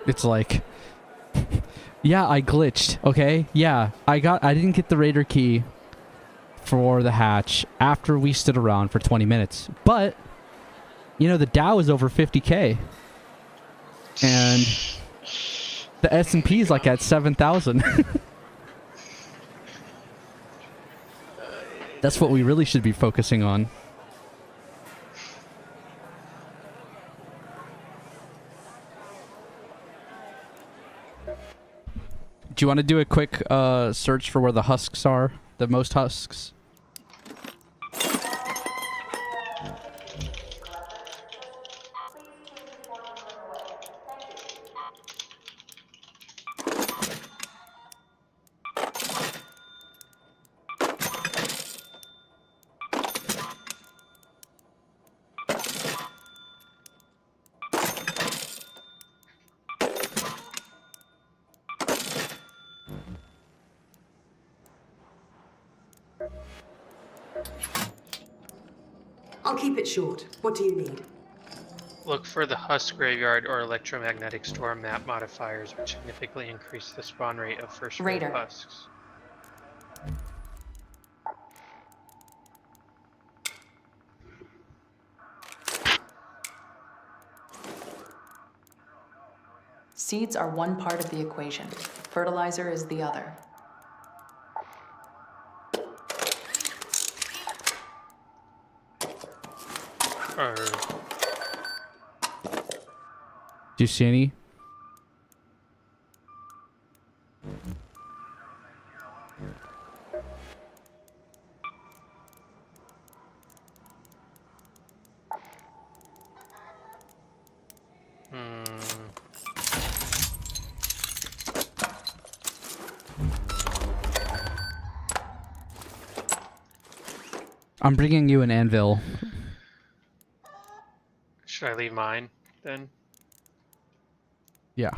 It's like, yeah, I glitched. Okay, yeah, I didn't get the raider key for the hatch after we stood around for 20 minutes. But you know, the Dow is over 50K, and the S&P is like at 7,000. That's what we really should be focusing on. Do you want to do a quick search for where the husks are? The most husks? I'll keep it short. What do you need? Look for the Husk Graveyard or Electromagnetic Storm map modifiers, which significantly increase the spawn rate of first wave Raider. husks. Seeds are one part of the equation. Fertilizer is the other. Or Do you see any? I'm bringing you an anvil. should I leave mine then? Yeah.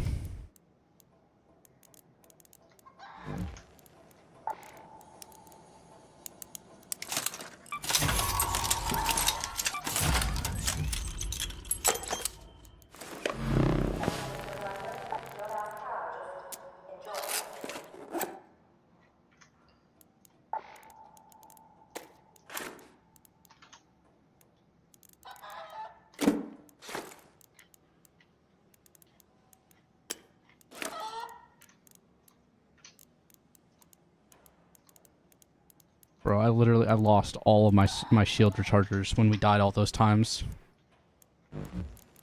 Bro, I lost all of my shield rechargers when we died all those times.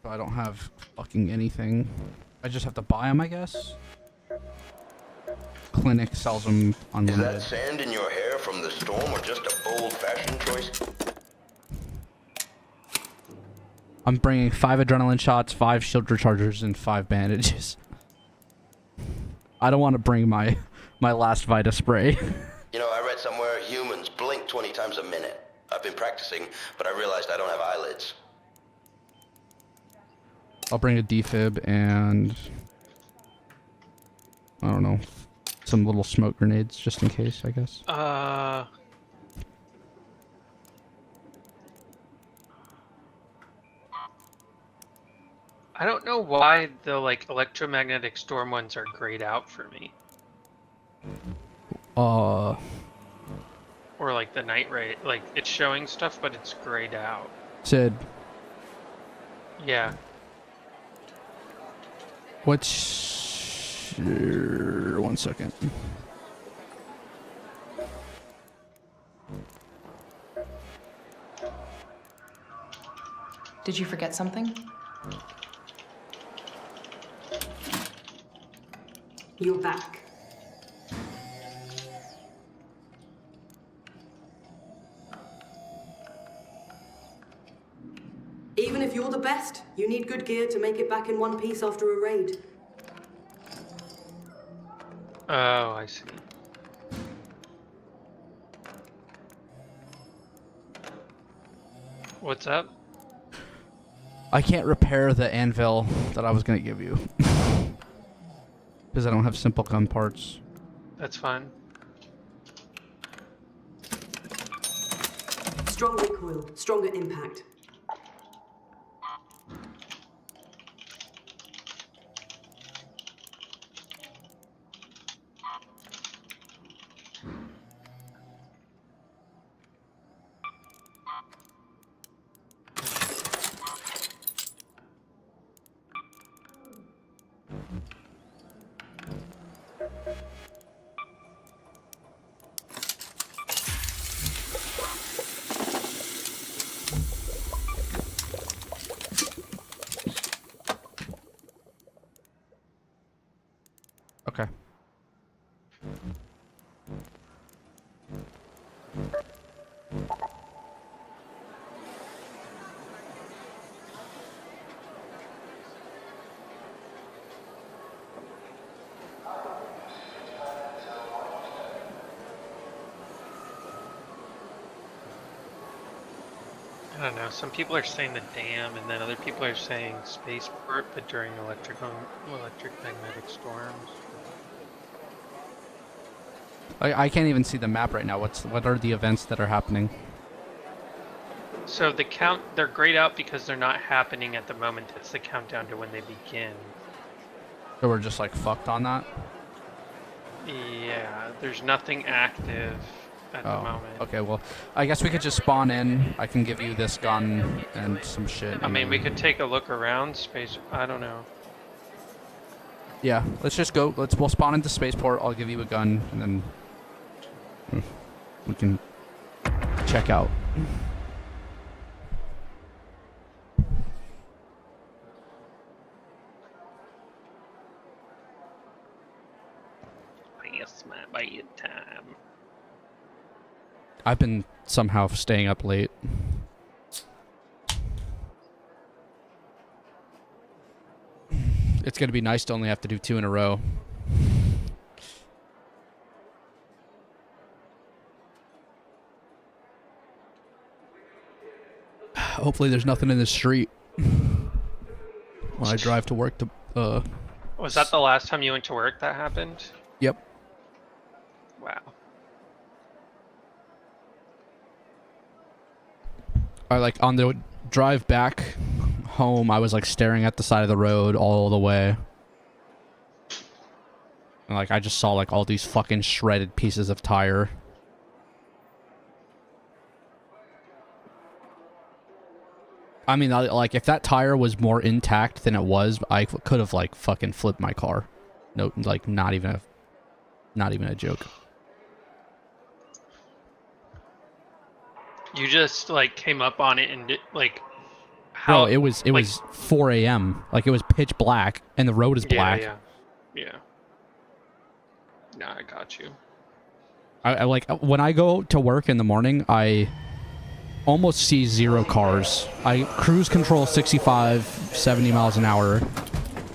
So I don't have fucking anything. I just have to buy them, I guess. Clinic sells them unlimited. Is that sand in your hair from the storm or just a bold fashion choice? I'm bringing 5 adrenaline shots, 5 shield rechargers, and 5 bandages. I don't want to bring my last Vita spray. You know, I read somewhere humans blink 20 times a minute. I've been practicing, but I realized I don't have eyelids. I'll bring a defib and I don't know, some little smoke grenades just in case, I guess. I don't know why the like electromagnetic storm ones are grayed out for me. Or like the night ray, like it's showing stuff, but it's grayed out. Sid. Yeah. What's your... 1 second. Did you forget something? You're back. Even if you're the best, you need good gear to make it back in one piece after a raid. Oh, I see. What's up? I can't repair the anvil that I was going to give you. Because I don't have simple gun parts. That's fine. Strong recoil, stronger impact. Okay. I don't know. Some people are saying the dam, and then other people are saying spaceport, but during electromagnetic storms. I can't even see the map right now. What are the events that are happening? So the count, they're grayed out because they're not happening at the moment. It's the countdown to when they begin. So we're just like fucked on that? Yeah, there's nothing active at the moment. Okay, well, I guess we could just spawn in. I can give you this gun and some shit. I mean, we could take a look around space. I don't know. Yeah, let's just go. We'll spawn into spaceport. I'll give you a gun, and then we can check out. Past my bedtime. I've been somehow staying up late. It's gonna be nice to only have to do 2 in a row. Hopefully there's nothing in the street when I drive to work to, Was that the last time you went to work that happened? Yep. Wow. I like on the drive back home, I was like staring at the side of the road all the way. And like I just saw like all these fucking shredded pieces of tire. I mean, like if that tire was more intact than it was, I could have like fucking flipped my car. No, like not even a joke. You just like came up on it and like how? Bro, it was 4 a.m. Like it was pitch black and the road is black. Yeah. Nah, I got you. I like when I go to work in the morning, I almost see 0 cars. I cruise control 65, 70 miles an hour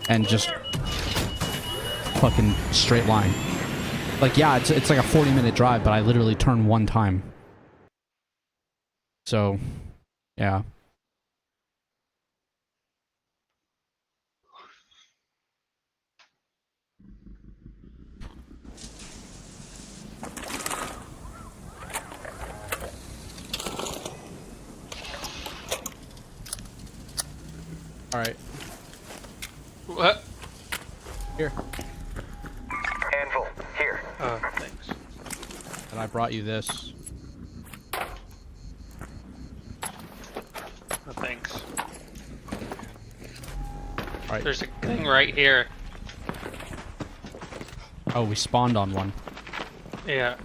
and just fucking straight line. Like, yeah, it's like a 40-minute drive, but I literally turn 1 time. So, yeah. Alright. What? Here. Anvil, here. Oh, thanks. And I brought you this. Oh, thanks. Alright. There's a thing right here. Oh, we spawned on one. Yeah.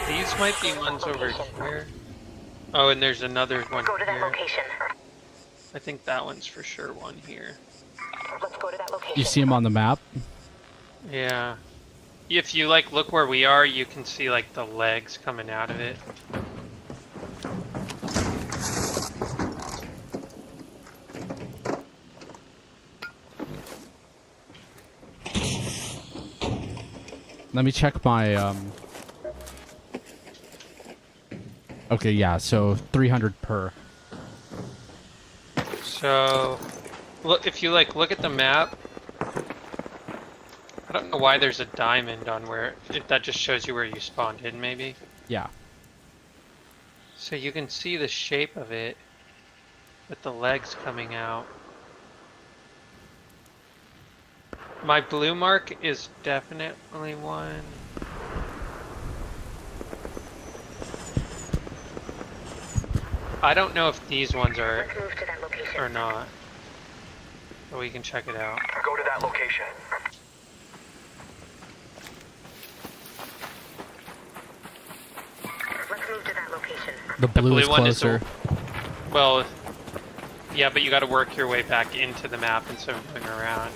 These might be ones over here. Oh, and there's another one Go to that here. location. I think that one's for sure one here. Let's go to that location. You see him on the map? Yeah. If you like look where we are, you can see like the legs coming out of it. Let me check my, Okay, yeah, so 300 per. So, look if you like look at the map. I don't know why there's a diamond on where that just shows you where you spawned in, maybe. Yeah. So you can see the shape of it with the legs coming out. My blue mark is definitely one. I don't know if these ones are or not, but we can check it out. Go to that location. Let's move to that location. The blue is one closer. Well, yeah, but you got to work your way back into the map instead of going around.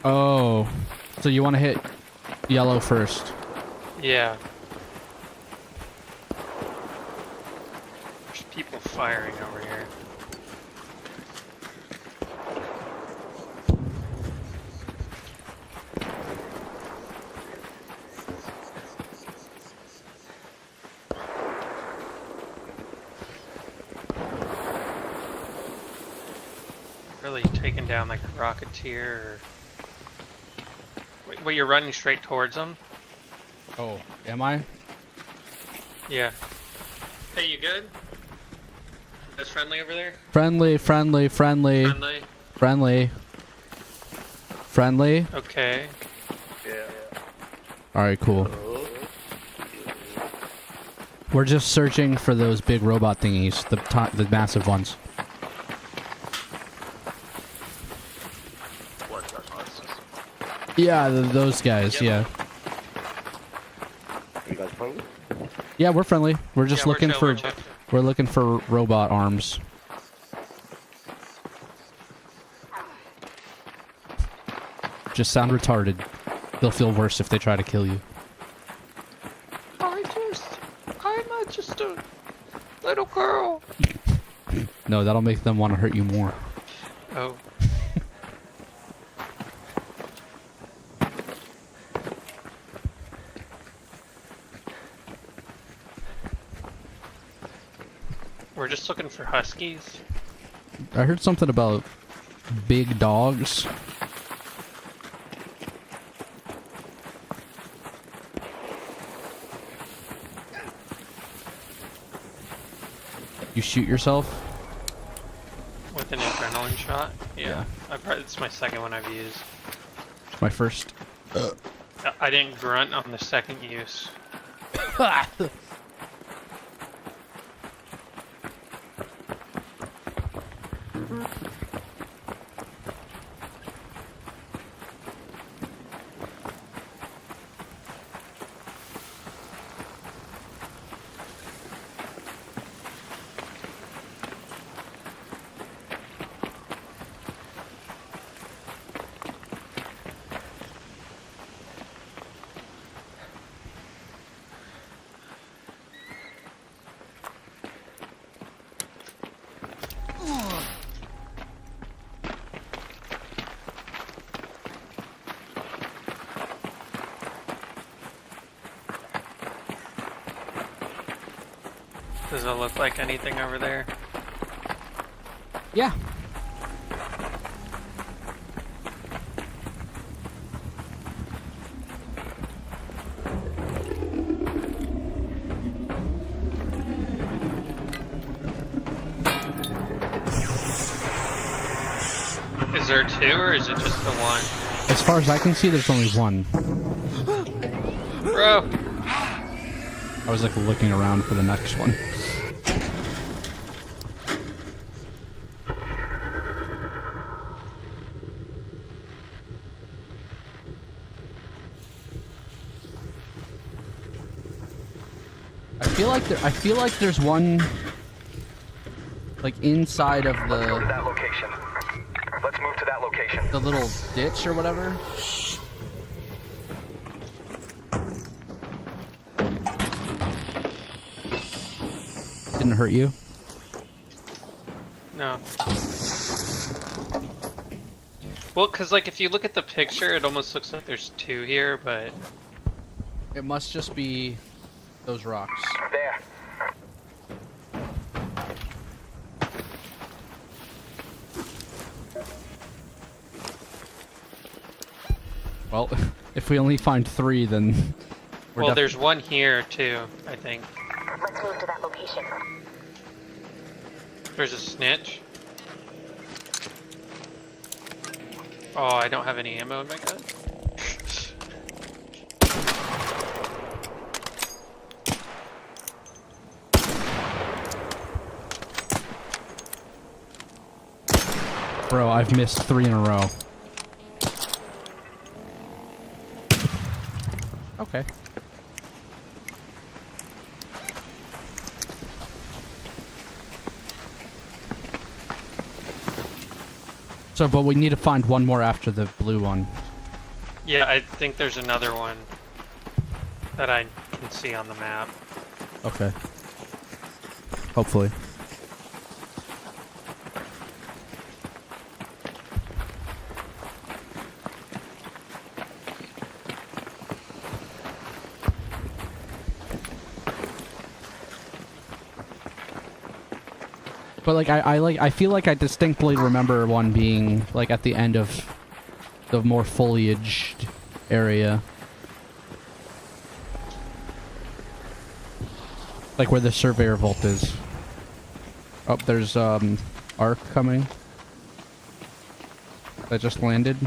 Oh, so you want to hit yellow first? Yeah. There's people firing over here. really taking down like a Rocketeer or... Wait, you're running straight towards them? Oh, am I? Yeah. Hey, you good? That's friendly over there? Friendly, friendly, friendly. Friendly? Friendly. Friendly? Okay. Yeah. Alright, cool. We're just searching for those big robot thingies, the massive ones. Yeah, those guys, yeah. You guys friendly? Yeah, we're friendly. We're just looking for... chill. We're looking for robot arms. Just sound retarded. They'll feel worse if they try to kill you. I'm just a little girl. No, that'll make them want to hurt you more. Oh. We're just looking for huskies. I heard something about big dogs. You shoot yourself? With an adrenaline shot? Yeah. It's my second one I've used. It's my first. I didn't grunt on the second use. Does it look like anything over there? Yeah. Is there two or is it just the one? As far as I can see, there's only one. Bro! I was like looking around for the next one. I feel like there's one like inside of Let's go to that location. Let's move to that location. the little ditch or whatever. Didn't hurt you? No. Well, because like if you look at the picture, it almost looks like there's two here, but... It must just be those rocks. There. Well, if we only find three, then... Well, there's one here, too, I think. Let's move to that location. There's a snitch. Oh, I don't have any ammo in my gun. Bro, I've missed 3 in a row. Okay. So, but we need to find one more after the blue one. Yeah, I think there's another one that I can see on the map. Okay. Hopefully. But like I feel like I distinctly remember one being like at the end of the more foliaged area. Like where the surveyor vault is. Oh, there's Ark coming. That just landed.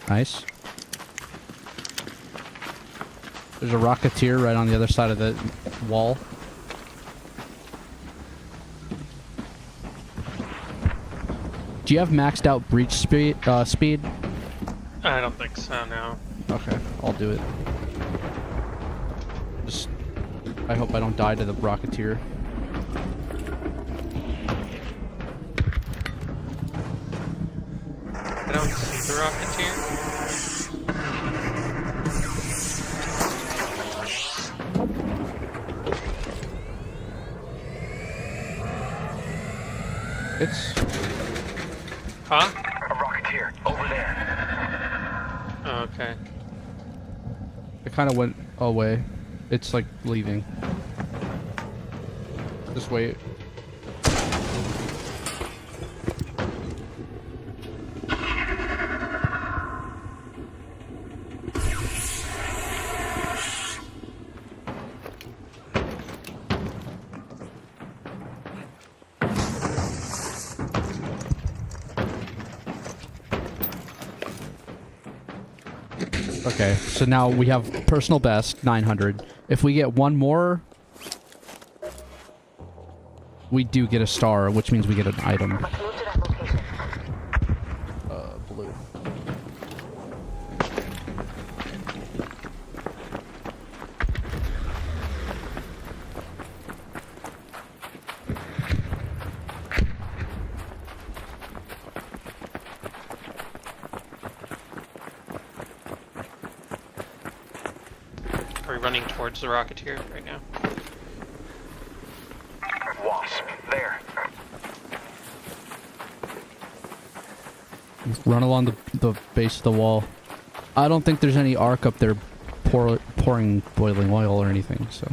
Nice. There's a Rocketeer right on the other side of the wall. Do you have maxed out breach speed? I don't think so, no. Okay, I'll do it. Just, I hope I don't die to the Rocketeer. I don't see the Rocketeer. It's... Huh? A Rocketeer, over there. Oh, okay. It kind of went away. It's like leaving. Just wait. Okay, so now we have personal best, 900. If we get one more, we do get a star, which means we get an item. Blue. Are we running towards the Rocketeer right now? Wasp, there. Run along the base of the wall. I don't think there's any Ark up there pouring boiling oil or anything, so...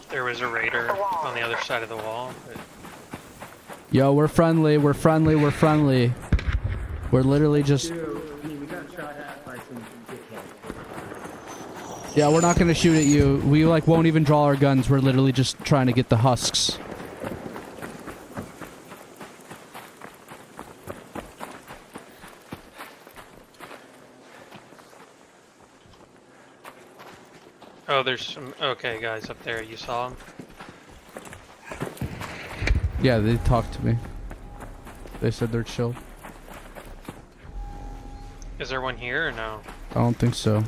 There was a raider on the other side of the wall. But... Yo, we're friendly, we're friendly, we're friendly. We're literally just... Yeah, we're not gonna shoot at you. We, like, won't even draw our guns. We're literally just trying to get the husks. Oh, there's some... Okay, guys up there. You saw them? Yeah, they talked to me. They said they're chill. Is there one here or no? I don't think so.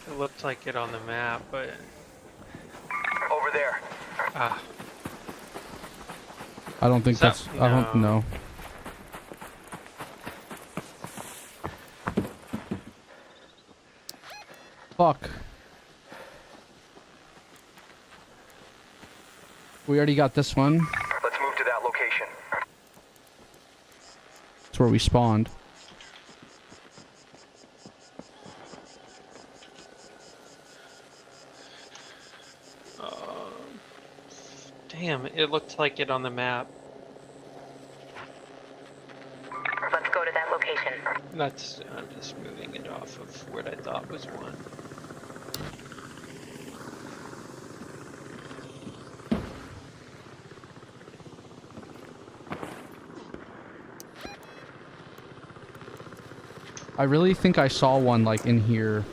It looked like it on the map, but... Over there. Ah. I don't think that's... I don't know. Fuck. We already got this one. Let's move to that location. That's where we spawned. Damn, it looked like it on the map. Let's go to that location. I'm just moving it off of what I thought was one. I really think I saw one, like, in here.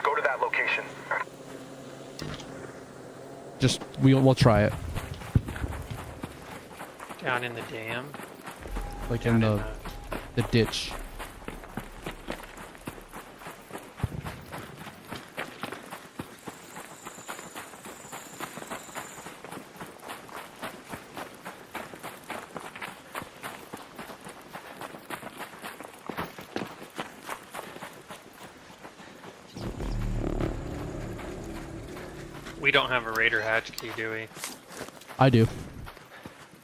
Go to that location. Just, we'll try it. Down in the dam? Like in the ditch. We don't have a Raider hatch key, do we? I do.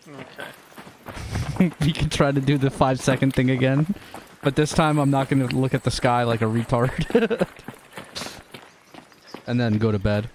Okay. We can try to do the 5-second thing again, but this time I'm not going to look at the sky like a retard. And then go to bed.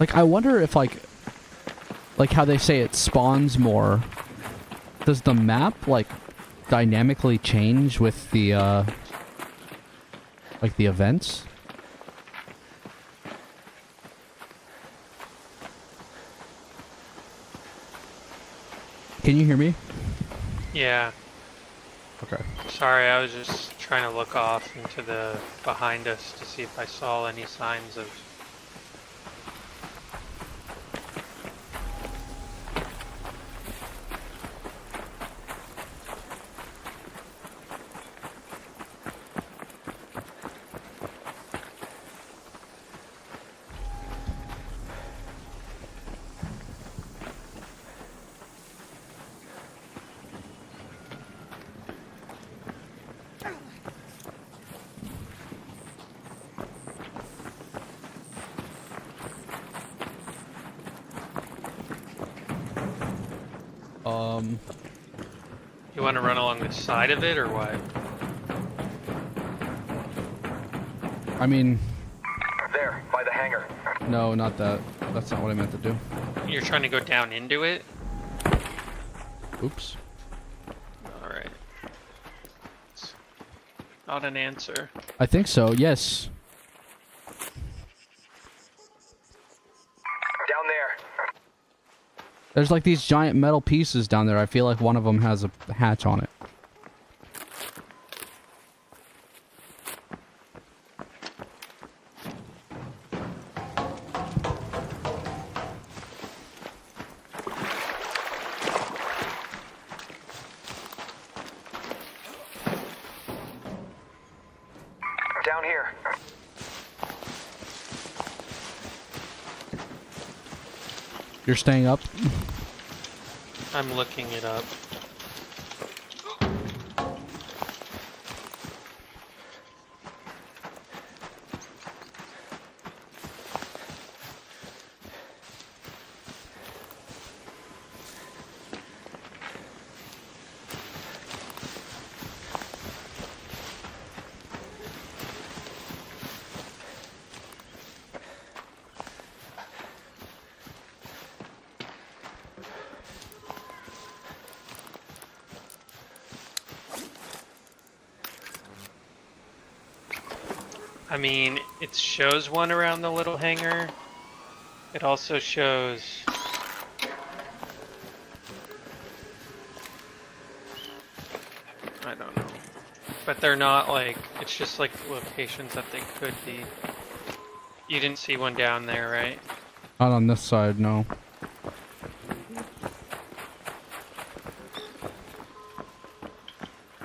Like, I wonder if, like how they say it spawns more. Does the map, like, dynamically change with the, like, the events? Can you hear me? Yeah. Okay. Sorry, I was just trying to look off into the behind us to see if I saw any signs of... You want to run along the side of it, or what? I mean... There, by the hangar. No, not that. That's not what I meant to do. You're trying to go down into it? Oops. Alright. Not an answer. I think so, yes. Down there. There's like these giant metal pieces down there. I feel like one of them has a hatch on it. Down here. You're staying up? I'm looking it up. I mean, it shows one around the little hangar. It also shows... I don't know. But they're not like... It's just like locations that they could be. You didn't see one down there, right? Not on this side, no.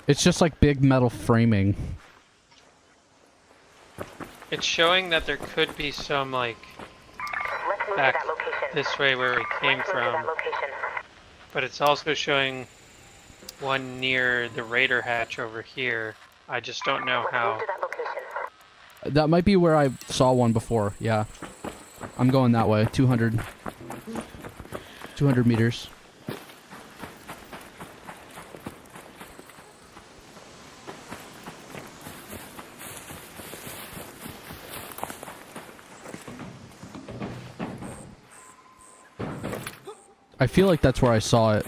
It's just like big metal framing. It's showing that there could be some, like, back this way where we came from. But it's also showing one near the Raider hatch over here. I just don't know how. That might be where I saw one before, yeah. I'm going that way, 200 meters. I feel like that's where I saw it.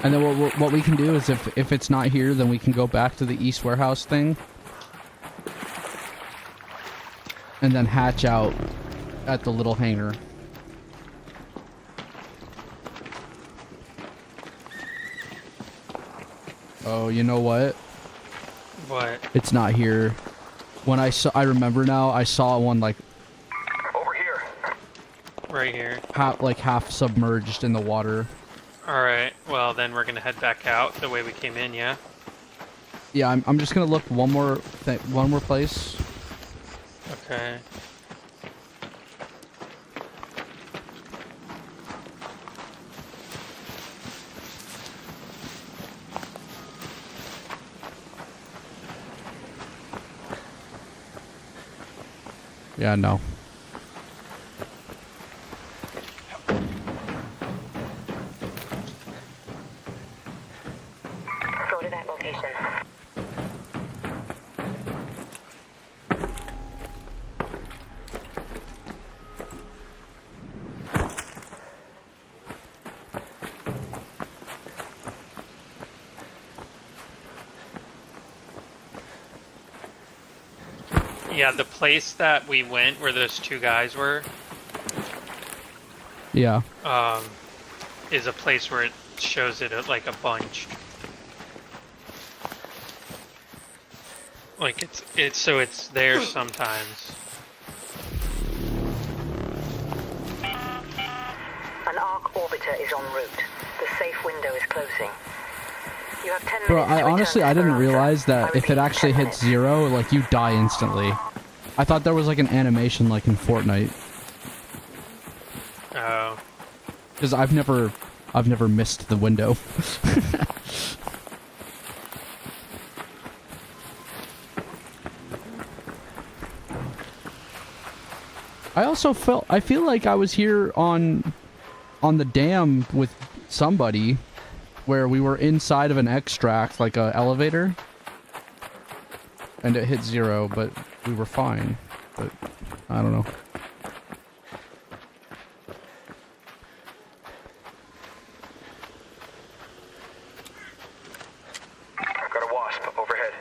And then what we can do is if it's not here, then we can go back to the East Warehouse thing. And then hatch out At the little hangar. Oh, you know what? What? It's not here. When I remember now, I saw one like Over here. Right here. half submerged in the water. Alright, well then we're gonna head back out the way we came in, yeah? Yeah, I'm just gonna look one more place. Okay. Yeah, no. Go to that location. Yeah, the place that we went where those two guys were, Yeah. is a place where it shows it like a bunch. Like it's there sometimes. An ARC orbiter is en route. The safe window is closing. You have 10 minutes Bro, to return honestly, to I didn't Esperanza. realize that if it actually hits 0, like, you die instantly. I thought there was, like, an animation like in Fortnite. Oh. Because I've never missed the window. I feel like I was here on the dam with somebody where we were inside of an extract, like a elevator, and it hit 0, but we were fine. But I don't know. Got a wasp overhead.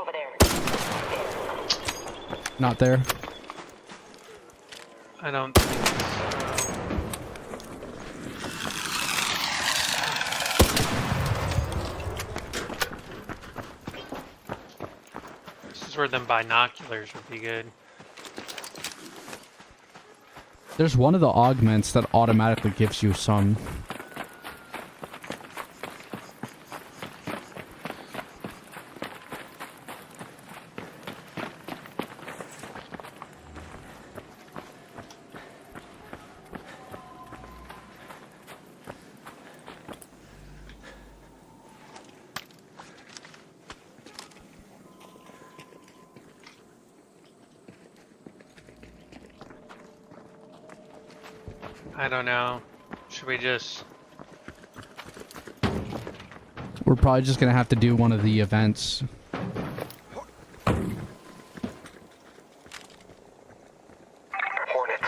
Over there. Not there. I don't think so. This is where them binoculars would be good. There's one of the augments that automatically gives you some. I don't know. Should we just... We're probably just gonna have to do one of the events. Hornet.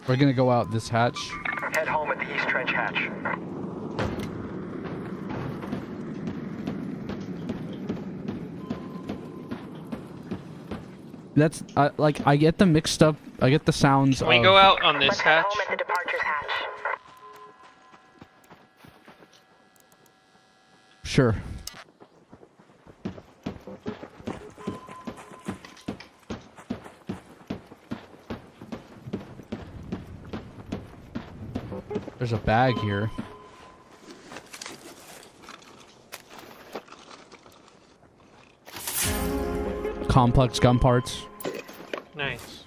We're gonna go out this hatch. Head home at the East Trench hatch. That's like I get them mixed up. I get the sounds. Can we go out on this Let's head hatch? home at the departures hatch. Sure. There's a bag here. Complex gun parts. Nice.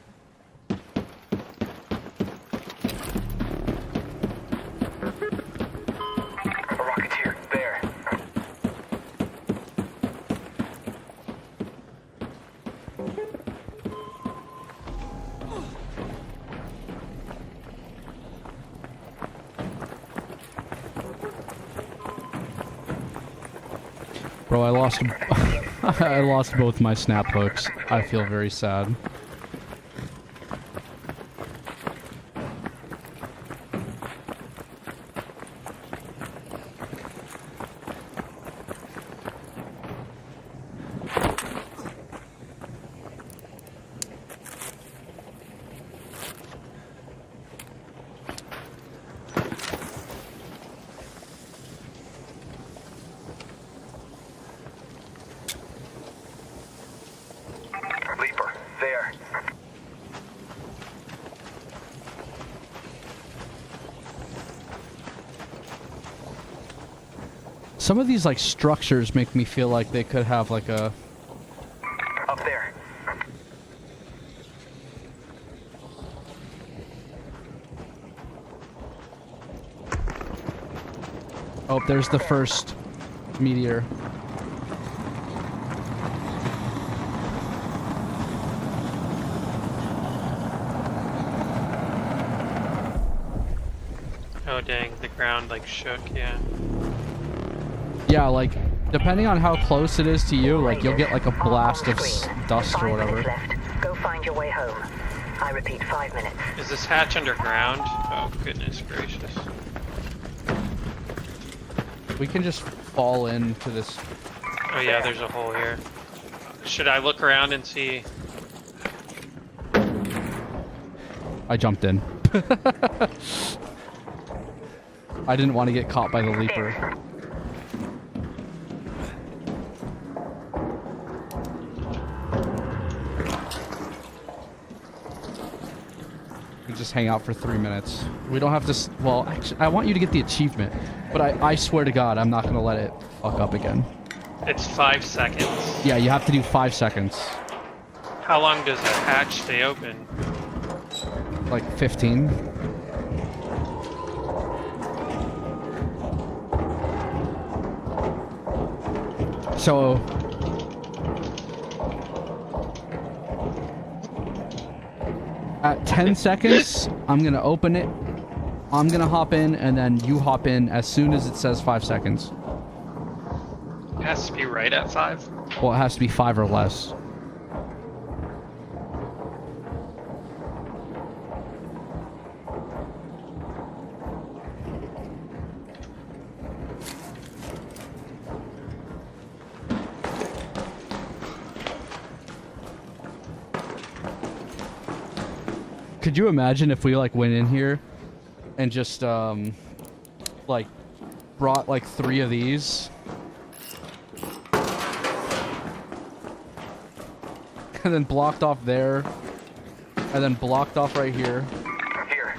Bro, I lost I lost both my snap hooks. I feel very sad. Leaper, there. Some of these like structures make me feel like they could have like a Up there. Oh, there's the first meteor. Oh dang, the ground like shook, yeah. Yeah, like depending on how close it is to you, like you'll get like a blast of dust or whatever. Go find your way home. I repeat, 5 minutes. Is this hatch underground? Oh goodness gracious. We can just fall into this. Oh yeah, there's a hole here. Should I look around and see? I jumped in. I didn't want to get caught by the leaper. We just hang out for 3 minutes. We don't have to. Well, actually, I want you to get the achievement, but I swear to God, I'm not gonna let it fuck up again. It's 5 seconds. Yeah, you have to do 5 seconds. How long does the hatch stay open? Like 15. So at 10 seconds, I'm gonna open it. I'm gonna hop in, and then you hop in as soon as it says 5 seconds. It has to be right at 5? Well, it has to be 5 or less. Could you imagine if we like went in here and just like brought like 3 of these and then blocked off there and then blocked off right here? Here.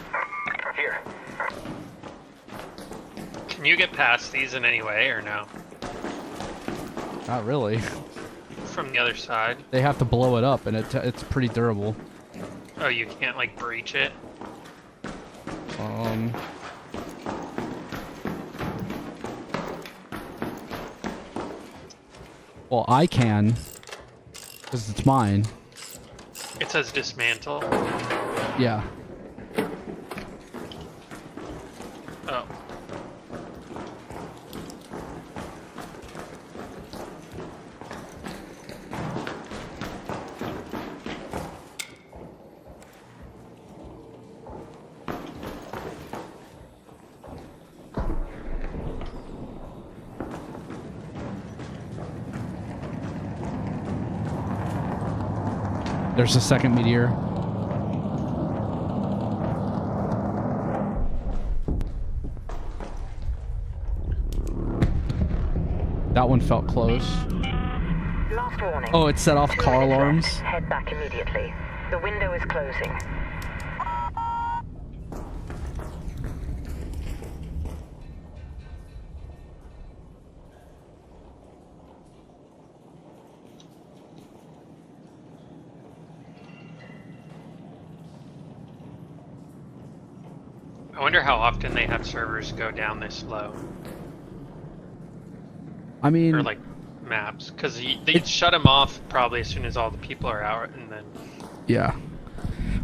Can you get past these in any way or no? Not really. From the other side? They have to blow it up, and it's pretty durable. Oh, you can't like breach it? Well, I can, because it's mine. It says dismantle. Yeah. Oh. There's a second meteor. That one felt close. Last warning. Oh, it set off car alarms. Head back immediately. The window is closing. I wonder how often they have servers go down this low. I mean, or like maps, because they shut them off probably as soon as all the people are out, and then. Yeah,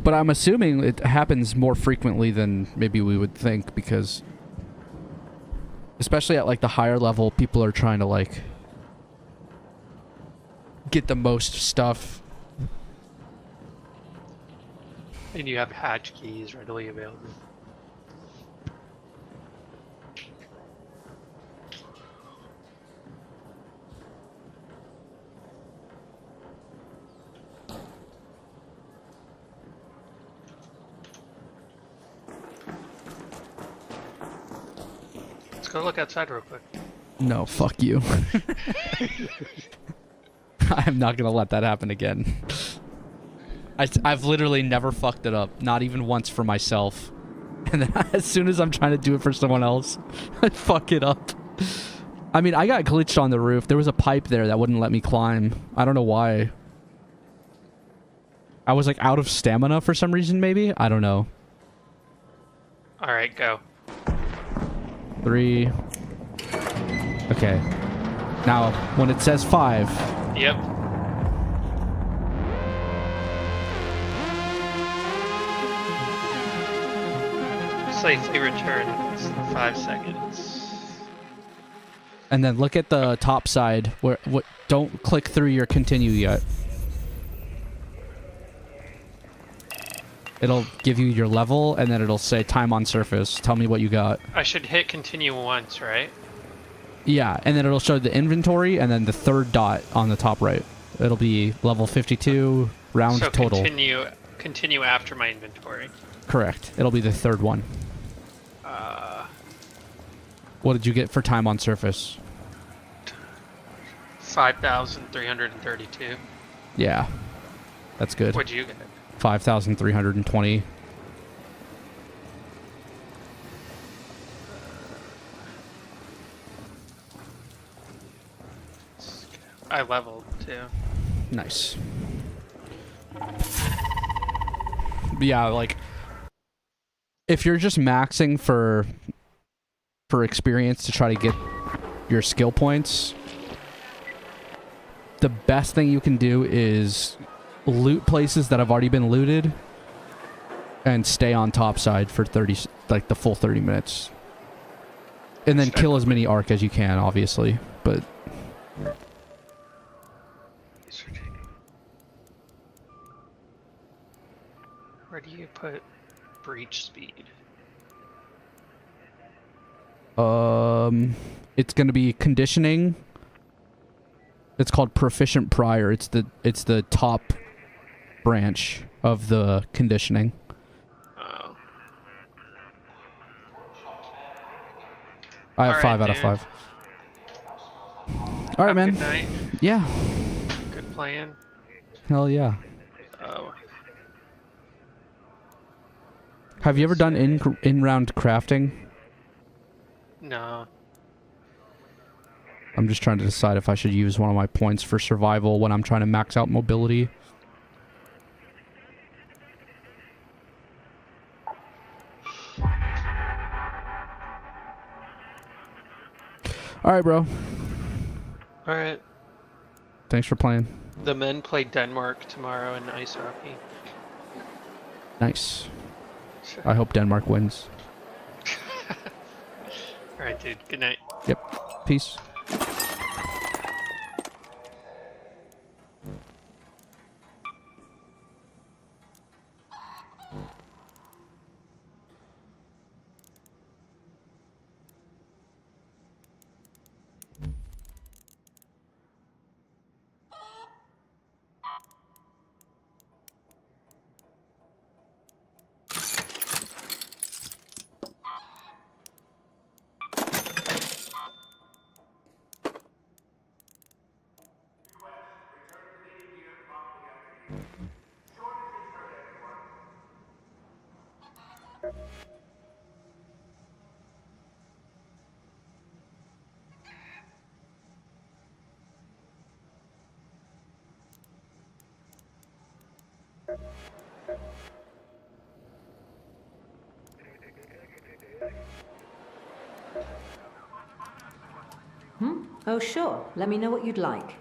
but I'm assuming it happens more frequently than maybe we would think, because especially at like the higher level, people are trying to like get the most stuff. And you have hatch keys readily available. Let's go look outside real quick. No, fuck you. I'm not gonna let that happen again. I've literally never fucked it up, not even once for myself. And then as soon as I'm trying to do it for someone else, I fuck it up. I mean, I got glitched on the roof. There was a pipe there that wouldn't let me climb. I don't know why. I was like out of stamina for some reason, maybe? I don't know. Alright, go. 3. Okay. Now, when it says 5. Yep. Safely return in 5 seconds. And then look at the top side. Don't click through your continue yet. It'll give you your level, and then it'll say time on surface. Tell me what you got. I should hit continue once, right? Yeah, and then it'll show the inventory, and then the third dot on the top right. It'll be level 52, round so total. Continue after my inventory. Correct. It'll be the third one. What did you get for time on surface? 5,332. Yeah. That's good. What'd you get? 5,320. I leveled too. Nice. But yeah, like if you're just maxing for experience to try to get your skill points, the best thing you can do is loot places that have already been looted and stay on top side for the full 30 minutes. And then kill as many arc as you can, obviously, but where do you put breach speed? It's going to be conditioning. It's called proficient prior. It's the top branch of the conditioning. Oh. I have 5 out of 5. All right, man. Good night. Yeah. Good plan. Hell yeah. Oh. Have you ever done in-round crafting? No. I'm just trying to decide if I should use one of my points for survival when I'm trying to max out mobility. Alright, bro. Alright. Thanks for playing. The men play Denmark tomorrow in ice hockey. Nice. I hope Denmark wins. Alright, dude. Good night. Yep. Peace. Oh, sure. Let me know what you'd like.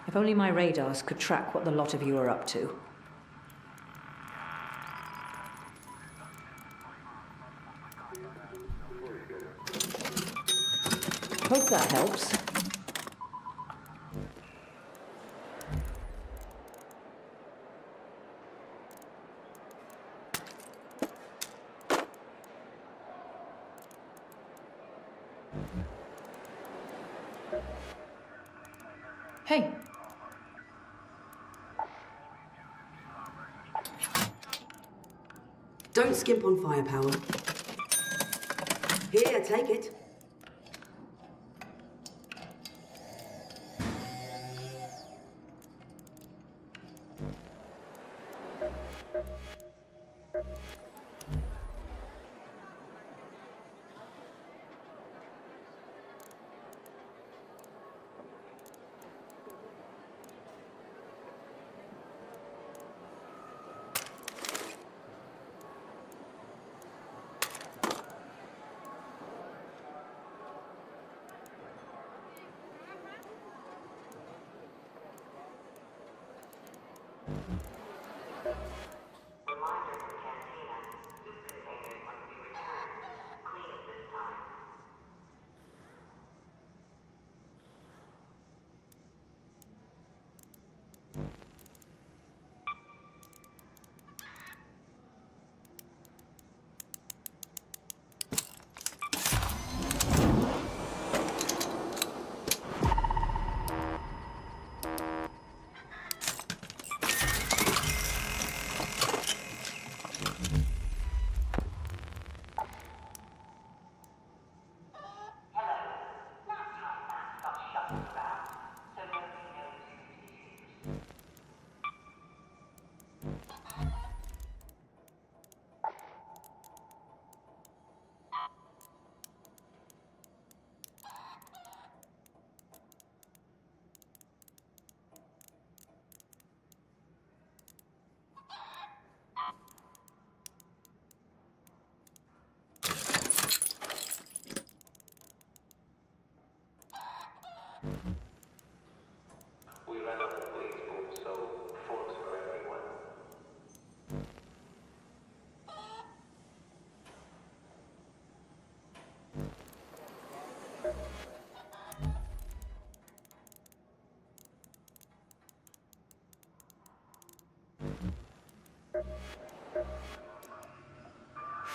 If only my radars could track what the lot of you are up to. hope that helps. Hey. Don't skimp on firepower. Here, take it.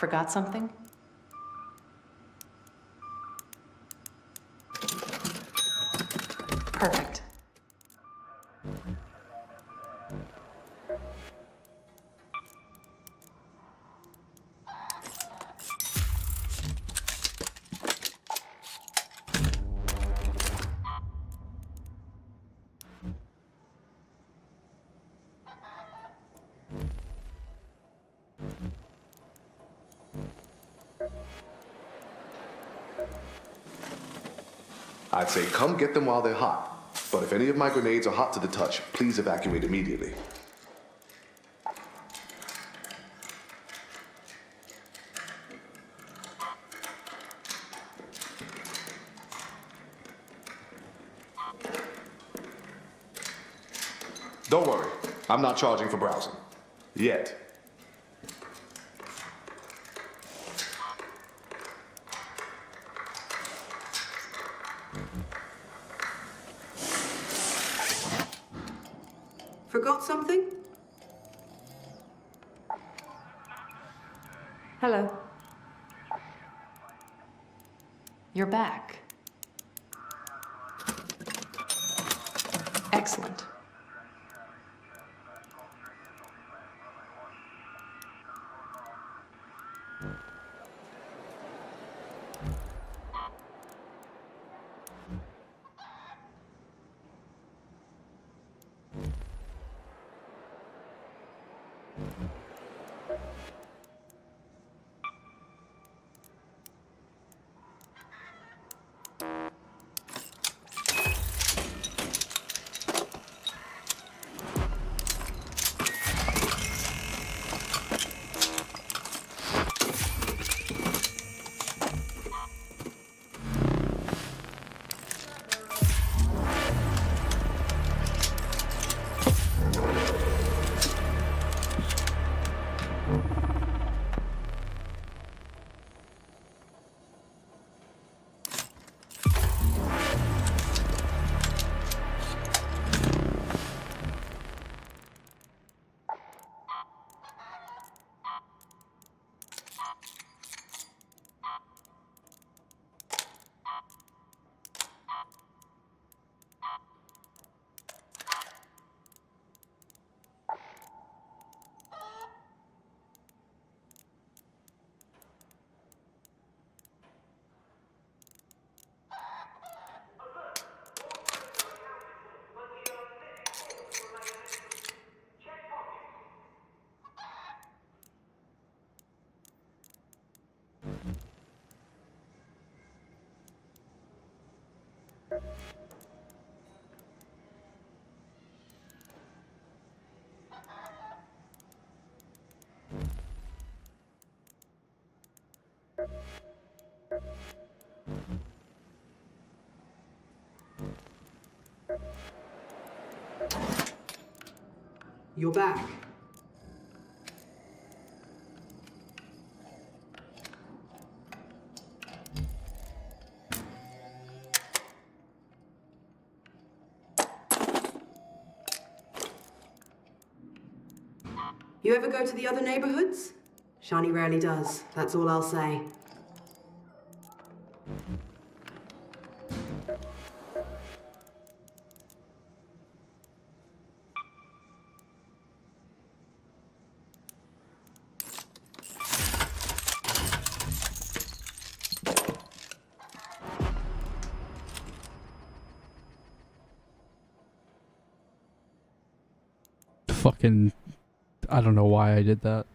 Forgot something? Perfect. I'd say come get them while they're hot. But if any of my grenades are hot to the touch, please evacuate immediately. Don't worry, I'm not charging for browsing. Yet. Forgot something? Hello. You're back. Excellent. You're back. You ever go to the other neighborhoods? Shani rarely does, that's all I'll say. Fucking, I don't know why I did that.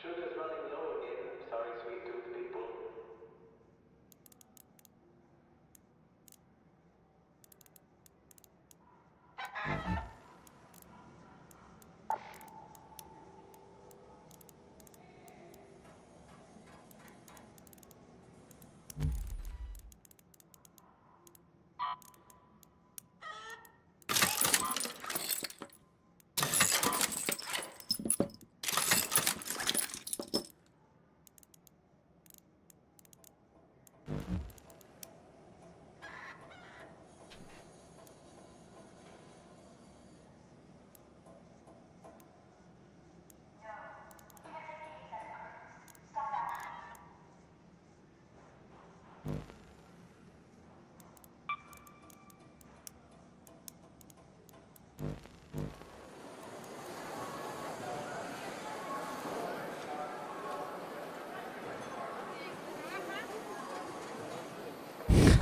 Sugar's running low again. Sorry, sweet tooth people.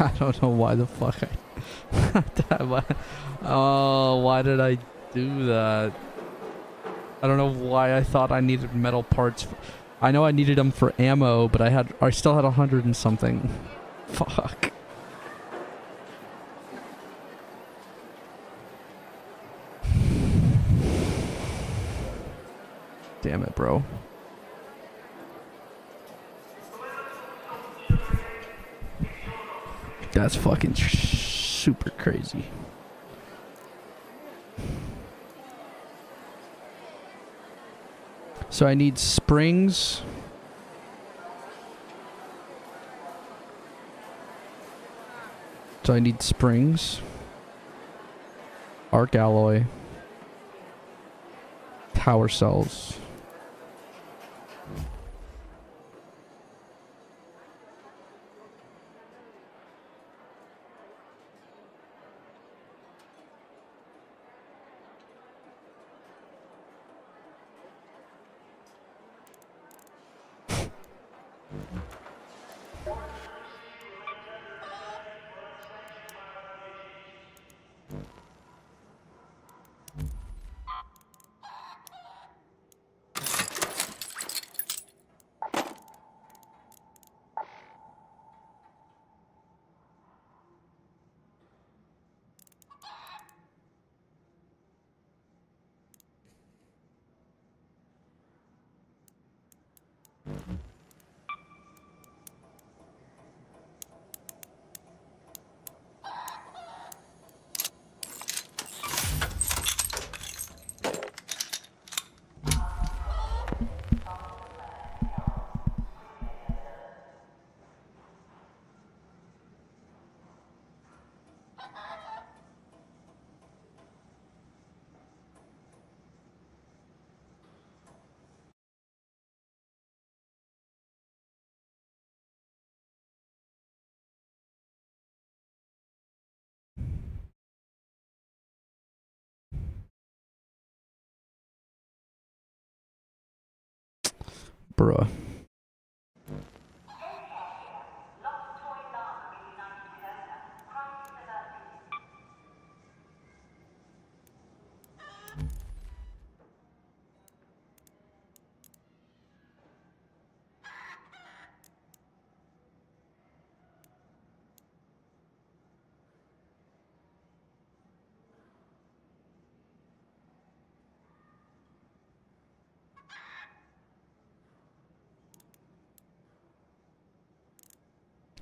I don't know why the fuck oh, why did I do that? I don't know why I thought I needed metal parts. I know I needed them for ammo, but I still had 100 and something. Fuck. Damn it, bro. That's fucking super crazy. So I need springs. So I need springs. Arc alloy. Power cells. Bruh.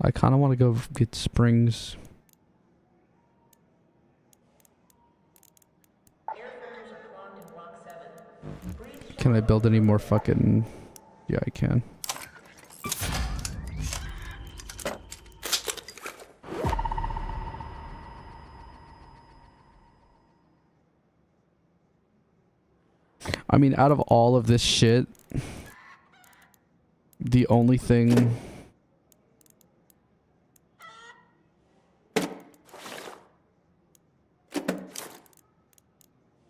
I kind of want to go get springs. Can I build any more fucking... Yeah, I can. I mean, out of all of this shit, the only thing...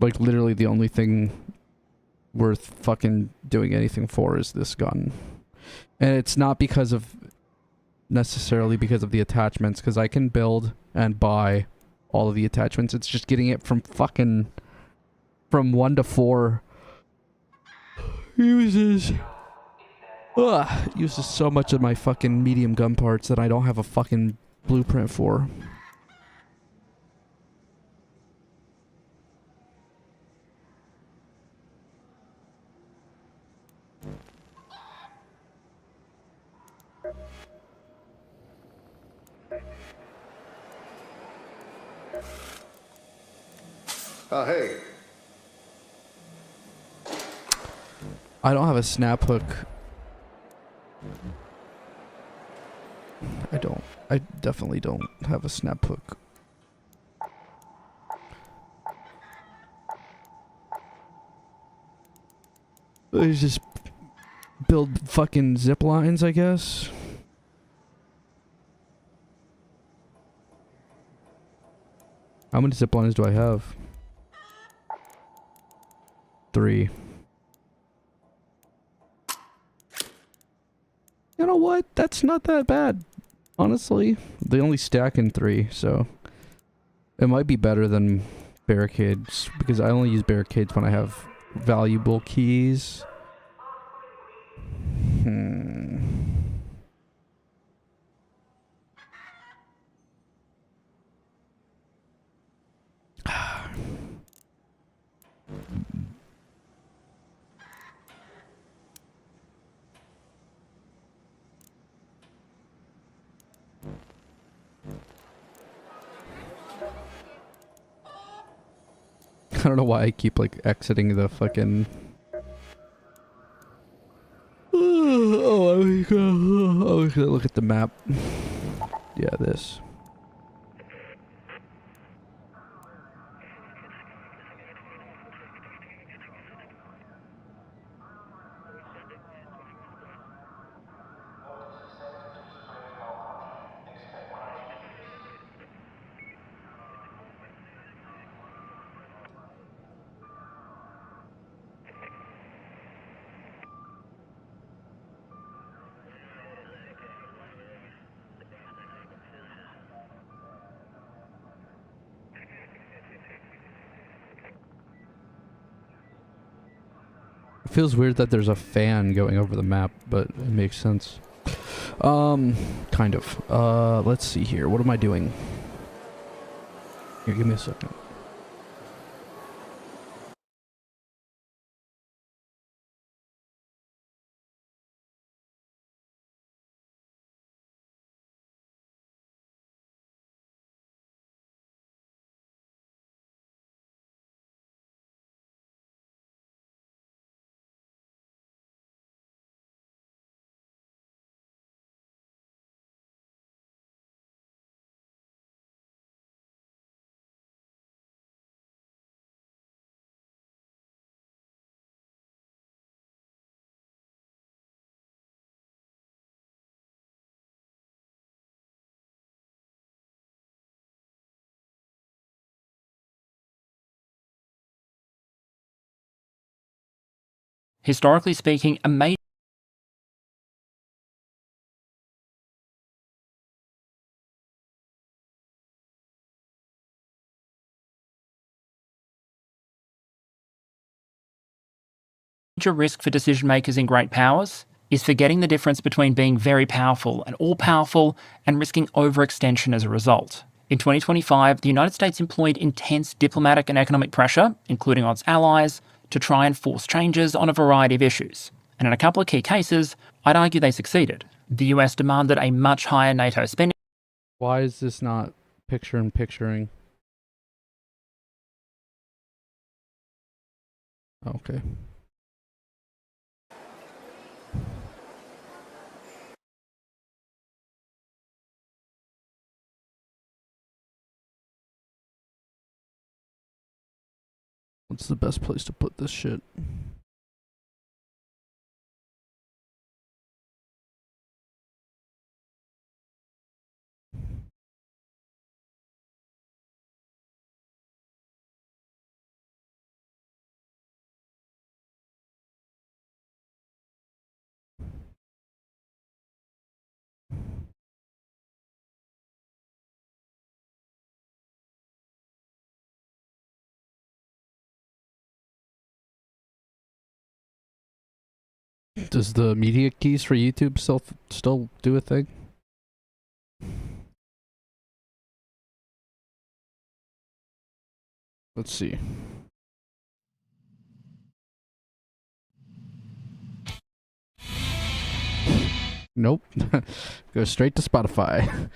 Like, literally the only thing worth fucking doing anything for is this gun. And it's not because of... necessarily because of the attachments, because I can build and buy all of the attachments. It's just getting it from fucking... from 1 to 4 uses... Ugh, uses so much of my fucking medium gun parts that I don't have a fucking blueprint for. Hey. I don't have a snap hook. I definitely don't have a snap hook. I just build fucking zip lines, I guess. How many zip lines do I have? 3. You know what? That's not that bad. Honestly, they only stack in 3, so it might be better than barricades, because I only use barricades when I have valuable keys. I don't know why I keep like exiting the fucking Look at the map. Yeah, this. It feels weird that there's a fan going over the map, but it makes sense. Kind of. Let's see here. What am I doing? Here, give me a second. Historically speaking, a major risk for decision makers in great powers is forgetting the difference between being very powerful and all-powerful and risking overextension as a result. In 2025, the United States employed intense diplomatic and economic pressure, including on its allies, to try and force changes on a variety of issues. And in a couple of key cases, I'd argue they succeeded. The US demanded a much higher NATO spending. Why is this not picturing? Okay. What's the best place to put this shit? Does the media keys for YouTube still do a thing? Let's see. Nope. Go straight to Spotify.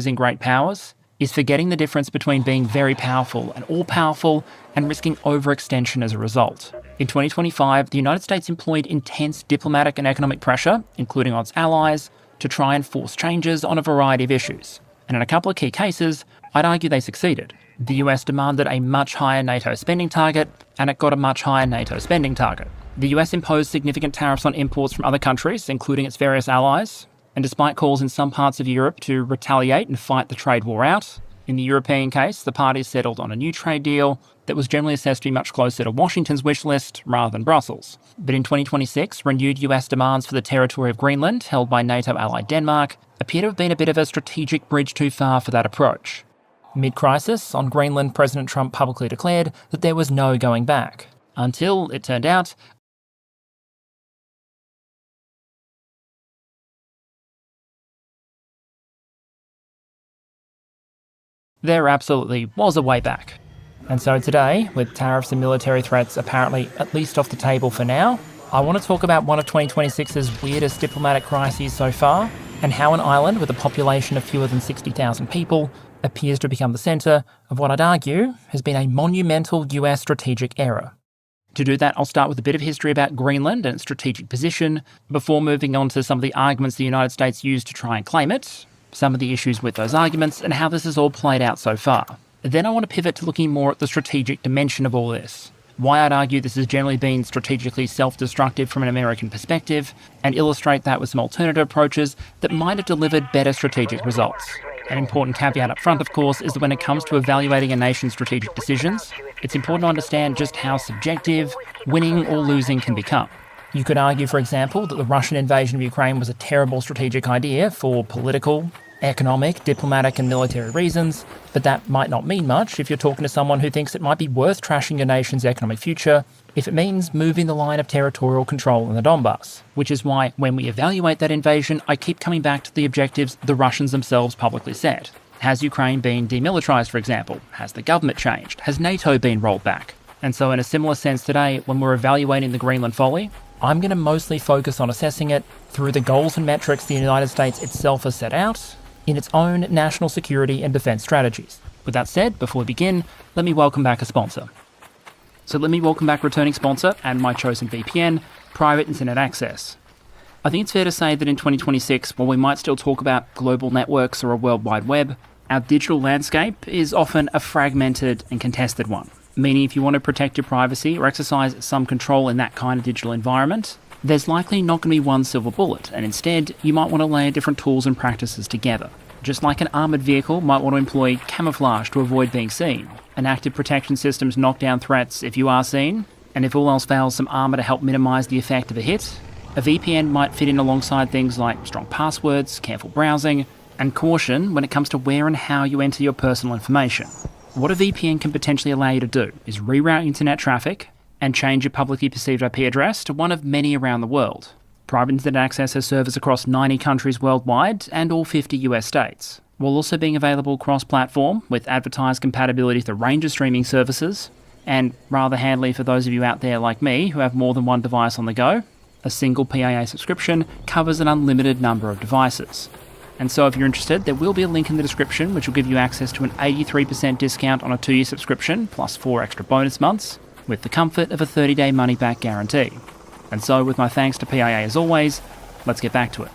In great powers is forgetting the difference between being very powerful and all-powerful and risking overextension as a result. In 2025, the United States employed intense diplomatic and economic pressure, including on its allies, to try and force changes on a variety of issues. And in a couple of key cases, I'd argue they succeeded. The US demanded a much higher NATO spending target, and it got a much higher NATO spending target. The US imposed significant tariffs on imports from other countries, including its various allies. And despite calls in some parts of Europe to retaliate and fight the trade war out, in the European case, the parties settled on a new trade deal that was generally assessed to be much closer to Washington's wish list rather than Brussels. But in 2026, renewed US demands for the territory of Greenland, held by NATO ally Denmark, appear to have been a bit of a strategic bridge too far for that approach. Mid-crisis, on Greenland, President Trump publicly declared that there was no going back. Until, it turned out, There absolutely was a way back. And so today, with tariffs and military threats apparently at least off the table for now, I want to talk about one of 2026's weirdest diplomatic crises so far, and how an island with a population of fewer than 60,000 people appears to become the centre of what I'd argue has been a monumental US strategic error. To do that, I'll start with a bit of history about Greenland and its strategic position, before moving on to some of the arguments the United States used to try and claim it, some of the issues with those arguments, and how this has all played out so far. Then I want to pivot to looking more at the strategic dimension of all this, why I'd argue this has generally been strategically self-destructive from an American perspective, and illustrate that with some alternative approaches that might have delivered better strategic results. An important caveat up front, of course, is that when it comes to evaluating a nation's strategic decisions, it's important to understand just how subjective winning or losing can become. You could argue, for example, that the Russian invasion of Ukraine was a terrible strategic idea for political, economic, diplomatic and military reasons, but that might not mean much if you're talking to someone who thinks it might be worth trashing your nation's economic future if it means moving the line of territorial control in the Donbass. Which is why, when we evaluate that invasion, I keep coming back to the objectives the Russians themselves publicly set. Has Ukraine been demilitarized, for example? Has the government changed? Has NATO been rolled back? And so in a similar sense today, when we're evaluating the Greenland folly, I'm going to mostly focus on assessing it through the goals and metrics the United States itself has set out in its own national security and defence strategies. With that said, before we begin, let me welcome back a sponsor. So let me welcome back returning sponsor and my chosen VPN, Private Internet Access. I think it's fair to say that in 2026, while we might still talk about global networks or a world wide web, our digital landscape is often a fragmented and contested one. Meaning if you want to protect your privacy or exercise some control in that kind of digital environment, there's likely not going to be one silver bullet, and instead you might want to layer different tools and practices together. Just like an armoured vehicle might want to employ camouflage to avoid being seen, and active protection systems knock down threats if you are seen, and if all else fails, some armour to help minimise the effect of a hit, a VPN might fit in alongside things like strong passwords, careful browsing, and caution when it comes to where and how you enter your personal information. What a VPN can potentially allow you to do is reroute internet traffic and change your publicly perceived IP address to one of many around the world. Private Internet Access has servers across 90 countries worldwide and all 50 US states, while also being available cross-platform with advertised compatibility with a range of streaming services, and rather handily for those of you out there like me who have more than one device on the go, a single PAA subscription covers an unlimited number of devices. And so if you're interested, there will be a link in the description which will give you access to an 83% discount on a 2-year subscription, plus 4 extra bonus months, with the comfort of a 30-day money-back guarantee. And so, with my thanks to PIA as always, let's get back to it.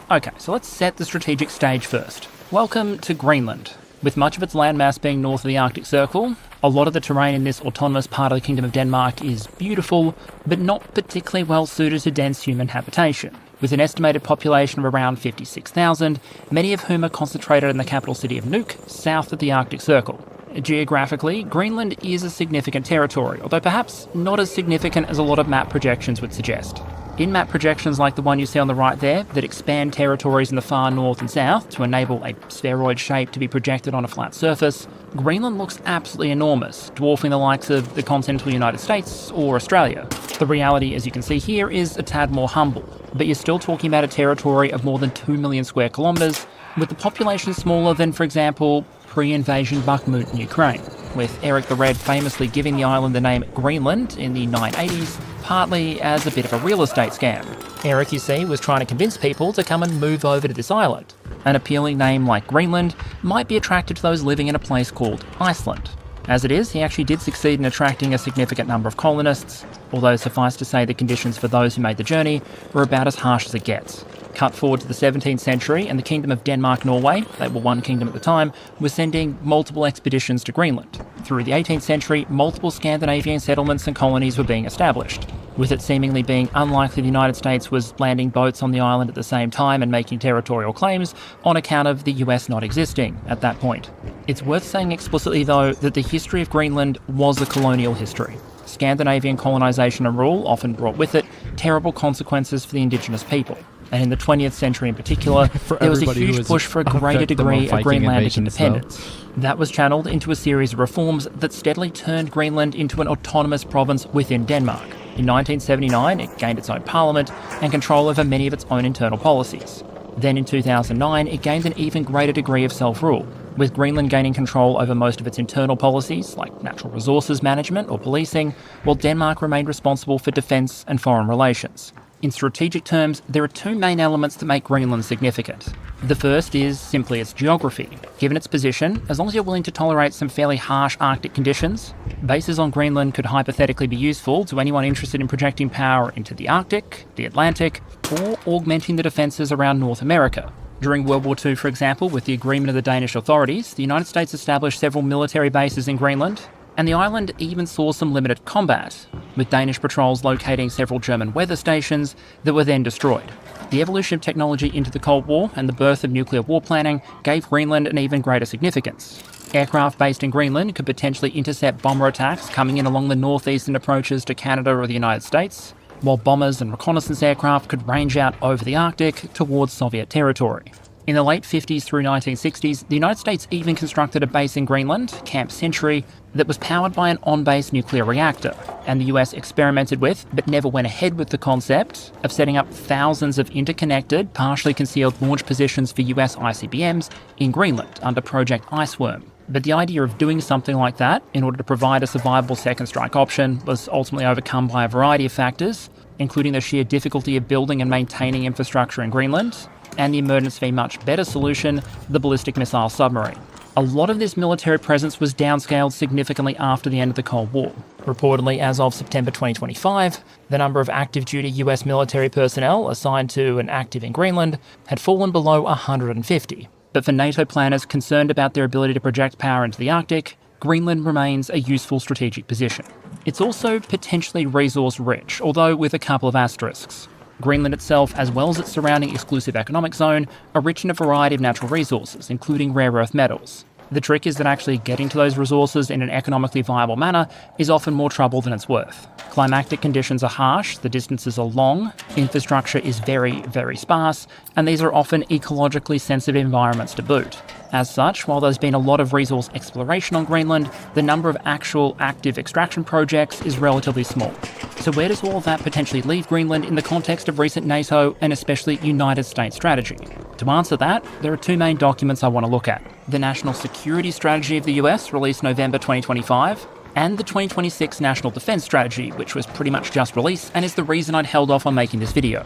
Okay, so let's set the strategic stage first. Welcome to Greenland. With much of its landmass being north of the Arctic Circle, a lot of the terrain in this autonomous part of the Kingdom of Denmark is beautiful, but not particularly well suited to dense human habitation. With an estimated population of around 56,000, many of whom are concentrated in the capital city of Nuuk, south of the Arctic Circle. Geographically, Greenland is a significant territory, although perhaps not as significant as a lot of map projections would suggest. In map projections like the one you see on the right there, that expand territories in the far north and south to enable a spheroid shape to be projected on a flat surface, Greenland looks absolutely enormous, dwarfing the likes of the continental United States or Australia. The reality, as you can see here, is a tad more humble, but you're still talking about a territory of more than 2 million square kilometres, with the population smaller than, for example, pre-invasion Bakhmut in Ukraine, with Eric the Red famously giving the island the name Greenland in the 980s, partly as a bit of a real estate scam. Eric, you see, was trying to convince people to come and move over to this island. An appealing name like Greenland might be attractive to those living in a place called Iceland. As it is, he actually did succeed in attracting a significant number of colonists, although suffice to say the conditions for those who made the journey were about as harsh as it gets. Cut forward to the 17th century, and the Kingdom of Denmark-Norway, they were one kingdom at the time, was sending multiple expeditions to Greenland. Through the 18th century, multiple Scandinavian settlements and colonies were being established, with it seemingly being unlikely the United States was landing boats on the island at the same time and making territorial claims on account of the US not existing at that point. It's worth saying explicitly, though, that the history of Greenland was a colonial history. Scandinavian colonisation and rule often brought with it terrible consequences for the indigenous people. And in the 20th century in particular, there was a huge push for a greater degree of Greenlandic independence. That was channeled into a series of reforms that steadily turned Greenland into an autonomous province within Denmark. In 1979, it gained its own parliament and control over many of its own internal policies. Then in 2009, it gained an even greater degree of self-rule, with Greenland gaining control over most of its internal policies, like natural resources management or policing, while Denmark remained responsible for defence and foreign relations. In strategic terms, there are two main elements that make Greenland significant. The first is simply its geography. Given its position, as long as you're willing to tolerate some fairly harsh Arctic conditions, bases on Greenland could hypothetically be useful to anyone interested in projecting power into the Arctic, the Atlantic, or augmenting the defences around North America. During World War II, for example, with the agreement of the Danish authorities, the United States established several military bases in Greenland, and the island even saw some limited combat, with Danish patrols locating several German weather stations that were then destroyed. The evolution of technology into the Cold War and the birth of nuclear war planning gave Greenland an even greater significance. Aircraft based in Greenland could potentially intercept bomber attacks coming in along the northeastern approaches to Canada or the United States, while bombers and reconnaissance aircraft could range out over the Arctic towards Soviet territory. In the late 50s through 1960s, the United States even constructed a base in Greenland, Camp Century, that was powered by an on-base nuclear reactor, and the US experimented with, but never went ahead with the concept, of setting up thousands of interconnected, partially concealed launch positions for US ICBMs in Greenland under Project Iceworm. But the idea of doing something like that in order to provide a survivable second strike option was ultimately overcome by a variety of factors, including the sheer difficulty of building and maintaining infrastructure in Greenland, and the emergence of a much better solution, the ballistic missile submarine. A lot of this military presence was downscaled significantly after the end of the Cold War. Reportedly, as of September 2025, the number of active duty US military personnel assigned to and active in Greenland had fallen below 150. But for NATO planners concerned about their ability to project power into the Arctic, Greenland remains a useful strategic position. It's also potentially resource-rich, although with a couple of asterisks. Greenland itself, as well as its surrounding exclusive economic zone, are rich in a variety of natural resources, including rare earth metals. The trick is that actually getting to those resources in an economically viable manner is often more trouble than it's worth. Climatic conditions are harsh, the distances are long, infrastructure is very, very sparse, and these are often ecologically sensitive environments to boot. As such, while there's been a lot of resource exploration on Greenland, the number of actual active extraction projects is relatively small. So where does all of that potentially leave Greenland in the context of recent NATO and especially United States strategy? To answer that, there are two main documents I want to look at. The National Security Strategy of the US, released November 2025, and the 2026 National Defense Strategy, which was pretty much just released and is the reason I'd held off on making this video.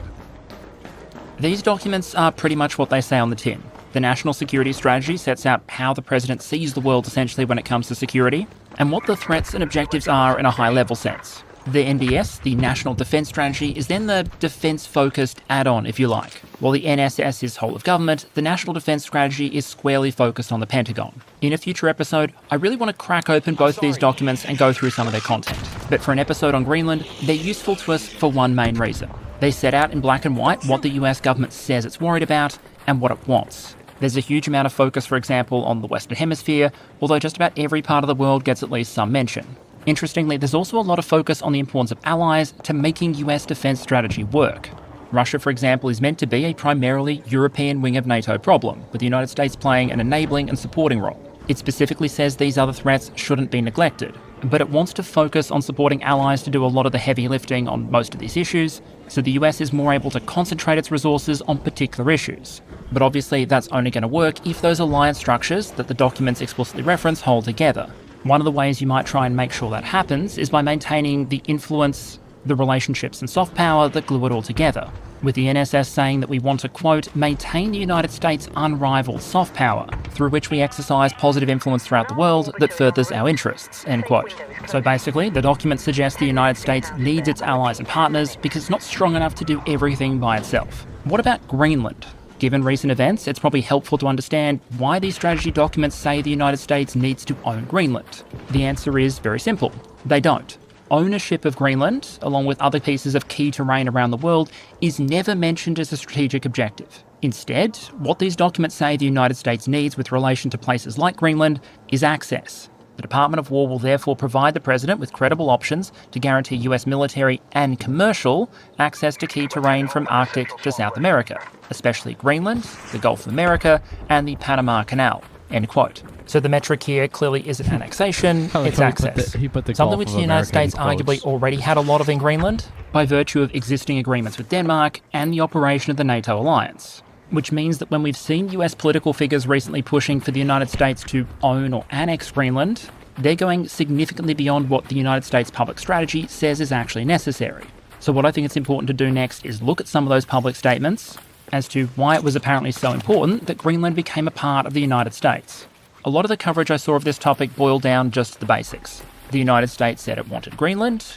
These documents are pretty much what they say on the tin. The National Security Strategy sets out how the president sees the world essentially when it comes to security, and what the threats and objectives are in a high-level sense. The NDS, the National Defense Strategy, is then the defense-focused add-on, if you like. While the NSS is whole of government, the National Defense Strategy is squarely focused on the Pentagon. In a future episode, I really want to crack open both these documents and go through some of their content. But for an episode on Greenland, they're useful to us for one main reason. They set out in black and white what the US government says it's worried about and what it wants. There's a huge amount of focus, for example, on the Western Hemisphere, although just about every part of the world gets at least some mention. Interestingly, there's also a lot of focus on the importance of allies to making US defense strategy work. Russia, for example, is meant to be a primarily European wing of NATO problem, with the United States playing an enabling and supporting role. It specifically says these other threats shouldn't be neglected, but it wants to focus on supporting allies to do a lot of the heavy lifting on most of these issues, so the US is more able to concentrate its resources on particular issues. But obviously that's only going to work if those alliance structures that the documents explicitly reference hold together. One of the ways you might try and make sure that happens is by maintaining the influence, the relationships and soft power that glue it all together, with the NSS saying that we want to, quote, maintain the United States' unrivaled soft power, through which we exercise positive influence throughout the world that furthers our interests, end quote. So basically, the document suggests the United States needs its allies and partners because it's not strong enough to do everything by itself. What about Greenland? Given recent events, it's probably helpful to understand why these strategy documents say the United States needs to own Greenland. The answer is very simple. They don't. Ownership of Greenland, along with other pieces of key terrain around the world, is never mentioned as a strategic objective. Instead, what these documents say the United States needs with relation to places like Greenland is access. The Department of War will therefore provide the President with credible options to guarantee US military and commercial access to key terrain from Arctic to South America, especially Greenland, the Gulf of America, and the Panama Canal, end quote. So the metric here clearly isn't annexation, it's access. Something which the United States arguably already had a lot of in Greenland, by virtue of existing agreements with Denmark and the operation of the NATO alliance. which means that when we've seen US political figures recently pushing for the United States to own or annex Greenland, they're going significantly beyond what the United States public strategy says is actually necessary. So what I think it's important to do next is look at some of those public statements as to why it was apparently so important that Greenland became a part of the United States. A lot of the coverage I saw of this topic boiled down just to the basics. The United States said it wanted Greenland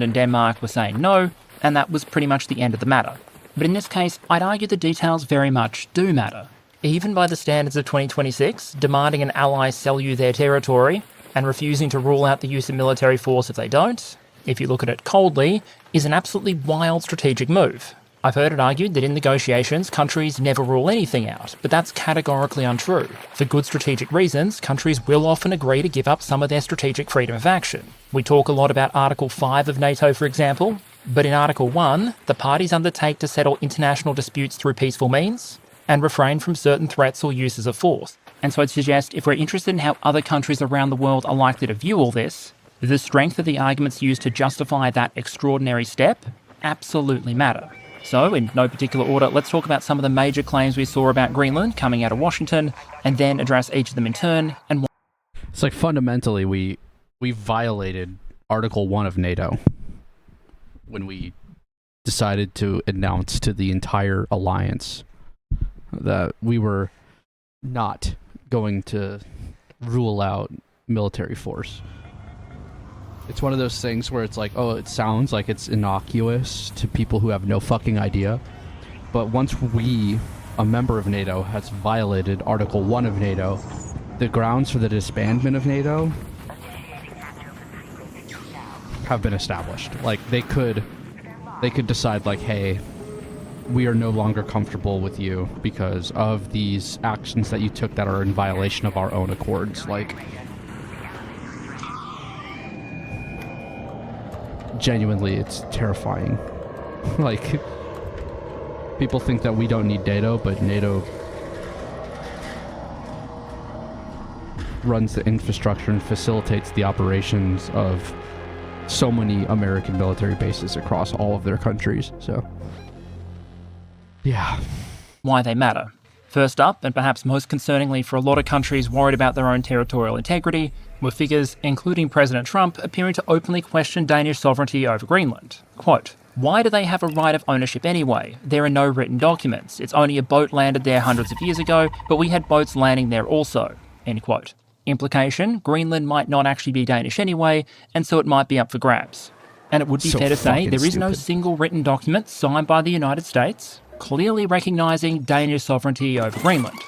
and Denmark were saying no, and that was pretty much the end of the matter. But in this case, I'd argue the details very much do matter. Even by the standards of 2026, demanding an ally sell you their territory and refusing to rule out the use of military force if they don't, if you look at it coldly, is an absolutely wild strategic move. I've heard it argued that in negotiations, countries never rule anything out, but that's categorically untrue. For good strategic reasons, countries will often agree to give up some of their strategic freedom of action. We talk a lot about Article 5 of NATO, for example, but in Article 1, the parties undertake to settle international disputes through peaceful means and refrain from certain threats or uses of force. And so I'd suggest if we're interested in how other countries around the world are likely to view all this, the strength of the arguments used to justify that extraordinary step absolutely matter. So, in no particular order, let's talk about some of the major claims we saw about Greenland coming out of Washington, and then address each of them in turn. And it's like fundamentally we violated Article 1 of NATO when we decided to announce to the entire alliance that we were not going to rule out military force. It's one of those things where it's like, oh, it sounds like it's innocuous to people who have no fucking idea. But once we, a member of NATO, has violated Article 1 of NATO, the grounds for the disbandment of NATO have been established. Like, they could decide, like, hey, we are no longer comfortable with you because of these actions that you took that are in violation of our own accords. Like, genuinely, it's terrifying. Like, people think that we don't need NATO, but NATO runs the infrastructure and facilitates the operations of so many American military bases across all of their countries. So, yeah. Why they matter. First up, and perhaps most concerningly for a lot of countries worried about their own territorial integrity, were figures, including President Trump, appearing to openly question Danish sovereignty over Greenland. Quote, "Why do they have a right of ownership anyway? There are no written documents. It's only a boat landed there hundreds of years ago, but we had boats landing there also." End quote. Implication, Greenland might not actually be Danish anyway, and so it might be up for grabs. And it would be fair to say there is no single written document signed by the United States clearly recognising Danish sovereignty over Greenland.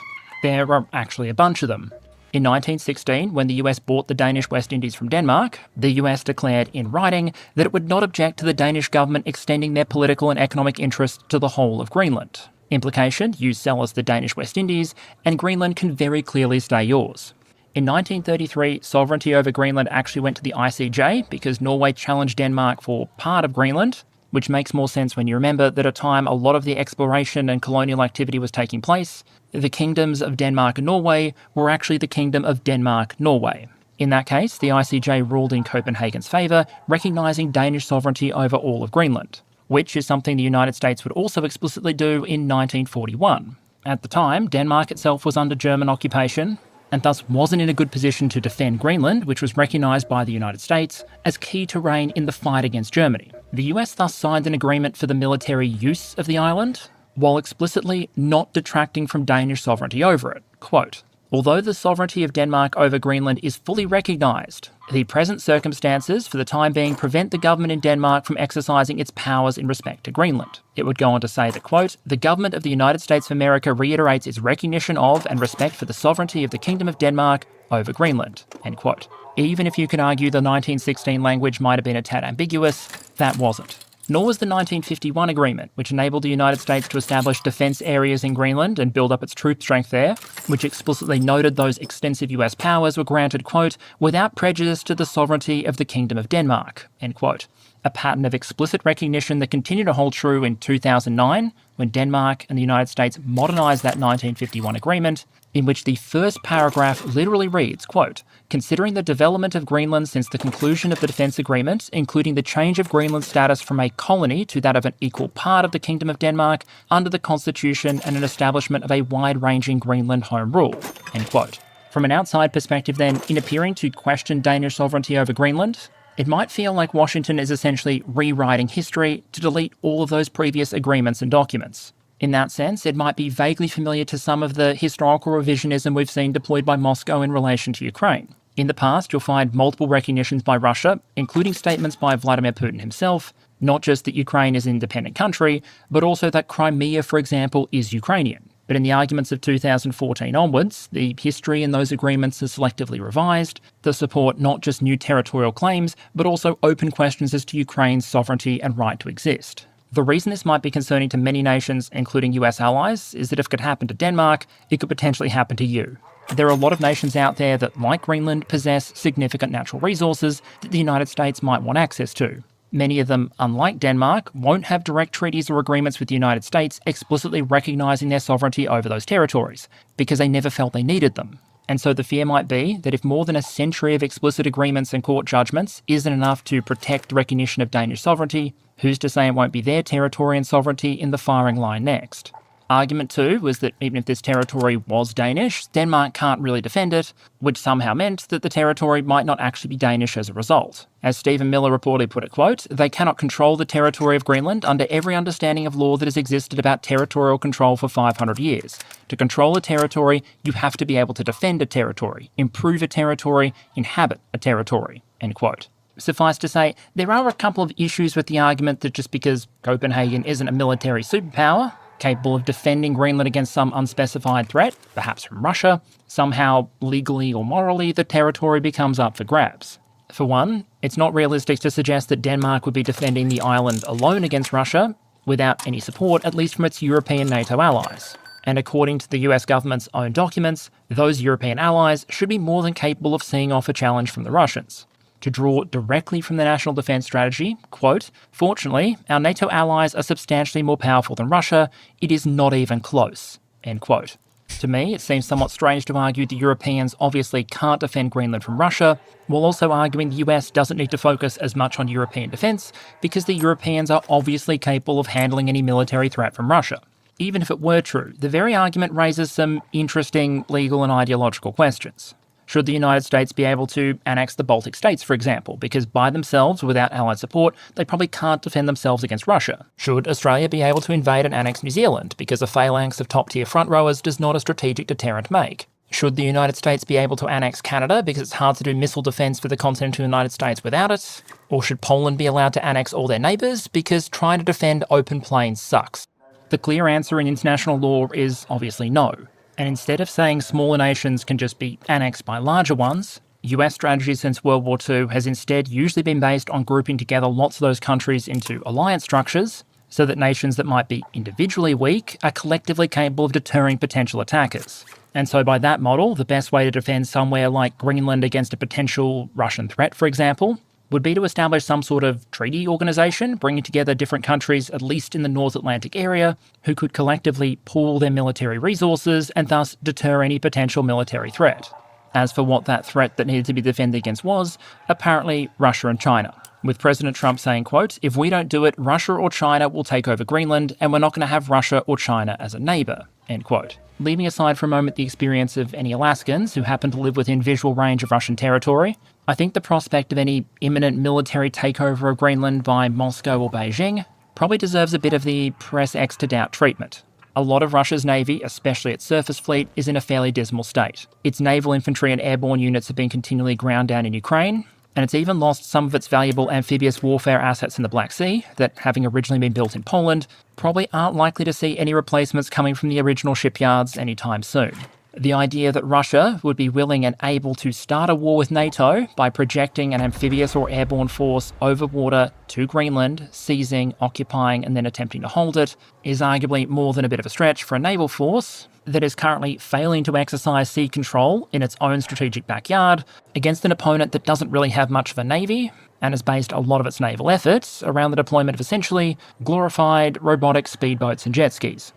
There are actually a bunch of them. In 1916, when the US bought the Danish West Indies from Denmark, the US declared in writing that it would not object to the Danish government extending their political and economic interests to the whole of Greenland. Implication, you sell us the Danish West Indies, and Greenland can very clearly stay yours. In 1933, sovereignty over Greenland actually went to the ICJ because Norway challenged Denmark for part of Greenland, which makes more sense when you remember that at a time a lot of the exploration and colonial activity was taking place, the kingdoms of Denmark and Norway were actually the Kingdom of Denmark-Norway. In that case, the ICJ ruled in Copenhagen's favour, recognising Danish sovereignty over all of Greenland, which is something the United States would also explicitly do in 1941. At the time, Denmark itself was under German occupation, and thus wasn't in a good position to defend Greenland, which was recognised by the United States as key terrain in the fight against Germany. The US thus signed an agreement for the military use of the island, while explicitly not detracting from Danish sovereignty over it. Quote, "Although the sovereignty of Denmark over Greenland is fully recognised, the present circumstances for the time being prevent the government in Denmark from exercising its powers in respect to Greenland." It would go on to say that, quote, "The government of the United States of America reiterates its recognition of and respect for the sovereignty of the Kingdom of Denmark over Greenland." End quote. Even if you can argue the 1916 language might have been a tad ambiguous, that wasn't. Nor was the 1951 agreement, which enabled the United States to establish defence areas in Greenland and build up its troop strength there, which explicitly noted those extensive US powers were granted, quote, "without prejudice to the sovereignty of the Kingdom of Denmark," end quote. a pattern of explicit recognition that continued to hold true in 2009, when Denmark and the United States modernised that 1951 agreement, in which the first paragraph literally reads, quote, "Considering the development of Greenland since the conclusion of the defence agreement, including the change of Greenland's status from a colony to that of an equal part of the Kingdom of Denmark under the Constitution and an establishment of a wide-ranging Greenland Home Rule," end quote. From an outside perspective then, in appearing to question Danish sovereignty over Greenland, it might feel like Washington is essentially rewriting history to delete all of those previous agreements and documents. In that sense, it might be vaguely familiar to some of the historical revisionism we've seen deployed by Moscow in relation to Ukraine. In the past, you'll find multiple recognitions by Russia, including statements by Vladimir Putin himself, not just that Ukraine is an independent country, but also that Crimea, for example, is Ukrainian. But in the arguments of 2014 onwards, the history in those agreements is selectively revised to support not just new territorial claims, but also open questions as to Ukraine's sovereignty and right to exist. The reason this might be concerning to many nations, including US allies, is that if it could happen to Denmark, it could potentially happen to you. There are a lot of nations out there that, like Greenland, possess significant natural resources that the United States might want access to. Many of them, unlike Denmark, won't have direct treaties or agreements with the United States explicitly recognising their sovereignty over those territories, because they never felt they needed them. And so the fear might be that if more than a century of explicit agreements and court judgments isn't enough to protect recognition of Danish sovereignty, who's to say it won't be their territory and sovereignty in the firing line next? Argument 2 was that even if this territory was Danish, Denmark can't really defend it, which somehow meant that the territory might not actually be Danish as a result. As Stephen Miller reportedly put it, quote, "They cannot control the territory of Greenland under every understanding of law that has existed about territorial control for 500 years. To control a territory, you have to be able to defend a territory, improve a territory, inhabit a territory," end quote. Suffice to say, there are a couple of issues with the argument that just because Copenhagen isn't a military superpower, capable of defending Greenland against some unspecified threat, perhaps from Russia, somehow legally or morally the territory becomes up for grabs. For one, it's not realistic to suggest that Denmark would be defending the island alone against Russia without any support, at least from its European NATO allies. And according to the US government's own documents, those European allies should be more than capable of seeing off a challenge from the Russians. To draw directly from the National Defence Strategy, quote, "Fortunately, our NATO allies are substantially more powerful than Russia. It is not even close," end quote. To me, it seems somewhat strange to argue the Europeans obviously can't defend Greenland from Russia, while also arguing the US doesn't need to focus as much on European defence because the Europeans are obviously capable of handling any military threat from Russia. Even if it were true, the very argument raises some interesting legal and ideological questions. Should the United States be able to annex the Baltic states, for example, because by themselves, without Allied support, they probably can't defend themselves against Russia? Should Australia be able to invade and annex New Zealand, because a phalanx of top-tier front rowers does not a strategic deterrent make? Should the United States be able to annex Canada, because it's hard to do missile defence for the continental United States without it? Or should Poland be allowed to annex all their neighbours, because trying to defend open plains sucks? The clear answer in international law is obviously no. And instead of saying smaller nations can just be annexed by larger ones, US strategy since World War II has instead usually been based on grouping together lots of those countries into alliance structures so that nations that might be individually weak are collectively capable of deterring potential attackers. And so by that model, the best way to defend somewhere like Greenland against a potential Russian threat, for example, would be to establish some sort of treaty organisation, bringing together different countries, at least in the North Atlantic area, who could collectively pool their military resources and thus deter any potential military threat. As for what that threat that needed to be defended against was, apparently Russia and China, with President Trump saying, quote, "If we don't do it, Russia or China will take over Greenland, and we're not going to have Russia or China as a neighbour," end quote. Leaving aside for a moment the experience of any Alaskans who happen to live within visual range of Russian territory, I think the prospect of any imminent military takeover of Greenland by Moscow or Beijing probably deserves a bit of the press X to doubt treatment. A lot of Russia's navy, especially its surface fleet, is in a fairly dismal state. Its naval infantry and airborne units have been continually ground down in Ukraine, and it's even lost some of its valuable amphibious warfare assets in the Black Sea that, having originally been built in Poland, probably aren't likely to see any replacements coming from the original shipyards anytime soon. The idea that Russia would be willing and able to start a war with NATO by projecting an amphibious or airborne force over water to Greenland, seizing, occupying, and then attempting to hold it, is arguably more than a bit of a stretch for a naval force that is currently failing to exercise sea control in its own strategic backyard against an opponent that doesn't really have much of a navy and has based a lot of its naval efforts around the deployment of essentially glorified robotic speedboats and jet skis.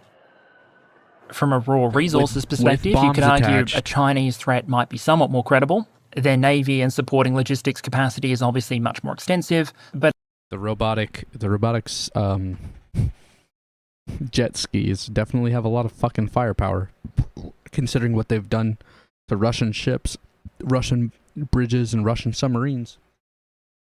From a raw resources perspective, you could argue a Chinese threat might be somewhat more credible. Their navy and supporting logistics capacity is obviously much more extensive, but the robotics jet skis definitely have a lot of fucking firepower, considering what they've done to Russian ships, Russian bridges, and Russian submarines.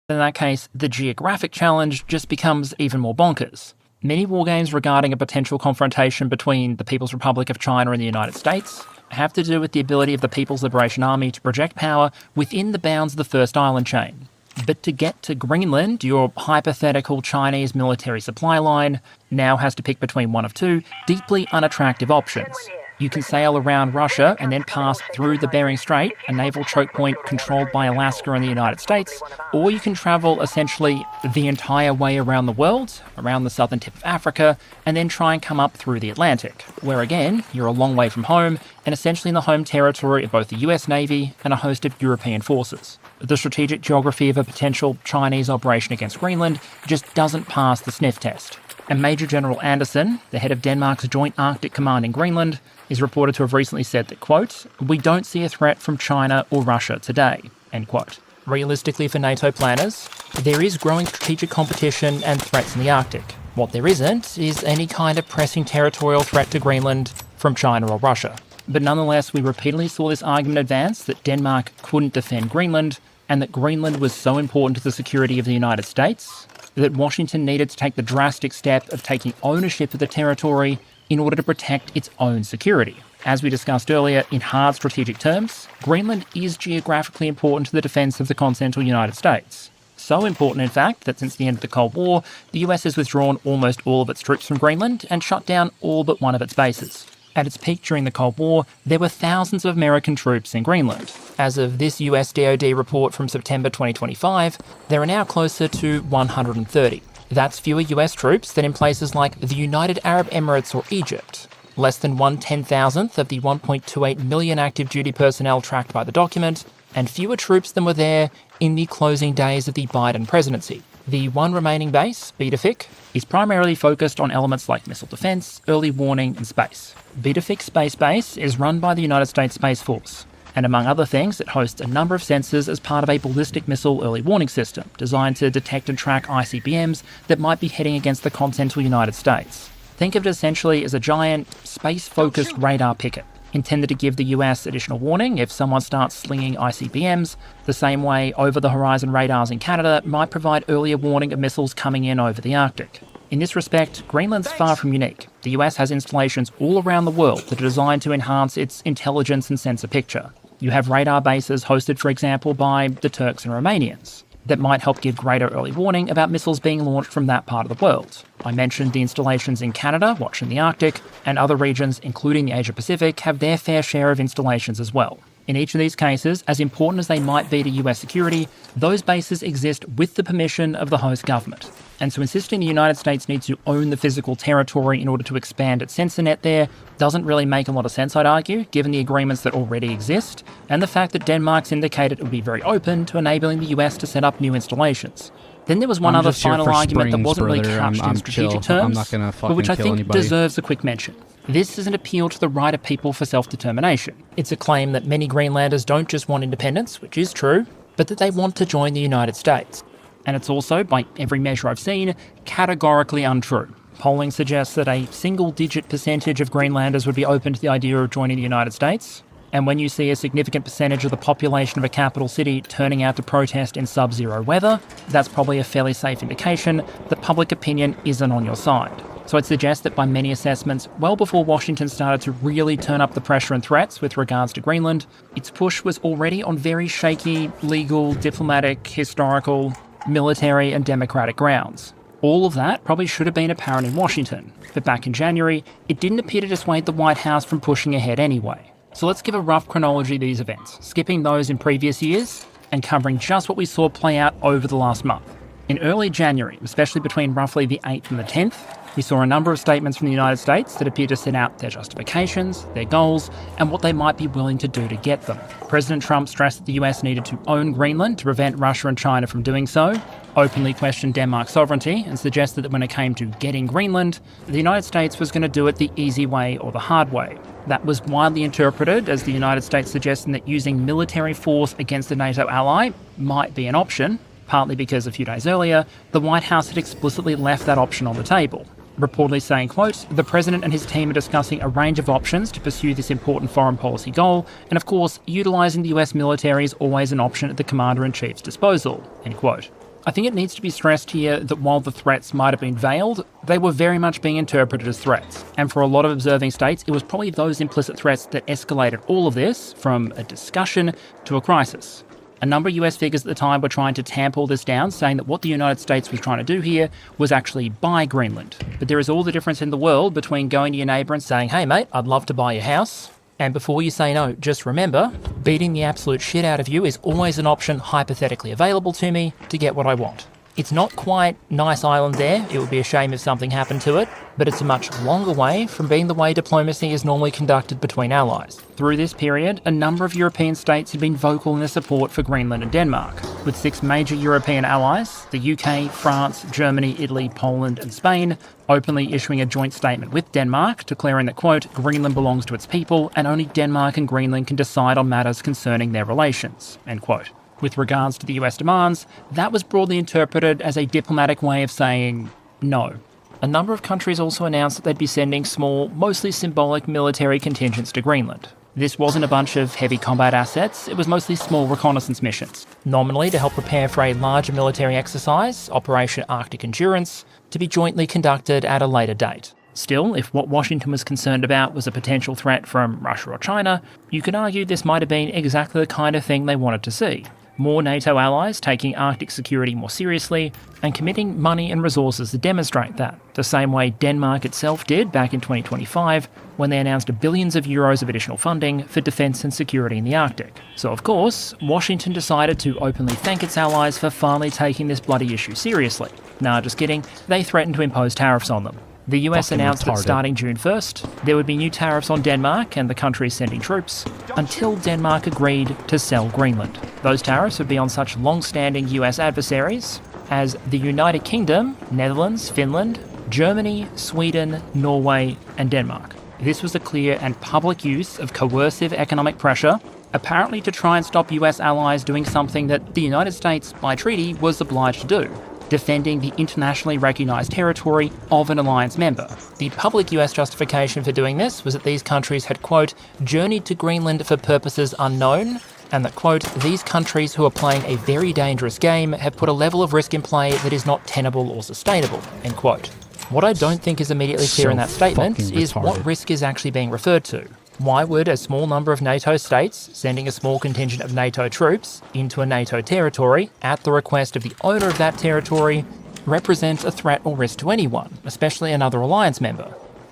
In that case, the geographic challenge just becomes even more bonkers. Many wargames regarding a potential confrontation between the People's Republic of China and the United States have to do with the ability of the People's Liberation Army to project power within the bounds of the first island chain. But to get to Greenland, your hypothetical Chinese military supply line now has to pick between one of two deeply unattractive options. You can sail around Russia and then pass through the Bering Strait, a naval choke point controlled by Alaska and the United States, or you can travel essentially the entire way around the world, around the southern tip of Africa, and then try and come up through the Atlantic, where again, you're a long way from home and essentially in the home territory of both the US Navy and a host of European forces. The strategic geography of a potential Chinese operation against Greenland just doesn't pass the sniff test. And Major General Anderson, the head of Denmark's Joint Arctic Command in Greenland, is reported to have recently said that, quote, "We don't see a threat from China or Russia today," end quote. Realistically for NATO planners, there is growing strategic competition and threats in the Arctic. What there isn't is any kind of pressing territorial threat to Greenland from China or Russia. But nonetheless, we repeatedly saw this argument advance that Denmark couldn't defend Greenland and that Greenland was so important to the security of the United States that Washington needed to take the drastic step of taking ownership of the territory in order to protect its own security. As we discussed earlier, in hard strategic terms, Greenland is geographically important to the defence of the continental United States. So important, in fact, that since the end of the Cold War, the US has withdrawn almost all of its troops from Greenland and shut down all but one of its bases. At its peak during the Cold War, there were thousands of American troops in Greenland. As of this US DoD report from September 2025, there are now closer to 130. That's fewer US troops than in places like the United Arab Emirates or Egypt. Less than 1/10,000th of the 1.28 million active duty personnel tracked by the document, and fewer troops than were there in the closing days of the Biden presidency. The one remaining base, Bidefik, is primarily focused on elements like missile defense, early warning, and space. Bidefik Space Base is run by the United States Space Force, and among other things, it hosts a number of sensors as part of a ballistic missile early warning system designed to detect and track ICBMs that might be heading against the continental United States. Think of it essentially as a giant, space-focused radar picket, intended to give the US additional warning if someone starts slinging ICBMs, the same way over-the-horizon radars in Canada might provide earlier warning of missiles coming in over the Arctic. In this respect, Greenland's far from unique. The US has installations all around the world that are designed to enhance its intelligence and sensor picture. You have radar bases hosted, for example, by the Turks and Romanians that might help give greater early warning about missiles being launched from that part of the world. I mentioned the installations in Canada, watching the Arctic, and other regions, including the Asia-Pacific, have their fair share of installations as well. In each of these cases, as important as they might be to US security, those bases exist with the permission of the host government. And so insisting the United States needs to own the physical territory in order to expand its sensor net there doesn't really make a lot of sense, I'd argue, given the agreements that already exist, and the fact that Denmark's indicated it would be very open to enabling the US to set up new installations. Then there was one other final argument that wasn't really couched in strategic terms, but which I think deserves a quick mention. This is an appeal to the right of people for self-determination. It's a claim that many Greenlanders don't just want independence, which is true, but that they want to join the United States. And it's also, by every measure I've seen, categorically untrue. Polling suggests that a single-digit percentage of Greenlanders would be open to the idea of joining the United States. And when you see a significant percentage of the population of a capital city turning out to protest in sub-zero weather, that's probably a fairly safe indication that public opinion isn't on your side. So I'd suggest that by many assessments, well before Washington started to really turn up the pressure and threats with regards to Greenland, its push was already on very shaky legal, diplomatic, historical, military and democratic grounds. All of that probably should have been apparent in Washington, but back in January, it didn't appear to dissuade the White House from pushing ahead anyway. So let's give a rough chronology of these events, skipping those in previous years and covering just what we saw play out over the last month. In early January, especially between roughly the 8th and the 10th, we saw a number of statements from the United States that appeared to set out their justifications, their goals, and what they might be willing to do to get them. President Trump stressed that the US needed to own Greenland to prevent Russia and China from doing so, openly questioned Denmark's sovereignty, and suggested that when it came to getting Greenland, the United States was going to do it the easy way or the hard way. That was widely interpreted as the United States suggesting that using military force against a NATO ally might be an option, partly because a few days earlier, the White House had explicitly left that option on the table, reportedly saying, quote, "The President and his team are discussing a range of options to pursue this important foreign policy goal, and of course, utilising the US military is always an option at the Commander-in-Chief's disposal," end quote. I think it needs to be stressed here that while the threats might have been veiled, they were very much being interpreted as threats. And for a lot of observing states, it was probably those implicit threats that escalated all of this from a discussion to a crisis. A number of US figures at the time were trying to tamp all this down, saying that what the United States was trying to do here was actually buy Greenland. But there is all the difference in the world between going to your neighbour and saying, "Hey mate, I'd love to buy your house," and before you say no, just remember, beating the absolute shit out of you is always an option hypothetically available to me to get what I want. It's not quite nice island there, it would be a shame if something happened to it, but it's a much longer way from being the way diplomacy is normally conducted between allies. Through this period, a number of European states had been vocal in their support for Greenland and Denmark, with 6 major European allies, the UK, France, Germany, Italy, Poland and Spain, openly issuing a joint statement with Denmark, declaring that, quote, "Greenland belongs to its people and only Denmark and Greenland can decide on matters concerning their relations," end quote. With regards to the US demands, that was broadly interpreted as a diplomatic way of saying no. A number of countries also announced that they'd be sending small, mostly symbolic military contingents to Greenland. This wasn't a bunch of heavy combat assets, it was mostly small reconnaissance missions, nominally to help prepare for a larger military exercise, Operation Arctic Endurance, to be jointly conducted at a later date. Still, if what Washington was concerned about was a potential threat from Russia or China, you could argue this might have been exactly the kind of thing they wanted to see. More NATO allies taking Arctic security more seriously and committing money and resources to demonstrate that, the same way Denmark itself did back in 2025 when they announced billions of euros of additional funding for defence and security in the Arctic. So of course, Washington decided to openly thank its allies for finally taking this bloody issue seriously. Nah, just kidding, they threatened to impose tariffs on them. The US announced that starting June 1st, there would be new tariffs on Denmark and the countries sending troops, until Denmark agreed to sell Greenland. Those tariffs would be on such long-standing US adversaries as the United Kingdom, Netherlands, Finland, Germany, Sweden, Norway, and Denmark. This was a clear and public use of coercive economic pressure, apparently to try and stop US allies doing something that the United States, by treaty, was obliged to do: defending the internationally recognised territory of an alliance member. The public US justification for doing this was that these countries had, quote, "journeyed to Greenland for purposes unknown," and that, quote, "these countries who are playing a very dangerous game have put a level of risk in play that is not tenable or sustainable," end quote. What I don't think is immediately clear in that statement is what risk is actually being referred to. Why would a small number of NATO states sending a small contingent of NATO troops into a NATO territory at the request of the owner of that territory represent a threat or risk to anyone, especially another alliance member?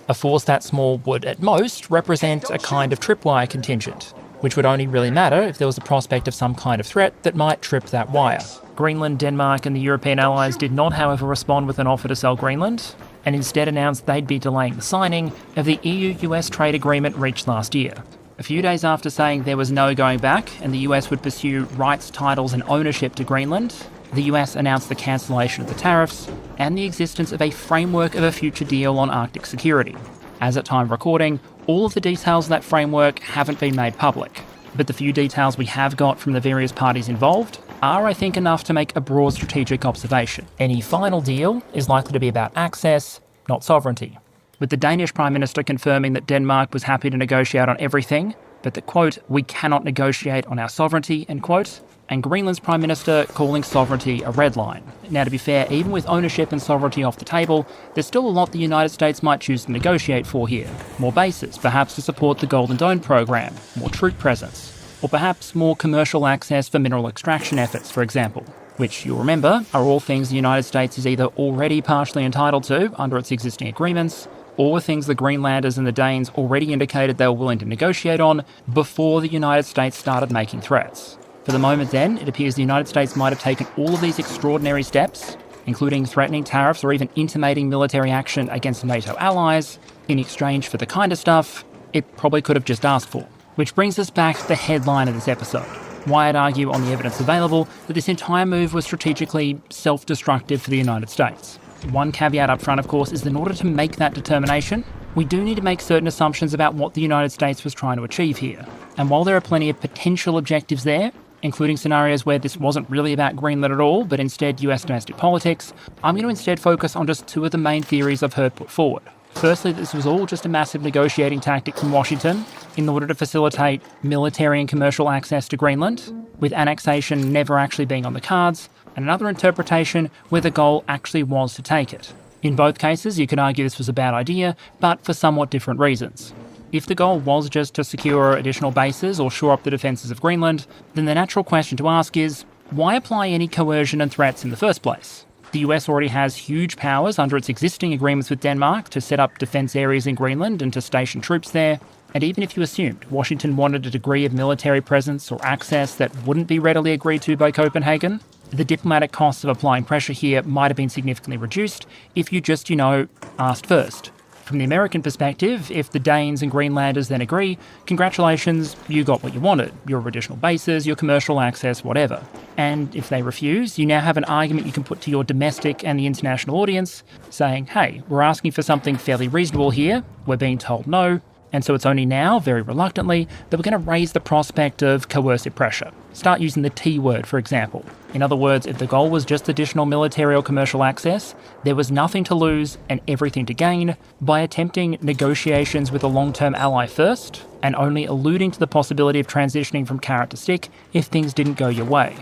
A force that small would, at most, represent a kind of tripwire contingent, which would only really matter if there was a prospect of some kind of threat that might trip that wire. Greenland, Denmark and the European allies did not, however, respond with an offer to sell Greenland, and instead announced they'd be delaying the signing of the EU-US trade agreement reached last year. A few days after saying there was no going back and the US would pursue rights, titles and ownership to Greenland, the US announced the cancellation of the tariffs and the existence of a framework of a future deal on Arctic security. As at time of recording, all of the details of that framework haven't been made public, but the few details we have got from the various parties involved are, I think, enough to make a broad strategic observation. Any final deal is likely to be about access, not sovereignty, with the Danish Prime Minister confirming that Denmark was happy to negotiate on everything, but that, quote, "we cannot negotiate on our sovereignty," end quote, and Greenland's Prime Minister calling sovereignty a red line. Now, to be fair, even with ownership and sovereignty off the table, there's still a lot the United States might choose to negotiate for here. More bases, perhaps to support the Golden Dome program, more troop presence, or perhaps more commercial access for mineral extraction efforts, for example, which, you'll remember, are all things the United States is either already partially entitled to under its existing agreements, all were things the Greenlanders and the Danes already indicated they were willing to negotiate on before the United States started making threats. For the moment then, it appears the United States might have taken all of these extraordinary steps, including threatening tariffs or even intimating military action against NATO allies, in exchange for the kind of stuff it probably could have just asked for. Which brings us back to the headline of this episode. Why I'd argue on the evidence available that this entire move was strategically self-destructive for the United States. One caveat up front, of course, is that in order to make that determination, we do need to make certain assumptions about what the United States was trying to achieve here. And while there are plenty of potential objectives there, including scenarios where this wasn't really about Greenland at all, but instead US domestic politics, I'm going to instead focus on just two of the main theories I've heard put forward. Firstly, this was all just a massive negotiating tactic from Washington in order to facilitate military and commercial access to Greenland, with annexation never actually being on the cards, and another interpretation where the goal actually was to take it. In both cases, you could argue this was a bad idea, but for somewhat different reasons. If the goal was just to secure additional bases or shore up the defences of Greenland, then the natural question to ask is, why apply any coercion and threats in the first place? The US already has huge powers under its existing agreements with Denmark to set up defence areas in Greenland and to station troops there, and even if you assumed Washington wanted a degree of military presence or access that wouldn't be readily agreed to by Copenhagen, the diplomatic costs of applying pressure here might have been significantly reduced if you just, asked first. From the American perspective, if the Danes and Greenlanders then agree, congratulations, you got what you wanted, your additional bases, your commercial access, whatever. And if they refuse, you now have an argument you can put to your domestic and the international audience, saying, hey, we're asking for something fairly reasonable here, we're being told no, and so it's only now, very reluctantly, that we're going to raise the prospect of coercive pressure. Start using the T word, for example. In other words, if the goal was just additional military or commercial access, there was nothing to lose and everything to gain by attempting negotiations with a long-term ally first, and only alluding to the possibility of transitioning from carrot to stick if things didn't go your way.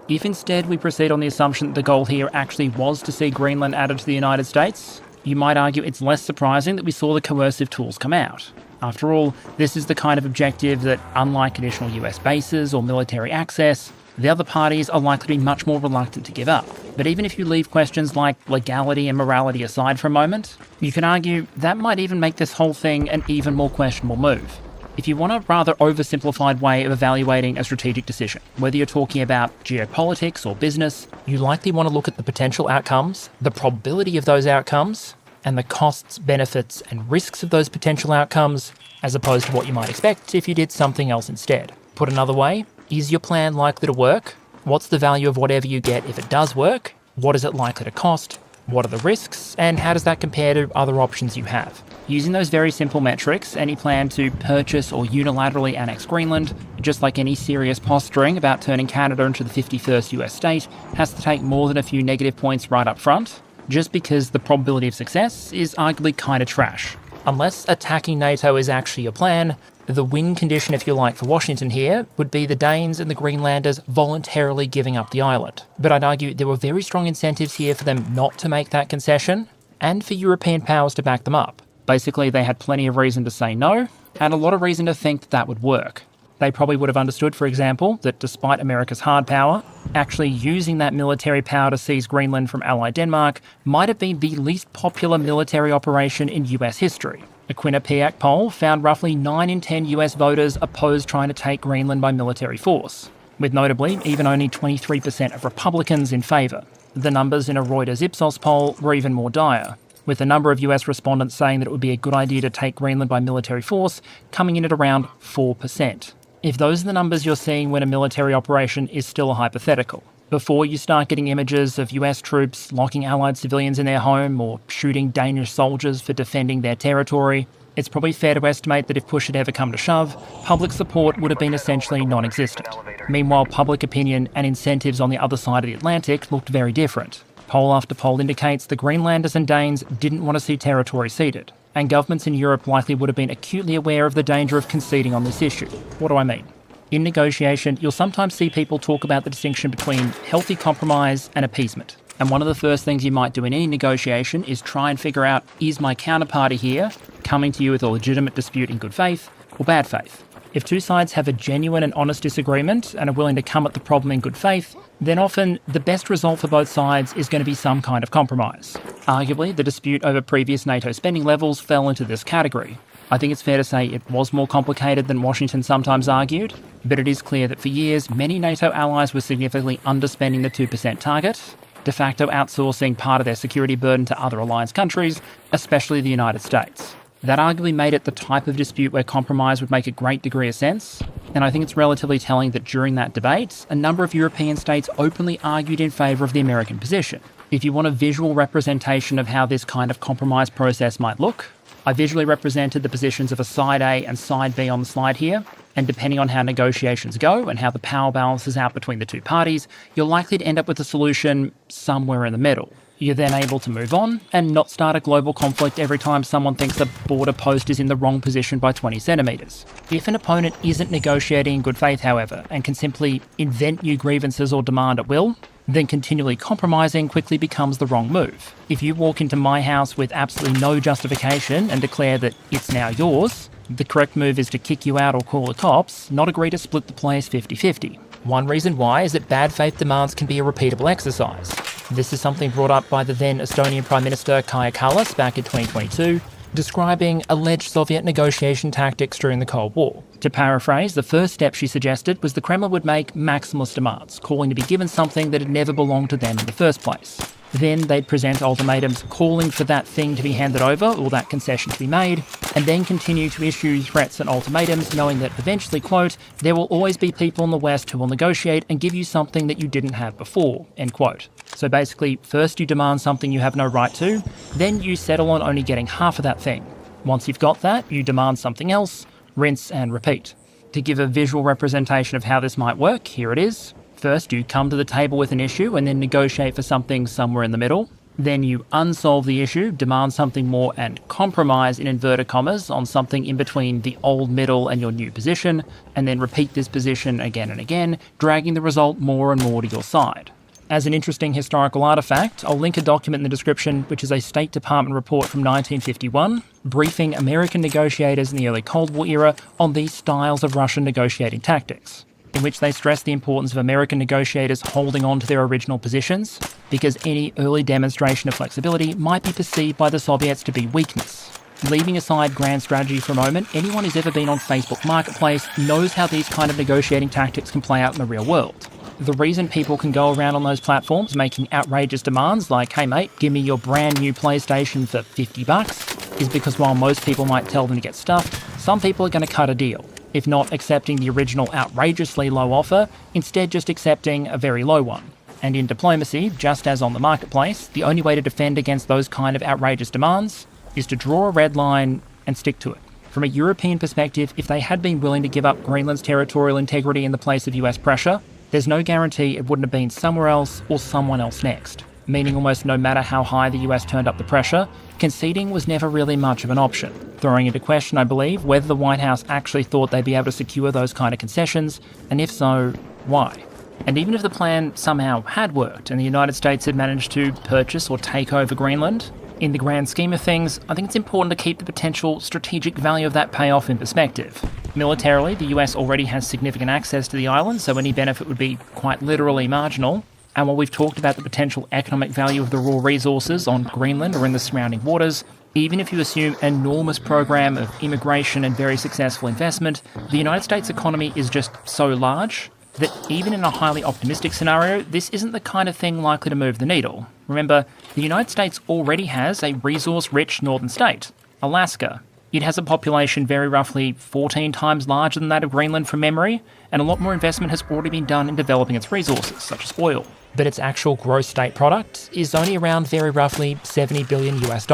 If instead we proceed on the assumption that the goal here actually was to see Greenland added to the United States, you might argue it's less surprising that we saw the coercive tools come out. After all, this is the kind of objective that, unlike additional US bases or military access, the other parties are likely to be much more reluctant to give up. But even if you leave questions like legality and morality aside for a moment, you can argue that might even make this whole thing an even more questionable move. If you want a rather oversimplified way of evaluating a strategic decision, whether you're talking about geopolitics or business, you likely want to look at the potential outcomes, the probability of those outcomes, and the costs, benefits, and risks of those potential outcomes, as opposed to what you might expect if you did something else instead. Put another way, is your plan likely to work? What's the value of whatever you get if it does work? What is it likely to cost? What are the risks? And how does that compare to other options you have? Using those very simple metrics, any plan to purchase or unilaterally annex Greenland, just like any serious posturing about turning Canada into the 51st US state, has to take more than a few negative points right up front, just because the probability of success is arguably kind of trash. Unless attacking NATO is actually your plan, the win condition, if you like, for Washington here would be the Danes and the Greenlanders voluntarily giving up the island. But I'd argue there were very strong incentives here for them not to make that concession, and for European powers to back them up. Basically, they had plenty of reason to say no, and a lot of reason to think that would work. They probably would have understood, for example, that despite America's hard power, actually using that military power to seize Greenland from allied Denmark might have been the least popular military operation in US history. A Quinnipiac poll found roughly 9 in 10 US voters opposed trying to take Greenland by military force, with notably even only 23% of Republicans in favour. The numbers in a Reuters Ipsos poll were even more dire, with a number of US respondents saying that it would be a good idea to take Greenland by military force coming in at around 4%. If those are the numbers you're seeing when a military operation is still a hypothetical, before you start getting images of US troops locking allied civilians in their home or shooting Danish soldiers for defending their territory, it's probably fair to estimate that if push had ever come to shove, public support would have been essentially non-existent. Meanwhile, public opinion and incentives on the other side of the Atlantic looked very different. Poll after poll indicates the Greenlanders and Danes didn't want to see territory ceded, and governments in Europe likely would have been acutely aware of the danger of conceding on this issue. What do I mean? In negotiation, you'll sometimes see people talk about the distinction between healthy compromise and appeasement. And one of the first things you might do in any negotiation is try and figure out, is my counterparty here coming to you with a legitimate dispute in good faith or bad faith? If two sides have a genuine and honest disagreement and are willing to come at the problem in good faith, then often the best result for both sides is going to be some kind of compromise. Arguably, the dispute over previous NATO spending levels fell into this category. I think it's fair to say it was more complicated than Washington sometimes argued, but it is clear that for years, many NATO allies were significantly underspending the 2% target, de facto outsourcing part of their security burden to other alliance countries, especially the United States. That arguably made it the type of dispute where compromise would make a great degree of sense, and I think it's relatively telling that during that debate, a number of European states openly argued in favour of the American position. If you want a visual representation of how this kind of compromise process might look, I visually represented the positions of a side A and side B on the slide here, and depending on how negotiations go and how the power balances out between the two parties, you're likely to end up with a solution somewhere in the middle. You're then able to move on and not start a global conflict every time someone thinks a border post is in the wrong position by 20 centimetres. If an opponent isn't negotiating in good faith, however, and can simply invent new grievances or demand at will, then continually compromising quickly becomes the wrong move. If you walk into my house with absolutely no justification and declare that it's now yours, the correct move is to kick you out or call the cops, not agree to split the place 50-50. One reason why is that bad faith demands can be a repeatable exercise. This is something brought up by the then Estonian Prime Minister Kaja Kallas back in 2022, describing alleged Soviet negotiation tactics during the Cold War. To paraphrase, the first step she suggested was the Kremlin would make maximalist demands, calling to be given something that had never belonged to them in the first place. Then they'd present ultimatums calling for that thing to be handed over or that concession to be made, and then continue to issue threats and ultimatums, knowing that eventually, quote, there will always be people in the West who will negotiate and give you something that you didn't have before, end quote. So basically, first you demand something you have no right to, then you settle on only getting half of that thing. Once you've got that, you demand something else, rinse and repeat. To give a visual representation of how this might work, here it is. First, you come to the table with an issue and then negotiate for something somewhere in the middle. Then you unsolve the issue, demand something more, and compromise in inverted commas on something in between the old middle and your new position, and then repeat this position again and again, dragging the result more and more to your side. As an interesting historical artifact, I'll link a document in the description which is a State Department report from 1951, briefing American negotiators in the early Cold War era on these styles of Russian negotiating tactics, in which they stress the importance of American negotiators holding on to their original positions, because any early demonstration of flexibility might be perceived by the Soviets to be weakness. Leaving aside grand strategy for a moment, anyone who's ever been on Facebook Marketplace knows how these kind of negotiating tactics can play out in the real world. The reason people can go around on those platforms making outrageous demands like, hey mate, give me your brand new PlayStation for $50, is because while most people might tell them to get stuffed, some people are going to cut a deal. If not accepting the original outrageously low offer, instead just accepting a very low one. And in diplomacy, just as on the marketplace, the only way to defend against those kind of outrageous demands is to draw a red line and stick to it. From a European perspective, if they had been willing to give up Greenland's territorial integrity in the place of US pressure, there's no guarantee it wouldn't have been somewhere else or someone else next. Meaning almost no matter how high the US turned up the pressure, conceding was never really much of an option, throwing into question, I believe, whether the White House actually thought they'd be able to secure those kind of concessions, and if so, why? And even if the plan somehow had worked and the United States had managed to purchase or take over Greenland, in the grand scheme of things, I think it's important to keep the potential strategic value of that payoff in perspective. Militarily, the US already has significant access to the island, so any benefit would be quite literally marginal. And while we've talked about the potential economic value of the raw resources on Greenland or in the surrounding waters, even if you assume an enormous program of immigration and very successful investment, the United States economy is just so large that even in a highly optimistic scenario, this isn't the kind of thing likely to move the needle. Remember, the United States already has a resource-rich northern state, Alaska. It has a population very roughly 14 times larger than that of Greenland from memory, and a lot more investment has already been done in developing its resources, such as oil. But its actual gross state product is only around very roughly $70 billion US.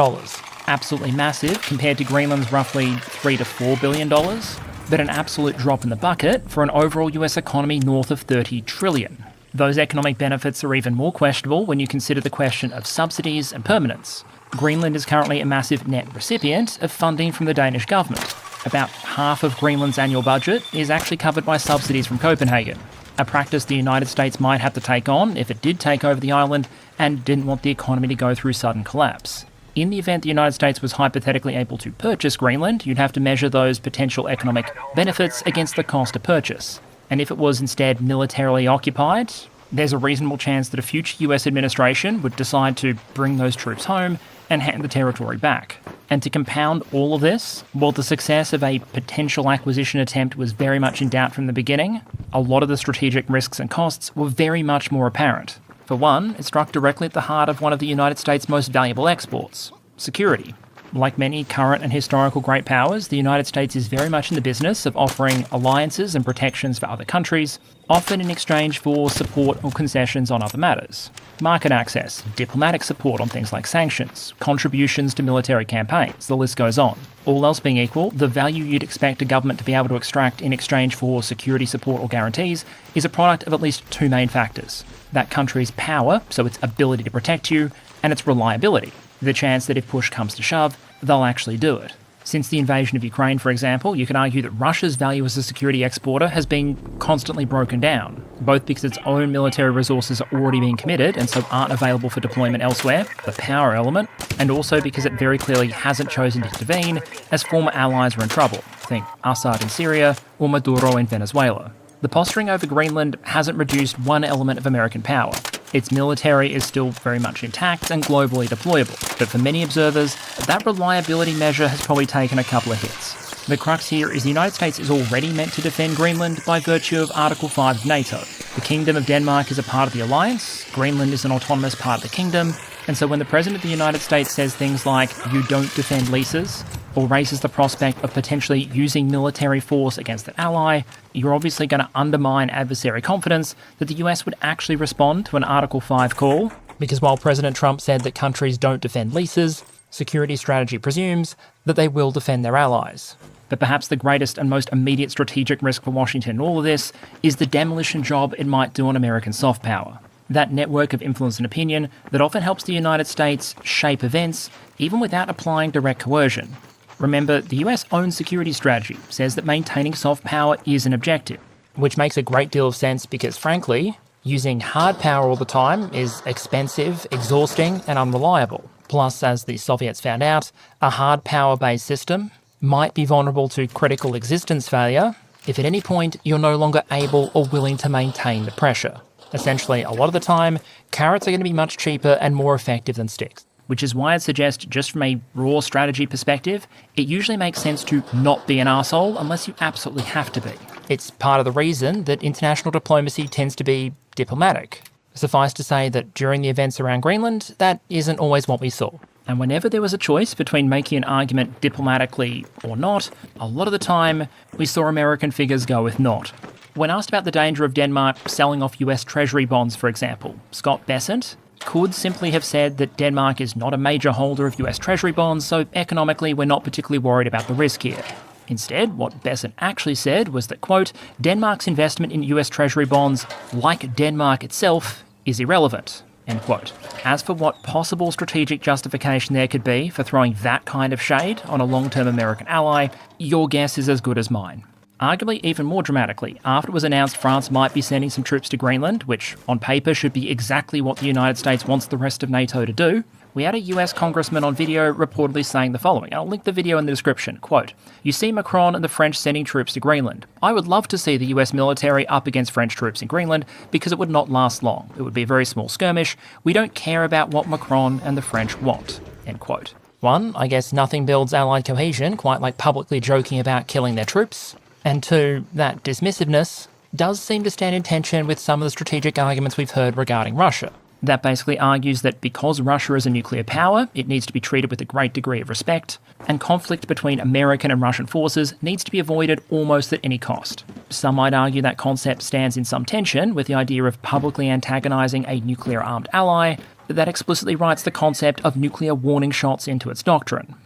Absolutely massive compared to Greenland's roughly $3 to $4 billion, but an absolute drop in the bucket for an overall US economy north of $30 trillion. Those economic benefits are even more questionable when you consider the question of subsidies and permanence. Greenland is currently a massive net recipient of funding from the Danish government. About half of Greenland's annual budget is actually covered by subsidies from Copenhagen, a practice the United States might have to take on if it did take over the island and didn't want the economy to go through sudden collapse. In the event the United States was hypothetically able to purchase Greenland, you'd have to measure those potential economic benefits against the cost of purchase. And if it was instead militarily occupied, there's a reasonable chance that a future US administration would decide to bring those troops home and hand the territory back. And to compound all of this, while the success of a potential acquisition attempt was very much in doubt from the beginning, a lot of the strategic risks and costs were very much more apparent. For one, it struck directly at the heart of one of the United States' most valuable exports: security. Like many current and historical great powers, the United States is very much in the business of offering alliances and protections for other countries, often in exchange for support or concessions on other matters. Market access, diplomatic support on things like sanctions, contributions to military campaigns, the list goes on. All else being equal, the value you'd expect a government to be able to extract in exchange for security support or guarantees is a product of at least two main factors: that country's power, so its ability to protect you, and its reliability, the chance that if push comes to shove, they'll actually do it. Since the invasion of Ukraine, for example, you can argue that Russia's value as a security exporter has been constantly broken down, both because its own military resources are already being committed and so aren't available for deployment elsewhere, the power element, and also because it very clearly hasn't chosen to intervene as former allies are in trouble. Think Assad in Syria or Maduro in Venezuela. The posturing over Greenland hasn't reduced one element of American power. Its military is still very much intact and globally deployable, but for many observers, that reliability measure has probably taken a couple of hits. The crux here is the United States is already meant to defend Greenland by virtue of Article 5 of NATO. The Kingdom of Denmark is a part of the alliance, Greenland is an autonomous part of the kingdom, and so when the President of the United States says things like, "You don't defend leases," or raises the prospect of potentially using military force against an ally, you're obviously going to undermine adversary confidence that the US would actually respond to an Article 5 call, because while President Trump said that countries don't defend leases, security strategy presumes that they will defend their allies. But perhaps the greatest and most immediate strategic risk for Washington in all of this is the demolition job it might do on American soft power. That network of influence and opinion that often helps the United States shape events, even without applying direct coercion. Remember, the US own security strategy says that maintaining soft power is an objective, which makes a great deal of sense because, frankly, using hard power all the time is expensive, exhausting, and unreliable. Plus, as the Soviets found out, a hard power-based system might be vulnerable to critical existence failure if at any point you're no longer able or willing to maintain the pressure. Essentially, a lot of the time, carrots are going to be much cheaper and more effective than sticks. Which is why I'd suggest, just from a raw strategy perspective, it usually makes sense to not be an arsehole unless you absolutely have to be. It's part of the reason that international diplomacy tends to be diplomatic. Suffice to say that during the events around Greenland, that isn't always what we saw. And whenever there was a choice between making an argument diplomatically or not, a lot of the time, we saw American figures go with not. When asked about the danger of Denmark selling off US Treasury bonds, for example, Scott Bessent could simply have said that Denmark is not a major holder of US Treasury bonds, so economically we're not particularly worried about the risk here. Instead, what Bessent actually said was that, quote, Denmark's investment in US Treasury bonds, like Denmark itself, is irrelevant, end quote. As for what possible strategic justification there could be for throwing that kind of shade on a long-term American ally, your guess is as good as mine. Arguably even more dramatically, after it was announced France might be sending some troops to Greenland, which on paper should be exactly what the United States wants the rest of NATO to do, we had a US congressman on video reportedly saying the following. I'll link the video in the description. Quote, "You see Macron and the French sending troops to Greenland. I would love to see the US military up against French troops in Greenland because it would not last long. It would be a very small skirmish. We don't care about what Macron and the French want." End quote. One, I guess nothing builds allied cohesion quite like publicly joking about killing their troops. And two, that dismissiveness does seem to stand in tension with some of the strategic arguments we've heard regarding Russia. That basically argues that because Russia is a nuclear power, it needs to be treated with a great degree of respect, and conflict between American and Russian forces needs to be avoided almost at any cost. Some might argue that concept stands in some tension with the idea of publicly antagonizing a nuclear-armed ally that explicitly writes the concept of nuclear warning shots into its doctrine.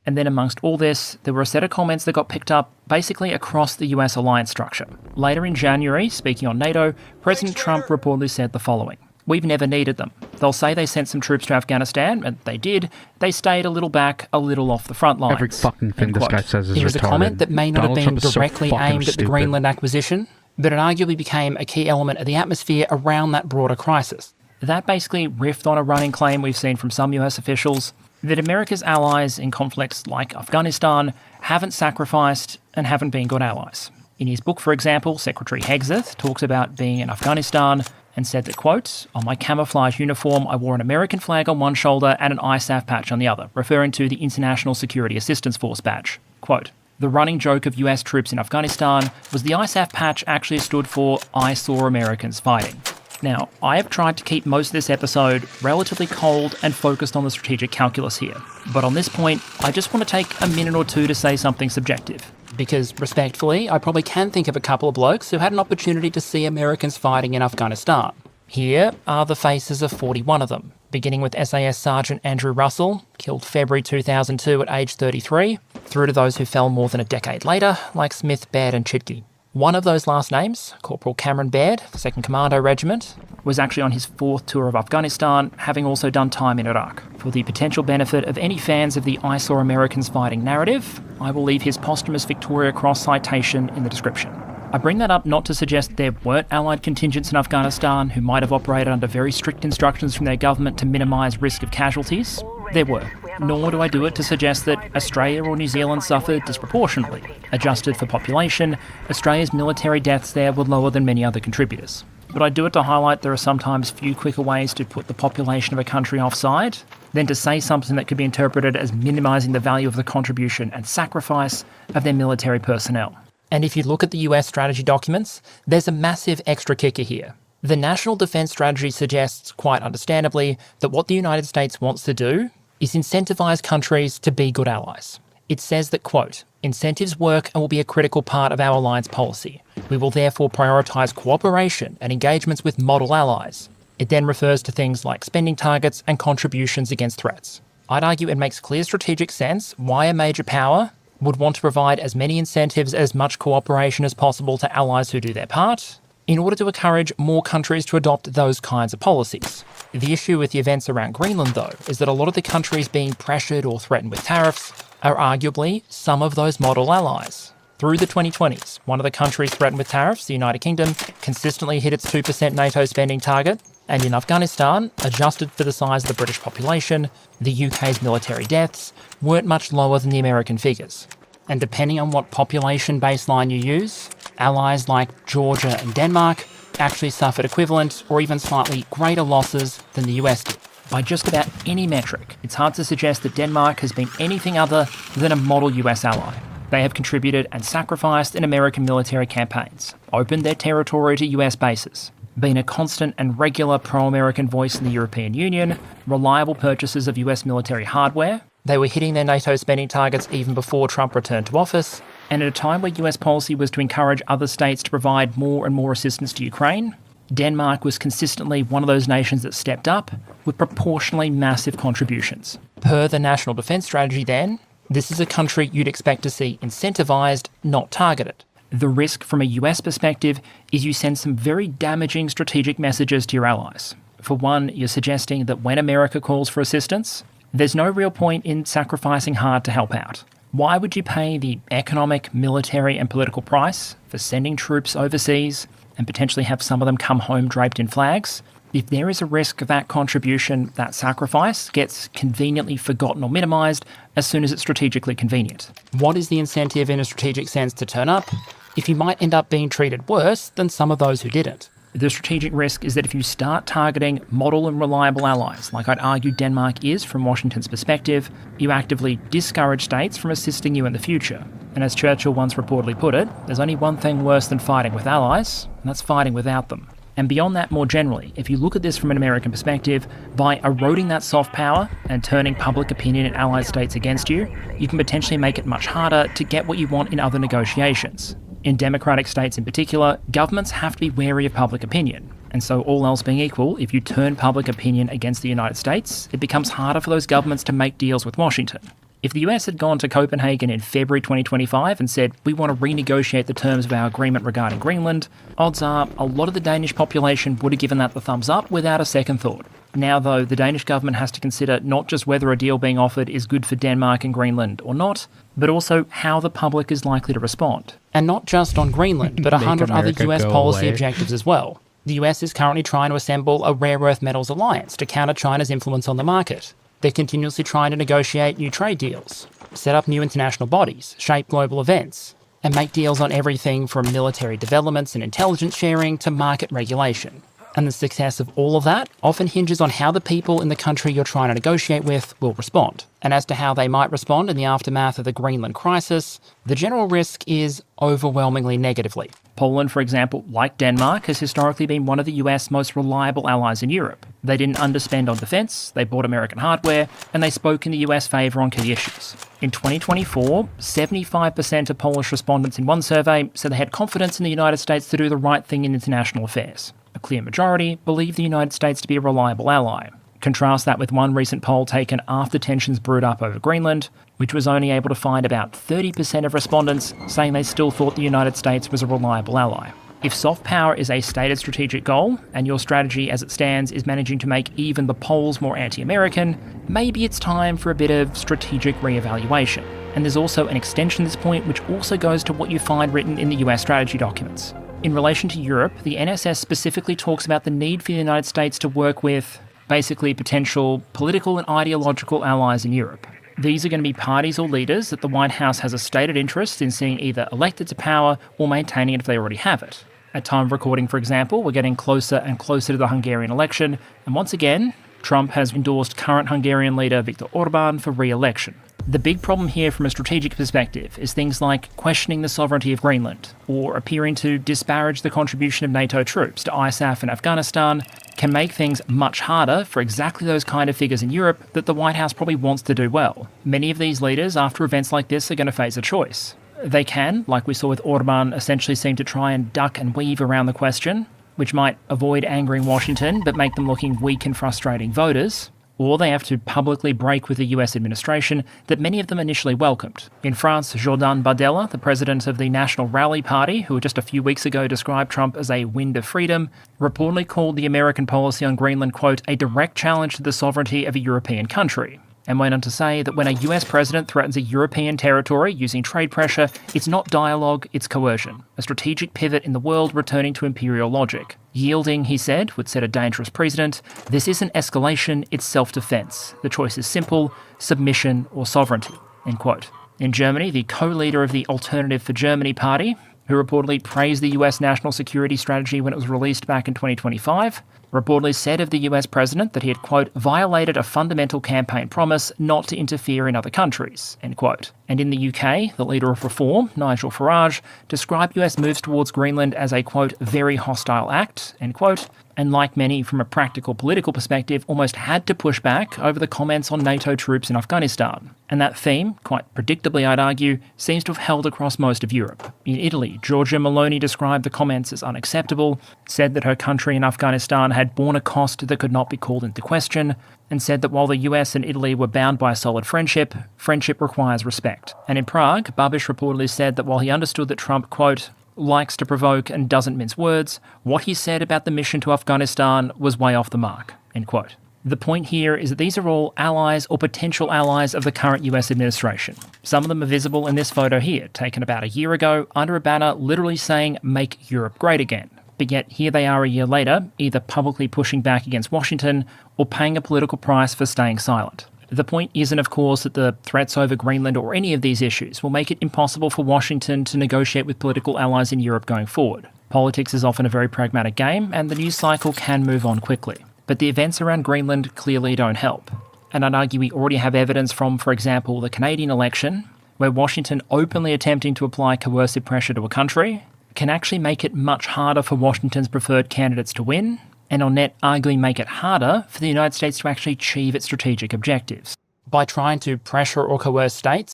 And then amongst all this, there were a set of comments that got picked up basically across the US alliance structure. Later in January, speaking on NATO, President Trump reportedly said the following. "We've never needed them. They'll say they sent some troops to Afghanistan, and they did. They stayed a little back, a little off the front lines." Every fucking thing this guy says is retarded. It was a comment that may not have been directly aimed at the Greenland acquisition, but it arguably became a key element of the atmosphere around that broader crisis. That basically riffed on a running claim we've seen from some US officials that America's allies in conflicts like Afghanistan haven't sacrificed and haven't been good allies. In his book, for example, Secretary Hegseth talks about being in Afghanistan and said that, quote, "On my camouflage uniform, I wore an American flag on one shoulder and an ISAF patch on the other," referring to the International Security Assistance Force badge. Quote, "The running joke of US troops in Afghanistan was the ISAF patch actually stood for I saw Americans fighting." Now, I have tried to keep most of this episode relatively cold and focused on the strategic calculus here. But on this point, I just want to take a minute or two to say something subjective. Because, respectfully, I probably can think of a couple of blokes who had an opportunity to see Americans fighting in Afghanistan. Here are the faces of 41 of them, beginning with SAS Sergeant Andrew Russell, killed February 2002 at age 33, through to those who fell more than a decade later, like Smith, Baird and Chidkey. One of those last names, Corporal Cameron Baird, 2nd Commando Regiment, was actually on his 4th tour of Afghanistan, having also done time in Iraq. For the potential benefit of any fans of the I saw Americans fighting narrative, I will leave his posthumous Victoria Cross citation in the description. I bring that up not to suggest there weren't Allied contingents in Afghanistan who might have operated under very strict instructions from their government to minimise risk of casualties. There were. Nor do I do it to suggest that Australia or New Zealand suffered disproportionately. Adjusted for population, Australia's military deaths there were lower than many other contributors. But I do it to highlight there are sometimes few quicker ways to put the population of a country offside than to say something that could be interpreted as minimising the value of the contribution and sacrifice of their military personnel. And if you look at the US strategy documents, there's a massive extra kicker here. The National Defence Strategy suggests, quite understandably, that what the United States wants to do is incentivise countries to be good allies. It says that, quote, "Incentives work and will be a critical part of our alliance policy. We will therefore prioritise cooperation and engagements with model allies." It then refers to things like spending targets and contributions against threats. I'd argue it makes clear strategic sense why a major power would want to provide as many incentives, as much cooperation as possible to allies who do their part, in order to encourage more countries to adopt those kinds of policies. The issue with the events around Greenland, though, is that a lot of the countries being pressured or threatened with tariffs are arguably some of those model allies. Through the 2020s, one of the countries threatened with tariffs, the United Kingdom, consistently hit its 2% NATO spending target, and in Afghanistan, adjusted for the size of the British population, the UK's military deaths weren't much lower than the American figures. And depending on what population baseline you use, allies like Georgia and Denmark actually suffered equivalent or even slightly greater losses than the US did. By just about any metric, it's hard to suggest that Denmark has been anything other than a model US ally. They have contributed and sacrificed in American military campaigns, opened their territory to US bases, been a constant and regular pro-American voice in the European Union, reliable purchasers of US military hardware. They were hitting their NATO spending targets even before Trump returned to office, and at a time where US policy was to encourage other states to provide more and more assistance to Ukraine, Denmark was consistently one of those nations that stepped up with proportionally massive contributions. Per the National Defence Strategy then, this is a country you'd expect to see incentivised, not targeted. The risk from a US perspective is you send some very damaging strategic messages to your allies. For one, you're suggesting that when America calls for assistance, there's no real point in sacrificing hard to help out. Why would you pay the economic, military and political price for sending troops overseas and potentially have some of them come home draped in flags if there is a risk that contribution, that sacrifice, gets conveniently forgotten or minimised as soon as it's strategically convenient? What is the incentive in a strategic sense to turn up if you might end up being treated worse than some of those who didn't? The strategic risk is that if you start targeting model and reliable allies, like I'd argue Denmark is from Washington's perspective, you actively discourage states from assisting you in the future. And as Churchill once reportedly put it, there's only one thing worse than fighting with allies, and that's fighting without them. And beyond that, more generally, if you look at this from an American perspective, by eroding that soft power and turning public opinion in allied states against you, you can potentially make it much harder to get what you want in other negotiations. In democratic states in particular, governments have to be wary of public opinion. And so all else being equal, if you turn public opinion against the United States, it becomes harder for those governments to make deals with Washington. If the US had gone to Copenhagen in February 2025 and said, we want to renegotiate the terms of our agreement regarding Greenland, odds are a lot of the Danish population would have given that the thumbs up without a second thought. Now, though, the Danish government has to consider not just whether a deal being offered is good for Denmark and Greenland or not, but also how the public is likely to respond. And not just on Greenland, but 100 other US policy objectives as well. The US is currently trying to assemble a rare earth metals alliance to counter China's influence on the market. They're continuously trying to negotiate new trade deals, set up new international bodies, shape global events, and make deals on everything from military developments and intelligence sharing to market regulation. And the success of all of that often hinges on how the people in the country you're trying to negotiate with will respond. And as to how they might respond in the aftermath of the Greenland crisis, the general risk is overwhelmingly negatively. Poland, for example, like Denmark, has historically been one of the US most reliable allies in Europe. They didn't underspend on defence, they bought American hardware, and they spoke in the US favour on key issues. In 2024, 75% of Polish respondents in one survey said they had confidence in the United States to do the right thing in international affairs. A clear majority believe the United States to be a reliable ally. Contrast that with one recent poll taken after tensions brewed up over Greenland, which was only able to find about 30% of respondents saying they still thought the United States was a reliable ally. If soft power is a stated strategic goal, and your strategy as it stands is managing to make even the polls more anti-American, maybe it's time for a bit of strategic re-evaluation. And there's also an extension to this point which also goes to what you find written in the US strategy documents. In relation to Europe, the NSS specifically talks about the need for the United States to work with, basically, potential political and ideological allies in Europe. These are going to be parties or leaders that the White House has a stated interest in seeing either elected to power or maintaining it if they already have it. At time of recording, for example, we're getting closer and closer to the Hungarian election, and once again, Trump has endorsed current Hungarian leader Viktor Orban for re-election. The big problem here from a strategic perspective is things like questioning the sovereignty of Greenland, or appearing to disparage the contribution of NATO troops to ISAF in Afghanistan, can make things much harder for exactly those kind of figures in Europe that the White House probably wants to do well. Many of these leaders, after events like this, are going to face a choice. They can, like we saw with Orban, essentially seem to try and duck and weave around the question, which might avoid angering Washington but make them looking weak and frustrating voters. Or they have to publicly break with the US administration that many of them initially welcomed. In France, Jordan Bardella, the president of the National Rally Party, who just a few weeks ago described Trump as a wind of freedom, reportedly called the American policy on Greenland, quote, a direct challenge to the sovereignty of a European country, and went on to say that when a US president threatens a European territory using trade pressure, it's not dialogue, it's coercion, a strategic pivot in the world returning to imperial logic. Yielding, he said, would set a dangerous precedent. This isn't escalation, it's self-defense. The choice is simple, submission or sovereignty, end quote. In Germany, the co-leader of the Alternative for Germany party, who reportedly praised the US national security strategy when it was released back in 2025, reportedly said of the US president that he had, quote, violated a fundamental campaign promise not to interfere in other countries, end quote. And in the UK, the leader of Reform, Nigel Farage, described US moves towards Greenland as a, quote, very hostile act, end quote, and like many from a practical political perspective, almost had to push back over the comments on NATO troops in Afghanistan. And that theme, quite predictably I'd argue, seems to have held across most of Europe. In Italy, Giorgia Meloni described the comments as unacceptable, said that her country in Afghanistan had borne a cost that could not be called into question, and said that while the US and Italy were bound by a solid friendship, friendship requires respect. And in Prague, Babiš reportedly said that while he understood that Trump, quote, likes to provoke and doesn't mince words, what he said about the mission to Afghanistan was way off the mark, end quote. The point here is that these are all allies or potential allies of the current US administration. Some of them are visible in this photo here, taken about a year ago, under a banner literally saying, "Make Europe Great Again." But yet here they are a year later, either publicly pushing back against Washington or paying a political price for staying silent. The point isn't, of course, that the threats over Greenland or any of these issues will make it impossible for Washington to negotiate with political allies in Europe going forward. Politics is often a very pragmatic game, and the news cycle can move on quickly. But the events around Greenland clearly don't help. And I'd argue we already have evidence from, for example, the Canadian election, where Washington openly attempting to apply coercive pressure to a country can actually make it much harder for Washington's preferred candidates to win, and on net arguably make it harder for the United States to actually achieve its strategic objectives. By trying to pressure or coerce states,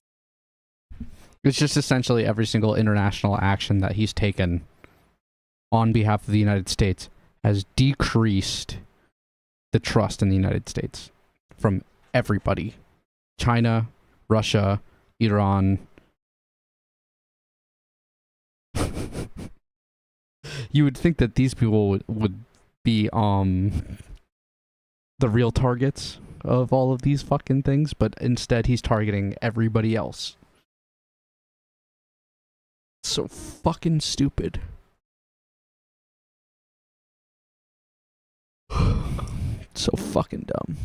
it's just essentially every single international action that he's taken on behalf of the United States has decreased the trust in the United States from everybody. China, Russia, Iran. You would think that these people would be the real targets of all of these fucking things, but instead he's targeting everybody else. So fucking stupid. So fucking dumb.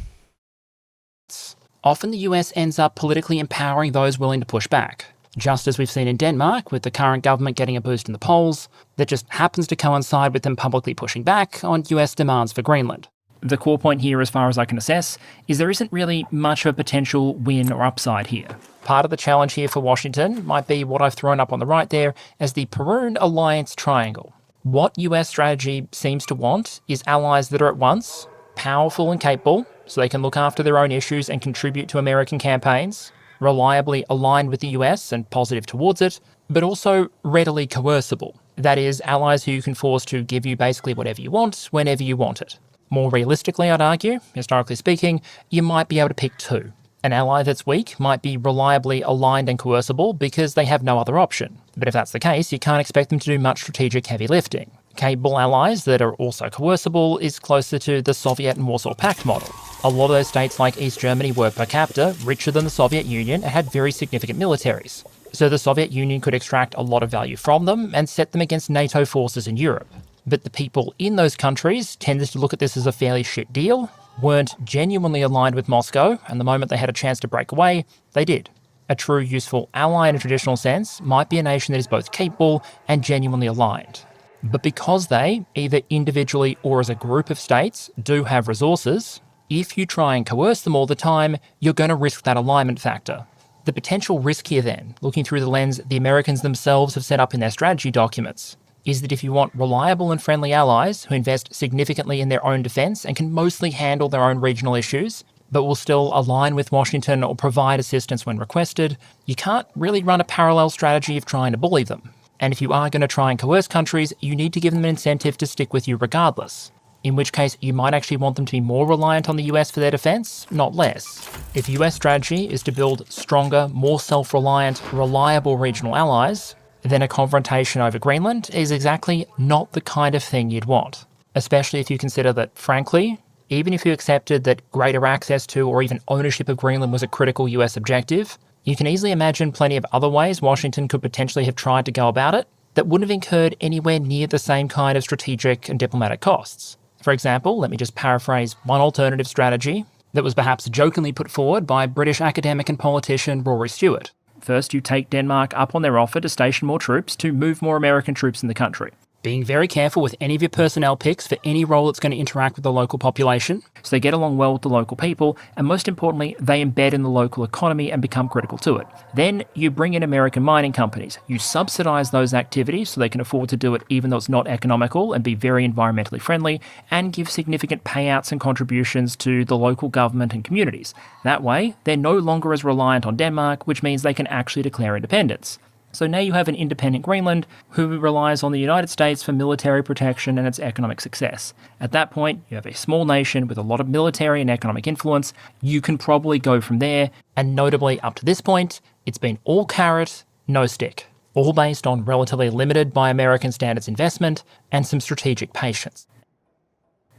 Often the US ends up politically empowering those willing to push back. just as we've seen in Denmark with the current government getting a boost in the polls, that just happens to coincide with them publicly pushing back on US demands for Greenland. The core point here, as far as I can assess, is there isn't really much of a potential win or upside here. Part of the challenge here for Washington might be what I've thrown up on the right there as the Perun Alliance Triangle. What US strategy seems to want is allies that are at once powerful and capable, so they can look after their own issues and contribute to American campaigns, reliably aligned with the US and positive towards it, but also readily coercible. That is, allies who you can force to give you basically whatever you want, whenever you want it. More realistically, I'd argue, historically speaking, you might be able to pick two. An ally that's weak might be reliably aligned and coercible because they have no other option. But if that's the case, you can't expect them to do much strategic heavy lifting. Capable allies that are also coercible is closer to the Soviet and Warsaw Pact model. A lot of those states like East Germany were per capita richer than the Soviet Union and had very significant militaries. So the Soviet Union could extract a lot of value from them and set them against NATO forces in Europe. But the people in those countries tended to look at this as a fairly shit deal, weren't genuinely aligned with Moscow, and the moment they had a chance to break away, they did. A true useful ally in a traditional sense might be a nation that is both capable and genuinely aligned. But because they, either individually or as a group of states, do have resources, if you try and coerce them all the time, you're going to risk that alignment factor. The potential risk here then, looking through the lens the Americans themselves have set up in their strategy documents, is that if you want reliable and friendly allies who invest significantly in their own defence and can mostly handle their own regional issues, but will still align with Washington or provide assistance when requested, you can't really run a parallel strategy of trying to bully them. And if you are going to try and coerce countries, you need to give them an incentive to stick with you regardless. In which case, you might actually want them to be more reliant on the US for their defence, not less. If US strategy is to build stronger, more self-reliant, reliable regional allies, then a confrontation over Greenland is exactly not the kind of thing you'd want. Especially if you consider that, frankly, even if you accepted that greater access to or even ownership of Greenland was a critical US objective, you can easily imagine plenty of other ways Washington could potentially have tried to go about it that wouldn't have incurred anywhere near the same kind of strategic and diplomatic costs. For example, let me just paraphrase one alternative strategy that was perhaps jokingly put forward by British academic and politician Rory Stewart. First, you take Denmark up on their offer to station more troops to move more American troops in the country. Being very careful with any of your personnel picks for any role that's going to interact with the local population, so they get along well with the local people, and most importantly, they embed in the local economy and become critical to it. Then you bring in American mining companies. You subsidise those activities so they can afford to do it even though it's not economical and be very environmentally friendly, and give significant payouts and contributions to the local government and communities. That way, they're no longer as reliant on Denmark, which means they can actually declare independence. So now you have an independent Greenland who relies on the United States for military protection and its economic success. At that point, you have a small nation with a lot of military and economic influence. You can probably go from there, and notably up to this point, it's been all carrot, no stick. All based on relatively limited by American standards investment and some strategic patience.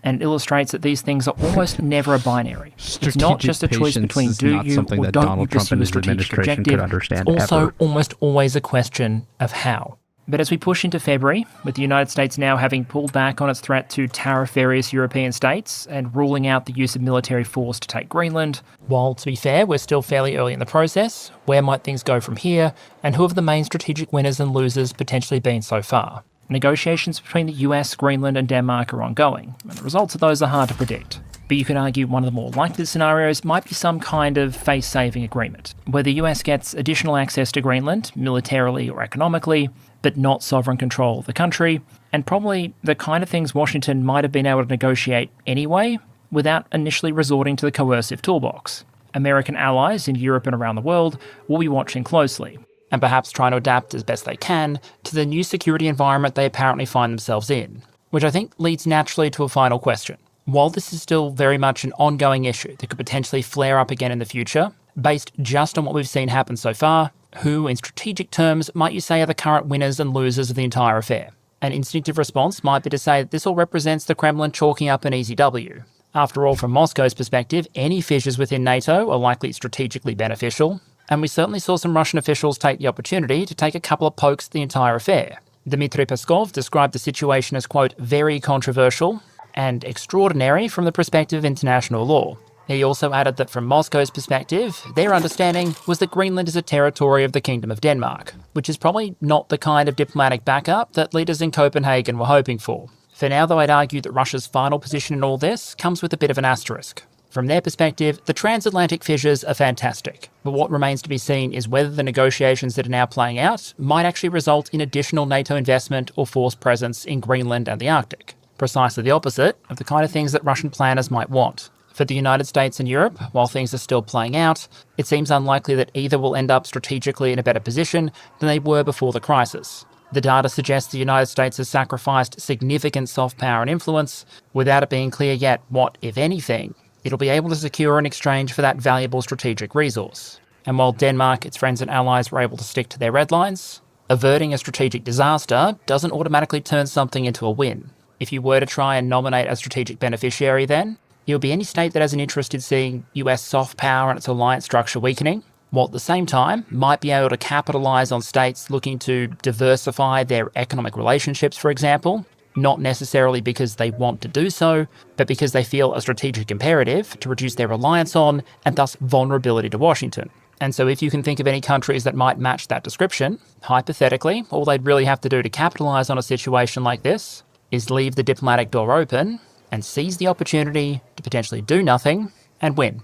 And illustrates that these things are almost never a binary. It's not just a choice between do you or don't you pursue a strategic objective. It's also almost always a question of how. But as we push into February, with the United States now having pulled back on its threat to tariff various European states and ruling out the use of military force to take Greenland, while to be fair, we're still fairly early in the process, where might things go from here, and who have the main strategic winners and losers potentially been so far? Negotiations between the US, Greenland and Denmark are ongoing, and the results of those are hard to predict. But you could argue one of the more likely scenarios might be some kind of face-saving agreement, where the US gets additional access to Greenland, militarily or economically, but not sovereign control of the country, and probably the kind of things Washington might have been able to negotiate anyway, without initially resorting to the coercive toolbox. American allies in Europe and around the world will be watching closely, and perhaps trying to adapt as best they can to the new security environment they apparently find themselves in. Which I think leads naturally to a final question. While this is still very much an ongoing issue that could potentially flare up again in the future, based just on what we've seen happen so far, who, in strategic terms, might you say are the current winners and losers of the entire affair? An instinctive response might be to say that this all represents the Kremlin chalking up an easy W. After all, from Moscow's perspective, any fissures within NATO are likely strategically beneficial, and we certainly saw some Russian officials take the opportunity to take a couple of pokes at the entire affair. Dmitry Peskov described the situation as, quote, very controversial and extraordinary from the perspective of international law. He also added that from Moscow's perspective, their understanding was that Greenland is a territory of the Kingdom of Denmark, which is probably not the kind of diplomatic backup that leaders in Copenhagen were hoping for. For now, though, I'd argue that Russia's final position in all this comes with a bit of an asterisk. From their perspective, the transatlantic fissures are fantastic, but what remains to be seen is whether the negotiations that are now playing out might actually result in additional NATO investment or forced presence in Greenland and the Arctic. Precisely the opposite of the kind of things that Russian planners might want. For the United States and Europe, while things are still playing out, it seems unlikely that either will end up strategically in a better position than they were before the crisis. The data suggests the United States has sacrificed significant soft power and influence, without it being clear yet what, if anything, it'll be able to secure in exchange for that valuable strategic resource. And while Denmark, its friends and allies were able to stick to their red lines, averting a strategic disaster doesn't automatically turn something into a win. If you were to try and nominate a strategic beneficiary then, it would be any state that has an interest in seeing US soft power and its alliance structure weakening, while at the same time might be able to capitalise on states looking to diversify their economic relationships, for example, not necessarily because they want to do so, but because they feel a strategic imperative to reduce their reliance on and thus vulnerability to Washington. And so if you can think of any countries that might match that description, hypothetically, all they'd really have to do to capitalise on a situation like this is leave the diplomatic door open and seize the opportunity to potentially do nothing and win.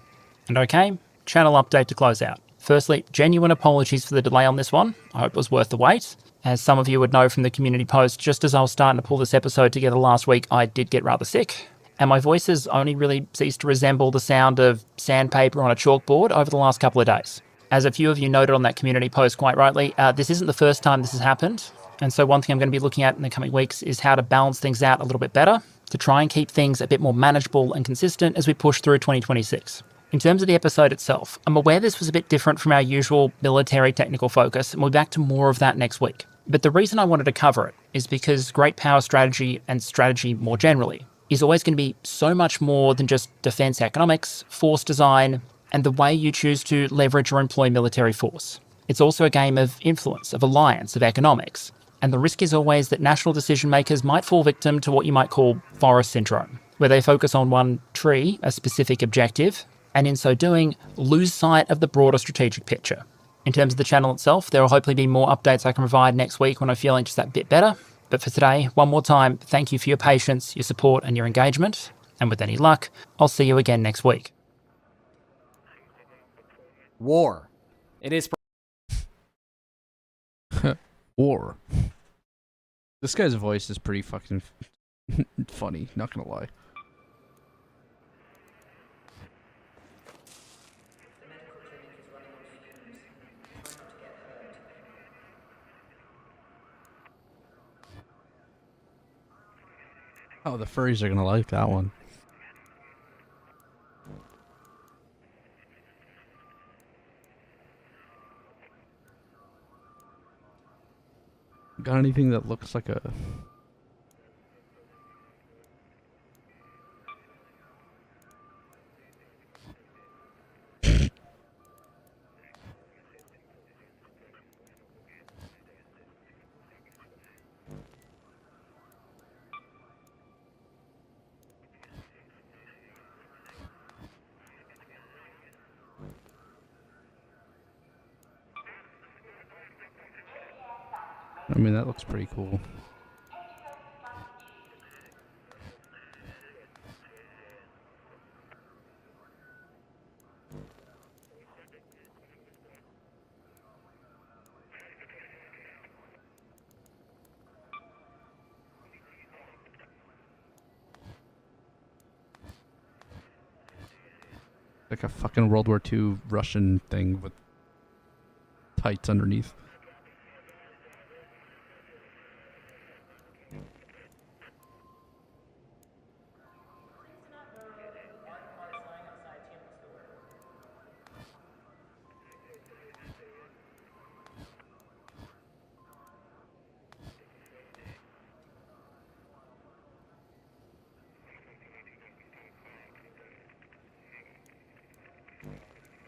And okay, channel update to close out. Firstly, genuine apologies for the delay on this one. I hope it was worth the wait. As some of you would know from the community post, just as I was starting to pull this episode together last week, I did get rather sick. And my voice has only really ceased to resemble the sound of sandpaper on a chalkboard over the last couple of days. As a few of you noted on that community post quite rightly, this isn't the first time this has happened. And so one thing I'm going to be looking at in the coming weeks is how to balance things out a little bit better to try and keep things a bit more manageable and consistent as we push through 2026. In terms of the episode itself, I'm aware this was a bit different from our usual military technical focus, and we'll be back to more of that next week. But the reason I wanted to cover it is because great power strategy and strategy more generally is always going to be so much more than just defense economics, force design, and the way you choose to leverage or employ military force. It's also a game of influence, of alliance, of economics. And the risk is always that national decision makers might fall victim to what you might call forest syndrome, where they focus on one tree, a specific objective, and in so doing, lose sight of the broader strategic picture. In terms of the channel itself, there will hopefully be more updates I can provide next week when I'm feeling just that bit better. But for today, one more time, thank you for your patience, your support, and your engagement. And with any luck, I'll see you again next week. War. It is. War. This guy's voice is pretty fucking funny, not gonna lie. Oh, the furries are gonna like that one. Got anything that looks like a... I mean, that looks pretty cool. Like a fucking World War II Russian thing with tights underneath.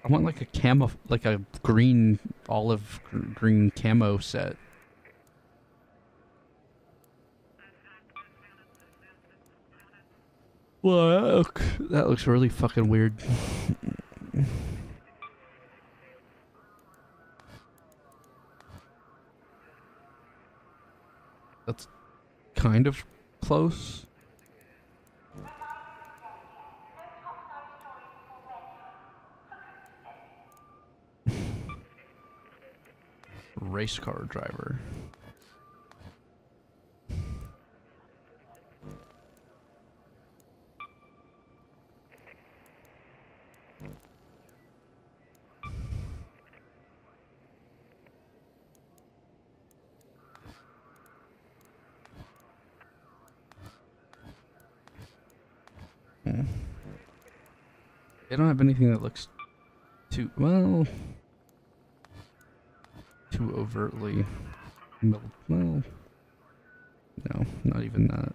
I want like a camo, like a green, olive green camo set. Look, that looks really fucking weird. That's kind of close. Race car driver. They don't have anything that looks too, well, too overtly, well, no, not even that.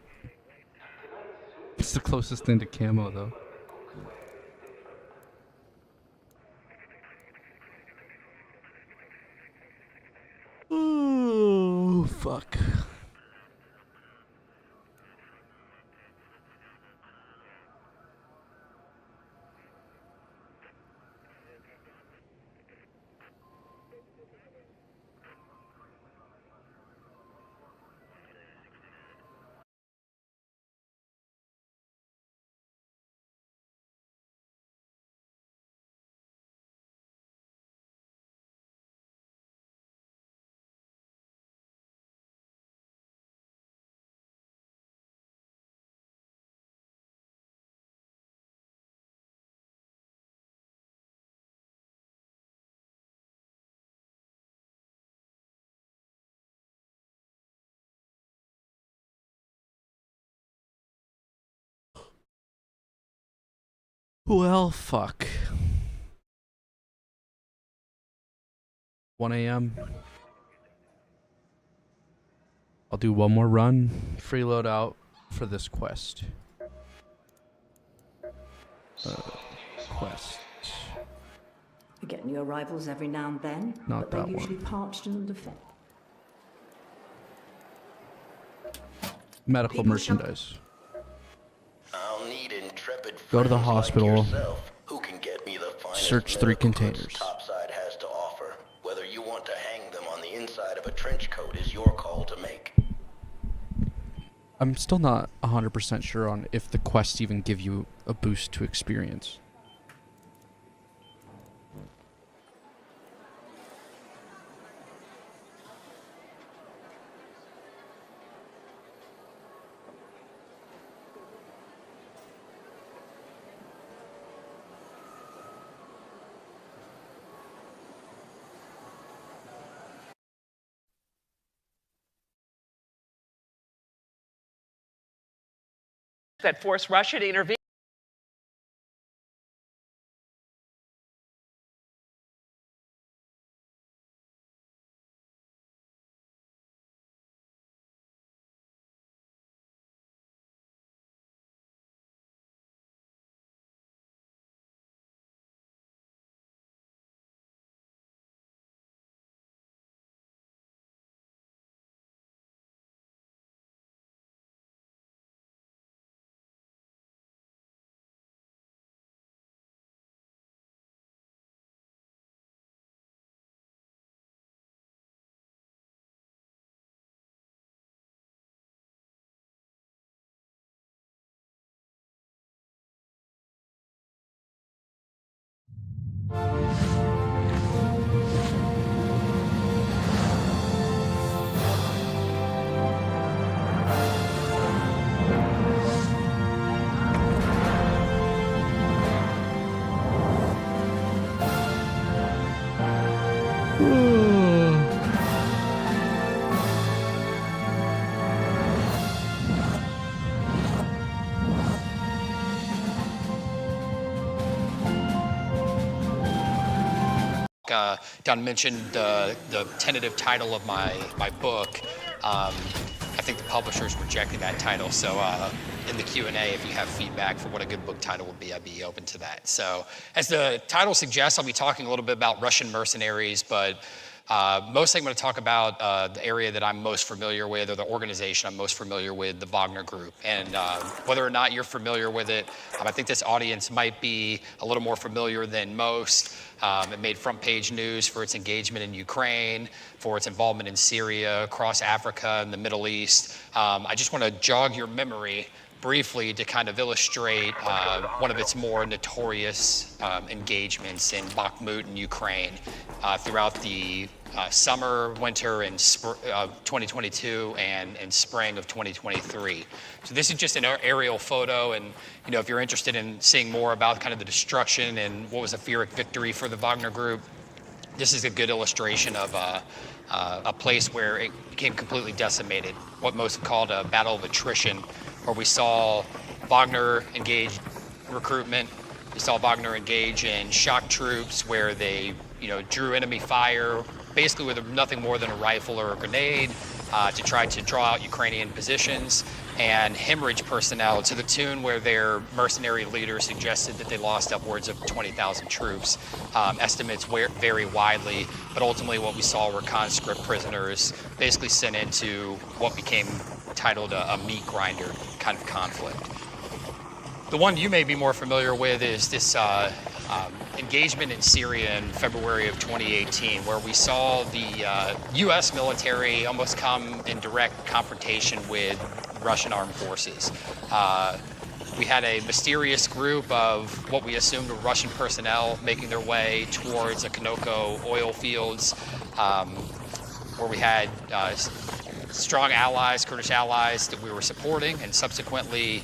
It's the closest thing to camo, though. Oh, fuck. Well, fuck. 1 a.m. I'll do one more run, freeload out for this quest. Quest. You get new arrivals every now and then, Not but that they're usually one. parched and defective. Medical merchandise. I'll need intrepid Go to the friends hospital. like yourself who can get me the finest Search 3 medical goods containers. Topside has to offer. Whether you want to hang them on the inside of a trench coat is your call to make. I'm still not 100% sure on if the quests even give you a boost to experience. That forced Russia to intervene. Don mentioned the tentative title of my book. I think the publishers rejected that title, so in the Q&A, if you have feedback for what a good book title would be, I'd be open to that. So as the title suggests, I'll be talking a little bit about Russian mercenaries, but Mostly I'm going to talk about the area that I'm most familiar with, or the organization I'm most familiar with, the Wagner Group. And whether or not you're familiar with it, I think this audience might be a little more familiar than most. It made front page news for its engagement in Ukraine, for its involvement in Syria, across Africa and the Middle East. I just want to jog your memory briefly to kind of illustrate one of its more notorious engagements in Bakhmut in Ukraine throughout the summer, winter, and 2022 and spring of 2023. So this is just an aerial photo, and if you're interested in seeing more about kind of the destruction and what was a Pyrrhic victory for the Wagner Group, this is a good illustration of a place where it became completely decimated, what most have called a battle of attrition, where we saw Wagner engage recruitment. We saw Wagner engage in shock troops where they, drew enemy fire, basically with nothing more than a rifle or a grenade to try to draw out Ukrainian positions, and hemorrhage personnel to the tune where their mercenary leader suggested that they lost upwards of 20,000 troops. Estimates vary widely, but ultimately what we saw were conscript prisoners basically sent into what became titled a meat grinder kind of conflict. The one you may be more familiar with is this engagement in Syria in February of 2018, where we saw the U.S. military almost come in direct confrontation with Russian armed forces. We had a mysterious group of what we assumed were Russian personnel making their way towards the Kanoko oil fields, where we had strong allies, Kurdish allies that we were supporting, and subsequently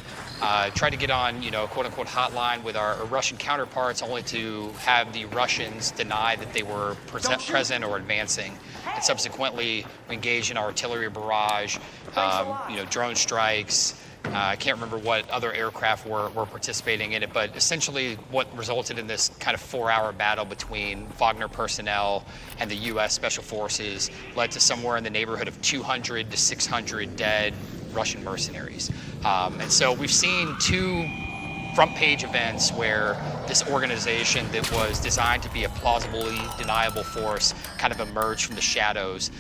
tried to get on, quote-unquote hotline with our Russian counterparts, only to have the Russians deny that they were present or advancing. And subsequently, we engaged in artillery barrage, drone strikes. I can't remember what other aircraft were participating in it, but essentially what resulted in this kind of 4-hour battle between Wagner personnel and the U.S. Special Forces led to somewhere in the neighborhood of 200 to 600 dead Russian mercenaries. And so we've seen two front page events where this organization that was designed to be a plausibly deniable force kind of emerged from the shadows,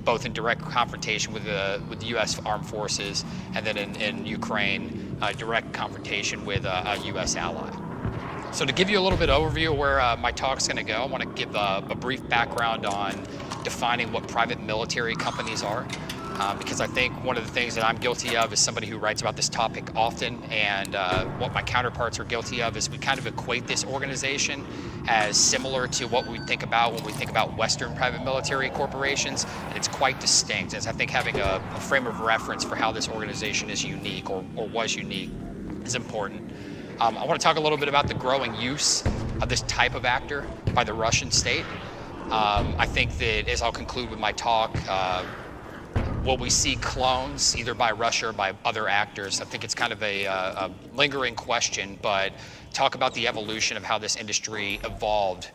both in direct confrontation with the U.S. armed forces, and then in Ukraine, direct confrontation with a U.S. ally. So to give you a little bit of overview of where my talk's going to go, I want to give a brief background on defining what private military companies are. Because I think one of the things that I'm guilty of as somebody who writes about this topic often, and what my counterparts are guilty of, is we kind of equate this organization as similar to what we think about when we think about Western private military corporations, and it's quite distinct. As I think having a frame of reference for how this organization is unique or was unique is important. I want to talk a little bit about the growing use of this type of actor by the Russian state. I think that, as I'll conclude with my talk, will we see clones either by Russia or by other actors? I think it's kind of a lingering question, but talk about the evolution of how this industry evolved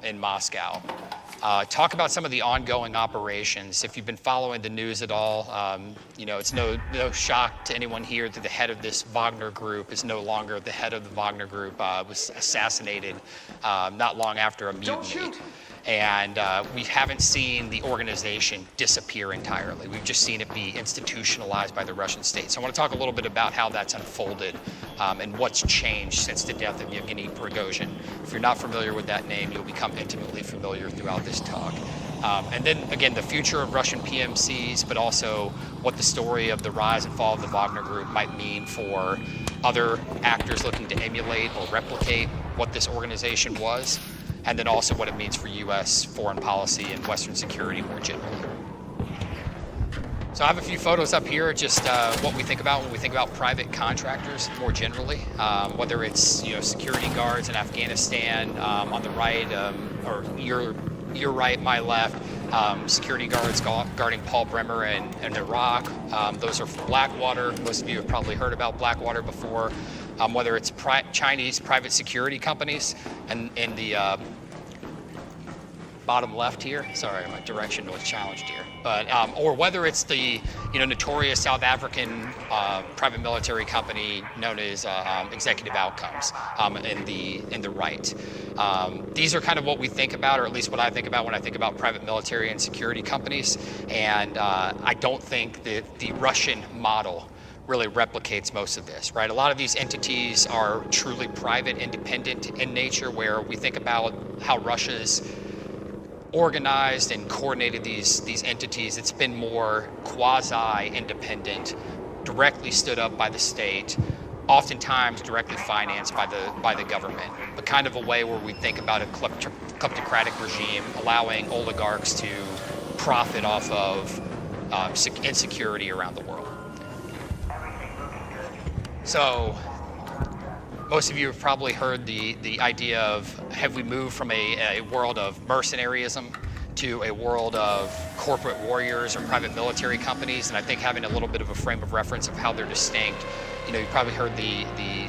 in Moscow. Talk about some of the ongoing operations. If you've been following the news at all, it's no shock to anyone here that the head of this Wagner Group is no longer the head of the Wagner Group. Was assassinated not long after a mutiny. Don't shoot. And we haven't seen the organization disappear entirely. We've just seen it be institutionalized by the Russian state. So I want to talk a little bit about how that's unfolded and what's changed since the death of Yevgeny Prigozhin. If you're not familiar with that name, you'll become intimately familiar throughout this talk. And then, again, the future of Russian PMCs, but also what the story of the rise and fall of the Wagner Group might mean for other actors looking to emulate or replicate what this organization was. And then also what it means for U.S. foreign policy and Western security more generally. So I have a few photos up here, just what we think about when we think about private contractors more generally, whether it's security guards in Afghanistan on the right, or your right, my left, security guards guarding Paul Bremer in Iraq. Those are from Blackwater. Most of you have probably heard about Blackwater before. Whether it's Chinese private security companies and in the bottom left here. Sorry, my direction was challenged here. But or whether it's the notorious South African private military company known as Executive Outcomes in the right. These are kind of what we think about, or at least what I think about when I think about private military and security companies. And I don't think that the Russian model really replicates most of this, right? A lot of these entities are truly private, independent in nature, where we think about how Russia's organized and coordinated these entities. It's been more quasi-independent, directly stood up by the state, oftentimes directly financed by the government, but kind of a way where we think about a kleptocratic regime allowing oligarchs to profit off of insecurity around the world. So most of you have probably heard the idea of, have we moved from a world of mercenaryism to a world of corporate warriors or private military companies? And I think having a little bit of a frame of reference of how they're distinct, you've probably heard the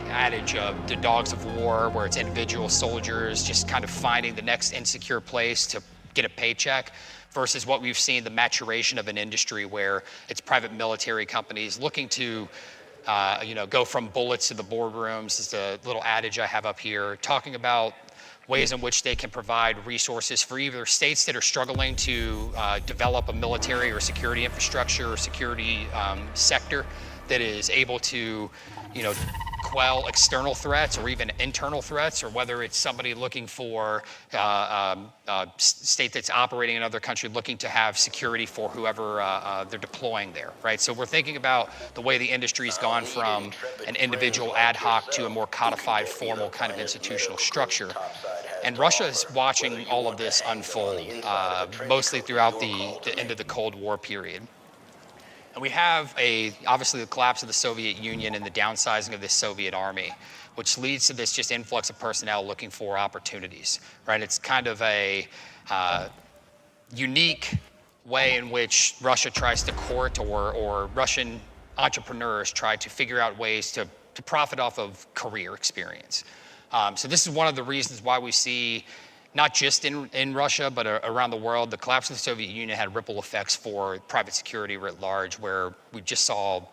adage of the dogs of war, where it's individual soldiers just kind of finding the next insecure place to get a paycheck, versus what we've seen, the maturation of an industry where it's private military companies looking to go from bullets to the boardrooms. Is the little adage I have up here, talking about ways in which they can provide resources for either states that are struggling to develop a military or security infrastructure or security sector that is able to, quell external threats or even internal threats, or whether it's somebody looking for a state that's operating in another country looking to have security for whoever they're deploying there, right? So we're thinking about the way the industry's gone from an individual ad hoc to a more codified, formal kind of institutional structure. And Russia is watching all of this unfold, mostly throughout the end of the Cold War period. And we have obviously the collapse of the Soviet Union and the downsizing of the Soviet army, which leads to this just influx of personnel looking for opportunities, right? It's kind of a unique way in which Russia tries to court, or Russian entrepreneurs try to figure out ways to profit off of career experience. So this is one of the reasons why we see, not just in Russia, but around the world, the collapse of the Soviet Union had ripple effects for private security writ large, where we just saw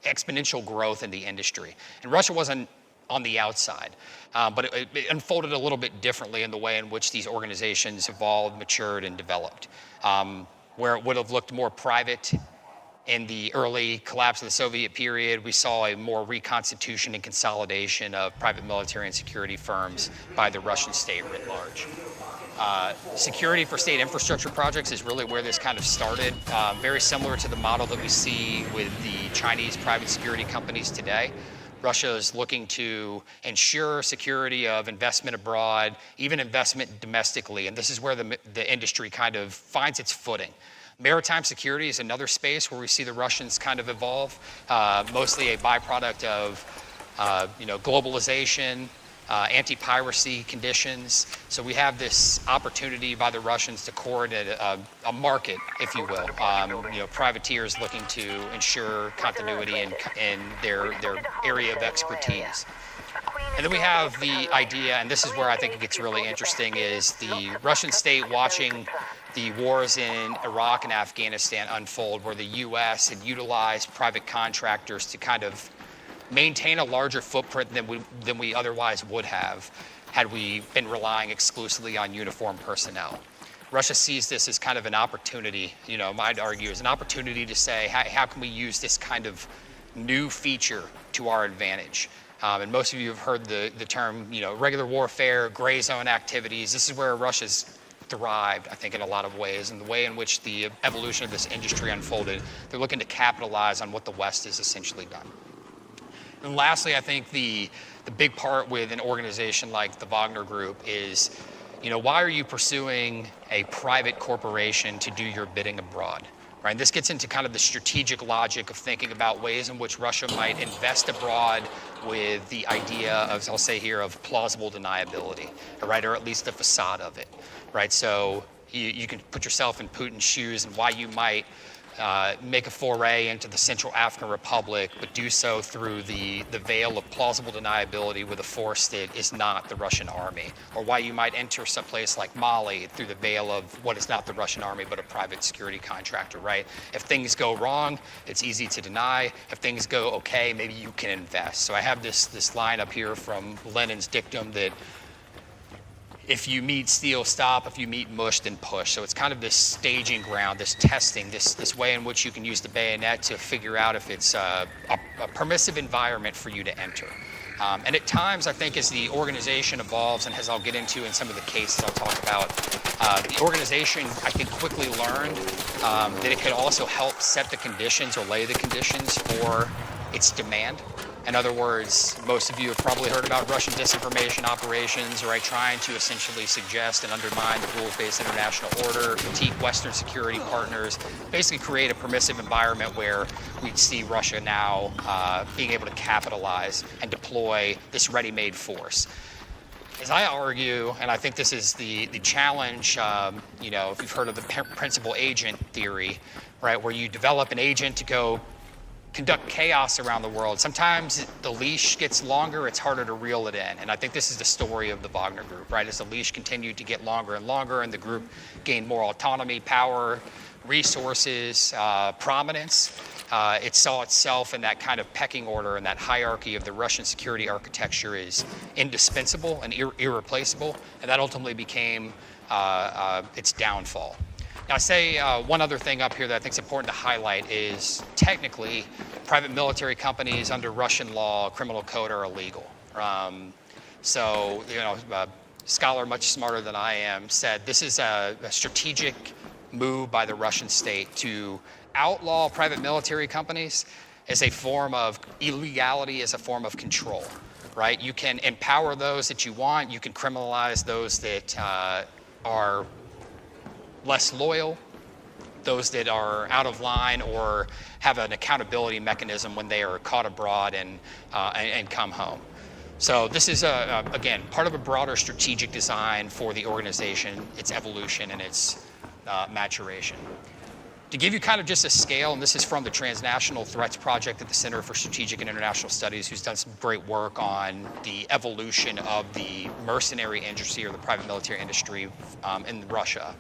exponential growth in the industry. And Russia wasn't on the outside, but it unfolded a little bit differently in the way in which these organizations evolved, matured, and developed. Where it would have looked more private in the early collapse of the Soviet period, we saw a more reconstitution and consolidation of private military and security firms by the Russian state writ large. Security for state infrastructure projects is really where this kind of started, very similar to the model that we see with the Chinese private security companies today. Russia is looking to ensure security of investment abroad, even investment domestically, and this is where the industry kind of finds its footing. Maritime security is another space where we see the Russians kind of evolve, mostly a byproduct of globalization, anti-piracy conditions. So we have this opportunity by the Russians to coordinate a market, if you will. Privateers looking to ensure continuity in their area of expertise. And then we have the idea, and this is where I think it gets really interesting, is the Russian state watching the wars in Iraq and Afghanistan unfold, where the U.S. had utilized private contractors to kind of maintain a larger footprint than we otherwise would have had we been relying exclusively on uniformed personnel. Russia sees this as kind of an opportunity, I'd argue, as an opportunity to say, how can we use this kind of new feature to our advantage? And most of you have heard the term, regular warfare, gray zone activities. This is where Russia's thrived, I think, in a lot of ways, and the way in which the evolution of this industry unfolded. They're looking to capitalize on what the West has essentially done. And lastly, I think the big part with an organization like the Wagner Group is, why are you pursuing a private corporation to do your bidding abroad? Right? And this gets into kind of the strategic logic of thinking about ways in which Russia might invest abroad with the idea of, I'll say here, of plausible deniability, right? Or at least the facade of it, right? So you can put yourself in Putin's shoes and why you might make a foray into the Central African Republic, but do so through the veil of plausible deniability with a force that is not the Russian army, or why you might enter someplace like Mali through the veil of what is not the Russian army but a private security contractor, right? If things go wrong, it's easy to deny. If things go okay, maybe you can invest. So I have this line up here from Lenin's dictum that if you meet steel, stop. If you meet mush, then push. So it's kind of this staging ground, this testing, this way in which you can use the bayonet to figure out if it's a permissive environment for you to enter. And at times, I think as the organization evolves, and as I'll get into in some of the cases I'll talk about, the organization, I think, quickly learned that it could also help set the conditions or lay the conditions for its demand. In other words, most of you have probably heard about Russian disinformation operations, right, trying to essentially suggest and undermine the rules-based international order, critique Western security partners, basically create a permissive environment where we'd see Russia now being able to capitalize and deploy this ready-made force. As I argue, and I think this is the challenge, if you've heard of the principal agent theory, right, where you develop an agent to go conduct chaos around the world. Sometimes the leash gets longer, it's harder to reel it in. And I think this is the story of the Wagner Group, right? As the leash continued to get longer and longer and the group gained more autonomy, power, resources, prominence, it saw itself in that kind of pecking order and that hierarchy of the Russian security architecture is indispensable and irreplaceable. And that ultimately became its downfall. Now, I say one other thing up here that I think is important to highlight is technically private military companies under Russian law, criminal code are illegal. So, a scholar much smarter than I am said this is a strategic move by the Russian state to outlaw private military companies as a form of illegality, as a form of control, right? You can empower those that you want. You can criminalize those that are less loyal, those that are out of line or have an accountability mechanism when they are caught abroad and come home. So this is, again, part of a broader strategic design for the organization, its evolution and its maturation. To give you kind of just a scale, and this is from the Transnational Threats Project at the Center for Strategic and International Studies, who's done some great work on the evolution of the mercenary industry or the private military industry in Russia.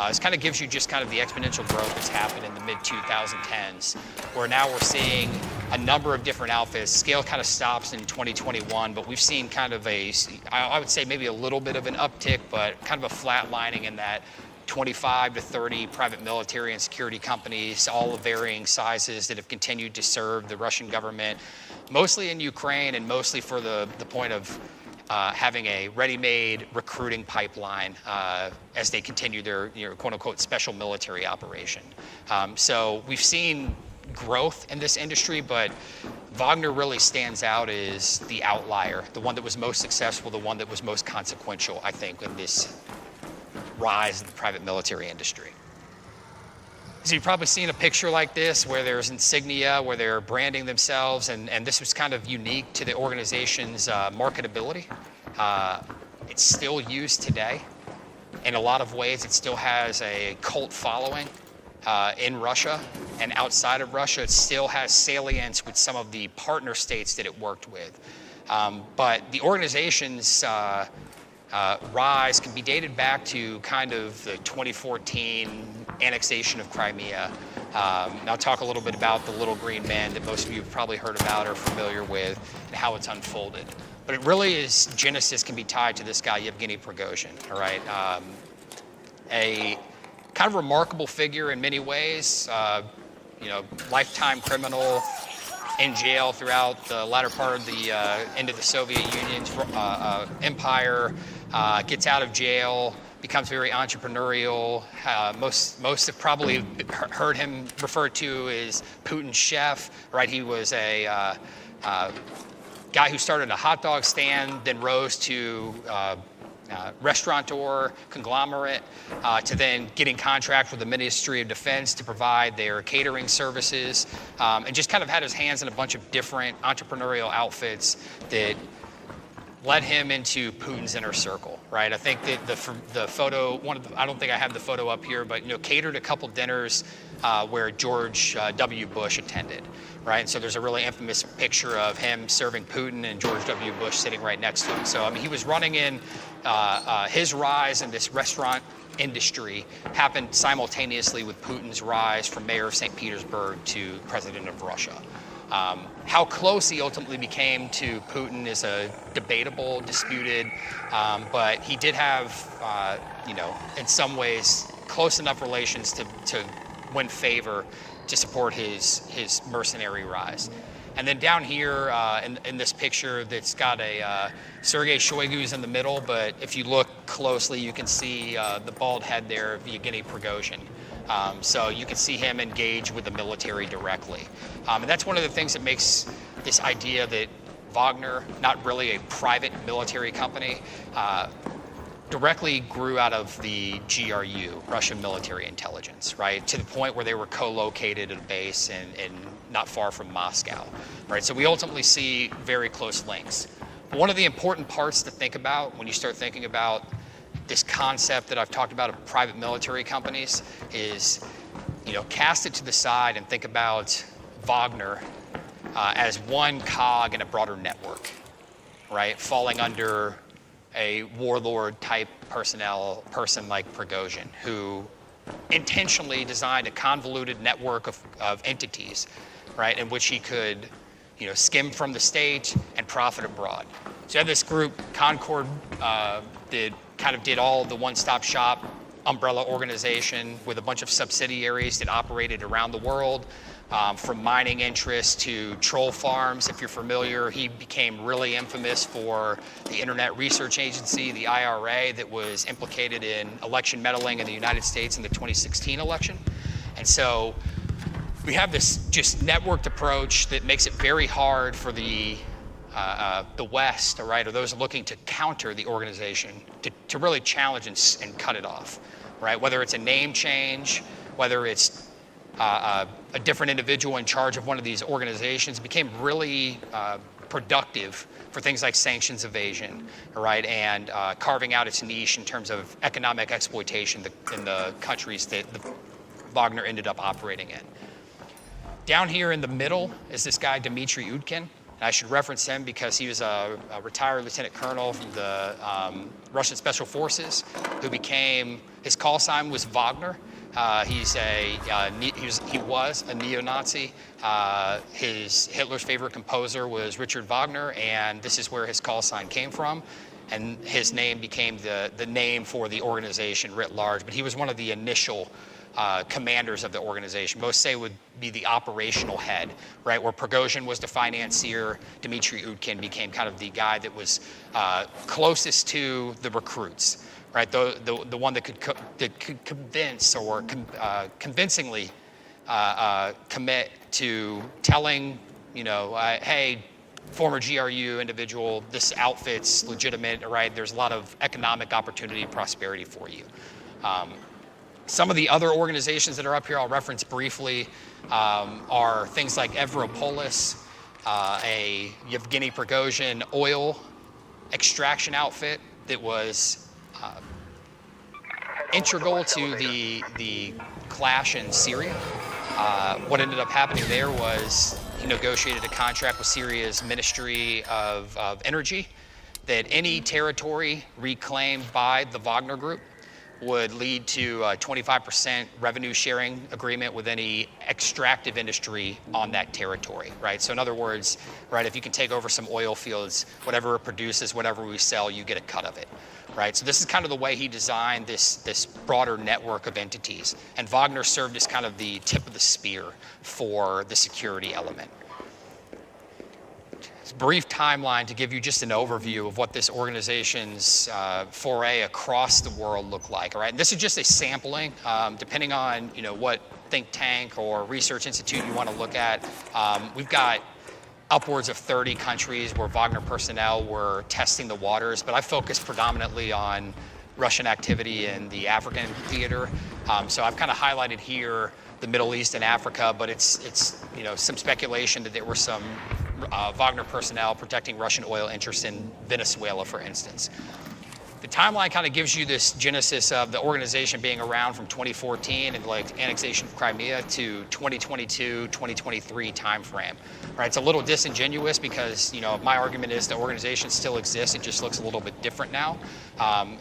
This kind of gives you just kind of the exponential growth that's happened in the mid-2010s, where now we're seeing a number of different outfits. Scale kind of stops in 2021, but we've seen kind of I would say maybe a little bit of an uptick, but kind of a flatlining in that 25 to 30 private military and security companies, all of varying sizes, that have continued to serve the Russian government, mostly in Ukraine and mostly for the point of having a ready-made recruiting pipeline as they continue their quote-unquote special military operation. So we've seen growth in this industry, but Wagner really stands out as the outlier, the one that was most successful, the one that was most consequential, I think, in this rise of the private military industry. So you've probably seen a picture like this where there's insignia, where they're branding themselves, and this was kind of unique to the organization's marketability. It's still used today. In a lot of ways, it still has a cult following in Russia, and outside of Russia, it still has salience with some of the partner states that it worked with. But the organization's rise can be dated back to kind of the 2014 annexation of Crimea. And I'll talk a little bit about the Little Green Men that most of you have probably heard about or familiar with and how it's unfolded. But it really is, genesis can be tied to this guy, Yevgeny Prigozhin, all right? A kind of remarkable figure in many ways, lifetime criminal, in jail throughout the latter part of the end of the Soviet Union's empire, gets out of jail, becomes very entrepreneurial. Most have probably heard him referred to as Putin's chef, right? He was a guy who started a hot dog stand, then rose to restaurateur, conglomerate, to then getting contract with the Ministry of Defense to provide their catering services, and just kind of had his hands in a bunch of different entrepreneurial outfits that led him into Putin's inner circle, right? I think that the photo, I don't think I have the photo up here, but catered a couple dinners where George W. Bush attended, right? And so there's a really infamous picture of him serving Putin and George W. Bush sitting right next to him. So I mean, he was running in his rise in this restaurant industry happened simultaneously with Putin's rise from mayor of St. Petersburg to president of Russia. How close he ultimately became to Putin is a debatable, disputed, but he did have, in some ways, close enough relations to win favor to support his mercenary rise. And then down here in this picture that's got a Sergei Shoigu's in the middle, but if you look closely, you can see the bald head there of Yevgeny Prigozhin. So you can see him engage with the military directly. And that's one of the things that makes this idea that Wagner, not really a private military company, directly grew out of the GRU, Russian military intelligence, right? To the point where they were co-located at a base and not far from Moscow, right? So we ultimately see very close links. One of the important parts to think about when you start thinking about this concept that I've talked about of private military companies is, cast it to the side and think about Wagner as one cog in a broader network, right? Falling under a warlord type person like Prigozhin, who intentionally designed a convoluted network of entities, right, in which he could, skim from the state and profit abroad. So you have this group, Concord, that did all the one-stop shop umbrella organization with a bunch of subsidiaries that operated around the world, from mining interests to troll farms. If you're familiar, he became really infamous for the Internet Research Agency, the IRA, that was implicated in election meddling in the United States in the 2016 election. And so we have this just networked approach that makes it very hard for the West, or those looking to counter the organization, to really challenge and cut it off, right? Whether it's a name change, whether it's a different individual in charge of one of these organizations, became really productive for things like sanctions evasion, right? And carving out its niche in terms of economic exploitation in the countries that Wagner ended up operating in. Down here in the middle is this guy, Dmitry Utkin. And I should reference him because he was a retired lieutenant colonel from the Russian Special Forces, who his call sign was Wagner. He was a neo-Nazi. Hitler's favorite composer was Richard Wagner, and this is where his call sign came from. And his name became the name for the organization writ large. But he was one of the initial commanders of the organization. Most say would be the operational head, right? Where Prigozhin was the financier, Dmitry Utkin became kind of the guy that was closest to the recruits, right? The one that could convince or convincingly commit to telling, hey, former GRU individual, this outfit's legitimate, right? There's a lot of economic opportunity and prosperity for you. Some of the other organizations that are up here I'll reference briefly are things like Evropolis, a Yevgeny Prigozhin oil extraction outfit that was integral to the clash in Syria. What ended up happening there was he negotiated a contract with Syria's Ministry of Energy that any territory reclaimed by the Wagner Group would lead to a 25% revenue sharing agreement with any extractive industry on that territory, right? So in other words, right, if you can take over some oil fields, whatever it produces, whatever we sell, you get a cut of it, right? So this is kind of the way he designed this broader network of entities. And Wagner served as kind of the tip of the spear for the security element. Brief timeline to give you just an overview of what this organization's foray across the world looked like. All right, and this is just a sampling, depending on what think tank or research institute you want to look at. We've got upwards of 30 countries where Wagner personnel were testing the waters, but I focused predominantly on Russian activity in the African theater. So I've kind of highlighted here the Middle East and Africa, but it's some speculation that there were some Wagner personnel protecting Russian oil interests in Venezuela, for instance. The timeline kind of gives you this genesis of the organization being around from 2014 and like annexation of Crimea to 2022, 2023 timeframe. Right? It's a little disingenuous because, you know, my argument is the organization still exists. It just looks a little bit different now.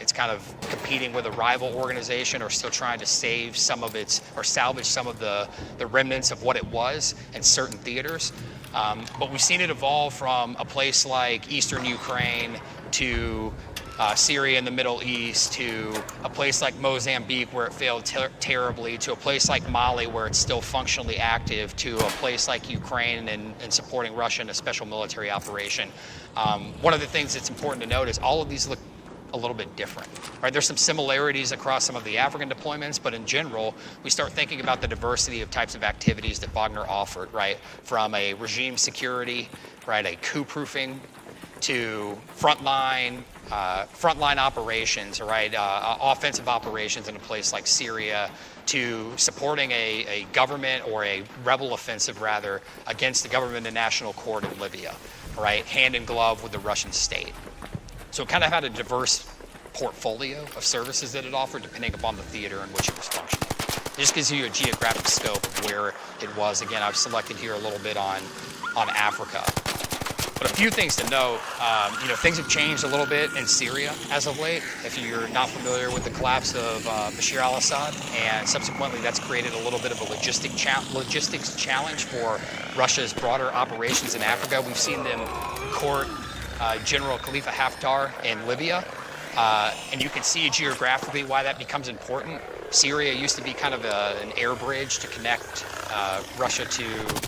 It's kind of competing with a rival organization or still trying to save some of its or salvage some of the remnants of what it was in certain theaters. But we've seen it evolve from a place like Eastern Ukraine to Syria in the Middle East, to a place like Mozambique where it failed terribly, to a place like Mali where it's still functionally active, to a place like Ukraine and supporting Russia in a special military operation. One of the things that's important to note is all of these look a little bit different, right? There's some similarities across some of the African deployments, but in general, we start thinking about the diversity of types of activities that Wagner offered, right? From a regime security, right, a coup-proofing, to frontline operations, right? Offensive operations in a place like Syria, to supporting a government or a rebel offensive rather against the government and national court in Libya, right? Hand in glove with the Russian state. So it kind of had a diverse portfolio of services that it offered depending upon the theater in which it was functioning. It just gives you a geographic scope of where it was. Again, I've selected here a little bit on Africa. But a few things to note, things have changed a little bit in Syria as of late. If you're not familiar with the collapse of Bashar al-Assad, and subsequently that's created a little bit of a logistics challenge for Russia's broader operations in Africa. We've seen them court General Khalifa Haftar in Libya, and you can see geographically why that becomes important. Syria used to be kind of an air bridge to connect Russia to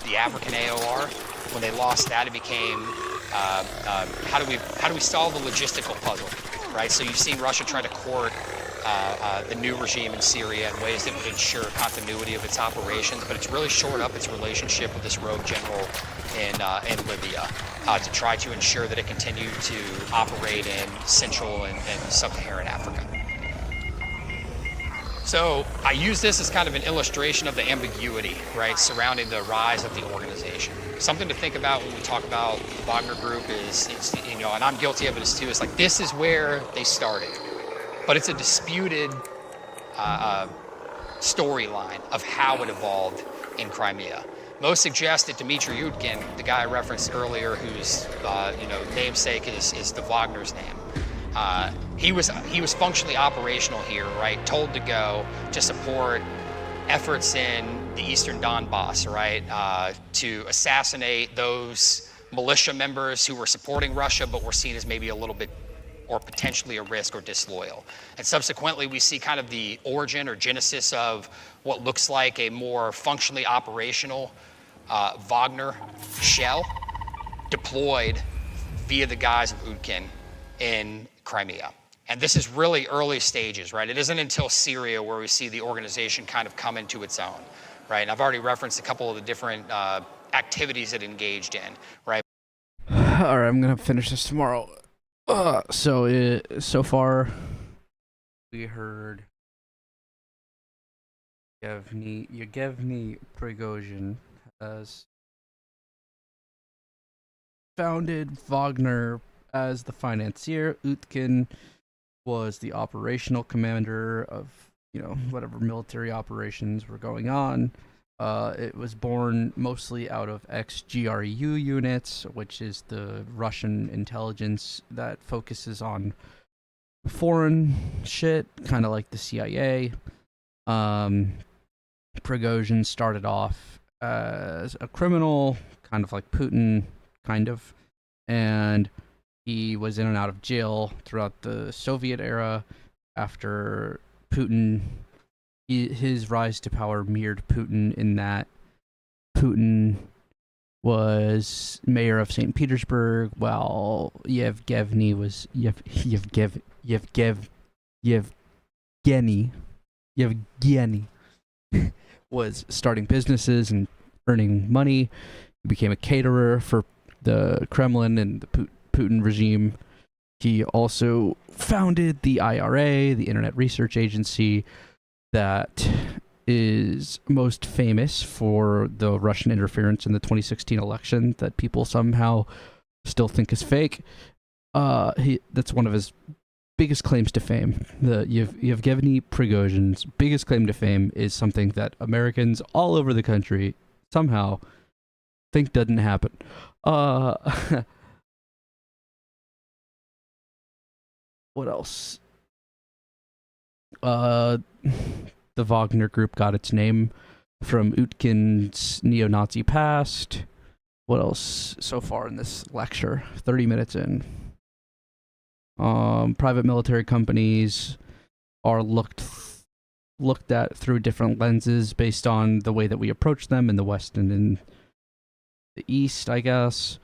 the African AOR. When they lost that, it became how do we solve the logistical puzzle, right? So you've seen Russia try to court the new regime in Syria in ways that would ensure continuity of its operations, but it's really shored up its relationship with this rogue general in Libya to try to ensure that it continued to operate in Central and Sub-Saharan Africa. So I use this as kind of an illustration of the ambiguity, right, surrounding the rise of the organization. Something to think about when we talk about the Wagner Group is and I'm guilty of it too, is like this is where they started. But it's a disputed storyline of how it evolved in Crimea. Most suggest that Dmitry Utkin, the guy I referenced earlier, whose namesake is the Wagner's name, he was functionally operational here, right? Told to go to support efforts in the eastern Donbass, right? To assassinate those militia members who were supporting Russia but were seen as maybe a little bit or potentially a risk or disloyal. And subsequently, we see kind of the origin or genesis of what looks like a more functionally operational Wagner shell deployed via the guise of Utkin in Crimea. And this is really early stages, right? It isn't until Syria where we see the organization kind of come into its own, right? And I've already referenced a couple of the different activities it engaged in, right? All right, I'm going to finish this tomorrow. So far, we heard Yevgeny Prigozhin has founded Wagner as the financier. Utkin was the operational commander of, whatever military operations were going on. It was born mostly out of ex-GRU units, which is the Russian intelligence that focuses on foreign shit, kind of like the CIA. Prigozhin started off as a criminal, kind of like Putin, and he was in and out of jail throughout the Soviet era. After Putin, his rise to power mirrored Putin in that Putin was mayor of St. Petersburg, while Yevgeny was starting businesses and earning money. He became a caterer for the Kremlin and the Putin regime. He also founded the IRA, the Internet Research Agency, that is most famous for the Russian interference in the 2016 election that people somehow still think is fake. That's one of his biggest claims to fame. The Yevgeny Prigozhin's biggest claim to fame is something that Americans all over the country somehow think doesn't happen. What else? The Wagner Group got its name from Utkin's neo-Nazi past. What else so far in this lecture? 30 minutes in. Private military companies are looked at through different lenses based on the way that we approach them in the West and in the East, I guess.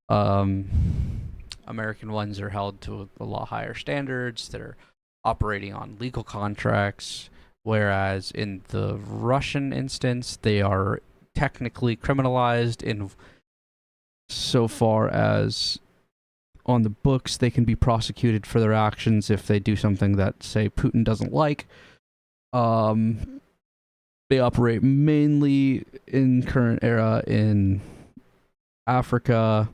American ones are held to a lot higher standards. They're operating on legal contracts, whereas in the Russian instance, they are technically criminalized in so far as on the books they can be prosecuted for their actions if they do something that, say, Putin doesn't like. They operate mainly in current era in Africa.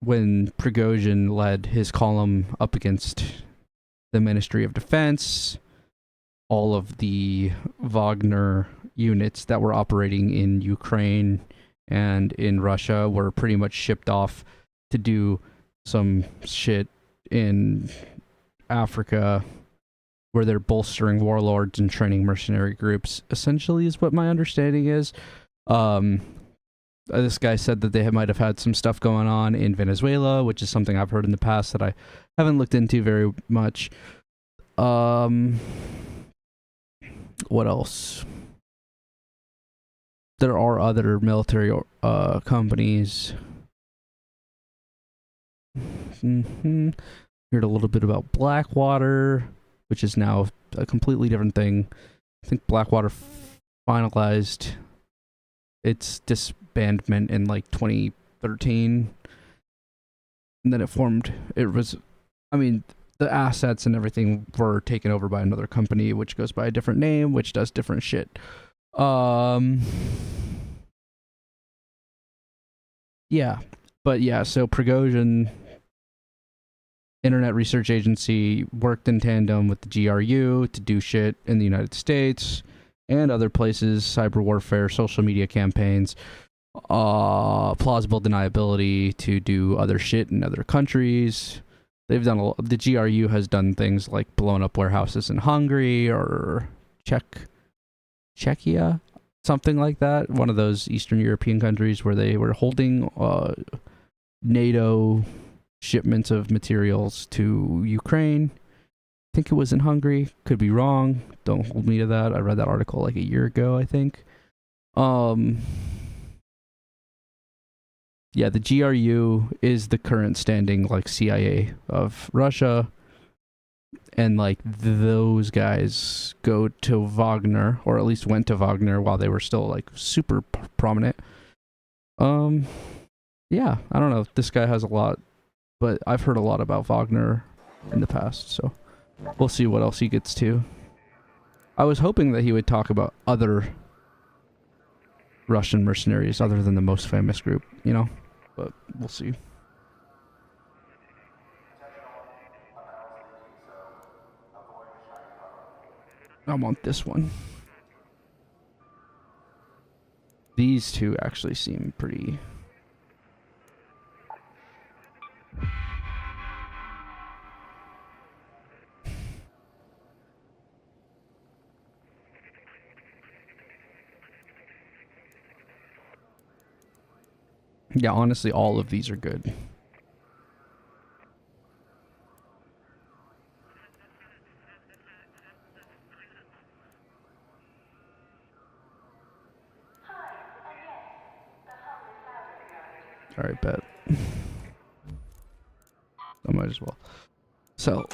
When Prigozhin led his column up against the Ministry of Defense, all of the Wagner units that were operating in Ukraine and in Russia were pretty much shipped off to do some shit in Africa where they're bolstering warlords and training mercenary groups, essentially, is what my understanding is. This guy said that they might have had some stuff going on in Venezuela, which is something I've heard in the past that I haven't looked into very much. What else? There are other military companies. Heard a little bit about Blackwater, which is now a completely different thing. I think Blackwater finalized its disbandment in like 2013, and then the assets and everything were taken over by another company which goes by a different name, which does different shit. So Prigozhin Internet Research Agency worked in tandem with the GRU to do shit in the United States and other places, cyber warfare, social media campaigns, plausible deniability to do other shit in other countries. They've done the GRU has done things like blown up warehouses in Hungary or Czechia, something like that. One of those Eastern European countries where they were holding NATO shipments of materials to Ukraine. I think it was in Hungary. Could be wrong. Don't hold me to that. I read that article like a year ago, I think. Yeah, the GRU is the current standing like CIA of Russia, and like those guys go to Wagner, or at least went to Wagner while they were still like super prominent. Yeah, I don't know. This guy has a lot, but I've heard a lot about Wagner in the past, so we'll see what else he gets to. I was hoping that he would talk about other Russian mercenaries other than the most famous group, you know? But we'll see. I want this one. These two actually seem pretty... Yeah, honestly, all of these are good. Alright, bet. I might as well. So...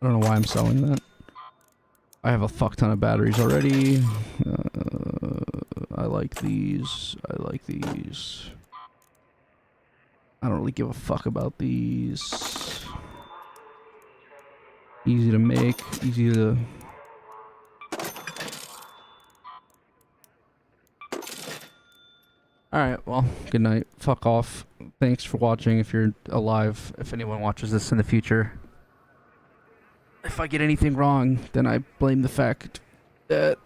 I don't know why I'm selling that. I have a fuck ton of batteries already. I like these. I like these. I don't really give a fuck about these. Easy to make, easy to... Alright, well, good night. Fuck off. Thanks for watching if you're alive, if anyone watches this in the future. If I get anything wrong, then I blame the fact that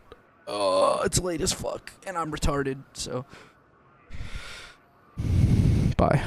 it's late as fuck and I'm retarded, so... Bye.